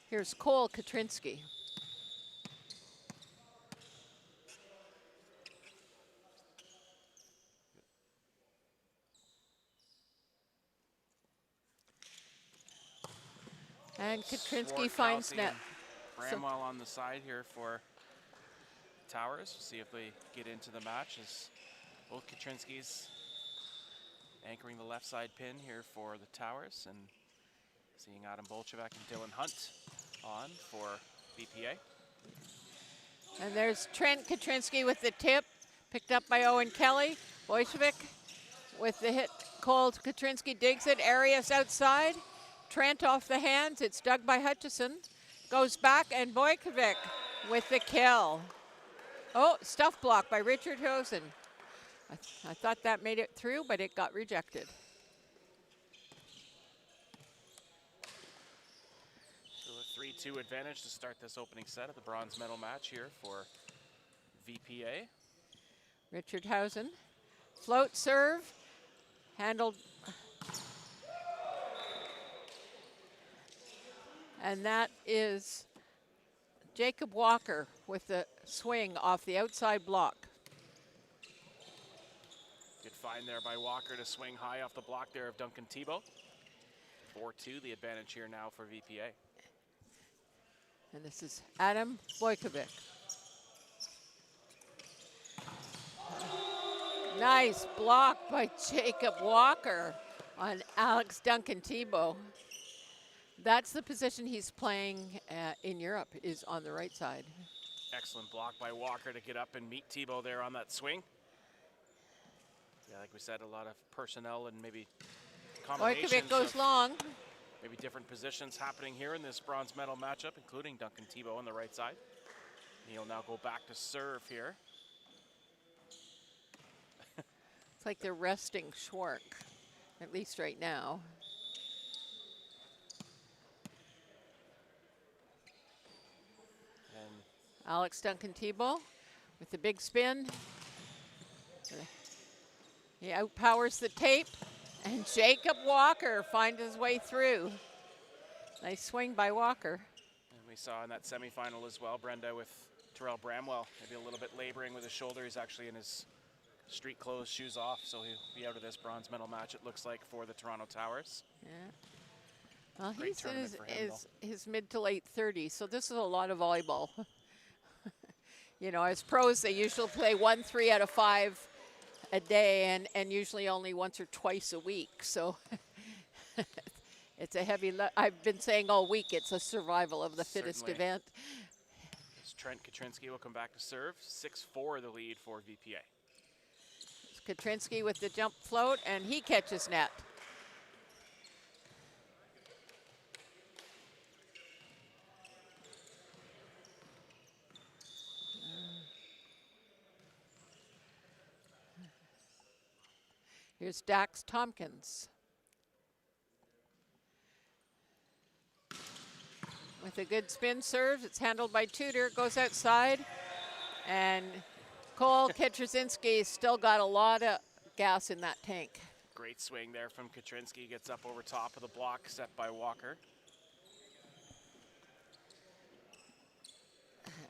Here's Cole Katrinsky. And Katrinsky finds net. Bramwell on the side here for Towers. See if they get into the match as both Katrinskis anchoring the left side pin here for the Towers, and seeing Adam Bolchevek and Dylan Hunt on for BPA. And there's Trent Katrinsky with the tip, picked up by Owen Kelly. Bolchevek with the hit. Cole Katrinsky digs it. Arias outside. Trent off the hands. It's dug by Hutchison. Goes back, and Bolchevek with the kill. Oh, stuff block by Richard Hosen. I thought that made it through, but it got rejected. So a 3-2 advantage to start this opening set of the bronze medal match here for VPA. Richard Hausen. Float serve. Handled. And that is Jacob Walker with the swing off the outside block. Good find there by Walker to swing high off the block there of Duncan Tebow. 4-2, the advantage here now for VPA. And this is Adam Bolchevek. Nice block by Jacob Walker on Alex Duncan Tebow. That's the position he's playing in Europe, is on the right side. Excellent block by Walker to get up and meet Tebow there on that swing. Yeah, like we said, a lot of personnel and maybe combinations. Bolchevek goes long. Maybe different positions happening here in this bronze medal matchup, including Duncan Tebow on the right side. He'll now go back to serve here. It's like they're resting Schwark, at least right now. Alex Duncan Tebow with the big spin. He outpowers the tape, and Jacob Walker finds his way through. Nice swing by Walker. And we saw in that semifinal as well, Brenda, with Terrell Bramwell, maybe a little bit laboring with his shoulder. He's actually in his street clothes, shoes off, so he'll be out of this bronze medal match, it looks like, for the Toronto Towers. Yeah. Well, Great he's in him, his mid to late 30s, so this is a lot of volleyball. You know, as pros, they usually play 1-3 out of 5 a day, and usually only once or twice a week. So it's a heavy. I've been saying all week it's a survival of the fittest event. As Trent Katrinsky will come back to serve. 6-4 the lead for VPA. Katrinsky with the jump float, and he catches net. Here's Dax Tompkins. With a good spin serve, it's handled by Tudor, goes outside, and Cole Kaczynski still got a lot of gas in that tank. Great Great swing there from Katrinsky. Gets up over top of the block set by Walker.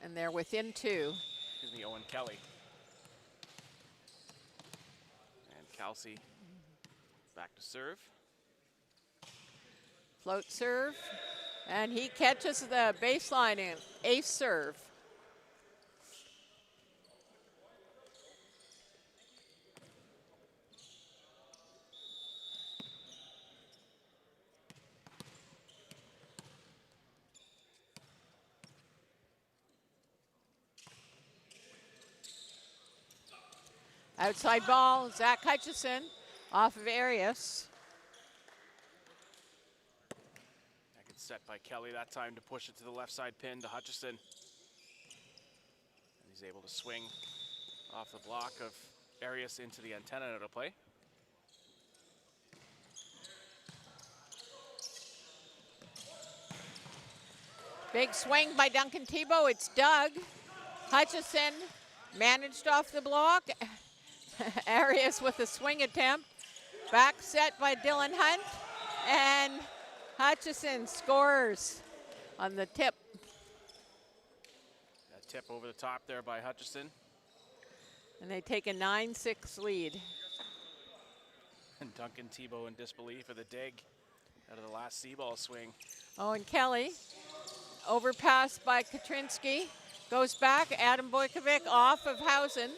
And they're within 2. Excuse me, Owen Kelly. And Kelsey back to serve. Float serve. And he catches the baseline in ace serve. Outside ball, Zach Hutchison off of Arias. That gets set by Kelly that time to push it to the left side pin to Hutchison. And he's able to swing off the block of Arias into the antenna out of play. Big swing by Duncan Tebow. It's Doug. Hutchison managed off the block. Arias with a swing attempt. Back set by Dylan Hunt. And Hutchison scores on the tip. That tip over the top there by Hutchison. And they take a 9-6 lead. And Duncan Tebow in disbelief for the dig out of the last C-ball swing. Owen Kelly, overpass by Katrinsky. Goes back, Adam Bojkovic off of Hausen.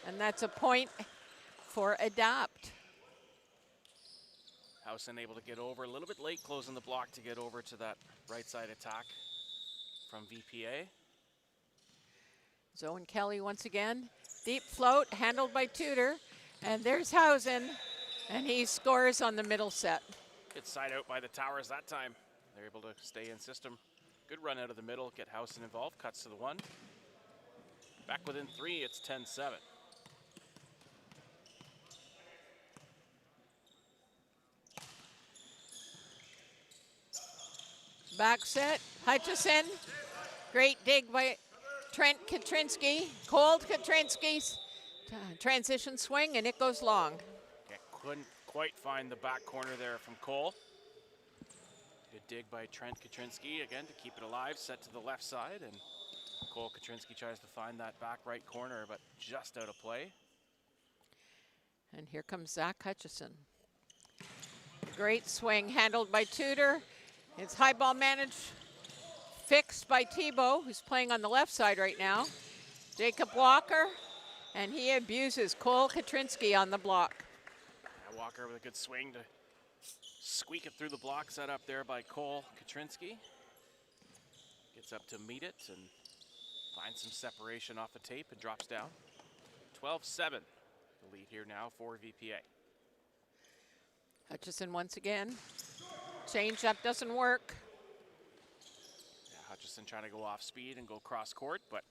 And that's a point for Adapt. Hausen able to get over a little bit late, closing the block to get over to that right side attack from VPA. Owen Kelly once again. Deep float, handled by Tudor. And there's Hausen, and he scores on the middle set. Good side out by the Towers that time. They're able to stay in system. Good run out of the middle, get Hausen involved, cuts to the 1. Back within 3, it's 10-7. Back set, Hutchison. Great dig by Trent Katrinsky. Cold Katrinsky's transition swing, and it goes long. Yeah, couldn't quite find the back corner there from Cole. Good dig by Trent Katrinsky again to keep it alive, set to the left side, and Cole Katrinsky tries to find that back right corner, but just out of play. And here comes Zach Hutchison. Great swing handled by Tudor. It's high ball managed, fixed by Tebow, who's playing on the left side right now. Jacob Walker, and he abuses Cole Katrinsky on the block. Yeah, Walker with a good swing to squeak it through the block set up there by Cole Katrinsky. Gets up to meet it and finds some separation off the tape and drops down. 12-7, the lead here now for VPA. Hutchison once again. Change up doesn't work. Yeah, Hutchison trying to go off speed and go cross court, but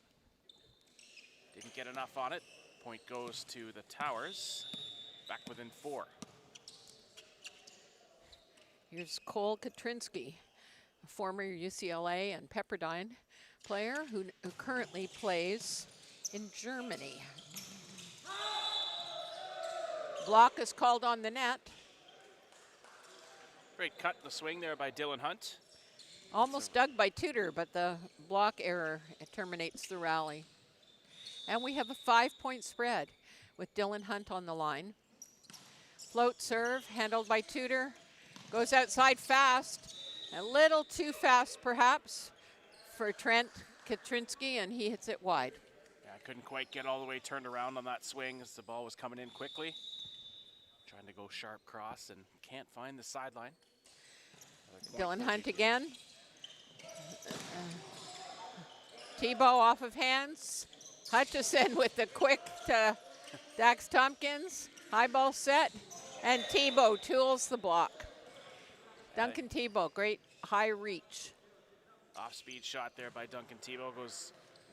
didn't get enough on it. Point goes to the Towers, back within 4. Here's Cole Katrinsky, a former UCLA and Pepperdine player who currently plays in Germany. Block is called on the net. Great cut in the swing there by Dylan Hunt. Almost dug by Tudor, but the block error terminates the rally. And we have a 5-point spread with Dylan Hunt on the line. Float serve, handled by Tudor. Goes outside fast, a little too fast perhaps for Trent Katrinsky, and he hits it wide. Yeah, couldn't quite get all the way turned around on that swing as the ball was coming in quickly. Trying to go sharp cross and can't find the sideline. Dylan Hunt again. Tebow off of hands. Hutchison with the quick to Dax Tompkins. High ball set, and Tebow tools the block. Duncan Tebow, great high reach. Off-speed shot there by Duncan Tebow.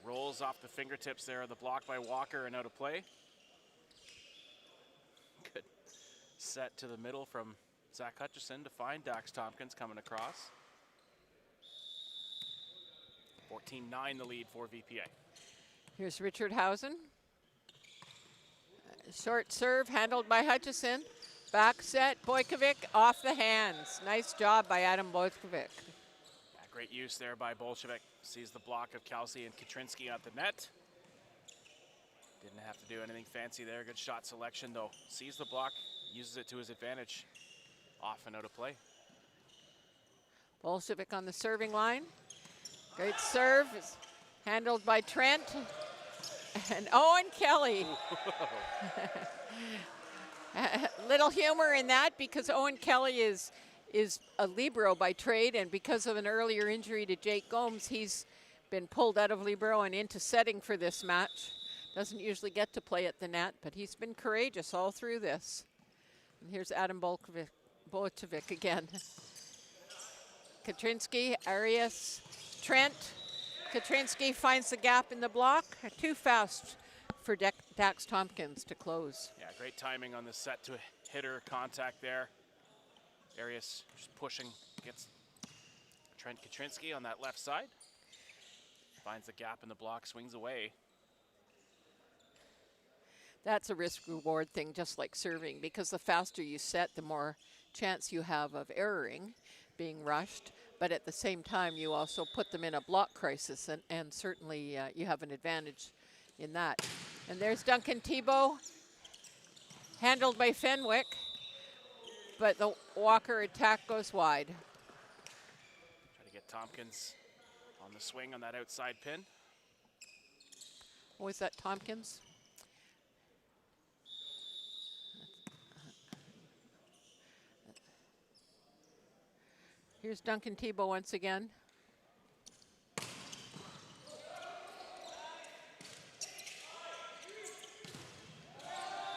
Rolls off the fingertips there of the block by Walker and out of play. Good set to the middle from Zach Hutchison to find Dax Tompkins coming across. 14-9 the lead for VPA. Here's Richard Hausen. Short serve handled by Hutchison. Back set, Bojkovic off the hands. Nice job by Adam Bojkovic. Yeah, great use there by Bolshevik. Sees the block of Kelsey and Katrinsky at the net. Didn't have to do anything fancy there. Good shot selection though. Sees the block, uses it to his advantage. Off and out of play. Bolshevik on the serving line. Great serve, is handled by Trent. And Owen Kelly. Little humor in that because Owen Kelly is a libero by trade, and because of an earlier injury to Jake Gomes, he's been pulled out of libero and into setting for this match. Doesn't usually get to play at the net, but he's been courageous all through this. And here's Adam Bolshevik again. Katrinsky, Arias, Trent. Katrinsky finds the gap in the block. Too fast for Dax Tompkins to close. Yeah, great timing on the set to hitter contact there. Arias just pushing, gets Trent Katrinsky on that left side. Finds the gap in the block, swings away. That's a risk-reward thing, just like serving, because the faster you set, the more chance you have of erroring, being rushed. But at the same time, you also put them in a block crisis, and certainly you have an advantage in that. And there's Duncan Tebow, handled by Fenwick, but the Walker attack goes wide. Try to get Tompkins on the swing on that outside pin. Was that Tompkins? Here's Duncan Tebow once again.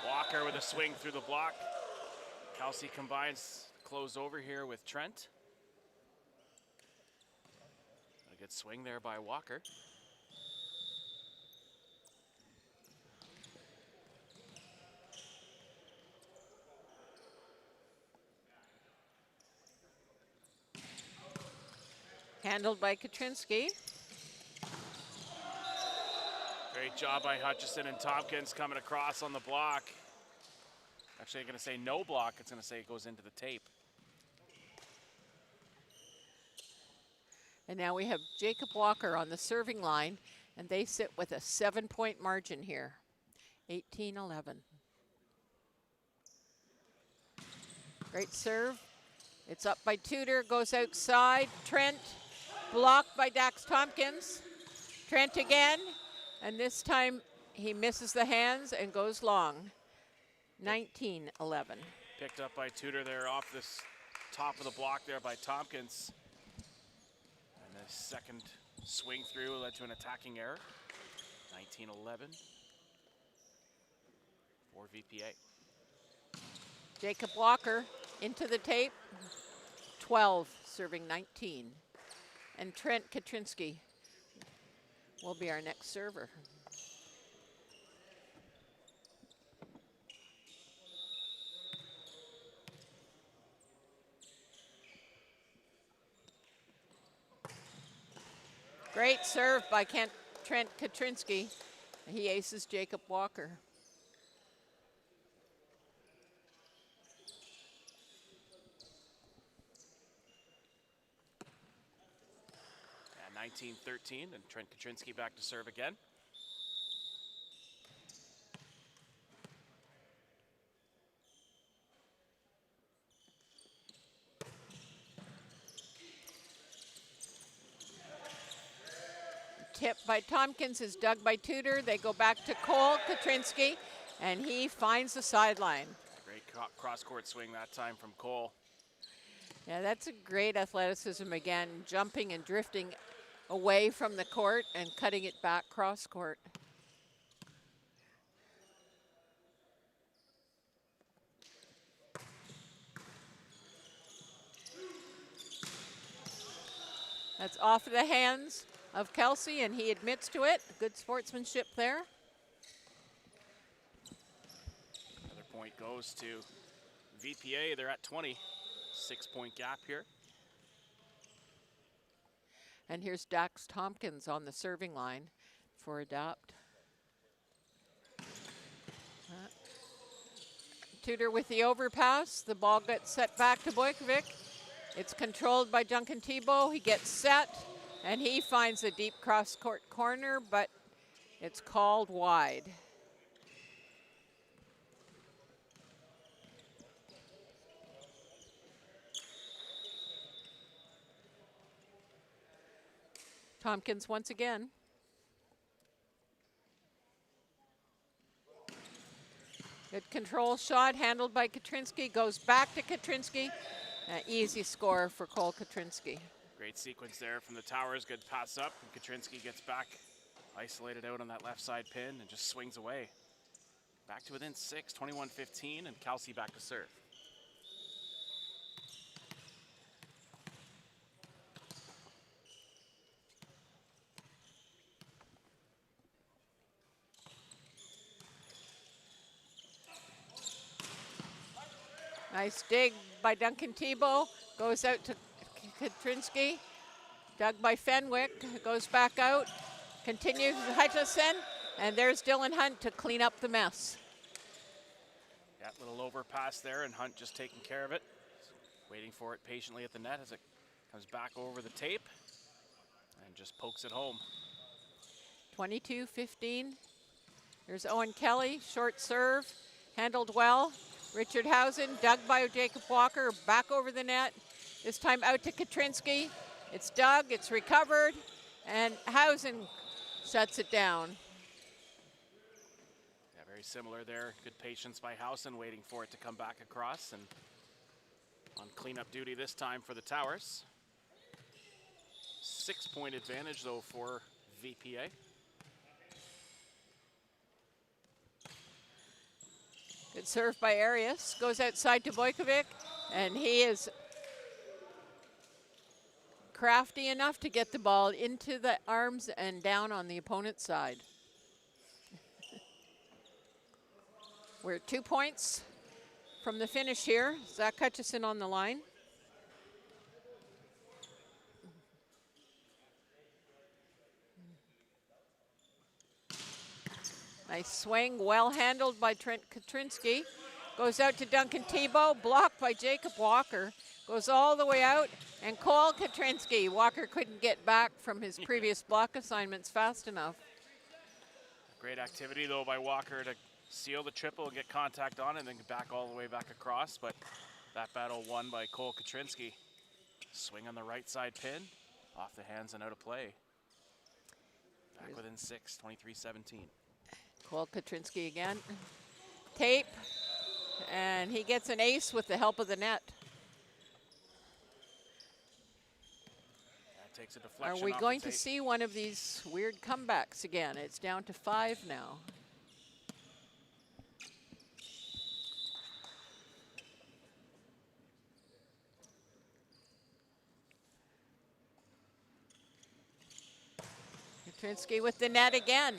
Walker with a swing through the block. Kelsey combines close over here with Trent. A good swing there by Walker. Handled by Katrinsky. Great job by Hutchison and Tompkins coming across on the block. Actually, I'm going to say no block. It's going to say it goes into the tape. And now we have Jacob Walker on the serving line, and they sit with a 7-point margin here, 18-11. Great serve. It's up by Tudor, goes outside. Trent, blocked by Dax Tompkins. Trent again, and this time he misses the hands and goes long. 19-11. Picked up by Tudor there off this top of the block there by Tompkins. And the second swing through led to an attacking error. 19-11 for VPA. Jacob Walker into the tape. 12, serving 19. And Trent Katrinsky will be our next server. Great serve by Trent Katrinsky. He aces Jacob Walker. And 19-13, and Trent Katrinsky back to serve again. Tip by Tompkins is dug by Tudor. They go back to Cole Katrinsky, and he finds the sideline. Great cross-court swing that time from Cole. Yeah, that's a great athleticism again, jumping and drifting away from the court and cutting it back cross-court. That's off of the hands of Kelsey, and he admits to it. Good sportsmanship there. Another point goes to VPA. They're at 20. 6-point gap here. And here's Dax Tompkins on the serving line for Adopt. Tudor with the overpass. The ball gets set back to Bojkovic. It's controlled by Duncan Tebow. He gets set, and he finds a deep cross-court corner, but it's called wide. Tompkins once again. Good control shot handled by Katrinsky. Goes back to Katrinsky. Easy score for Cole Katrinsky. Great sequence there from the Towers. Good pass up. And Katrinsky gets back, isolated out on that left side pin, and just swings away. Back to within 6, 21-15, and Kelsey back to serve. Nice dig by Duncan Tebow. Goes out to Katrinsky. Dug by Fenwick. Goes back out. Continues Hutchison. And there's Dylan Hunt to clean up the mess. That little overpass there, and Hunt just taking care of it. Waiting for it patiently at the net as it comes back over the tape. And just pokes it home. 22-15. There's Owen Kelly. Short serve. Handled well. Richard Housen, dug by Jacob Walker, back over the net. This time out to Katrinsky. It's dug, it's recovered, and Housen shuts it down. Yeah, very similar there. Good patience by Housen, waiting for it to come back across, and on cleanup duty this time for the Towers. 6-point advantage, though, for VPA. Good serve by Arias. Goes outside to Bojkovic, and he is crafty enough to get the ball into the arms and down on the opponent's side. We're 2 points from the finish here. Zach Hutchison on the line. Nice swing, well handled by Trent Katrinsky. Goes out to Duncan Tebow, blocked by Jacob Walker. Goes all the way out, and Cole Katrinsky. Walker couldn't get back from his previous block assignments fast enough. Great activity, though, by Walker to seal the triple and get contact on it and then get back all the way back across. But that battle won by Cole Katrinsky. Swing on the right side pin, off the hands and out of play. Back within 6, 23-17. Cole Katrinsky again. Tape, and he gets an ace with the help of the net. That takes a deflection. Are we off going the to tape. see one of these weird comebacks again? It's down to 5 now. Katrinsky with the net again.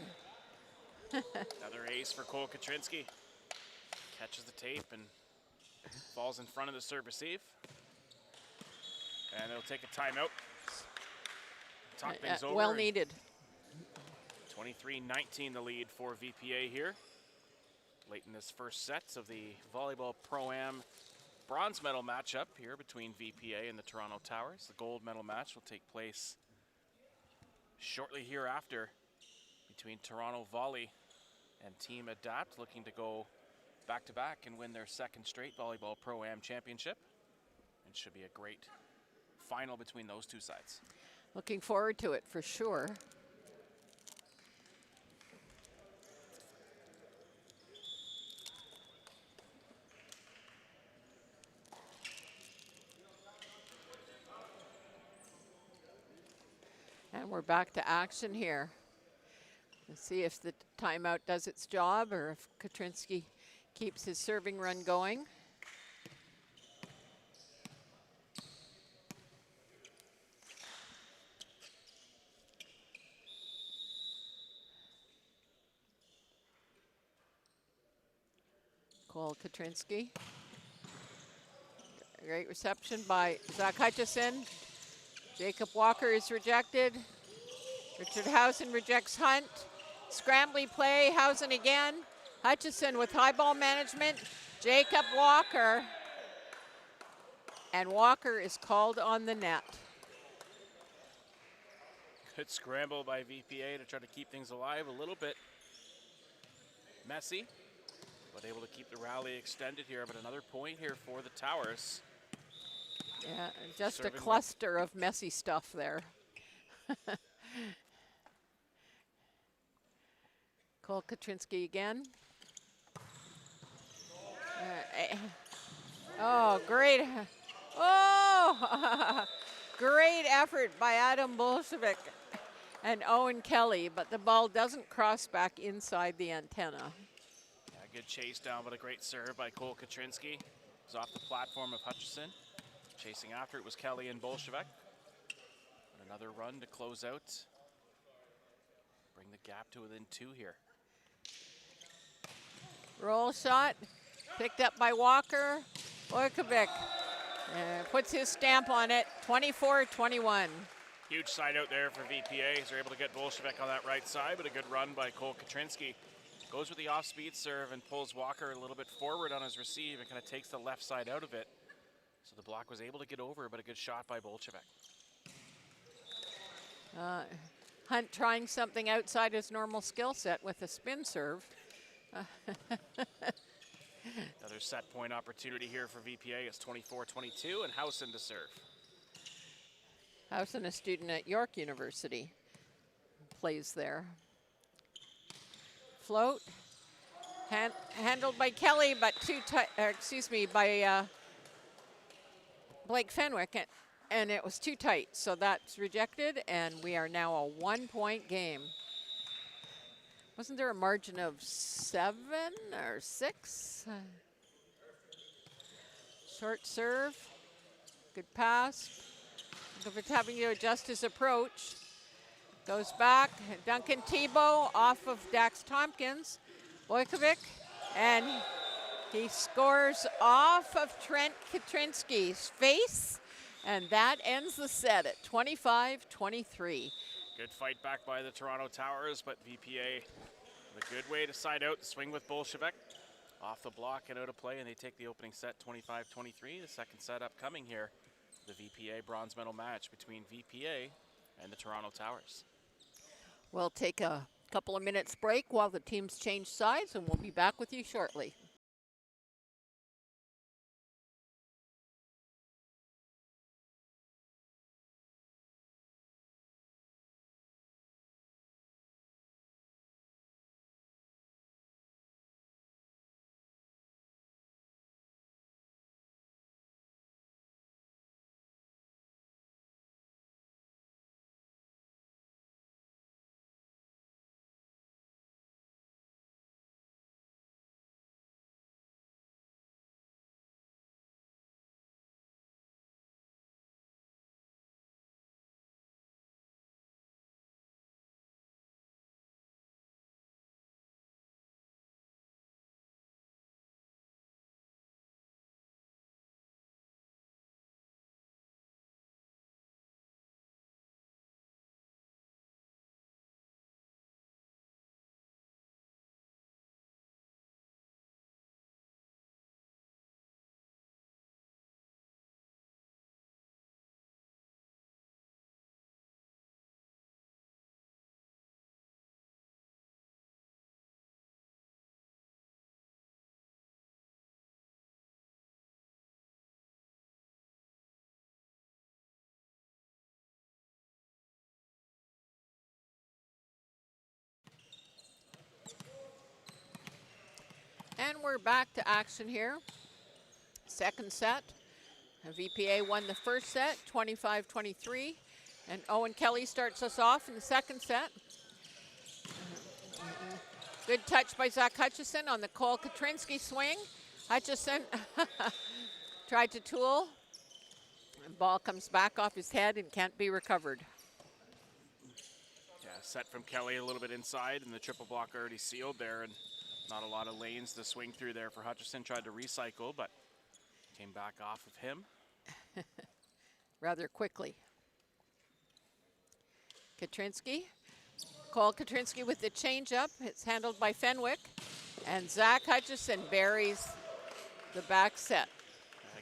Another ace for Cole Katrinsky. Catches the tape and falls in front of the serve receive. And they'll take a timeout. Talk things over. Well needed. 23-19 the lead for VPA here. Late in this first set of the Volleyball Pro Am bronze medal matchup here between VPA and the Toronto Towers. The gold medal match will take place shortly hereafter between Toronto Volley and Team Adapt, looking to go back-to-back and win their second straight Volleyball Pro Am championship. It should be a great final between those two sides. Looking forward to it for sure. And we're back to action here. Let's see if the timeout does its job or if Katrinsky keeps his serving run going. Cole Katrinsky. Great reception by Zach Hutchison. Jacob Walker is rejected. Richard Housen rejects Hunt. Scrambly play, Housen again. Hutchison with high ball management. Jacob Walker. And Walker is called on the net. Good scramble by VPA to try to keep things alive a little bit. Messy, but able to keep the rally extended here. But another point here for the Towers. Yeah, just Serving a cluster of messy stuff there. Cole Katrinsky again. Oh, great. Oh, great effort by Adam Bolshevik and Owen Kelly, but the ball doesn't cross back inside the antenna. Yeah, good chase down, but a great serve by Cole Katrinsky. It was off the platform of Hutchison. Chasing after it was Kelly and Bolshevik. And another run to close out. Bring the gap to within 2 here. Roll shot, picked up by Walker. Orkovic puts his stamp on it, 24-21. Huge side out there for VPA. They're able to get Bolshevik on that right side, but a good run by Cole Katrinsky. Goes with the off-speed serve and pulls Walker a little bit forward on his receive and kind of takes the left side out of it. So the block was able to get over, but a good shot by Bolshevik. Hunt trying something outside his normal skill set with a spin serve. Another set point opportunity here for VPA. It's 24-22 and Housen to serve. Housen, a student at York University, plays there. Float, handled by Kelly, but by Blake Fenwick, and it was too tight, so that's rejected, and we are now a 1-point game. Wasn't there a margin of 7 or 6? Short serve, good pass. It's having to adjust his approach. Goes back, Duncan Tebow off of Dax Tompkins. Wojkovic, and he scores off of Trent Katrinsky's face, and that ends the set at 25-23. Good fight back by the Toronto Towers, but VPA with a good way to side out the swing with Bolshevik. Off the block and out of play, and they take the opening set 25-23. The second set upcoming here, the VPA bronze medal match between VPA and the Toronto Towers. We'll take a couple of minutes break while the teams change sides, and we'll be back with you shortly. And we're back to action here. Second set. VPA won the first set, 25-23. And Owen Kelly starts us off in the second set. Good touch by Zach Hutchison on the Cole Katrinsky swing. Hutchison tried to tool. The ball comes back off his head and can't be recovered. Yeah, set from Kelly a little bit inside, and the triple block already sealed there, and not a lot of lanes to swing through there for Hutchison. Tried to recycle, but came back off of him. Rather quickly. Katrinsky. Cole Katrinsky with the changeup. It's handled by Fenwick. And Zach Hutchison buries the back set.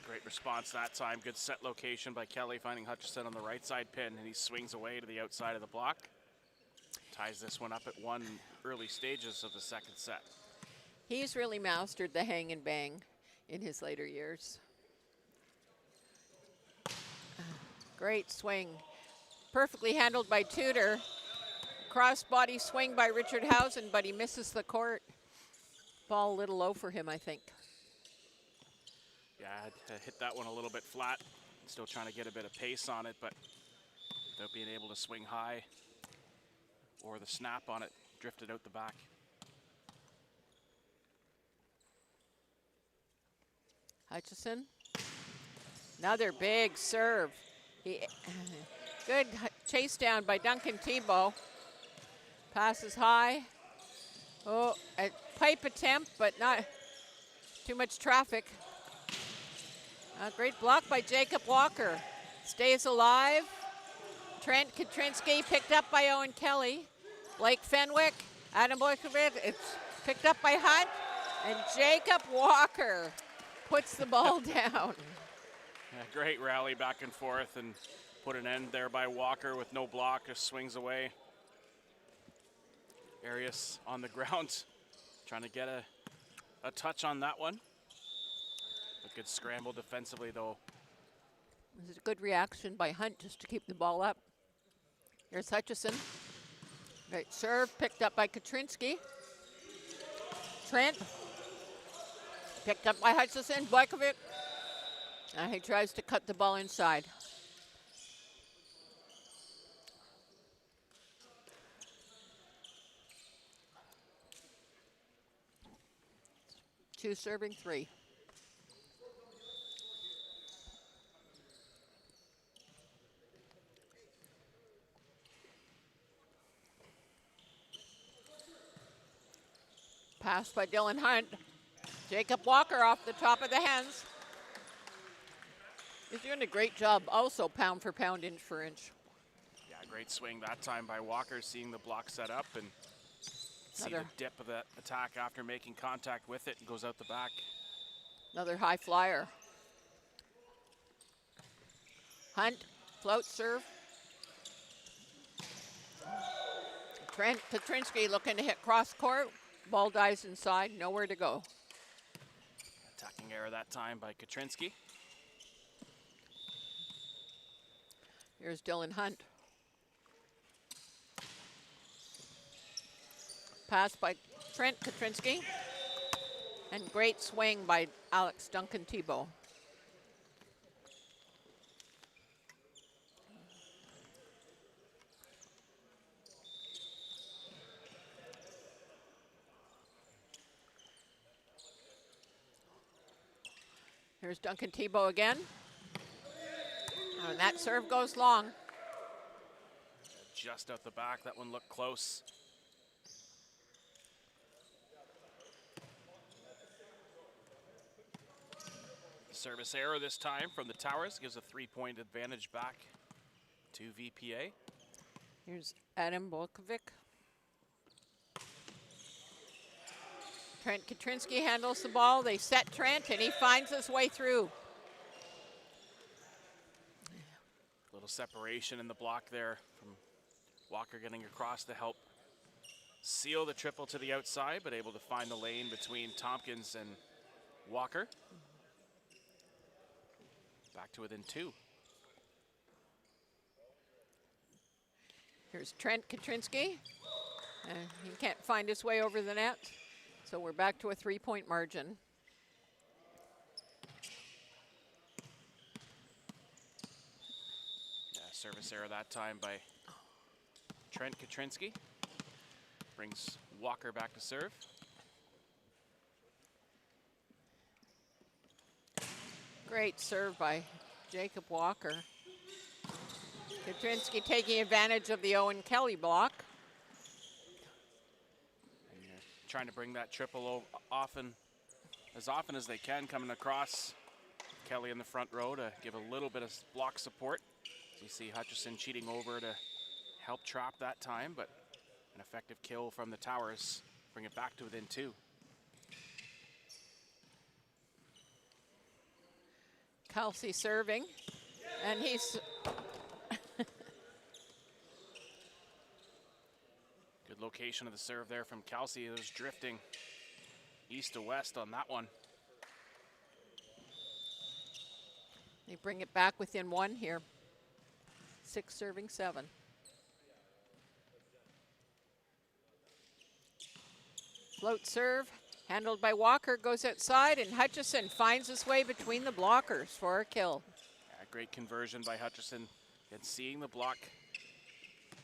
Great response that time. Good set location by Kelly, finding Hutchison on the right side pin, and he swings away to the outside of the block. Ties this one up at 1 early stages of the second set. He's really mastered the hang and bang in his later years. Great swing. Perfectly handled by Tudor. Cross body swing by Richard Housen, but he misses the court. Ball a little low for him, I think. Yeah, I had to hit that one a little bit flat. Still trying to get a bit of pace on it, but without being able to swing high or the snap on it, drifted out the back. Hutchison. Another big serve. Good chase down by Duncan Tebow. Passes high. Oh, a pipe attempt, but not too much traffic. A great block by Jacob Walker. Stays alive. Trent Katrinsky picked up by Owen Kelly. Blake Fenwick, Adam Boykovic. It's picked up by Hunt. And Jacob Walker puts the ball down. Yeah, great rally back and forth and put an end there by Walker with no block, just swings away. Arias on the ground, trying to get a touch on that one. A good scramble defensively though. This is a good reaction by Hunt just to keep the ball up. Here's Hutchison. Great serve, picked up by Katrinsky. Trent, picked up by Hutchison. Boykovic. He tries to cut the ball inside. Two serving, three. Pass by Dylan Hunt. Jacob Walker off the top of the hands. He's doing a great job also pound for pound, inch for inch. Yeah, great swing that time by Walker, seeing the block set up and see the dip of that attack after making contact with it and goes out the back. Another high flyer. Hunt, float serve. Trent Katrinsky looking to hit cross court. Ball dies inside, nowhere to go. Attacking error that time by Katrinsky. Here's Dylan Hunt. Pass by Trent Katrinsky. And great swing by Alex Duncan Tebow. Here's Duncan Tebow again. And that serve goes long. Just out the back, that one looked close. Service error this time from the Towers, gives a 3-point advantage back to VPA. Here's Adam Boykovic. Trent Katrinsky handles the ball. They set Trent, and he finds his way through. Little separation in the block there from Walker getting across to help seal the triple to the outside, but able to find the lane between Tompkins and Walker. Back to within 2. Here's Trent Katrinsky. He can't find his way over the net, so we're back to a 3-point margin. Service error that time by Trent Katrinsky. Brings Walker back to serve. Great serve by Jacob Walker. Katrinsky taking advantage of the Owen Kelly block. And trying to bring that triple as often as they can, coming across Kelly in the front row to give a little bit of block support. You see Hutchison cheating over to help trap that time, but an effective kill from the Towers. Bring it back to within 2. Kelsey serving, and he's Good location of the serve there from Kelsey. It was drifting east to west on that one. they bring it back within 1 here. 6 serving 7. Float serve, handled by Walker, goes outside, and Hutchison finds his way between the blockers for a kill. Yeah, great conversion by Hutchison. And seeing the block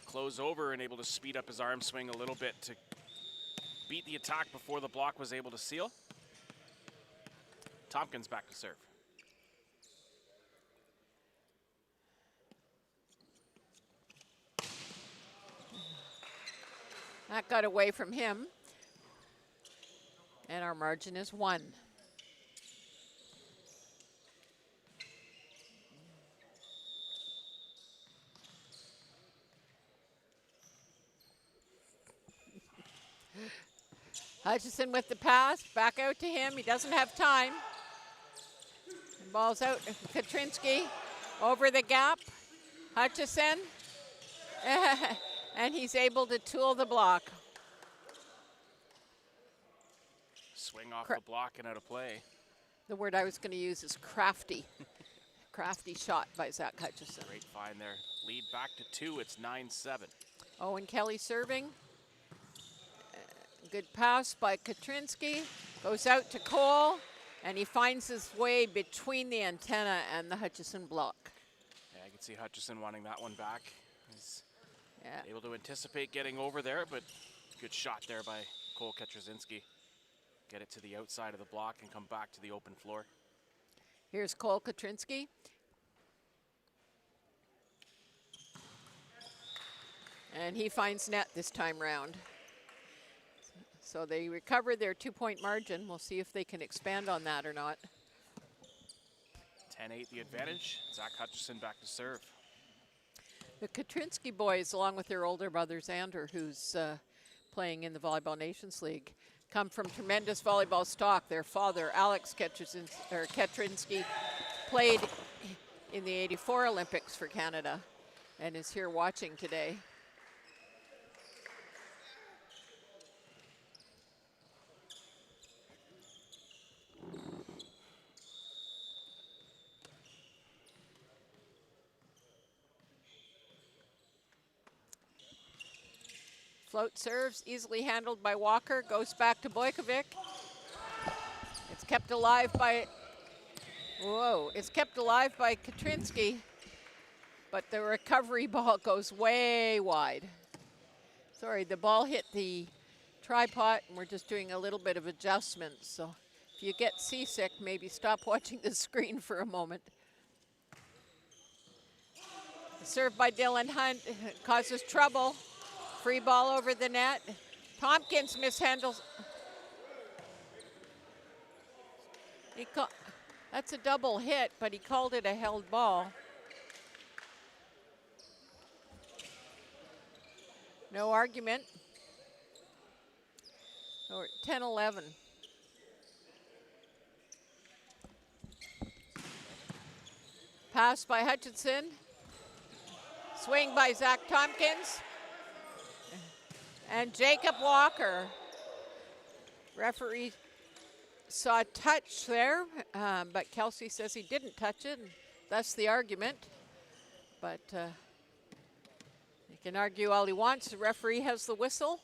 close over and able to speed up his arm swing a little bit to beat the attack before the block was able to seal. Tompkins back to serve. That got away from him. And our margin is 1. Hutchison with the pass, back out to him. He doesn't have time. And ball's out. Katrinsky over the gap. Hutchison. And he's able to tool the block. Swing off the block and out of play. The word I was going to use is crafty. Crafty shot by Zach Hutchison. Great find there. Lead back to 2. It's 9-7. Owen Kelly serving. Good pass by Katrinsky. Goes out to Cole, and he finds his way between the antenna and the Hutchison block. Yeah, I can see Hutchison wanting that one back. He's able to anticipate getting over there, but good shot there by Cole Katrazinski. Get it to the outside of the block and come back to the open floor. Here's Cole Katrinsky. And he finds net this time round. So they recover their 2-point margin. We'll see if they can expand on that or not. 10-8 the advantage. Zach Hutchison back to serve. The Katrinsky boys, along with their older brother Xander, who's playing in the Volleyball Nations League, come from tremendous volleyball stock. Their father, Alex Katrinsky, played in the '84 Olympics for Canada and is here watching today. Float serves, easily handled by Walker, goes back to Bojkovic. It's kept alive by, it's kept alive by Katrinsky, but the recovery ball goes way wide. Sorry, the ball hit the tripod, and we're just doing a little bit of adjustments. So if you get seasick, maybe stop watching the screen for a moment. Served by Dylan Hunt, causes trouble. Free ball over the net. Tompkins mishandles. That's a double hit, but he called it a held ball. No argument. 10-11. Pass by Hutchinson. Swing by Zach Tompkins. And Jacob Walker. Referee saw a touch there, but Kelsey says he didn't touch it, and that's the argument. But he can argue all he wants. The referee has the whistle.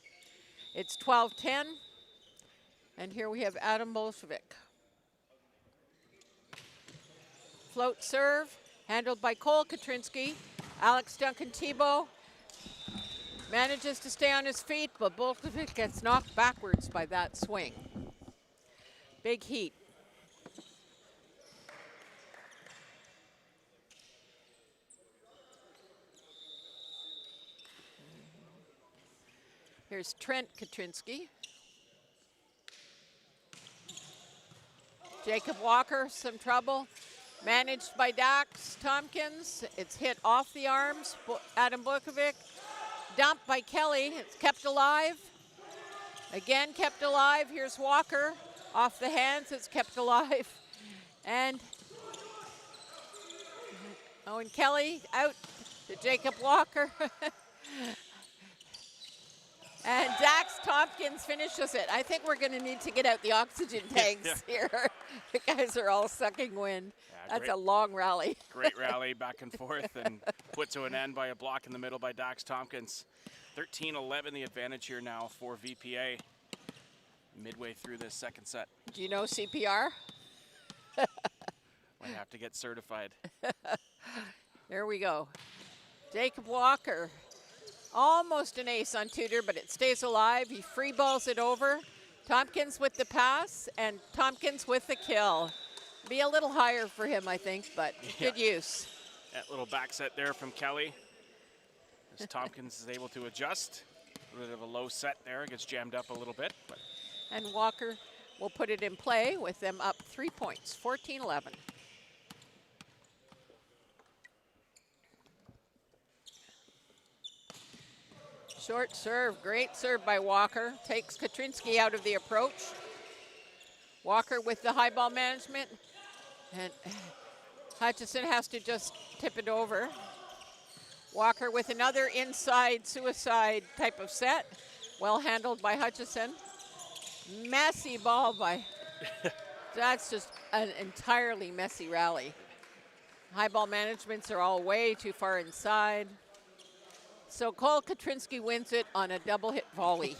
It's 12-10, and here we have Adam Bolshevik. Float serve, handled by Cole Katrinsky. Alex Duncan-Thibault manages to stay on his feet, but Bolshevik gets knocked backwards by that swing. Big heat. Here's Trent Katrinsky. Jacob Walker, some trouble. Managed by Dax Tompkins. It's hit off the arms. Adam Bojkovic. Dumped by Kelly. It's kept alive. Again kept alive. Here's Walker. Off the hands. It's kept alive. And Owen Kelly out to Jacob Walker. And Dax Tompkins finishes it. I think we're going to need to get out the oxygen tanks here. The guys are all sucking wind. Yeah, that's a long rally. Great rally back and forth and put to an end by a block in the middle by Dax Tompkins. 13-11 the advantage here now for VPA midway through this second set. Do you know CPR? Might have to get certified. There we go. Jacob Walker. Almost an ace on Tudor, but it stays alive. He free balls it over. Tompkins with the pass, and Tompkins with the kill. Be a little higher for him, I think, but good use. That little back set there from Kelly. As Tompkins is able to adjust. A little bit of a low set there. Gets jammed up a little bit. But. And Walker will put it in play with them up 3 points, 14-11. Short serve, great serve by Walker. Takes Katrinsky out of the approach. Walker with the high ball management. And Hutchison has to just tip it over. Walker with another inside suicide type of set. Well handled by Hutchison. Messy ball by, that's just an entirely messy rally. High ball managements are all way too far inside. So Cole Katrinsky wins it on a double hit volley.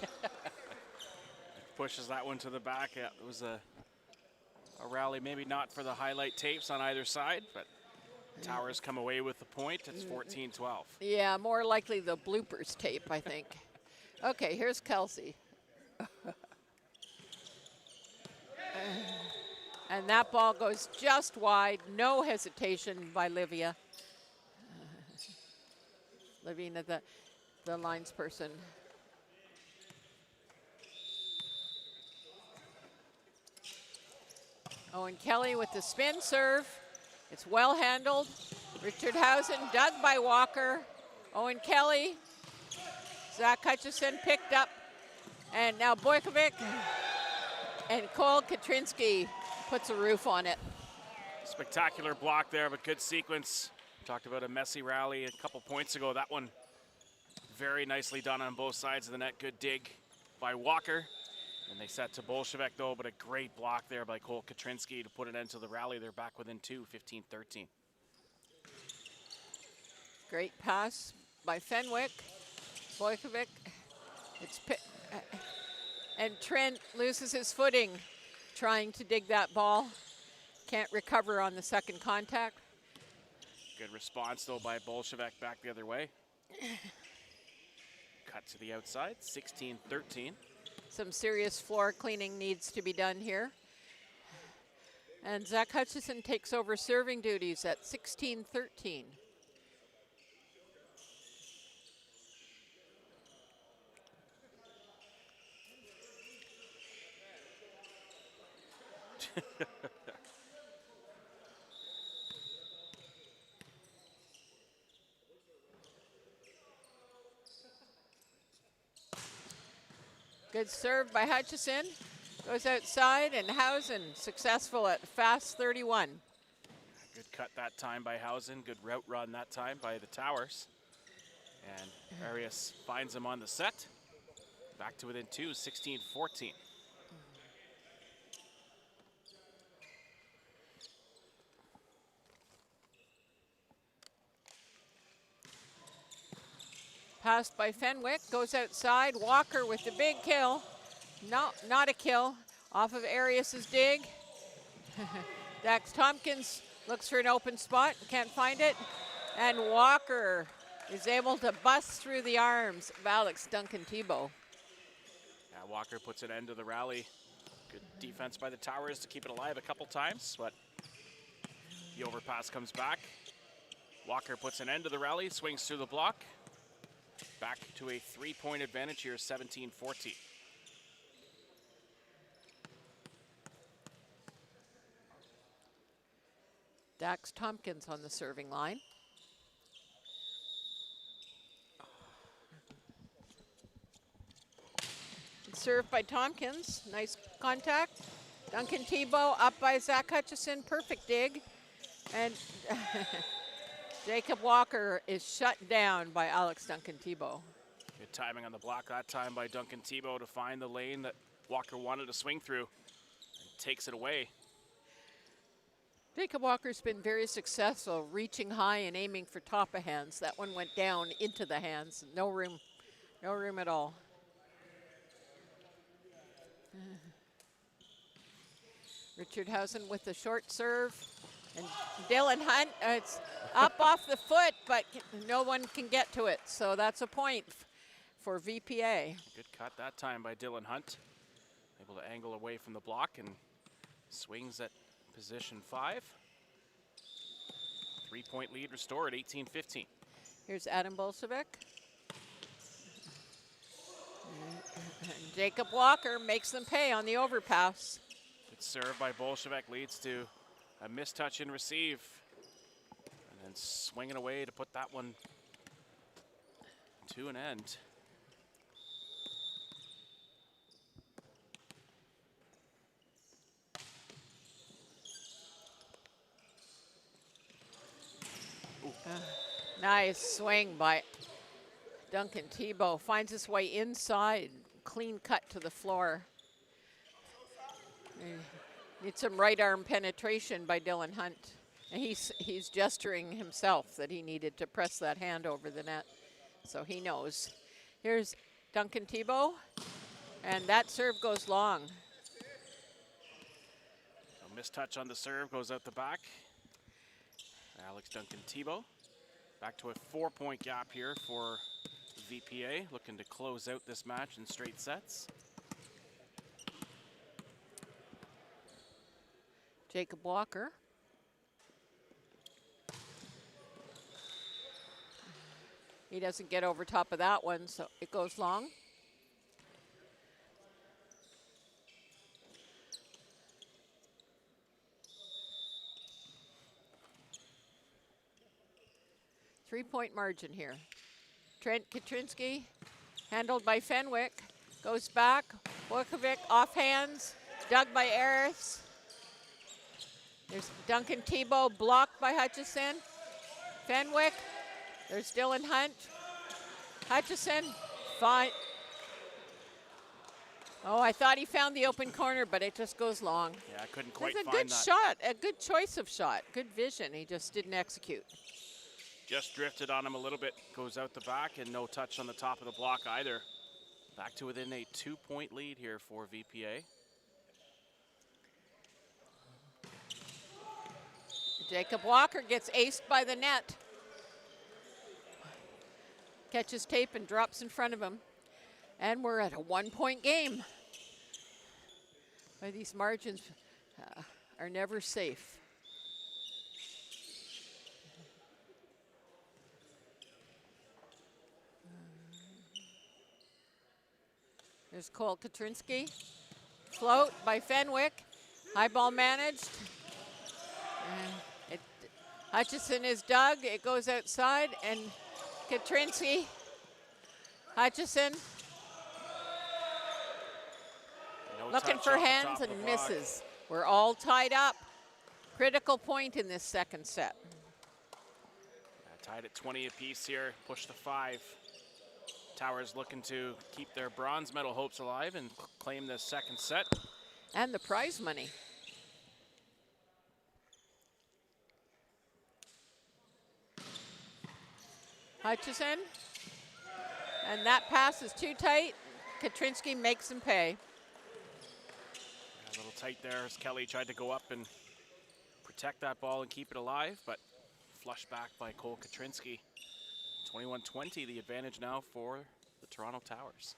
Pushes that one to the back. Yeah, it was a rally, maybe not for the highlight tapes on either side, but Towers come away with the point. It's 14-12. Yeah, more likely the bloopers tape, I think. Okay, here's Kelsey. And that ball goes just wide. No hesitation by Livia. Livina, the lines person. Owen Kelly with the spin serve. It's well handled. Richard Housen dug by Walker. Owen Kelly. Zach Hutchison picked up. And now Bojkovic and Cole Katrinsky puts a roof on it. Spectacular block there, but good sequence. Talked about a messy rally a couple points ago. That one very nicely done on both sides of the net. Good dig by Walker. And they set to Bolshevik though, but a great block there by Cole Katrinsky to put an end to the rally. They're back within 2, 15-13. Great pass by Fenwick. Bojkovic. And Trent loses his footing trying to dig that ball. Can't recover on the second contact. Good response though by Bolshevik back the other way. Cut to the outside, 16-13. Some serious floor cleaning needs to be done here. And Zach Hutchison takes over serving duties at 16-13. Good serve by Hutchison. Goes outside, and Housen successful at fast 31. Good cut that time by Housen. Good route run that time by the Towers. And Arias finds him on the set. Back to within 2, 16-14. Passed by Fenwick, goes outside. Walker with the big kill. No, not a kill. Off of Arias's dig. Dax Tompkins looks for an open spot, can't find it. And Walker is able to bust through the arms of Alex Duncan-Thibault. Yeah, Walker puts an end to the rally. Good defense by the Towers to keep it alive a couple times, but the overpass comes back. Walker puts an end to the rally, swings through the block. Back to a 3-point advantage here, 17-14. Dax Tompkins on the serving line. Served by Tompkins, nice contact. Duncan-Thibault up by Zach Hutchison, perfect dig. And Jacob Walker is shut down by Alex Duncan-Thibault. Good timing on the block that time by Duncan-Thibault to find the lane that Walker wanted to swing through. And takes it away. Jacob Walker's been very successful reaching high and aiming for top of hands. That one went down into the hands. No room at all. Richard Housen with the short serve. And Dylan Hunt, it's up off the foot, but no one can get to it. So that's a point for VPA. Good cut that time by Dylan Hunt. Able to angle away from the block and swings at position 5. 3-point lead restored, 18-15. Here's Adam Bolshevik. And Jacob Walker makes them pay on the overpass. Good serve by Bolshevik leads to a mistouch and receive. And then swinging away to put that one to an end. Nice swing by Duncan-Thibault. Finds his way inside. Clean cut to the floor. Need some right arm penetration by Dylan Hunt. And he's gesturing himself that he needed to press that hand over the net. So he knows. Here's Duncan-Thibault. And that serve goes long. A mistouch on the serve, goes out the back. Alex Duncan-Thibault. Back to a 4-point gap here for VPA, looking to close out this match in straight sets. Jacob Walker. He doesn't get over top of that one, so it goes long. Three-point margin here. Trent Katrinsky, handled by Fenwick, goes back. Wojkovic off hands, dug by Eris. There's Duncan-Thibault blocked by Hutchison. Fenwick, there's Dylan Hunt. Hutchison, fine. Oh, I thought he found the open corner, but it just goes long. Yeah, I couldn't quite find find that. It's a good shot, a good choice of shot, good vision. He just didn't execute. Just drifted on him a little bit, goes out the back, and no touch on the top of the block either. Back to within a 2-point lead here for VPA. Jacob Walker gets aced by the net. Catches tape and drops in front of him. And we're at a 1-point game. But these margins are never safe. There's Cole Katrinsky. Float by Fenwick. High ball managed. Hutchison is dug. It goes outside. And Katrinsky. Hutchison. Looking for hands and misses. We're all tied up. Critical point in this second set. Tied at 20 apiece here. Push to 5. Towers looking to keep their bronze medal hopes alive and claim the second set. And the prize money. Hutchison. And that pass is too tight. Katrinsky makes him pay. A little tight there as Kelly tried to go up and protect that ball and keep it alive, but flushed back by Cole Katrinsky. 21-20, the advantage now for the Toronto Towers.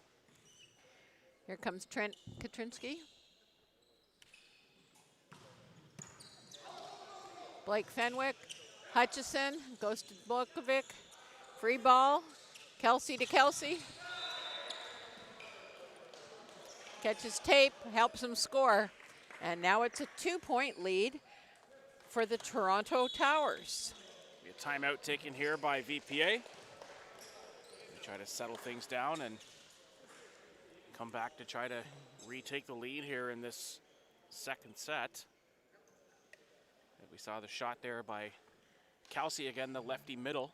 Here comes Trent Katrinsky. Blake Fenwick. Hutchison goes to Wojkovic. Free ball. Kelsey to Kelsey. Catches tape, helps him score. And now it's a 2-point lead for the Toronto Towers. A timeout taken here by VPA. They try to settle things down and come back to try to retake the lead here in this second set. And we saw the shot there by Kelsey again, the lefty middle,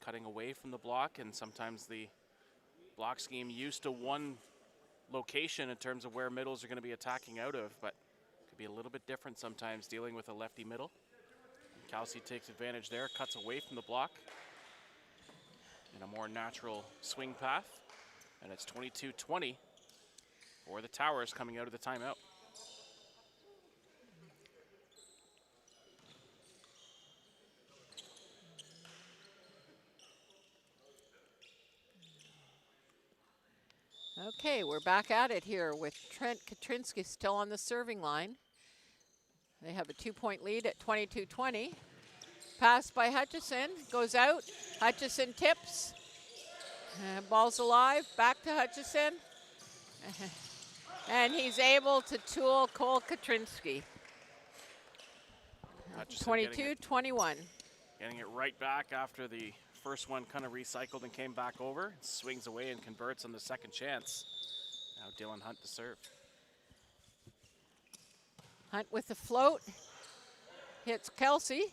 cutting away from the block, and sometimes the block scheme used to one location in terms of where middles are going to be attacking out of, but could be a little bit different sometimes dealing with a lefty middle. And Kelsey takes advantage there, cuts away from the block in a more natural swing path, and it's 22-20 for the Towers coming out of the timeout. Okay, we're back at it here with Trent Katrinsky still on the serving line. They have a 2-point lead at 22-20. Pass by Hutchison, goes out. Hutchison tips. Ball's alive, back to Hutchison. And he's able to tool Cole Katrinsky. 22-21. Getting it right back after the first one kind of recycled and came back over. Swings away and converts on the second chance. Now Dylan Hunt to serve. Hunt with the float. Hits Kelsey.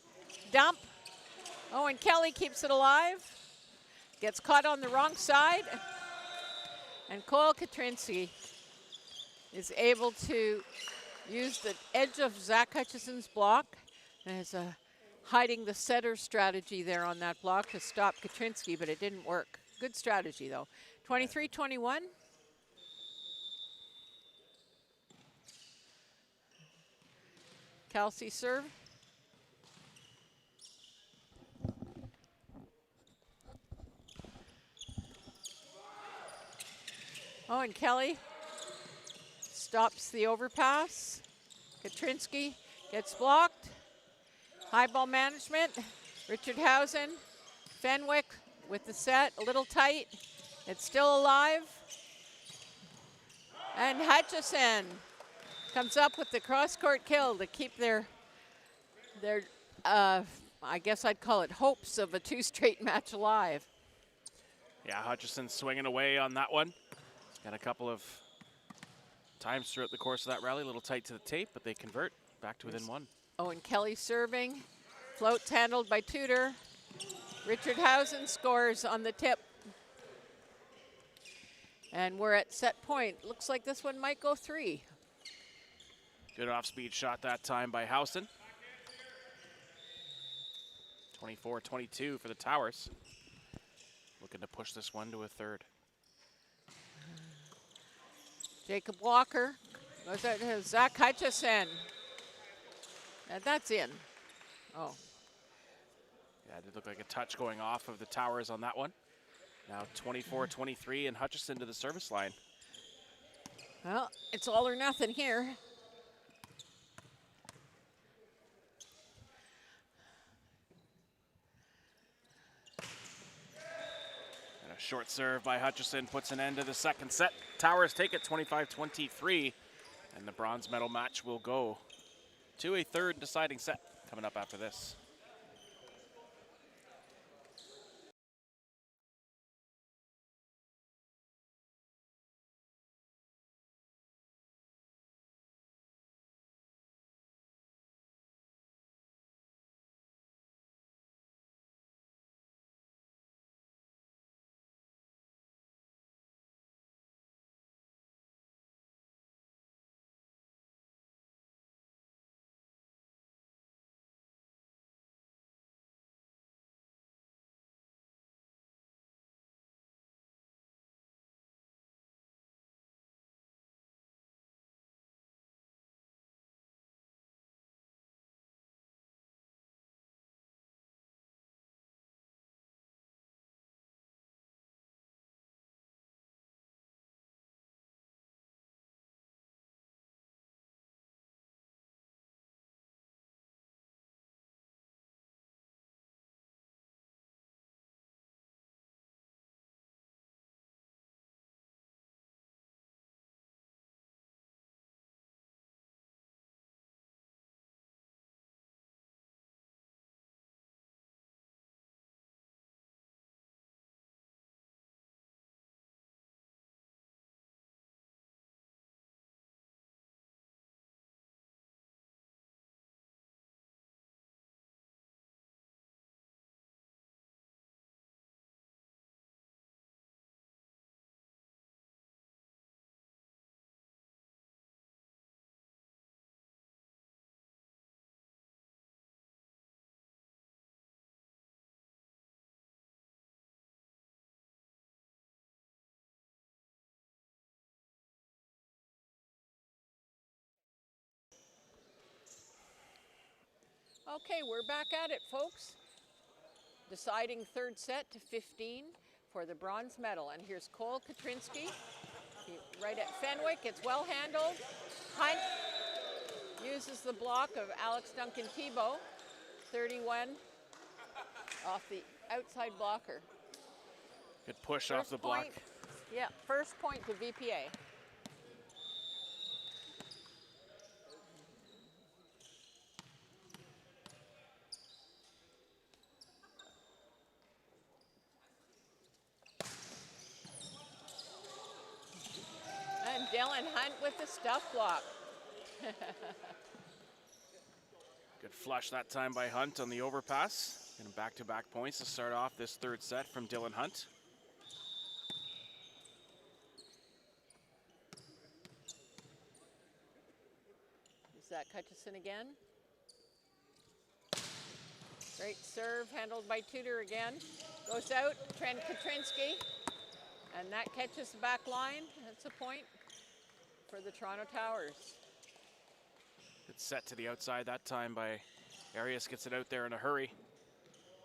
Dump. Oh, and Kelly keeps it alive. Gets caught on the wrong side. And Cole Katrinsky is able to use the edge of Zach Hutchison's block as hiding the setter strategy there on that block to stop Katrinsky, but it didn't work. Good strategy, though. 23-21. Kelsey serve. Oh, and Kelly stops the overpass. Katrinsky gets blocked. High ball management. Richard Hausen. Fenwick with the set, a little tight. It's still alive. And Hutchison comes up with the cross-court kill to keep their I guess I'd call it hopes of a 2-straight match alive. Yeah, Hutchison swinging away on that one. He's got a couple of times throughout the course of that rally, a little tight to the tape, but they convert back to within one. Oh, and Kelly serving. Floats handled by Tudor. Richard Hausen scores on the tip. And we're at set point. Looks like this one might go 3. Good off-speed shot that time by Hausen. 24-22 for the Towers. Looking to push this one to a third. Jacob Walker goes out to Zach Hutchison. And that's in. Oh. Yeah, it did look like a touch going off of the Towers on that one. Now 24-23 and Hutchison to the service line. Well, it's all or nothing here. And a short serve by Hutchison puts an end to the second set. Towers take it 25-23, and the bronze medal match will go to a third deciding set coming up after this. Okay, we're back at it, folks. Deciding third set to 15 for the bronze medal. And here's Cole Katrinsky, right at Fenwick. It's well handled. Hunt uses the block of Alex Duncan Thibault, 31 off the outside blocker. Good push off the block. Yeah, first point to VPA. And Dylan Hunt with the stuff block. Good flush that time by Hunt on the overpass. And back-to-back points to start off this third set from Dylan Hunt. Is that Hutchison again? Great serve, handled by Tudor again. Goes out, Trent Katrinsky. And that catches the back line. That's a point for the Toronto Towers. Good set to the outside that time by Arias. Gets it out there in a hurry.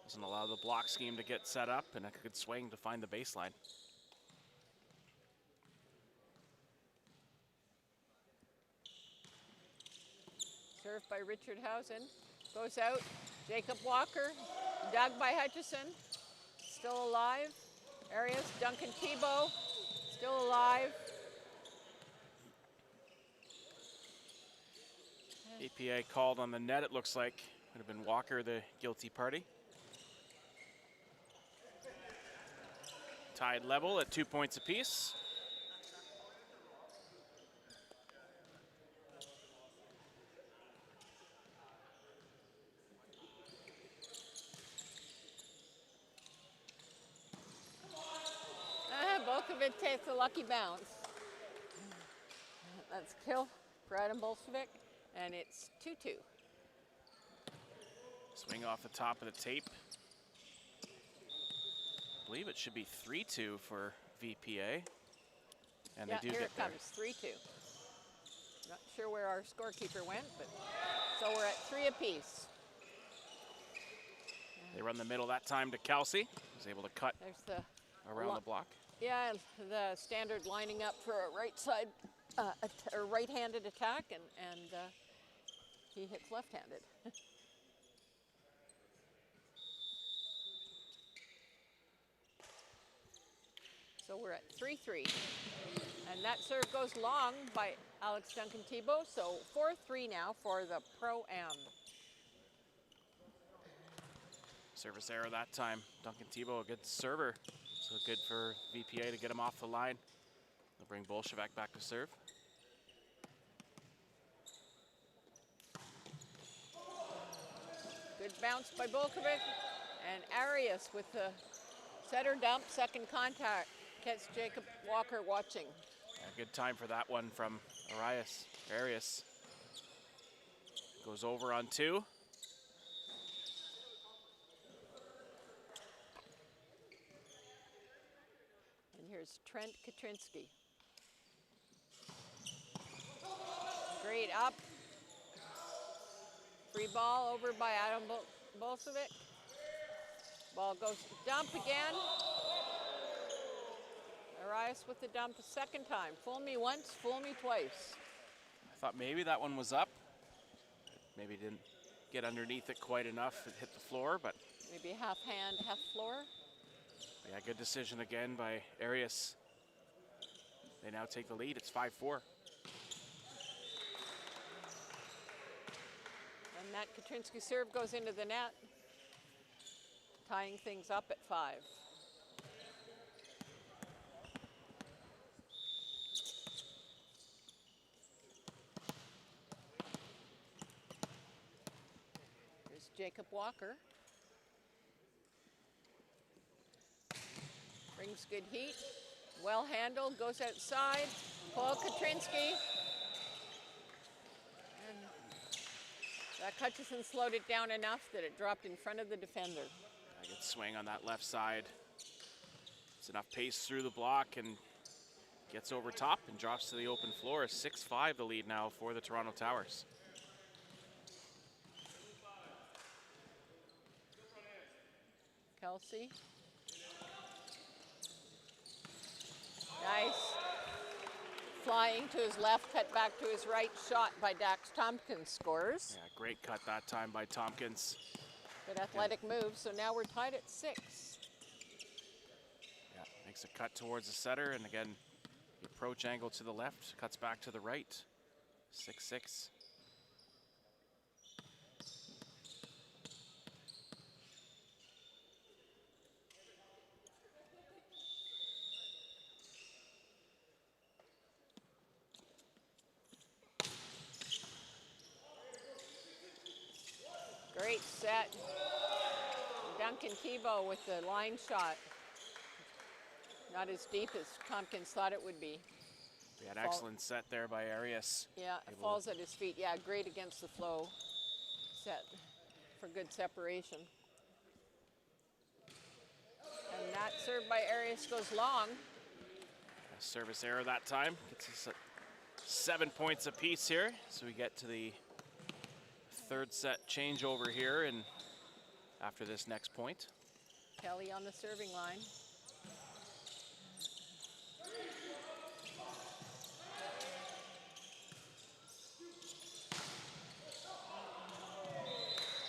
Doesn't allow the block scheme to get set up, and a good swing to find the baseline. Served by Richard Housen. Goes out. Jacob Walker. Dug by Hutchison. Still alive. Arias, Duncan Thibault. Still alive. APA called on the net, it looks like. Would have been Walker, the guilty party. Tied level at 2 points apiece. Bolshevik takes a lucky bounce. That's kill for Adam Bolshevik, and it's 2-2. Swing off the top of the tape. I believe it should be 3-2 for VPA. And yeah, they do here get it comes, 3-2. Not sure where our scorekeeper went, but so we're at 3 apiece. They run the middle that time to Kelsey. He's able to cut There's the around the block. Yeah, the standard lining up for a right side, or right-handed attack, and he hits left-handed. So we're at 3-3. And that serve goes long by Alex Duncan Thibault, so 4-3 now for the Pro Am. Service error that time. Duncan Thibault, a good server. So good for VPA to get him off the line. They'll bring Bolshevik back to serve. Good bounce by Bolshevik. And Arias with the setter dump, second contact. Gets Jacob Walker watching. Yeah, good time for that one from Arias. Goes over on 2. Here's Trent Katrinsky. Great up. Free ball over by Adam Bolshevik. Ball goes to dump again. Arias with the dump a second time. Fool me once, fool me twice. I thought maybe that one was up. Maybe didn't get underneath it quite enough. It hit the floor, but maybe half hand, half floor. Yeah, good decision again by Arias. They now take the lead. It's 5-4. And that Katrinsky serve goes into the net, tying things up at 5. Here's Jacob Walker. Brings good heat, well handled, goes outside. Paul Katrinsky. And that Hutchison slowed it down enough that it dropped in front of the defender. A good swing on that left side. It's enough pace through the block and gets over top and drops to the open floor. 6-5 the lead now for the Toronto Towers. Kelsey. Nice. Flying to his left, cut back to his right, shot by Dax Tompkins scores. Yeah, great cut that time by Tompkins. Good athletic move, so now we're tied at 6. Yeah, makes a cut towards the setter, and again, the approach angle to the left, cuts back to the right. 6-6. Great set. Duncan Tebow with the line shot. Not as deep as Tompkins thought it would be. We had excellent set there by Arias. Yeah, it falls at his feet. Yeah, great against the flow set for good separation. And that serve by Arias goes long. A service error that time. Gets us at 7 points apiece here. So we get to the third set changeover here, and after this next point. Kelly on the serving line.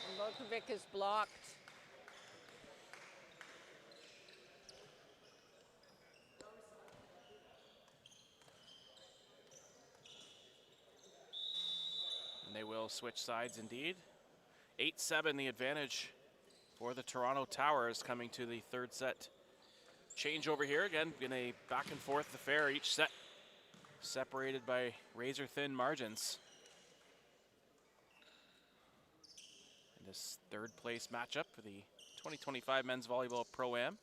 And Bokovic is blocked. And they will switch sides indeed. 8-7 the advantage for the Toronto Towers coming to the third set. Change over here again in a back and forth affair. Each set separated by razor thin margins. In this third place matchup for the 2025 Men's Volleyball Pro Am.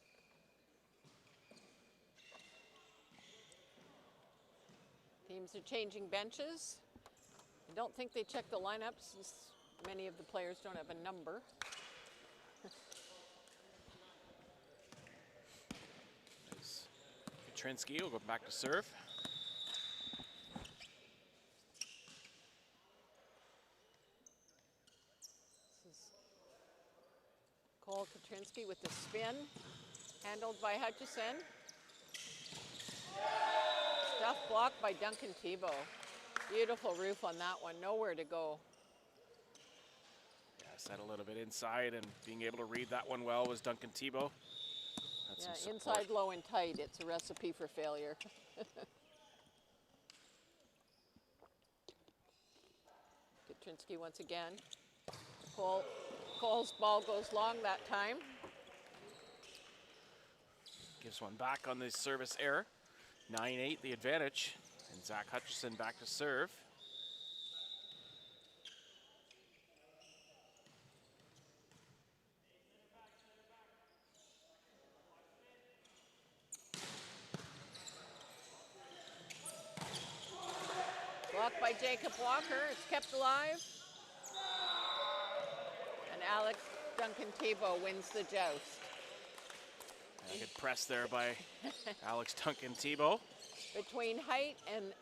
Teams are changing benches. I don't think they check the lineups since many of the players don't have a number. Katrinsky will go back to serve. This is Cole Katrinsky with the spin, handled by Hutchison. Stuff blocked by Duncan Tebow. Beautiful roof on that one, nowhere to go. Yeah, set a little bit inside, and being able to read that one well was Duncan Tebow. That's Yeah, inside, low, and tight, it's a recipe for failure. Katrinsky once again. Cole's ball goes long that time. Gives one back on the service error. 9-8 the advantage. And Zach Hutchison back to serve. Blocked by Jacob Walker, it's kept alive. And Alex Duncan Tebow wins the joust. A good press there by Alex Duncan Tebow. Between height and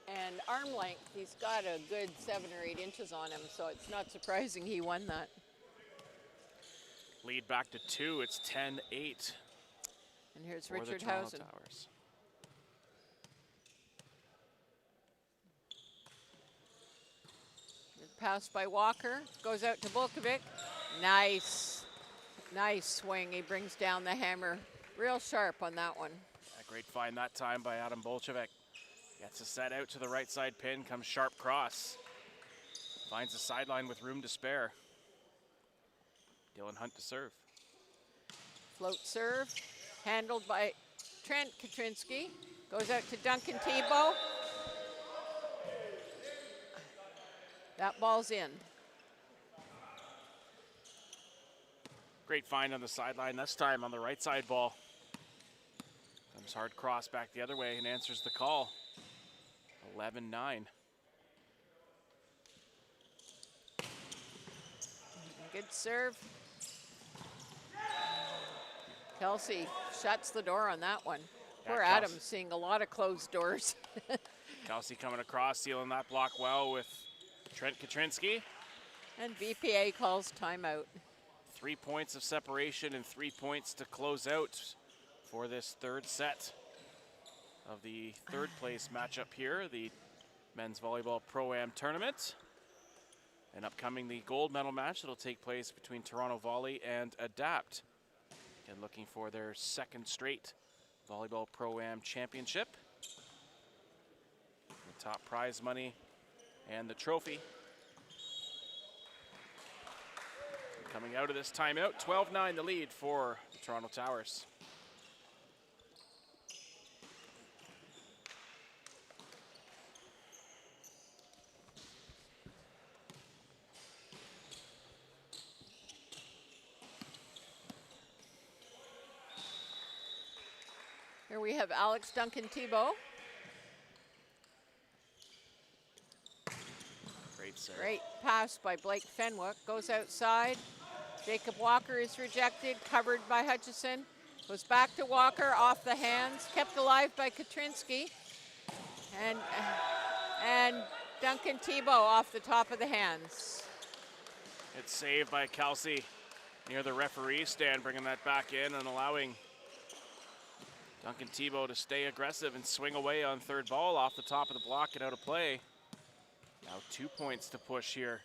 arm length, he's got a good 7 or 8 inches on him, so it's not surprising he won that. Lead back to 2, it's 10-8. And here's for Richard the Toronto Housen. Towers. Pass by Walker, goes out to Volkovic. Nice swing, he brings down the hammer. Real sharp on that one. A great find that time by Adam Bolshevik. Gets a set out to the right side pin, comes sharp cross. Finds the sideline with room to spare. Dylan Hunt to serve. Float serve, handled by Trent Katrinsky. Goes out to Duncan Tebow. That ball's in. Great find on the sideline, this time on the right side ball. Comes hard cross back the other way and answers the call. 11-9. Good serve. Kelsey shuts the door on that one. Poor Kelsey. Adam's seeing a lot of closed doors. Kelsey coming across, sealing that block well with Trent Katrinsky. And BPA calls timeout. 3 points of separation and 3 points to close out for this third set of the third place matchup here, the Men's Volleyball Pro Am tournament. And upcoming the gold medal match that'll take place between Toronto Volley and Adapt. And looking for their second straight Volleyball Pro Am championship. The top prize money and the trophy. Coming out of this timeout, 12-9 the lead for the Toronto Towers. Here we have Alex Duncan-Thibault. Great serve. Great pass by Blake Fenwick. Goes outside. Jacob Walker is rejected, covered by Hutchison. Goes back to Walker, off the hands, kept alive by Katrinsky. And Duncan-Thibault off the top of the hands. It's saved by Kelsey near the referee stand, bringing that back in and allowing Duncan-Thibault to stay aggressive and swing away on third ball off the top of the block and out of play. Now 2 points to push here.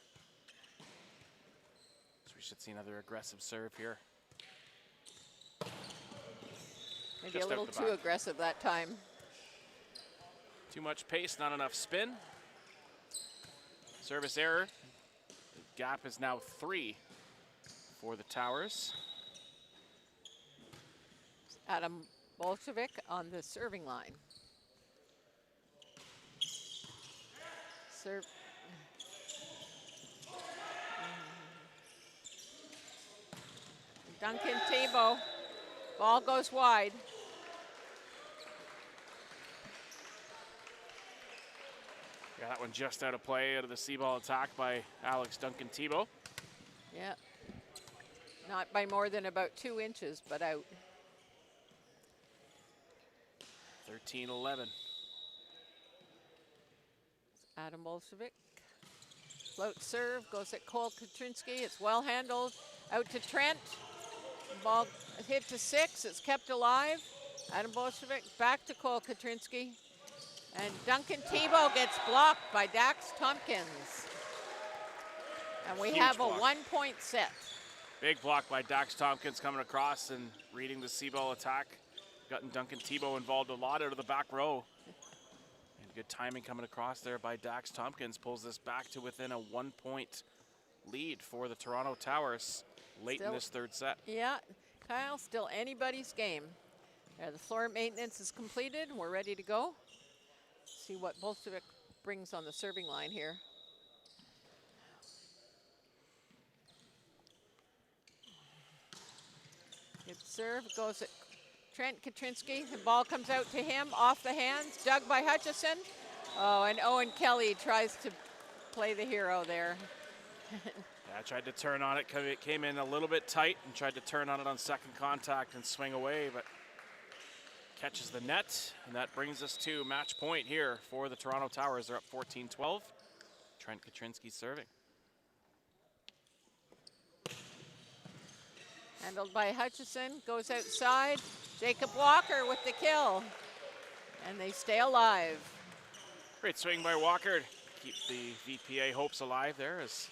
So we should see another aggressive serve here. Maybe Just a little out the too back. aggressive that time. Too much pace, not enough spin. Service error. The gap is now 3 for the Towers. Adam Bolshevik on the serving line. Serve. Duncan-Thibault. Ball goes wide. Yeah, that one just out of play, out of the C-ball attack by Alex Duncan-Thibault. Yeah. Not by more than about 2 inches, but out. 13-11. Adam Bolshevik. Float serve, goes at Cole Katrinsky. It's well handled. Out to Trent. Ball hit to 6. It's kept alive. Adam Bolshevik back to Cole Katrinsky. And Duncan-Thibault gets blocked by Dax Tompkins. And we Huge have block. a 1-point set. Big block by Dax Tompkins coming across and reading the C-ball attack. Gotten Duncan-Thibault involved a lot out of the back row. And good timing coming across there by Dax Tompkins. Pulls this back to within a 1-point lead for the Toronto Towers late in this third set. Yeah, Kyle, still anybody's game. The floor maintenance is completed. We're ready to go. See what Bolshevik brings on the serving line here. Good serve, goes at Trent Katrinsky. The ball comes out to him, off the hands, dug by Hutchison. Oh, and Owen Kelly tries to play the hero there. Yeah, tried to turn on it, came in a little bit tight and tried to turn on it on second contact and swing away, but catches the net, and that brings us to match point here for the Toronto Towers. They're up 14-12. Trent Katrinsky serving. Handled by Hutchison, goes outside. Jacob Walker with the kill, and they stay alive. Great swing by Walker to keep the VPA hopes alive there, as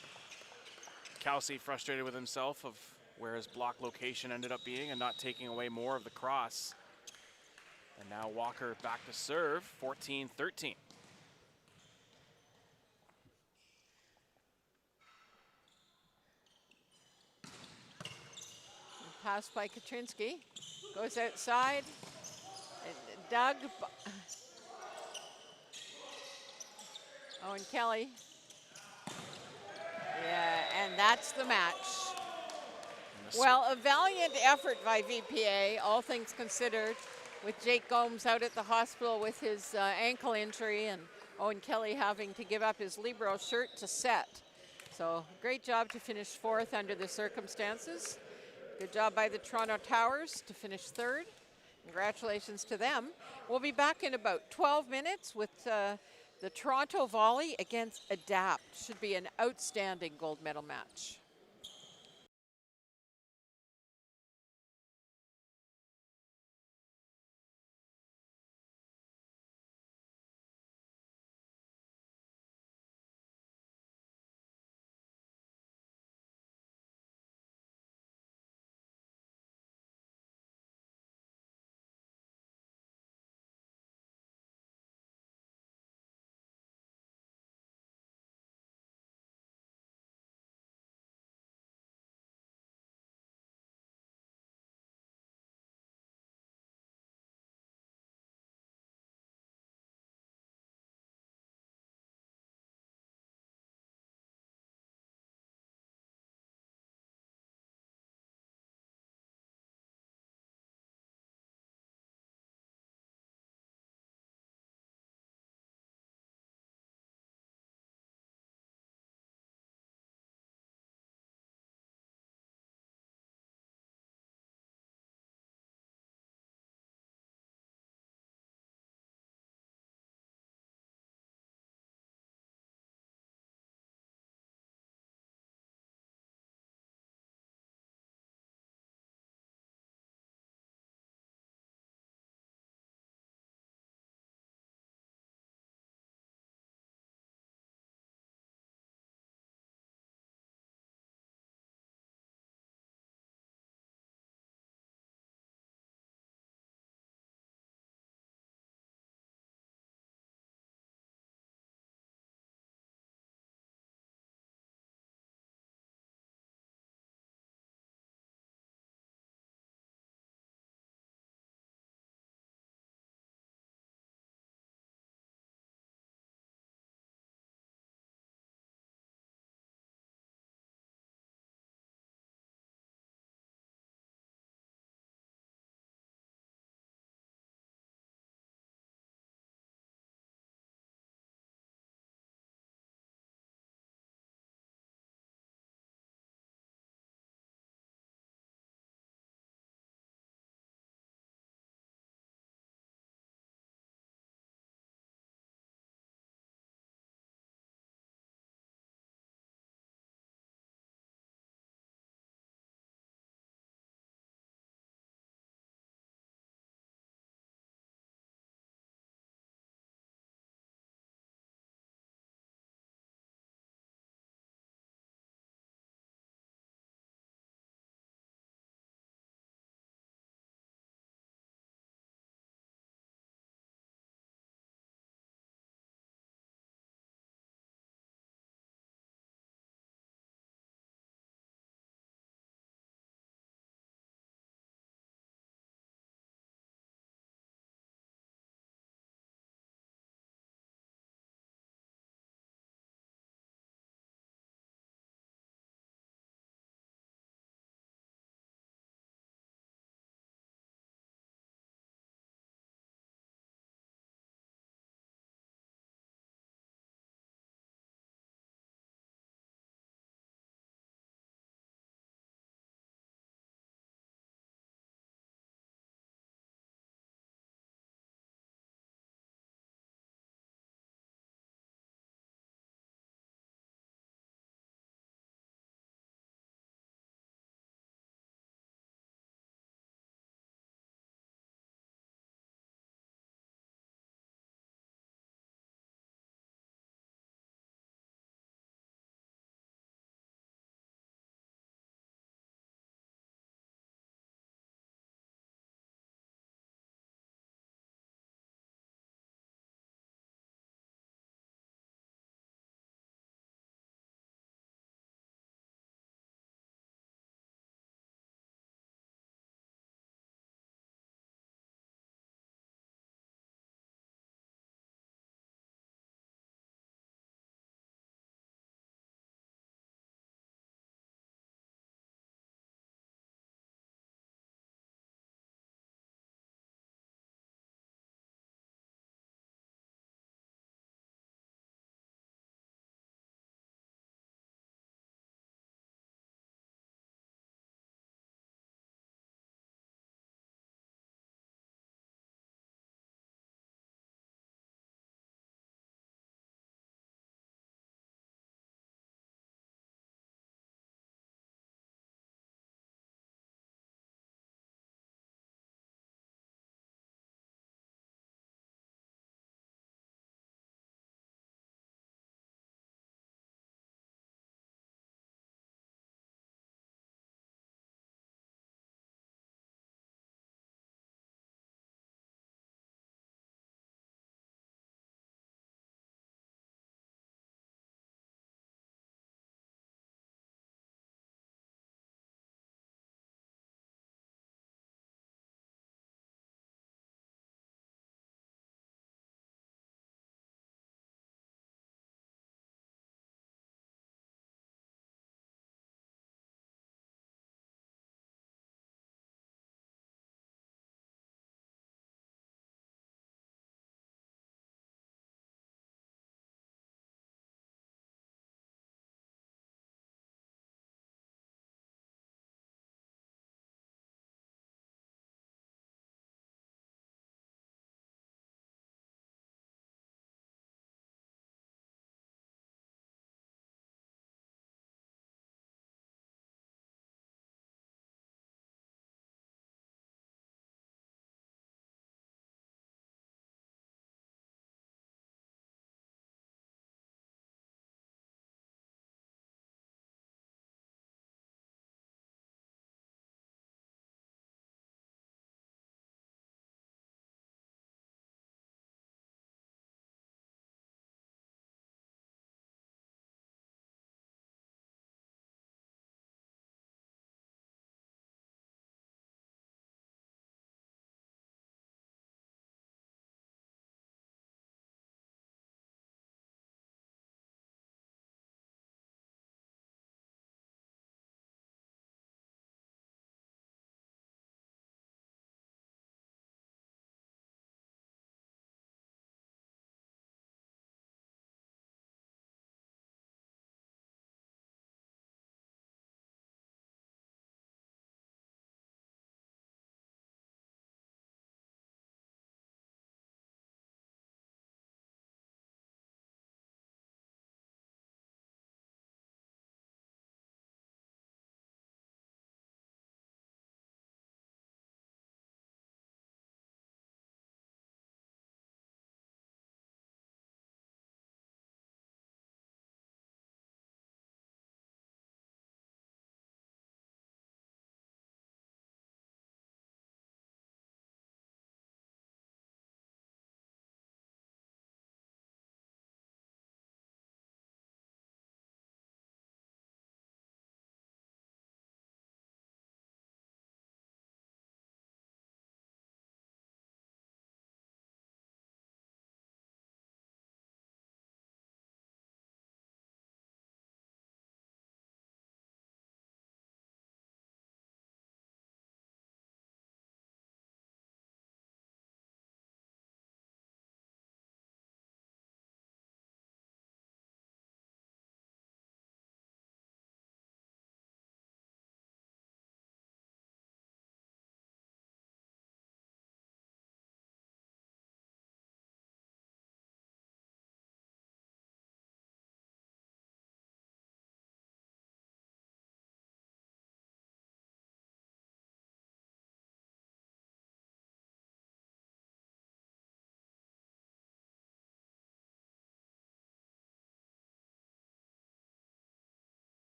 Kelsey frustrated with himself of where his block location ended up being and not taking away more of the cross. And now Walker back to serve, 14-13. Pass by Katrinsky, goes outside. Doug. Owen Kelly. Yeah, and that's the match. Well, a valiant effort by VPA, all things considered, with Jake Gomes out at the hospital with his ankle injury and Owen Kelly having to give up his Libero shirt to set. So great job to finish 4th under the circumstances. Good job by the Toronto Towers to finish 3rd. Congratulations to them. We'll be back in about 12 minutes with the Toronto Volley against Adapt. Should be an outstanding gold medal match.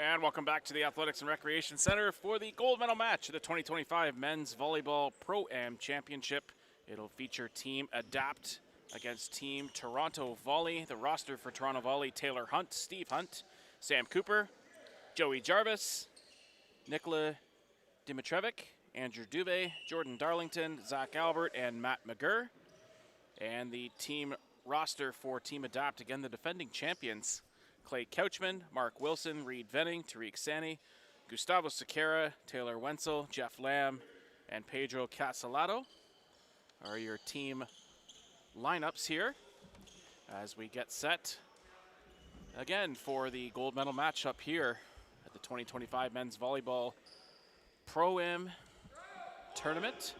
And welcome back to the Athletics and Recreation Center for the gold medal match of the 2025 Men's Volleyball Pro Am Championship. It'll feature Team Adapt against Team Toronto Volley. The roster for Toronto Volley: Taylor Hunt, Steve Hunt, Sam Cooper, Joey Jarvis, Nicola Dimitrevic, Andrew Dubé, Jordan Darlington, Zach Albert, and Matt McGurr. And the team roster for Team Adapt, again the defending champions: Clay Couchman, Mark Wilson, Reed Venning, Tariq Sani, Gustavo Sequeira, Taylor Wenzel, Jeff Lamb, and Pedro Casalado are your team lineups here as we get set again for the gold medal matchup here at the 2025 Men's Volleyball Pro Am Tournament,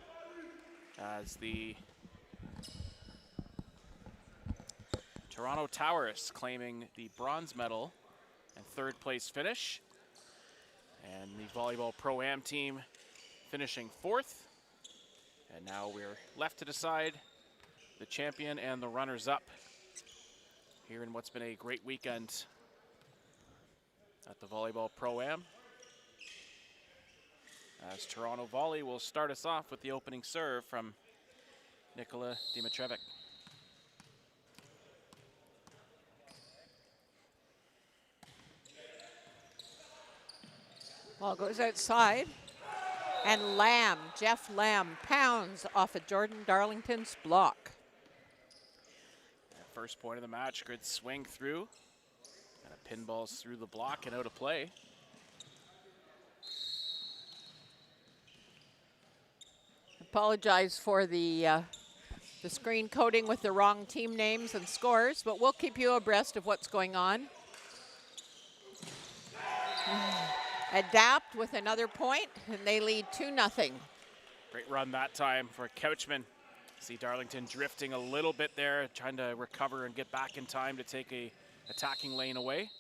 as the Toronto Towers claiming the bronze medal and third place finish, and the Volleyball Pro Am team finishing fourth. And now we're left to decide the champion and the runners-up here in what's been a great weekend at the Volleyball Pro Am, as Toronto Volley will start us off with the opening serve from Nicola Dimitrevic. Ball goes outside, and Lamb, Jeff Lamb, pounds off of Jordan Darlington's block. First point of the match, good swing through, and a pinball's through the block and out of play. Apologize for the screen coding with the wrong team names and scores, but we'll keep you abreast of what's going on. Adapt with another point, and they lead 2-0. Great run that time for Couchman. See Darlington drifting a little bit there, trying to recover and get back in time to take a attacking lane away.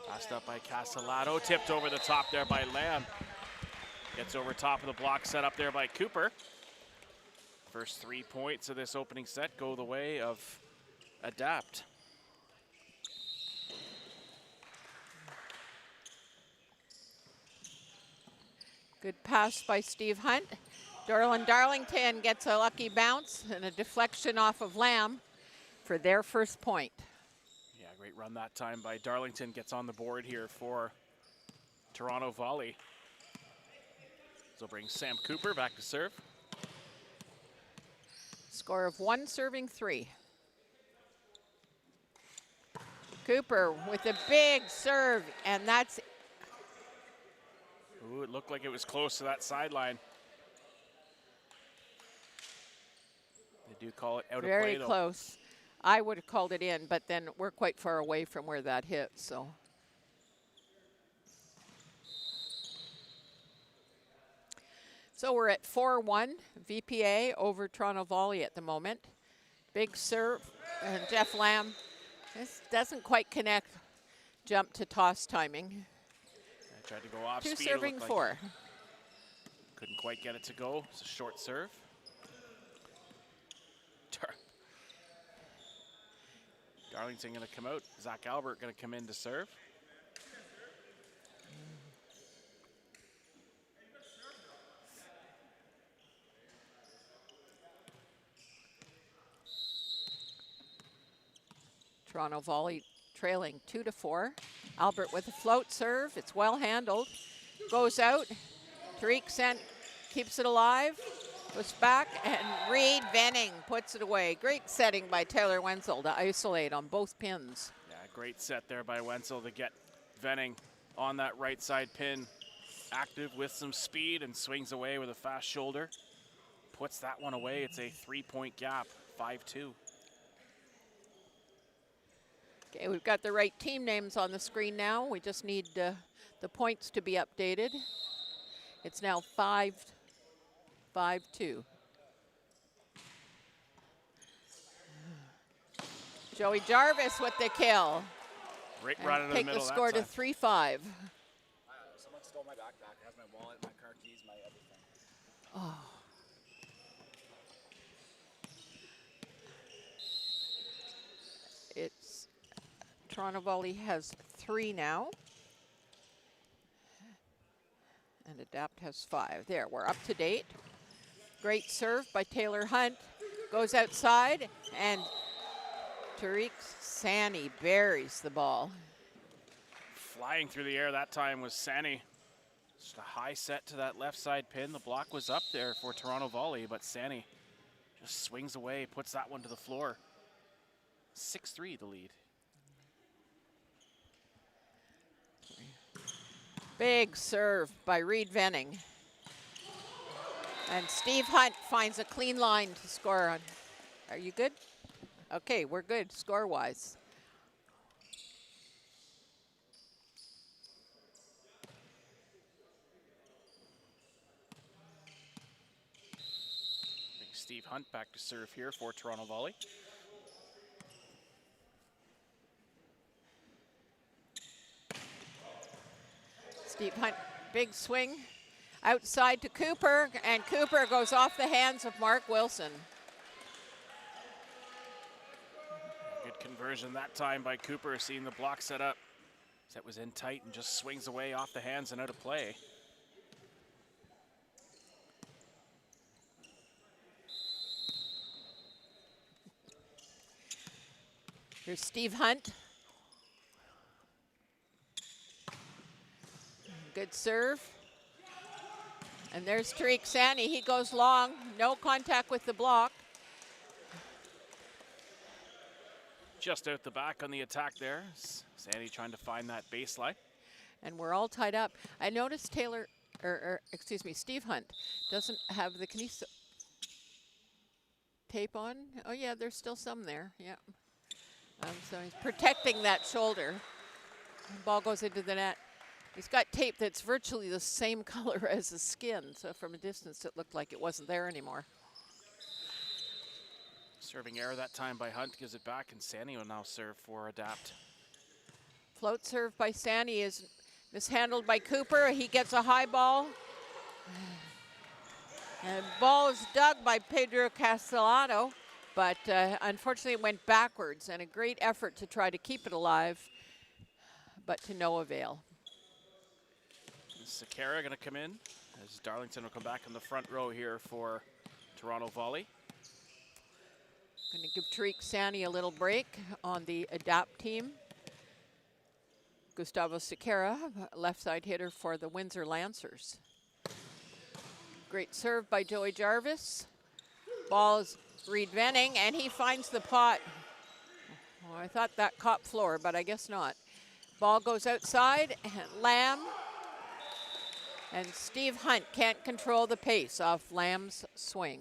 Passed up by Casalado, tipped over the top there by Lamb. Gets over top of the block set up there by Cooper. First 3 points of this opening set go the way of Adapt. Good pass by Steve Hunt. Darlington gets a lucky bounce and a deflection off of Lamb for their first point. Yeah, great run that time by Darlington. Gets on the board here for Toronto Volley. So brings Sam Cooper back to serve. Score of 1 serving 3. Cooper with a big serve, and that's... Ooh, it looked like it was close to that sideline. They do call it out of play, very though. close. I would have called it in, but then we're quite far away from where that hit, so... So we're at 4-1 VPA over Toronto Volley at the moment. Big serve, and Jeff Lamb, this doesn't quite connect jump to toss timing. I tried to go off 2 speed. serving 4. Couldn't quite get it to go. It's a short serve. Darlington going to come out. Zach Albert going to come in to serve. Toronto Volley trailing 2-4. Albert with a float serve. It's well handled. Goes out. Tariq keeps it alive. Goes back, and Reed Venning puts it away. Great setting by Taylor Wenzel to isolate on both pins. Yeah, great set there by Wenzel to get Venning on that right side pin. Active with some speed and swings away with a fast shoulder. Puts that one away. It's a 3-point gap, 5-2. Okay, we've got the right team names on the screen now. We just need the points to be updated. It's now 5-2. Joey Jarvis with the kill. Great run in the middle. Take the score to 3-5. Someone stole my backpack. It has my wallet, my car keys, my everything. Oh. Toronto Volley has 3 now. And Adapt has 5. There, we're up to date. Great serve by Taylor Hunt. Goes outside, and Tariq Sani buries the ball. Flying through the air that time was Sani. Just a high set to that left side pin. The block was up there for Toronto Volley, but Sani just swings away, puts that one to the floor. 6-3 the lead. Big serve by Reed Venning. And Steve Hunt finds a clean line to score on. Are you good? Okay, we're good score-wise. Big Steve Hunt back to serve here for Toronto Volley. Steve Hunt, big swing outside to Cooper, and Cooper goes off the hands of Mark Wilson. Good conversion that time by Cooper, seeing the block set up. Set was in tight and just swings away off the hands and out of play. Here's Steve Hunt. Good serve. And there's Tariq Sani. He goes long. No contact with the block. Just out the back on the attack there. Sani trying to find that baseline. And we're all tied up. I noticed Steve Hunt doesn't have the kineso tape on. Oh yeah, there's still some there, yeah. So he's protecting that shoulder. The ball goes into the net. He's got tape that's virtually the same color as his skin, so from a distance it looked like it wasn't there anymore. Serving error that time by Hunt, gives it back, and Sani will now serve for Adapt. Float serve by Sani is mishandled by Cooper. He gets a high ball. And ball is dug by Pedro Castellano, but unfortunately it went backwards, and a great effort to try to keep it alive, but to no avail. Sakara going to come in, as Darlington will come back in the front row here for Toronto Volley. Going to give Tariq Sani a little break on the Adapt team. Gustavo Sakara, left side hitter for the Windsor Lancers. Great serve by Joey Jarvis. Ball is Reed Venning, and he finds the pot. Oh, I thought that caught floor, but I guess not. Ball goes outside, and Lamb. And Steve Hunt can't control the pace off Lamb's swing.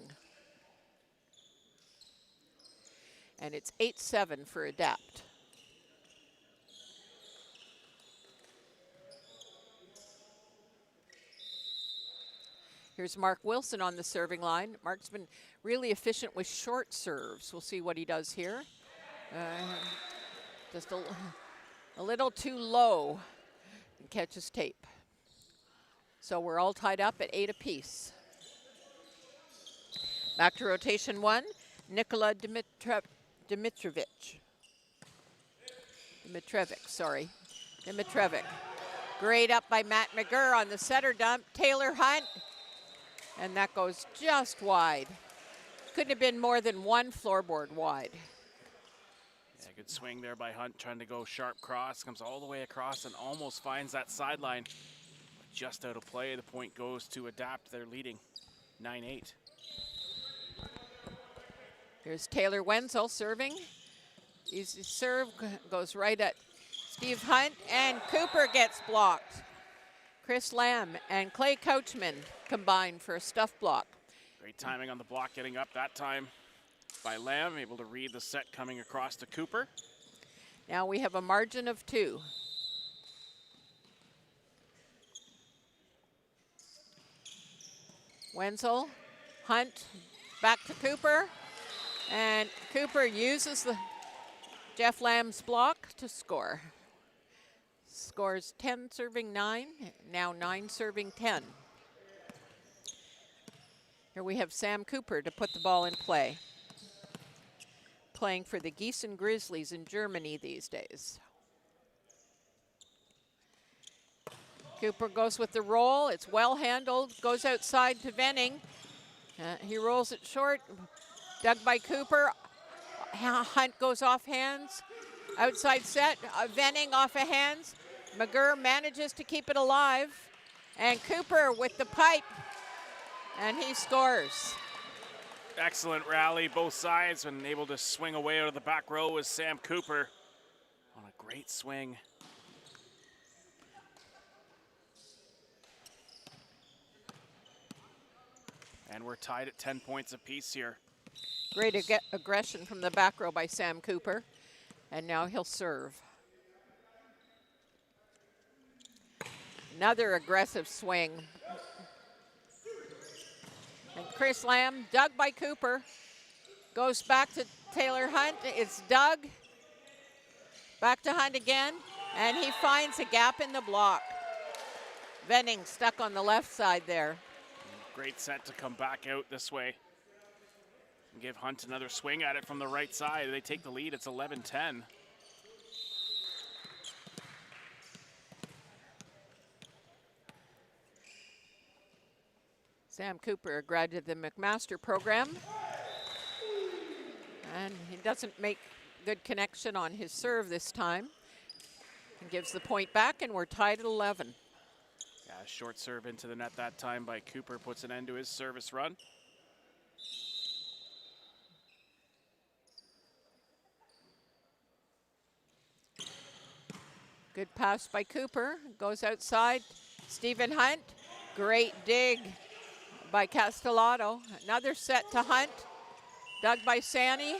And it's 8-7 for Adapt. Here's Mark Wilson on the serving line. Mark's been really efficient with short serves. We'll see what he does here. Just a little too low and catches tape. So we're all tied up at 8 apiece. Back to rotation 1, Nikola Dimitrovic, Dimitrovic. Great up by Matt McGurr on the setter dump. Taylor Hunt, and that goes just wide. Couldn't have been more than one floorboard wide. Yeah, good swing there by Hunt, trying to go sharp cross, comes all the way across and almost finds that sideline. Just out of play, the point goes to Adapt. They're leading 9-8. Here's Taylor Wenzel serving. Easy serve, goes right at Steve Hunt, and Cooper gets blocked. Chris Lamb and Clay Couchman combined for a stuff block. Great timing on the block, getting up that time by Lamb, able to read the set coming across to Cooper. Now we have a margin of 2. Wenzel, Hunt, back to Cooper, and Cooper uses the Jeff Lamb's block to score. Scores 10 serving 9, now 9 serving 10. Here we have Sam Cooper to put the ball in play. Playing for the Gießen Grizzlies in Germany these days. Cooper goes with the roll. It's well handled. Goes outside to Venning. He rolls it short. Dug by Cooper. Hunt goes off hands. Outside set. Venning off of hands. McGurr manages to keep it alive. And Cooper with the pipe. And he scores. Excellent rally, both sides, and able to swing away out of the back row was Sam Cooper on a great swing. And we're tied at 10 points apiece here. Great aggression from the back row by Sam Cooper. And now he'll serve. Another aggressive swing. And Chris Lamb, dug by Cooper. Goes back to Taylor Hunt. It's dug. Back to Hunt again. And he finds a gap in the block. Venning stuck on the left side there. Great set to come back out this way. And give Hunt another swing at it from the right side. They take the lead. It's 11-10. Sam Cooper graduated the McMaster program. And he doesn't make good connection on his serve this time. And gives the point back, and we're tied at 11. Yeah, short serve into the net that time by Cooper puts an end to his service run. Good pass by Cooper. Goes outside. Stephen Hunt. Great dig by Castellato. Another set to Hunt. Dug by Sani.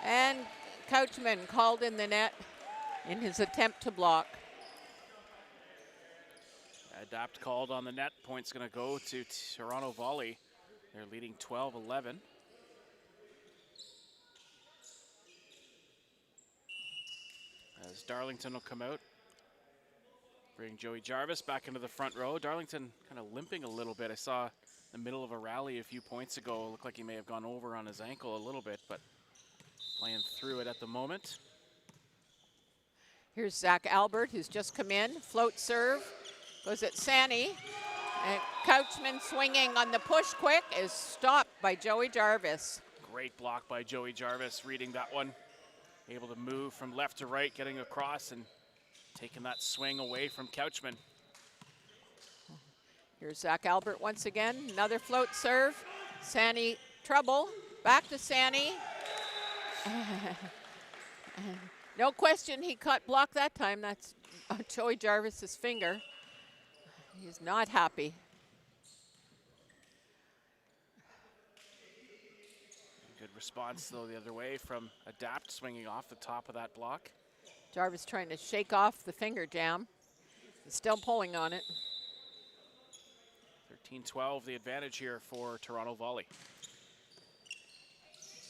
And Couchman called in the net in his attempt to block. Adapt called on the net. Point's going to go to Toronto Volley. They're leading 12-11. As Darlington will come out. Bring Joey Jarvis back into the front row. Darlington kind of limping a little bit. I saw in the middle of a rally a few points ago. It looked like he may have gone over on his ankle a little bit, but playing through it at the moment. Here's Zach Albert, who's just come in. Float serve. Goes at Sani. And Couchman swinging on the push quick is stopped by Joey Jarvis. Great block by Joey Jarvis, reading that one. Able to move from left to right, getting across and taking that swing away from Couchman. Here's Zach Albert once again. Another float serve. Sani trouble. Back to Sani. No question he caught block that time. That's Joey Jarvis's finger. He's not happy. Good response, though, the other way from Adapt, swinging off the top of that block. Jarvis trying to shake off the finger jam. He's still pulling on it. 13-12, the advantage here for Toronto Volley.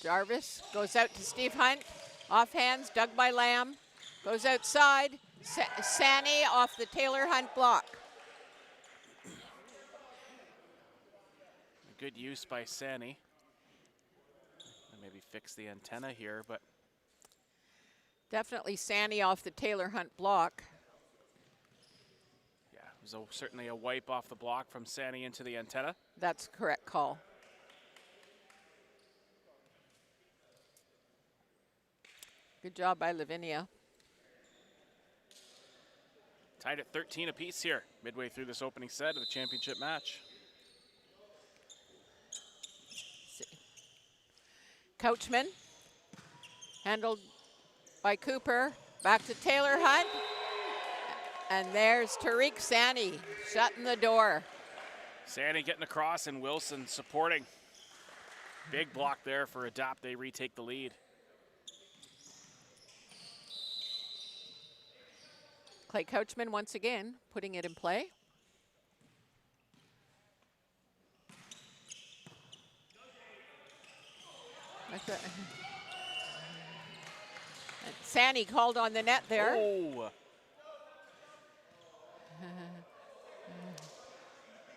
Jarvis goes out to Steve Hunt. Off hands, dug by Lamb. Goes outside. Sani off the Taylor Hunt block. Good use by Sani. Maybe fix the antenna here, but Definitely Sani off the Taylor Hunt block. yeah, it was certainly a wipe off the block from Sani into the antenna. That's a correct call. Good job by Lavinia. Tied at 13 apiece here, midway through this opening set of the championship match. Couchman, handled by Cooper, back to Taylor Hunt. And there's Tariq Sani shutting the door. Sani getting across and Wilson supporting. Big block there for Adapt. They retake the lead. Clay Couchman once again putting it in play. Sani called on the net there. Oh.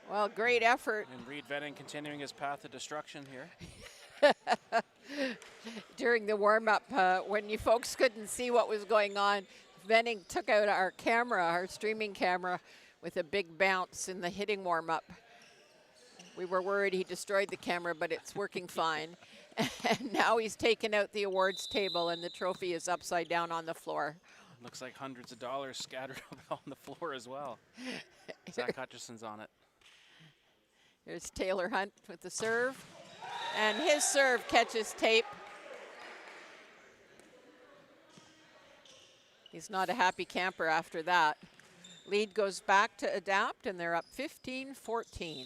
Well, great effort. And Reed Venning continuing his path to destruction here. During the warm-up, when you folks couldn't see what was going on, Venning took out our camera, our streaming camera, with a big bounce in the hitting warm-up. We were worried he destroyed the camera, but it's working fine. And now he's taken out the awards table and the trophy is upside down on the floor. Looks like hundreds of dollars scattered on the floor as well. Zach Hutchison's on it. Here's Taylor Hunt with the serve. And his serve catches tape. He's not a happy camper after that. Lead goes back to Adapt, and they're up 15-14.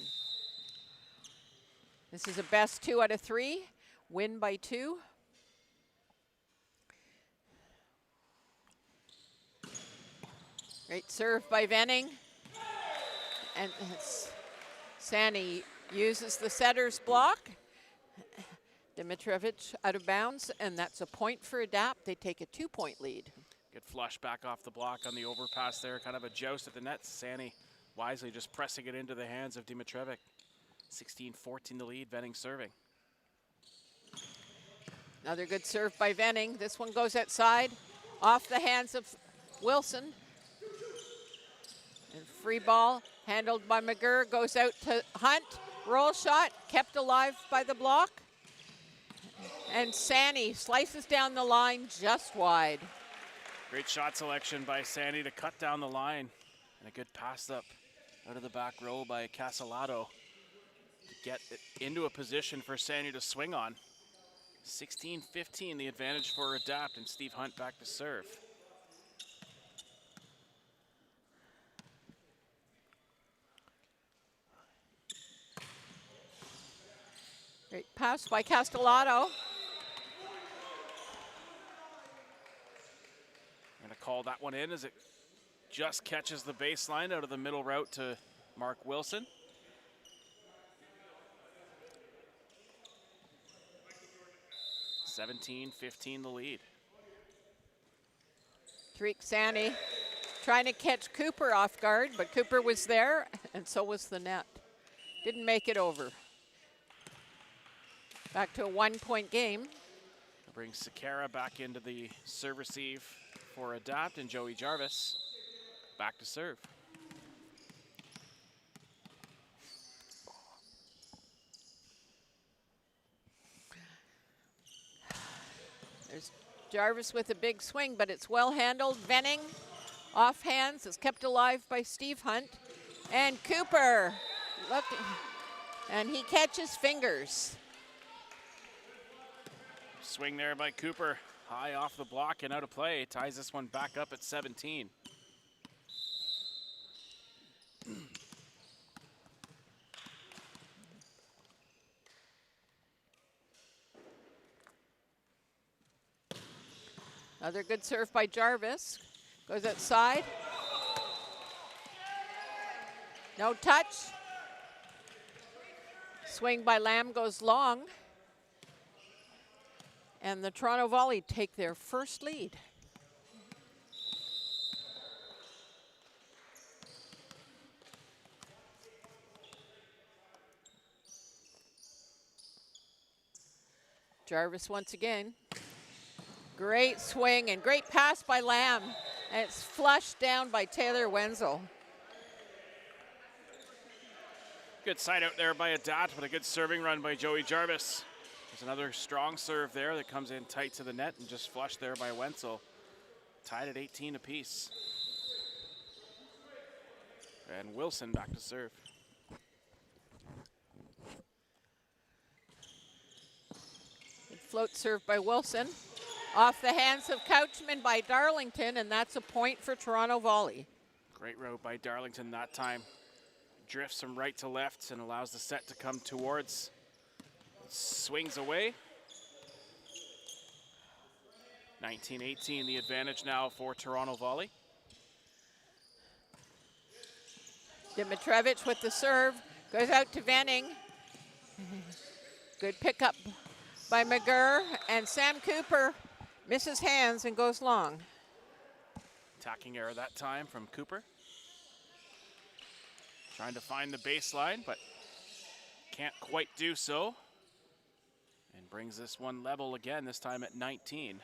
This is a best 2 out of 3, win by 2. Great serve by Venning. And Sani uses the setter's block. Dimitrovic out of bounds, and that's a point for Adapt. They take a 2-point lead. Good flush back off the block on the overpass there. Kind of a joust at the net. Sani wisely just pressing it into the hands of Dimitrovic. 16-14 the lead, Venning serving. Another good serve by Venning. This one goes outside, off the hands of Wilson. And free ball handled by McGurr, goes out to Hunt. Roll shot, kept alive by the block. And Sani slices down the line just wide. Great shot selection by Sani to cut down the line. And a good pass up out of the back row by Casalado to get it into a position for Sani to swing on. 16-15 the advantage for Adapt, and Steve Hunt back to serve. Great pass by Castellato. Going to call that one in as it just catches the baseline out of the middle route to Mark Wilson. (17-15) the lead. Tariq Sani trying to catch Cooper off guard, but Cooper was there, and so was the net. Didn't make it over. Back to a 1-point game. Brings Sakara back into the serve receive for Adapt, and Joey Jarvis back to serve. There's Jarvis with a big swing, but it's well handled. Venning off hands is kept alive by Steve Hunt. And Cooper, look, and he catches fingers. Swing there by Cooper, high off the block and out of play. Ties this one back up at 17. Another good serve by Jarvis. Goes outside. No touch. Swing by Lamb goes long. And the Toronto Volley take their first lead. Jarvis once again. Great swing and great pass by Lamb. And it's flushed down by Taylor Wenzel. Good side out there by Adapt, but a good serving run by Joey Jarvis. There's another strong serve there that comes in tight to the net and just flushed there by Wenzel. Tied at 18 apiece. And Wilson back to serve. Good float serve by Wilson. Off the hands of Couchman by Darlington, and that's a point for Toronto Volley. Great route by Darlington that time. Drifts from right to left and allows the set to come towards. Swings away. 19-18 the advantage now for Toronto Volley. Dimitrovic with the serve. Goes out to Venning. Good pickup by McGurr, and Sam Cooper misses hands and goes long. Attacking error that time from Cooper. Trying to find the baseline, but can't quite do so. And brings this one level again, this time at 19.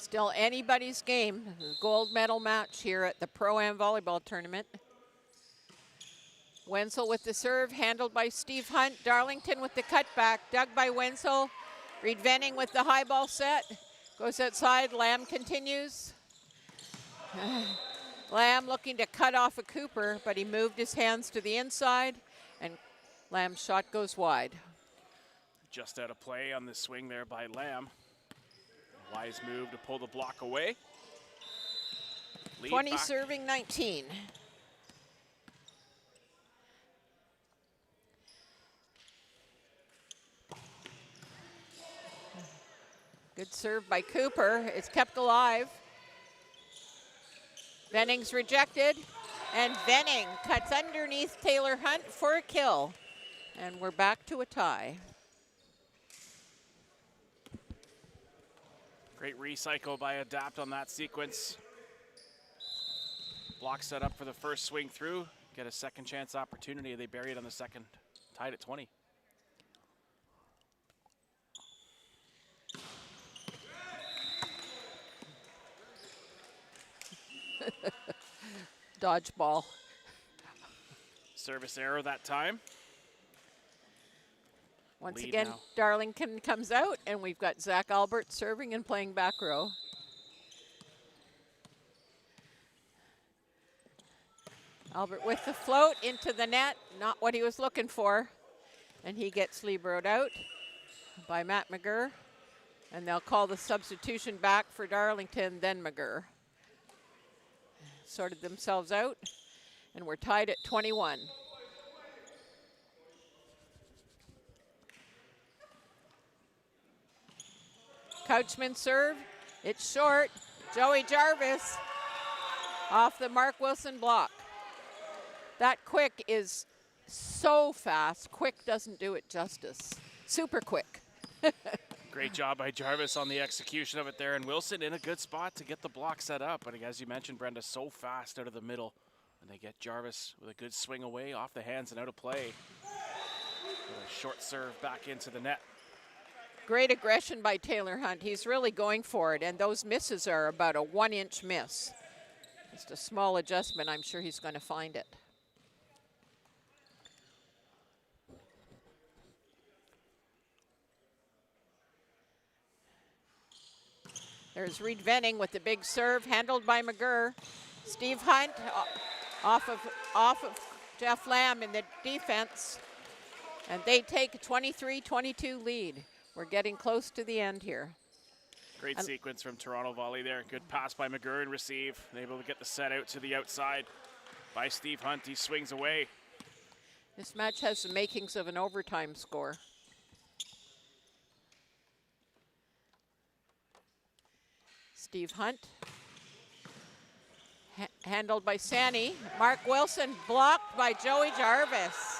Still anybody's game. Gold medal match here at the Pro Am volleyball tournament. Wenzel with the serve, handled by Steve Hunt. Darlington with the cutback, dug by Wenzel. Reed Venning with the high ball set. Goes outside, Lamb continues. Lamb looking to cut off a Cooper, but he moved his hands to the inside, and Lamb's shot goes wide. Just out of play on the swing there by Lamb. Wise move to pull the block away. Lead 20 back. serving 19. Good serve by Cooper. It's kept alive. Venning's rejected, and Venning cuts underneath Taylor Hunt for a kill. And we're back to a tie. Great recycle by Adapt on that sequence. Block set up for the first swing through. Get a second chance opportunity. They bury it on the second. Tied at 20. Dodgeball. Service error that time. Once Lead again, now. Darlington comes out, and we've got Zach Albert serving and playing back row. Albert with the float into the net, not what he was looking for. And he gets liberoed out by Matt McGurr. And they'll call the substitution back for Darlington, then McGurr. Sorted themselves out, and we're tied at 21. Couchman serve, it's short. Joey Jarvis off the Mark Wilson block. That quick is so fast. Quick doesn't do it justice. Super quick. Great job by Jarvis on the execution of it there, and Wilson in a good spot to get the block set up. But as you mentioned, Brenda, so fast out of the middle. And they get Jarvis with a good swing away off the hands and out of play. With a short serve back into the net. Great aggression by Taylor Hunt. He's really going for it, and those misses are about a 1-inch miss. Just a small adjustment. I'm sure he's going to find it. There's Reed Venning with the big serve, handled by McGurr. Steve Hunt off of Jeff Lamb in the defense. And they take a 23-22 lead. We're getting close to the end here. Great sequence from Toronto Volley there. Good pass by McGurr and receive. Able to get the set out to the outside by Steve Hunt. He swings away. This match has the makings of an overtime score. Steve Hunt, handled by Sani. Mark Wilson blocked by Joey Jarvis.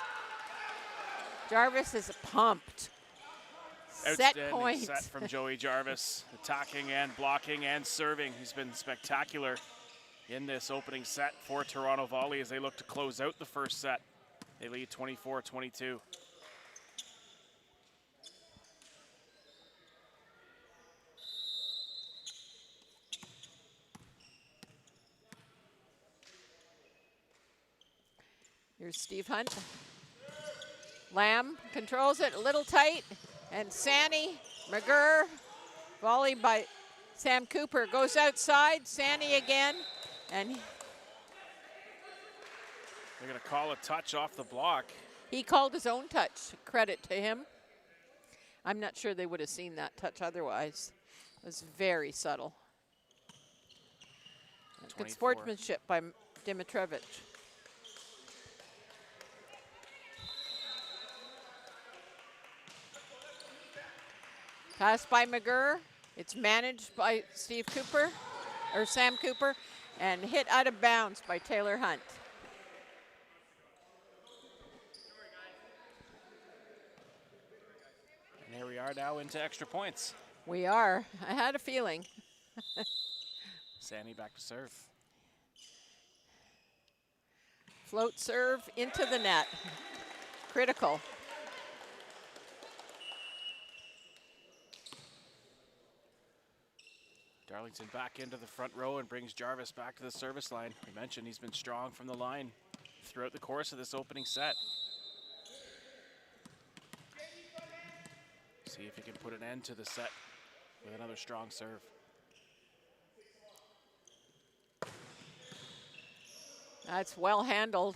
Jarvis is pumped. Set point. Set from Joey Jarvis, attacking and blocking and serving. He's been spectacular in this opening set for Toronto Volley as they look to close out the first set. They lead 24-22. Here's Steve Hunt. Lamb controls it a little tight. And Sani, McGurr, volley by Sam Cooper, goes outside. Sani again. And They're going to call a touch off the block. he called his own touch. Credit to him. I'm not sure they would have seen that touch otherwise. It was very subtle. Good 24. sportsmanship by Dimitrovic. Pass by McGurr. It's managed by Steve Cooper, or Sam Cooper, and hit out of bounds by Taylor Hunt. And here we are now into extra points. We are. I had a feeling. Sani back to serve. Float serve into the net. Critical. Darlington back into the front row and brings Jarvis back to the service line. We mentioned he's been strong from the line throughout the course of this opening set. See if he can put an end to the set with another strong serve. That's well handled.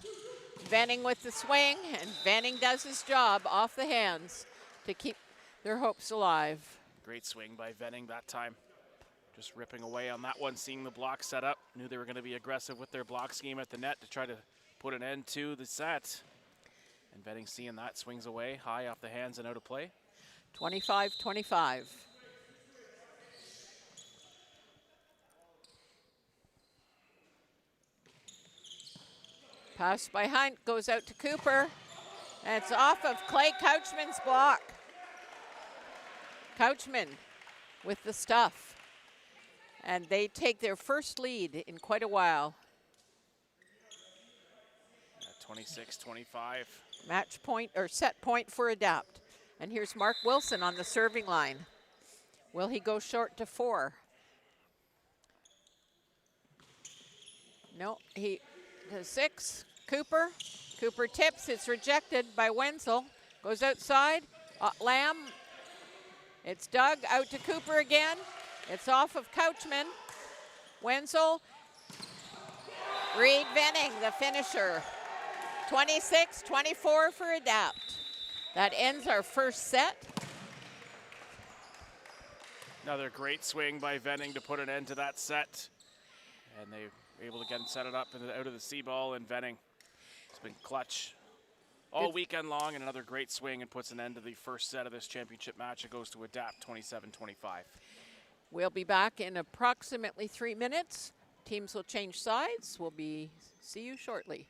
Venning with the swing, and Venning does his job off the hands to keep their hopes alive. Great swing by Venning that time. Just ripping away on that one, seeing the block set up. Knew they were going to be aggressive with their block scheme at the net to try to put an end to the set. And Venning seeing that, swings away, high off the hands and out of play. 25-25. Pass by Hunt, goes out to Cooper. And it's off of Clay Couchman's block. Couchman with the stuff. And they take their first lead in quite a while. 26-25. Match point, or set point for Adapt. And here's Mark Wilson on the serving line. Will he go short to 4? No, he to 6. Cooper tips, it's rejected by Wenzel. Goes outside, Lamb. It's dug out to Cooper again. It's off of Couchman. Wenzel. Reed Venning, the finisher. 26-24 for Adapt. That ends our first set. Another great swing by Venning to put an end to that set. And they were able to again set it up and out of the C ball, and Venning has been clutch all weekend long, and another great swing and puts an end to the first set of this championship match. It goes to Adapt 27-25. We'll be back in approximately 3 minutes. Teams will change sides. We'll see you shortly.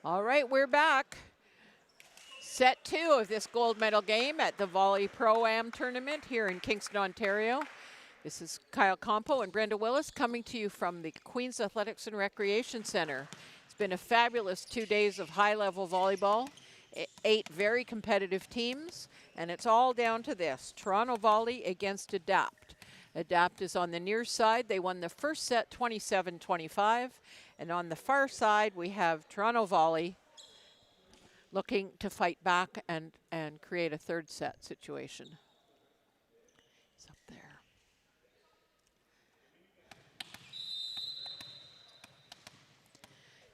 All right, we're back. Set 2 of this gold medal game at the Volleyball Pro Am tournament here in Kingston, Ontario. This is Kyle Compo and Brenda Willis coming to you from the Queen's Athletics and Recreation Center. It's been a fabulous 2 days of high-level volleyball, 8 very competitive teams, and it's all down to this: Toronto Volley against Adapt. Adapt is on the near side. They won the first set 27-25. And on the far side, we have Toronto Volley looking to fight back and create a third set situation. It's up there.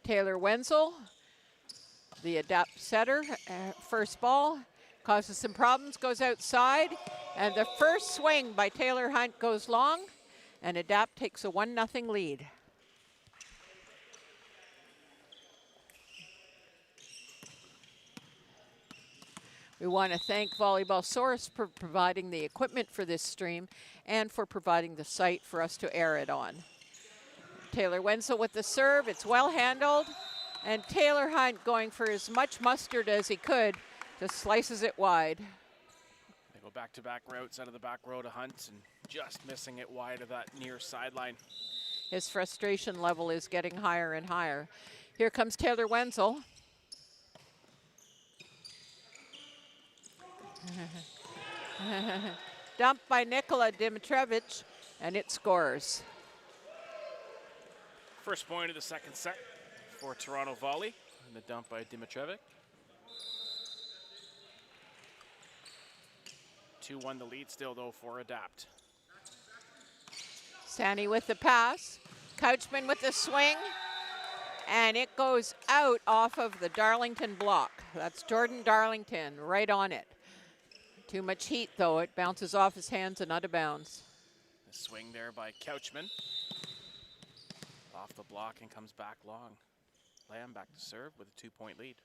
Taylor Wenzel, the Adapt setter, first ball, causes some problems, goes outside, and the first swing by Taylor Hunt goes long, and Adapt takes a 1-0 lead. We want to thank Volleyball Source for providing the equipment for this stream and for providing the site for us to air it on. Taylor Wenzel with the serve. It's well handled. And Taylor Hunt going for as much mustard as he could, just slices it wide. They go back-to-back routes out of the back row to Hunt and just missing it wide of that near sideline. His frustration level is getting higher and higher. Here comes Taylor Wenzel. Dumped by Nikola Dimitrovic, and it scores. First point of the second set for Toronto Volley, and the dump by Dimitrovic. 2-1 the lead still, though, for Adapt. Sani with the pass. Couchman with the swing. And it goes out off of the Darlington block. That's Jordan Darlington right on it. Too much heat, though. It bounces off his hands and out of bounds. The swing there by Couchman. Off the block and comes back long. Lamb back to serve with a 2-point lead.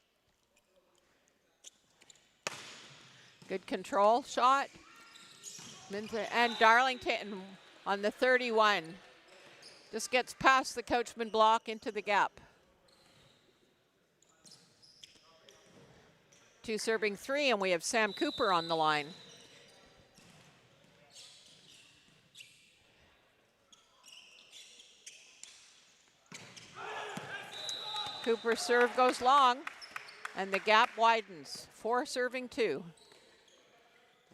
Good control shot. And Darlington on the 31. Just gets past the Couchman block into the gap. 2 serving 3, and we have Sam Cooper on the line. Cooper's serve goes long, and the gap widens. 4 serving 2.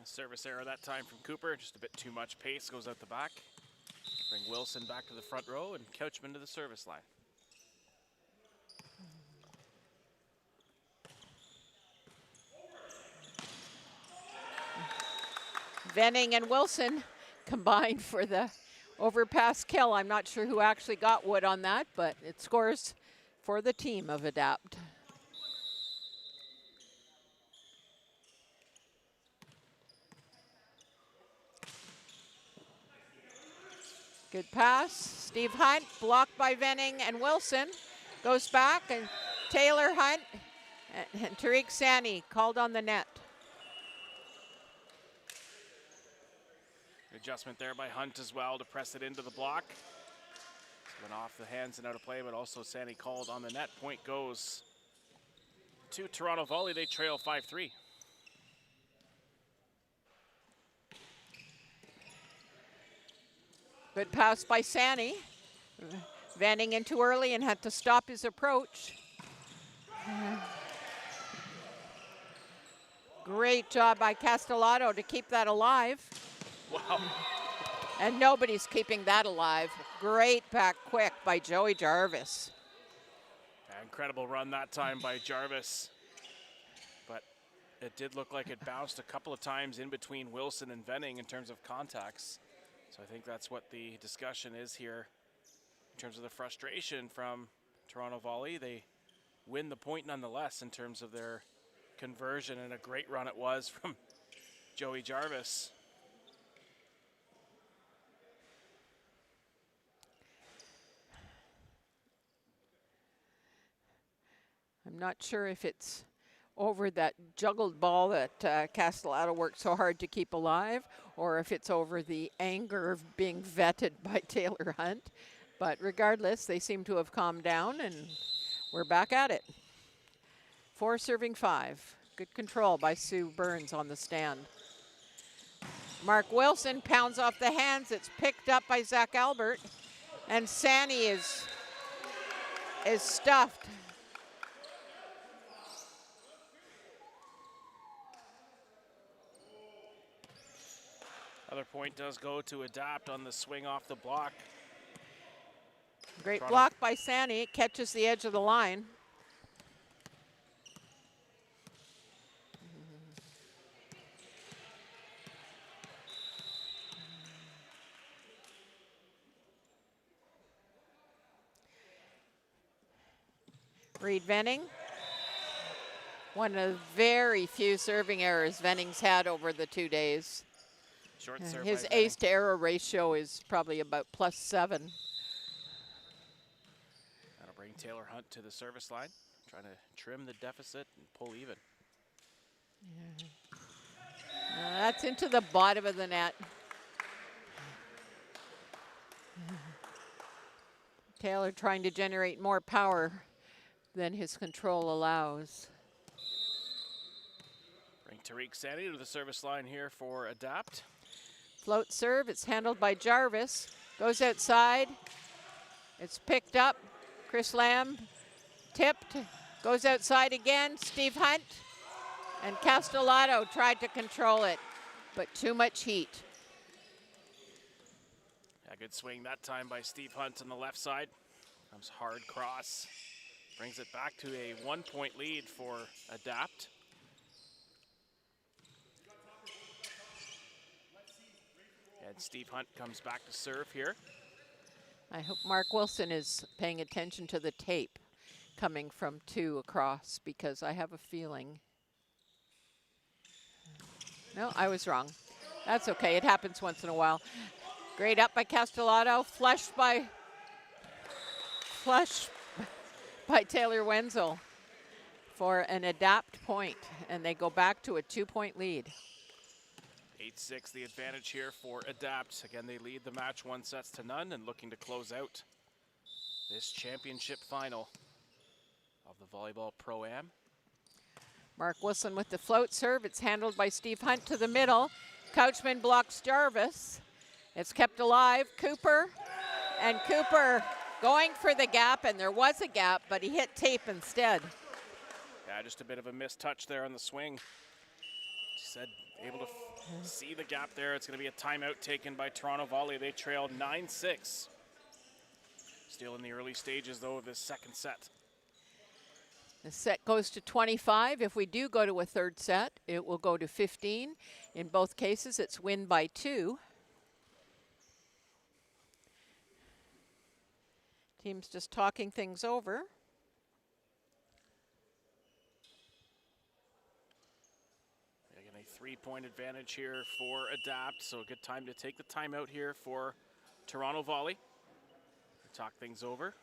Service error that time from Cooper, just a bit too much pace, goes out the back. Bring Wilson back to the front row and Couchman to the service line. Venning and Wilson combined for the overpass kill. I'm not sure who actually got wood on that, but it scores for the team of Adapt. Good pass. Steve Hunt blocked by Venning and Wilson. Goes back, and Taylor Hunt and Tariq Sani called on the net. Adjustment there by Hunt as well to press it into the block. Went off the hands and out of play, but also Sani called on the net. Point goes to Toronto Volley. They trail 5-3. Good pass by Sani. Vanning in too early and had to stop his approach. Great job by Castellato to keep that alive. Wow. And nobody's keeping that alive. Great back quick by Joey Jarvis. Incredible run that time by Jarvis. But it did look like it bounced a couple of times in between Wilson and Venning in terms of contacts. So I think that's what the discussion is here in terms of the frustration from Toronto Volley. They win the point nonetheless in terms of their conversion, and a great run it was from Joey Jarvis. I'm not sure if it's over that juggled ball that Castellato worked so hard to keep alive, or if it's over the anger of being vetted by Taylor Hunt. But regardless, they seem to have calmed down, and we're back at it. 4 serving 5. Good control by Sue Burns on the stand. Mark Wilson pounds off the hands. It's picked up by Zach Albert, and Sani is stuffed. Other point does go to Adapt on the swing off the block. Great Toronto. block by Sani. It catches the edge of the line. Reed Venning. One of the very few serving errors Venning's had over the 2 days. Short serve His by ace to error ratio is probably about +7. That'll bring Taylor Hunt to the service line, trying to trim the deficit and pull even. That's into the bottom of the net. Taylor trying to generate more power than his control allows. Bring Tariq Sandy to the service line here for Adapt. Float serve, it's handled by Jarvis. Goes outside, it's picked up. Chris Lamb tipped, goes outside again. Steve Hunt and Castellato tried to control it, but too much heat. A good swing that time by Steve Hunt on the left side. Comes hard cross. Brings it back to a 1-point lead for Adapt. And Steve Hunt comes back to serve here. I hope Mark Wilson is paying attention to the tape coming from 2 across, because I have a feeling. No, I was wrong. That's okay, it happens once in a while. Great up by Castellato, flushed by Taylor Wenzel for an Adapt point, and they go back to a 2-point lead. 8-6 the advantage here for Adapt. Again, they lead the match 1-0 and looking to close out this championship final of the Volleyball Pro Am. Mark Wilson with the float serve. It's handled by Steve Hunt to the middle. Couchman blocks Jarvis. It's kept alive. Cooper going for the gap, and there was a gap, but he hit tape instead. Yeah, just a bit of a missed touch there on the swing. Said able to see the gap there. It's going to be a timeout taken by Toronto Volley. They trailed 9-6. Still in the early stages, though, of this second set. The set goes to 25. If we do go to a third set, it will go to 15. In both cases, it's win by 2. Teams just talking things over. Again, a 3-point advantage here for Adapt, so a good time to take the timeout here for Toronto Volley. Talk things over.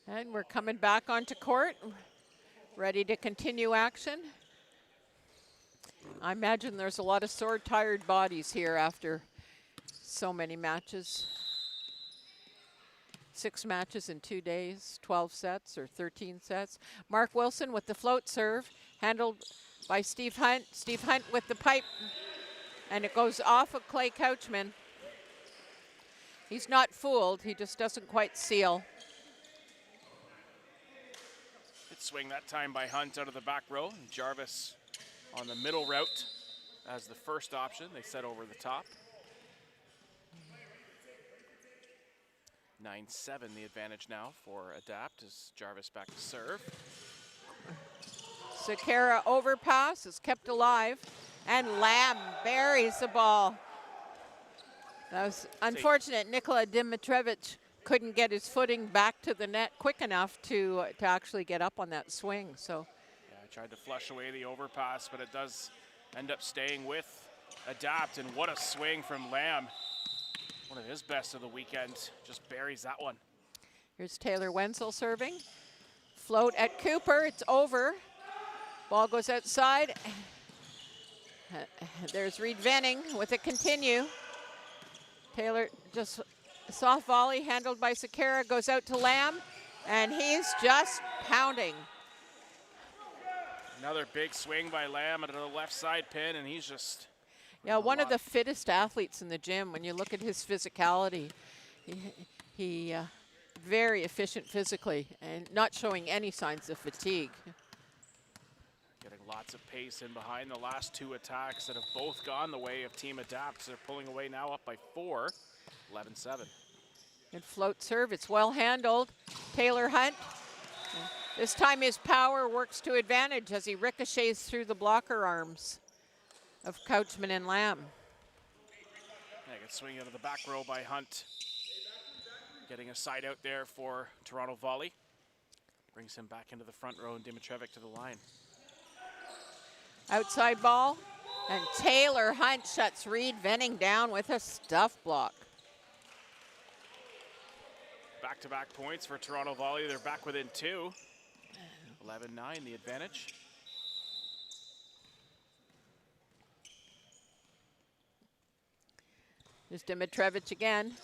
And we're coming back onto court, ready to continue action. I imagine there's a lot of sore, tired bodies here after so many matches. 6 matches in 2 days, 12 sets or 13 sets. Mark Wilson with the float serve, handled by Steve Hunt. Steve Hunt with the pipe, and it goes off of Clay Couchman. He's not fooled, he just doesn't quite seal. Good swing that time by Hunt out of the back row. And Jarvis on the middle route as the first option. They set over the top. 9-7 the advantage now for Adapt as Jarvis back to serve. Sakara overpass is kept alive, and Lamb buries the ball. That was unfortunate. Nikola Dimitrievich couldn't get his footing back to the net quick enough to actually get up on that swing. So, yeah, I tried to flush away the overpass, but it does end up staying with Adapt, and what a swing from Lamb. One of his best of the weekend, just buries that one. Here's Taylor Wenzel serving. Float at Cooper, it's over. Ball goes outside. There's Reed Venning with a continue. Taylor just soft volley handled by Sakara, goes out to Lamb, and he's just pounding. Another big swing by Lamb at the left side pin, and he's just... Yeah, one of the fittest athletes in the gym. When you look at his physicality, he very efficient physically and not showing any signs of fatigue. Getting lots of pace in behind the last 2 attacks that have both gone the way of Team Adapt. They're pulling away now up by 4, 11-7. Good float serve, it's well handled. Taylor Hunt. This time his power works to advantage as he ricochets through the blocker arms of Couchman and Lamb. Yeah, good swing out of the back row by Hunt. Getting a side out there for Toronto Volley. Brings him back into the front row and Dimitrievich to the line. Outside ball, and Taylor Hunt shuts Reed Venning down with a stuff block. Back-to-back points for Toronto Volley. They're back within 2. 11-9, the advantage. There's Dimitrevich again.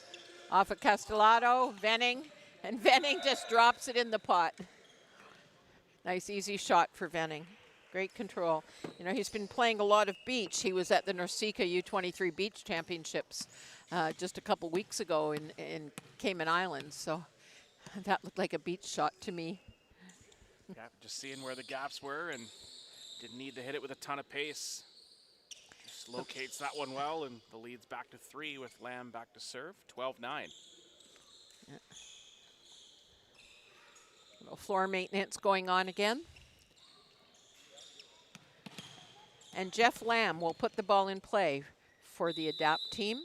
Off of Castellato, Venning, and Venning just drops it in the pot. Nice easy shot for Venning. Great control. You know, he's been playing a lot of beach. He was at the Norseca U23 Beach Championships just a couple weeks ago in Cayman Islands. So that looked like a beach shot to me. Yeah, just seeing where the gaps were and didn't need to hit it with a ton of pace. Just locates that one well, and the lead's back to 3 with Lamb back to serve, 12-9. Yeah. Little floor maintenance going on again. And Jeff Lamb will put the ball in play for the Adapt team.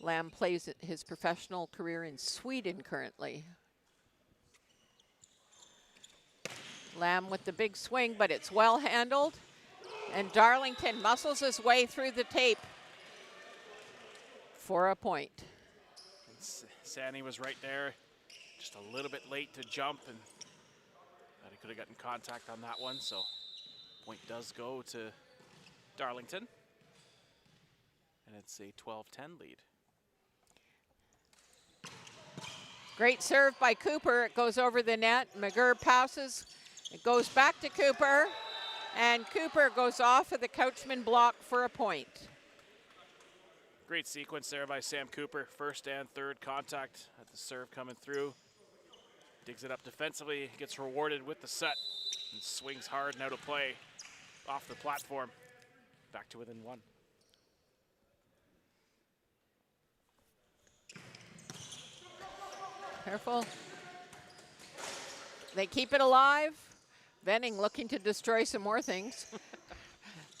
Lamb plays his professional career in Sweden currently. Lamb with the big swing, but it's well handled. And Darlington muscles his way through the tape for a point. Sandy was right there, just a little bit late to jump, and thought he could have gotten contact on that one, so point does go to Darlington. And it's a 12-10 lead. Great serve by Cooper. It goes over the net. McGurr passes. It goes back to Cooper. And Cooper goes off of the Couchman block for a point. Great sequence there by Sam Cooper. First and third contact at the serve coming through. Digs it up defensively, gets rewarded with the set, and swings hard and out of play off the platform. Back to within 1. Careful. They keep it alive. Venning looking to destroy some more things.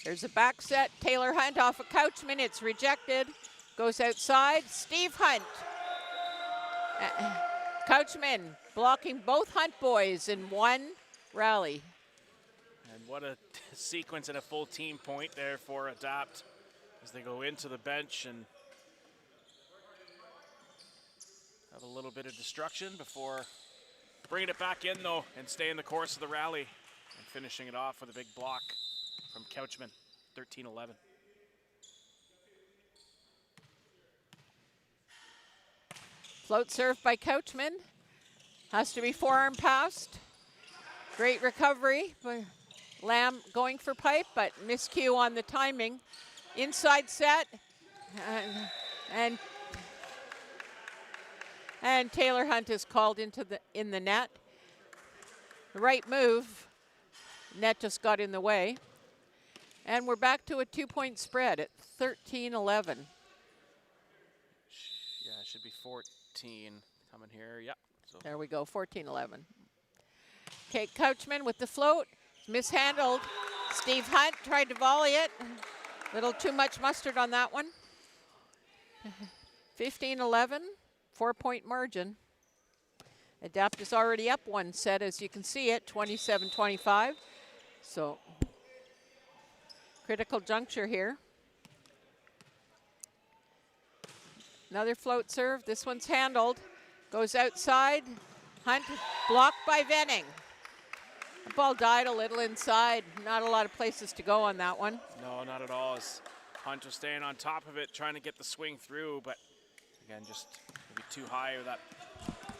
There's a back set. Taylor Hunt off of Couchman. It's rejected. Goes outside. Steve Hunt. Couchman blocking both Hunt boys in one rally. And what a sequence and a full team point there for Adapt as they go into the bench and have a little bit of destruction before bringing it back in, though, and staying the course of the rally and finishing it off with a big block from Couchman, 13-11. Float serve by Couchman. Has to be forearm passed. Great recovery. Lamb going for pipe, but miscue on the timing. Inside set. And Taylor Hunt is called in the net. The right move. Net just got in the way. And we're back to a 2-point spread at 13-11. Yeah, it should be 14 coming here. Yep. So. There we go, 14-11. Okay, Couchman with the float. Mishandled. Steve Hunt tried to volley it. Little too much mustard on that one. 15-11, 4-point margin. Adapt is already up one set, as you can see it, 27-25. So, critical juncture here. Another float serve. This one's handled. Goes outside. Hunt blocked by Venning. The ball died a little inside. Not a lot of places to go on that one. No, not at all. As Hunt was staying on top of it, trying to get the swing through, but again, just maybe too high with that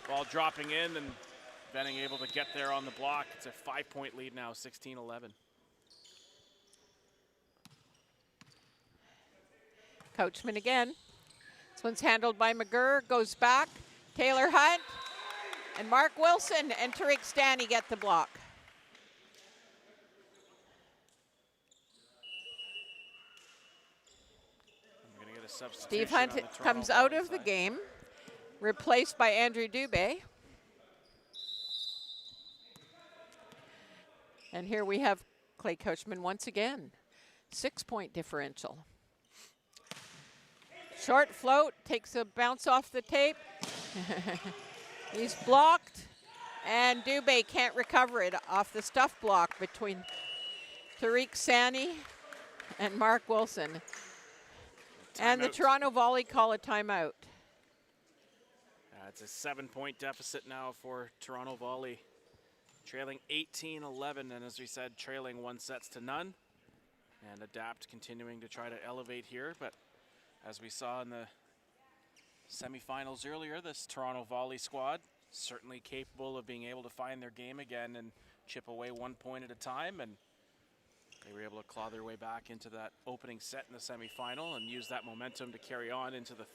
ball dropping in, and Venning able to get there on the block. It's a 5-point lead now, 16-11. Couchman again. This one's handled by McGurr, goes back. Taylor Hunt and Mark Wilson and Tariq Stanny get the block. I'm gonna get a substitution. Steve Hunt comes out of the game, replaced by Andrew Dubé. And here we have Clay Couchman once again. 6-point differential. Short float, takes a bounce off the tape. He's blocked, and Dubé can't recover it off the stuff block between Tariq Stanny and Mark Wilson. And the Toronto Volley call a timeout. That's a 7-point deficit now for Toronto Volley. Trailing 18-11, and as we said, trailing 1-0. And Adapt continuing to try to elevate here, but as we saw in the semifinals earlier, this Toronto Volley squad certainly capable of being able to find their game again and chip away 1 point at a time, and they were able to claw their way back into that opening set in the semifinal and use that momentum to carry on into the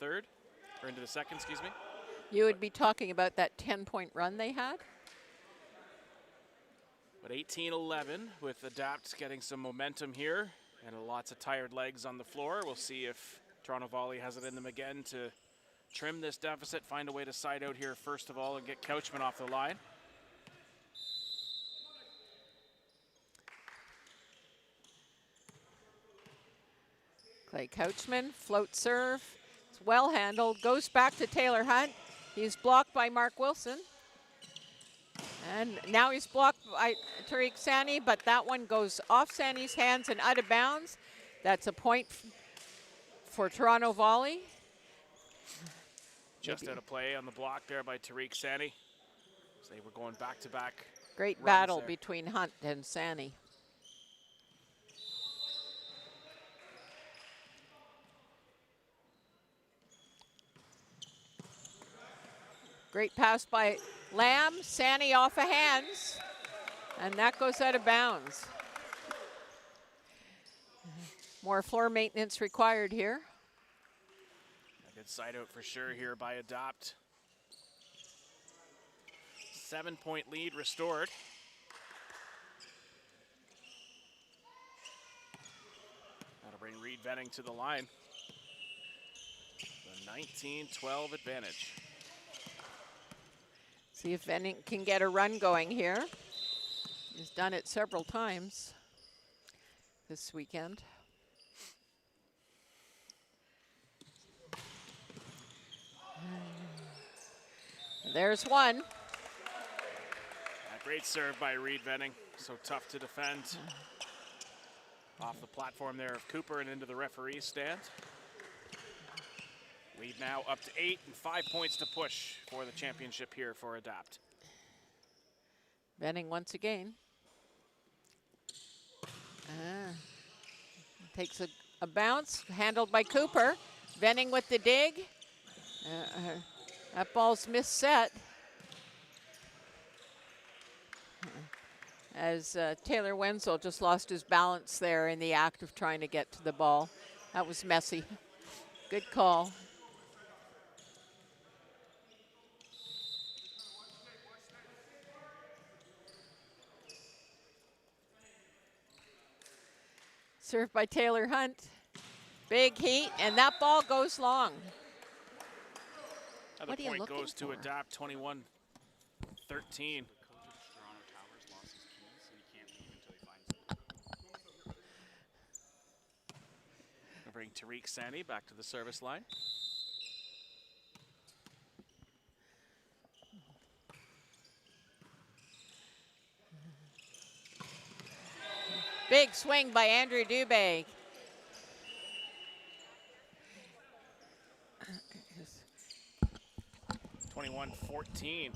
second, excuse me. You would be talking about that 10-point run they had? But 18-11 with Adapt getting some momentum here and lots of tired legs on the floor. We'll see if Toronto Volley has it in them again to trim this deficit, find a way to side out here first of all and get Couchman off the line. Clay Couchman, float serve. It's well handled, goes back to Taylor Hunt. He's blocked by Mark Wilson. And now he's blocked by Tariq Sani, but that one goes off Sani's hands and out of bounds. That's a point for Toronto Volley. Just out of play on the block there by Tariq Sani. So they were going back-to-back. Great battle between Hunt and Sani. Great pass by Lamb, Sani off of hands, and that goes out of bounds. More floor maintenance required here. A good side out for sure here by Adapt. 7-point lead restored. That'll bring Reed Venning to the line. The 19-12 advantage. See if Venning can get a run going here. He's done it several times this weekend. There's one. A great serve by Reed Venning. So tough to defend. Off the platform there of Cooper and into the referee's stand. Lead now up to 8 and 5 points to push for the championship here for Adapt. Venning once again. Takes a bounce, handled by Cooper. Venning with the dig. That ball's misset. As Taylor Wenzel just lost his balance there in the act of trying to get to the ball. That was messy. Good call. Served by Taylor Hunt. Big heat, and that ball goes long. Another point goes to Adapt, 21-13. We'll bring Tariq Sani back to the service line. Big swing by Andrew Dubé. 21-14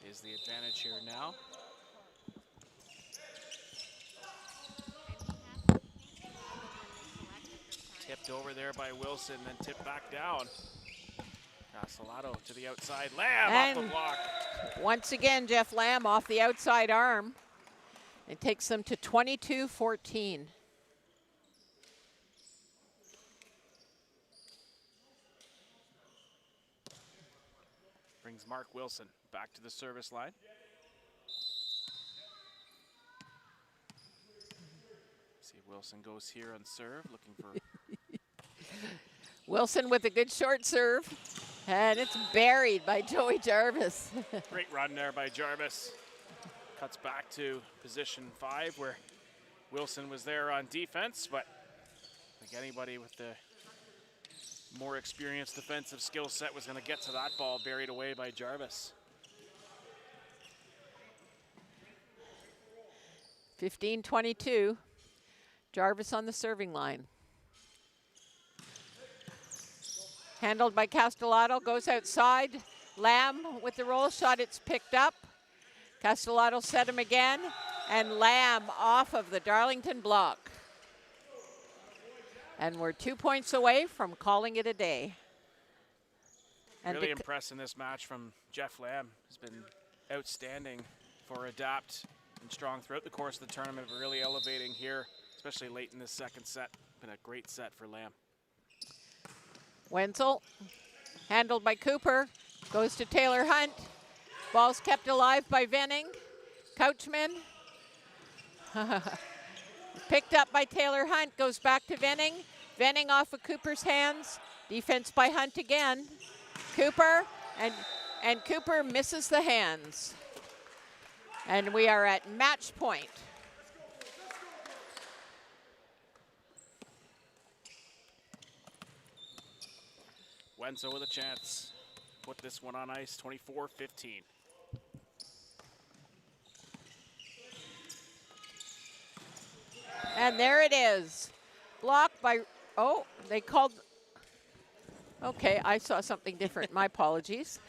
is the advantage here now. Tipped over there by Wilson, then tipped back down. Castellato to the outside. Lamb And off the block. Once again, Jeff Lamb off the outside arm. It takes them to 22-14. Brings Mark Wilson back to the service line. See, Wilson goes here on serve, looking for... Wilson with a good short serve, and it's buried by Joey Jarvis. Great run there by Jarvis. Cuts back to position 5 where Wilson was there on defense, but I think anybody with the more experienced defensive skill set was going to get to that ball, buried away by Jarvis. 15-22. Jarvis on the serving line. Handled by Castellato, goes outside. Lamb with the roll shot, it's picked up. Castellato set him again, and Lamb off of the Darlington block. And we're 2 points away from calling it a day. And really impressed in this match from Jeff Lamb. Has been outstanding for Adapt and strong throughout the course of the tournament, really elevating here, especially late in this second set. Been a great set for Lamb. Wenzel, handled by Cooper, goes to Taylor Hunt. Ball's kept alive by Venning. Couchman. Picked up by Taylor Hunt, goes back to Venning. Venning off of Cooper's hands. Defense by Hunt again. Cooper, and Cooper misses the hands. And we are at match point. Wenzel with a chance. Put this one on ice, 24-15. And there it is. Blocked by, oh, they called, okay, I saw something different. My apologies.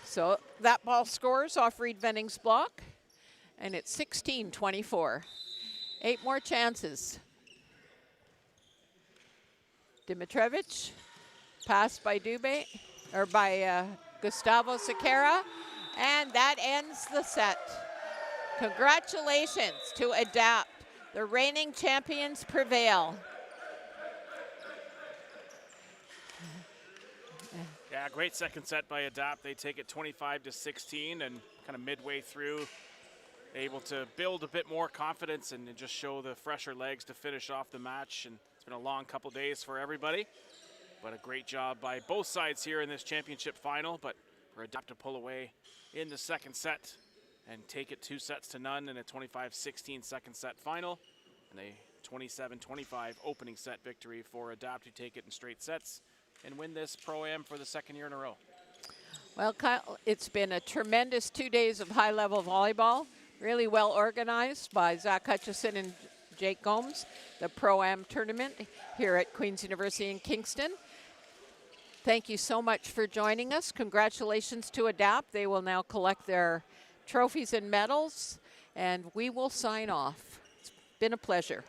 So that ball scores off Reed Venning's block, and it's 16-24. 8 more chances. Dimitrovic, passed by Dubé, or by Gustavo Sequeira, and that ends the set. Congratulations to Adapt. The reigning champions prevail. Yeah, great second set by Adapt. They take it 25-16, and kind of midway through, able to build a bit more confidence and just show the fresher legs to finish off the match. And it's been a long couple days for everybody, but a great job by both sides here in this championship final. But for Adapt to pull away in the second set and take it 2-0 in a 25-16 second set final, and a 27-25 opening set victory for Adapt, to take it in straight sets and win this Pro-Am for the second year in a row. Well, Kyle, it's been a tremendous 2 days of high-level volleyball, really well organized by Zach Hutchison and Jake Gomes, the Pro-Am tournament here at Queen's University in Kingston. Thank you so much for joining us. Congratulations to Adapt. They will now collect their trophies and medals, and we will sign off. It's been a pleasure.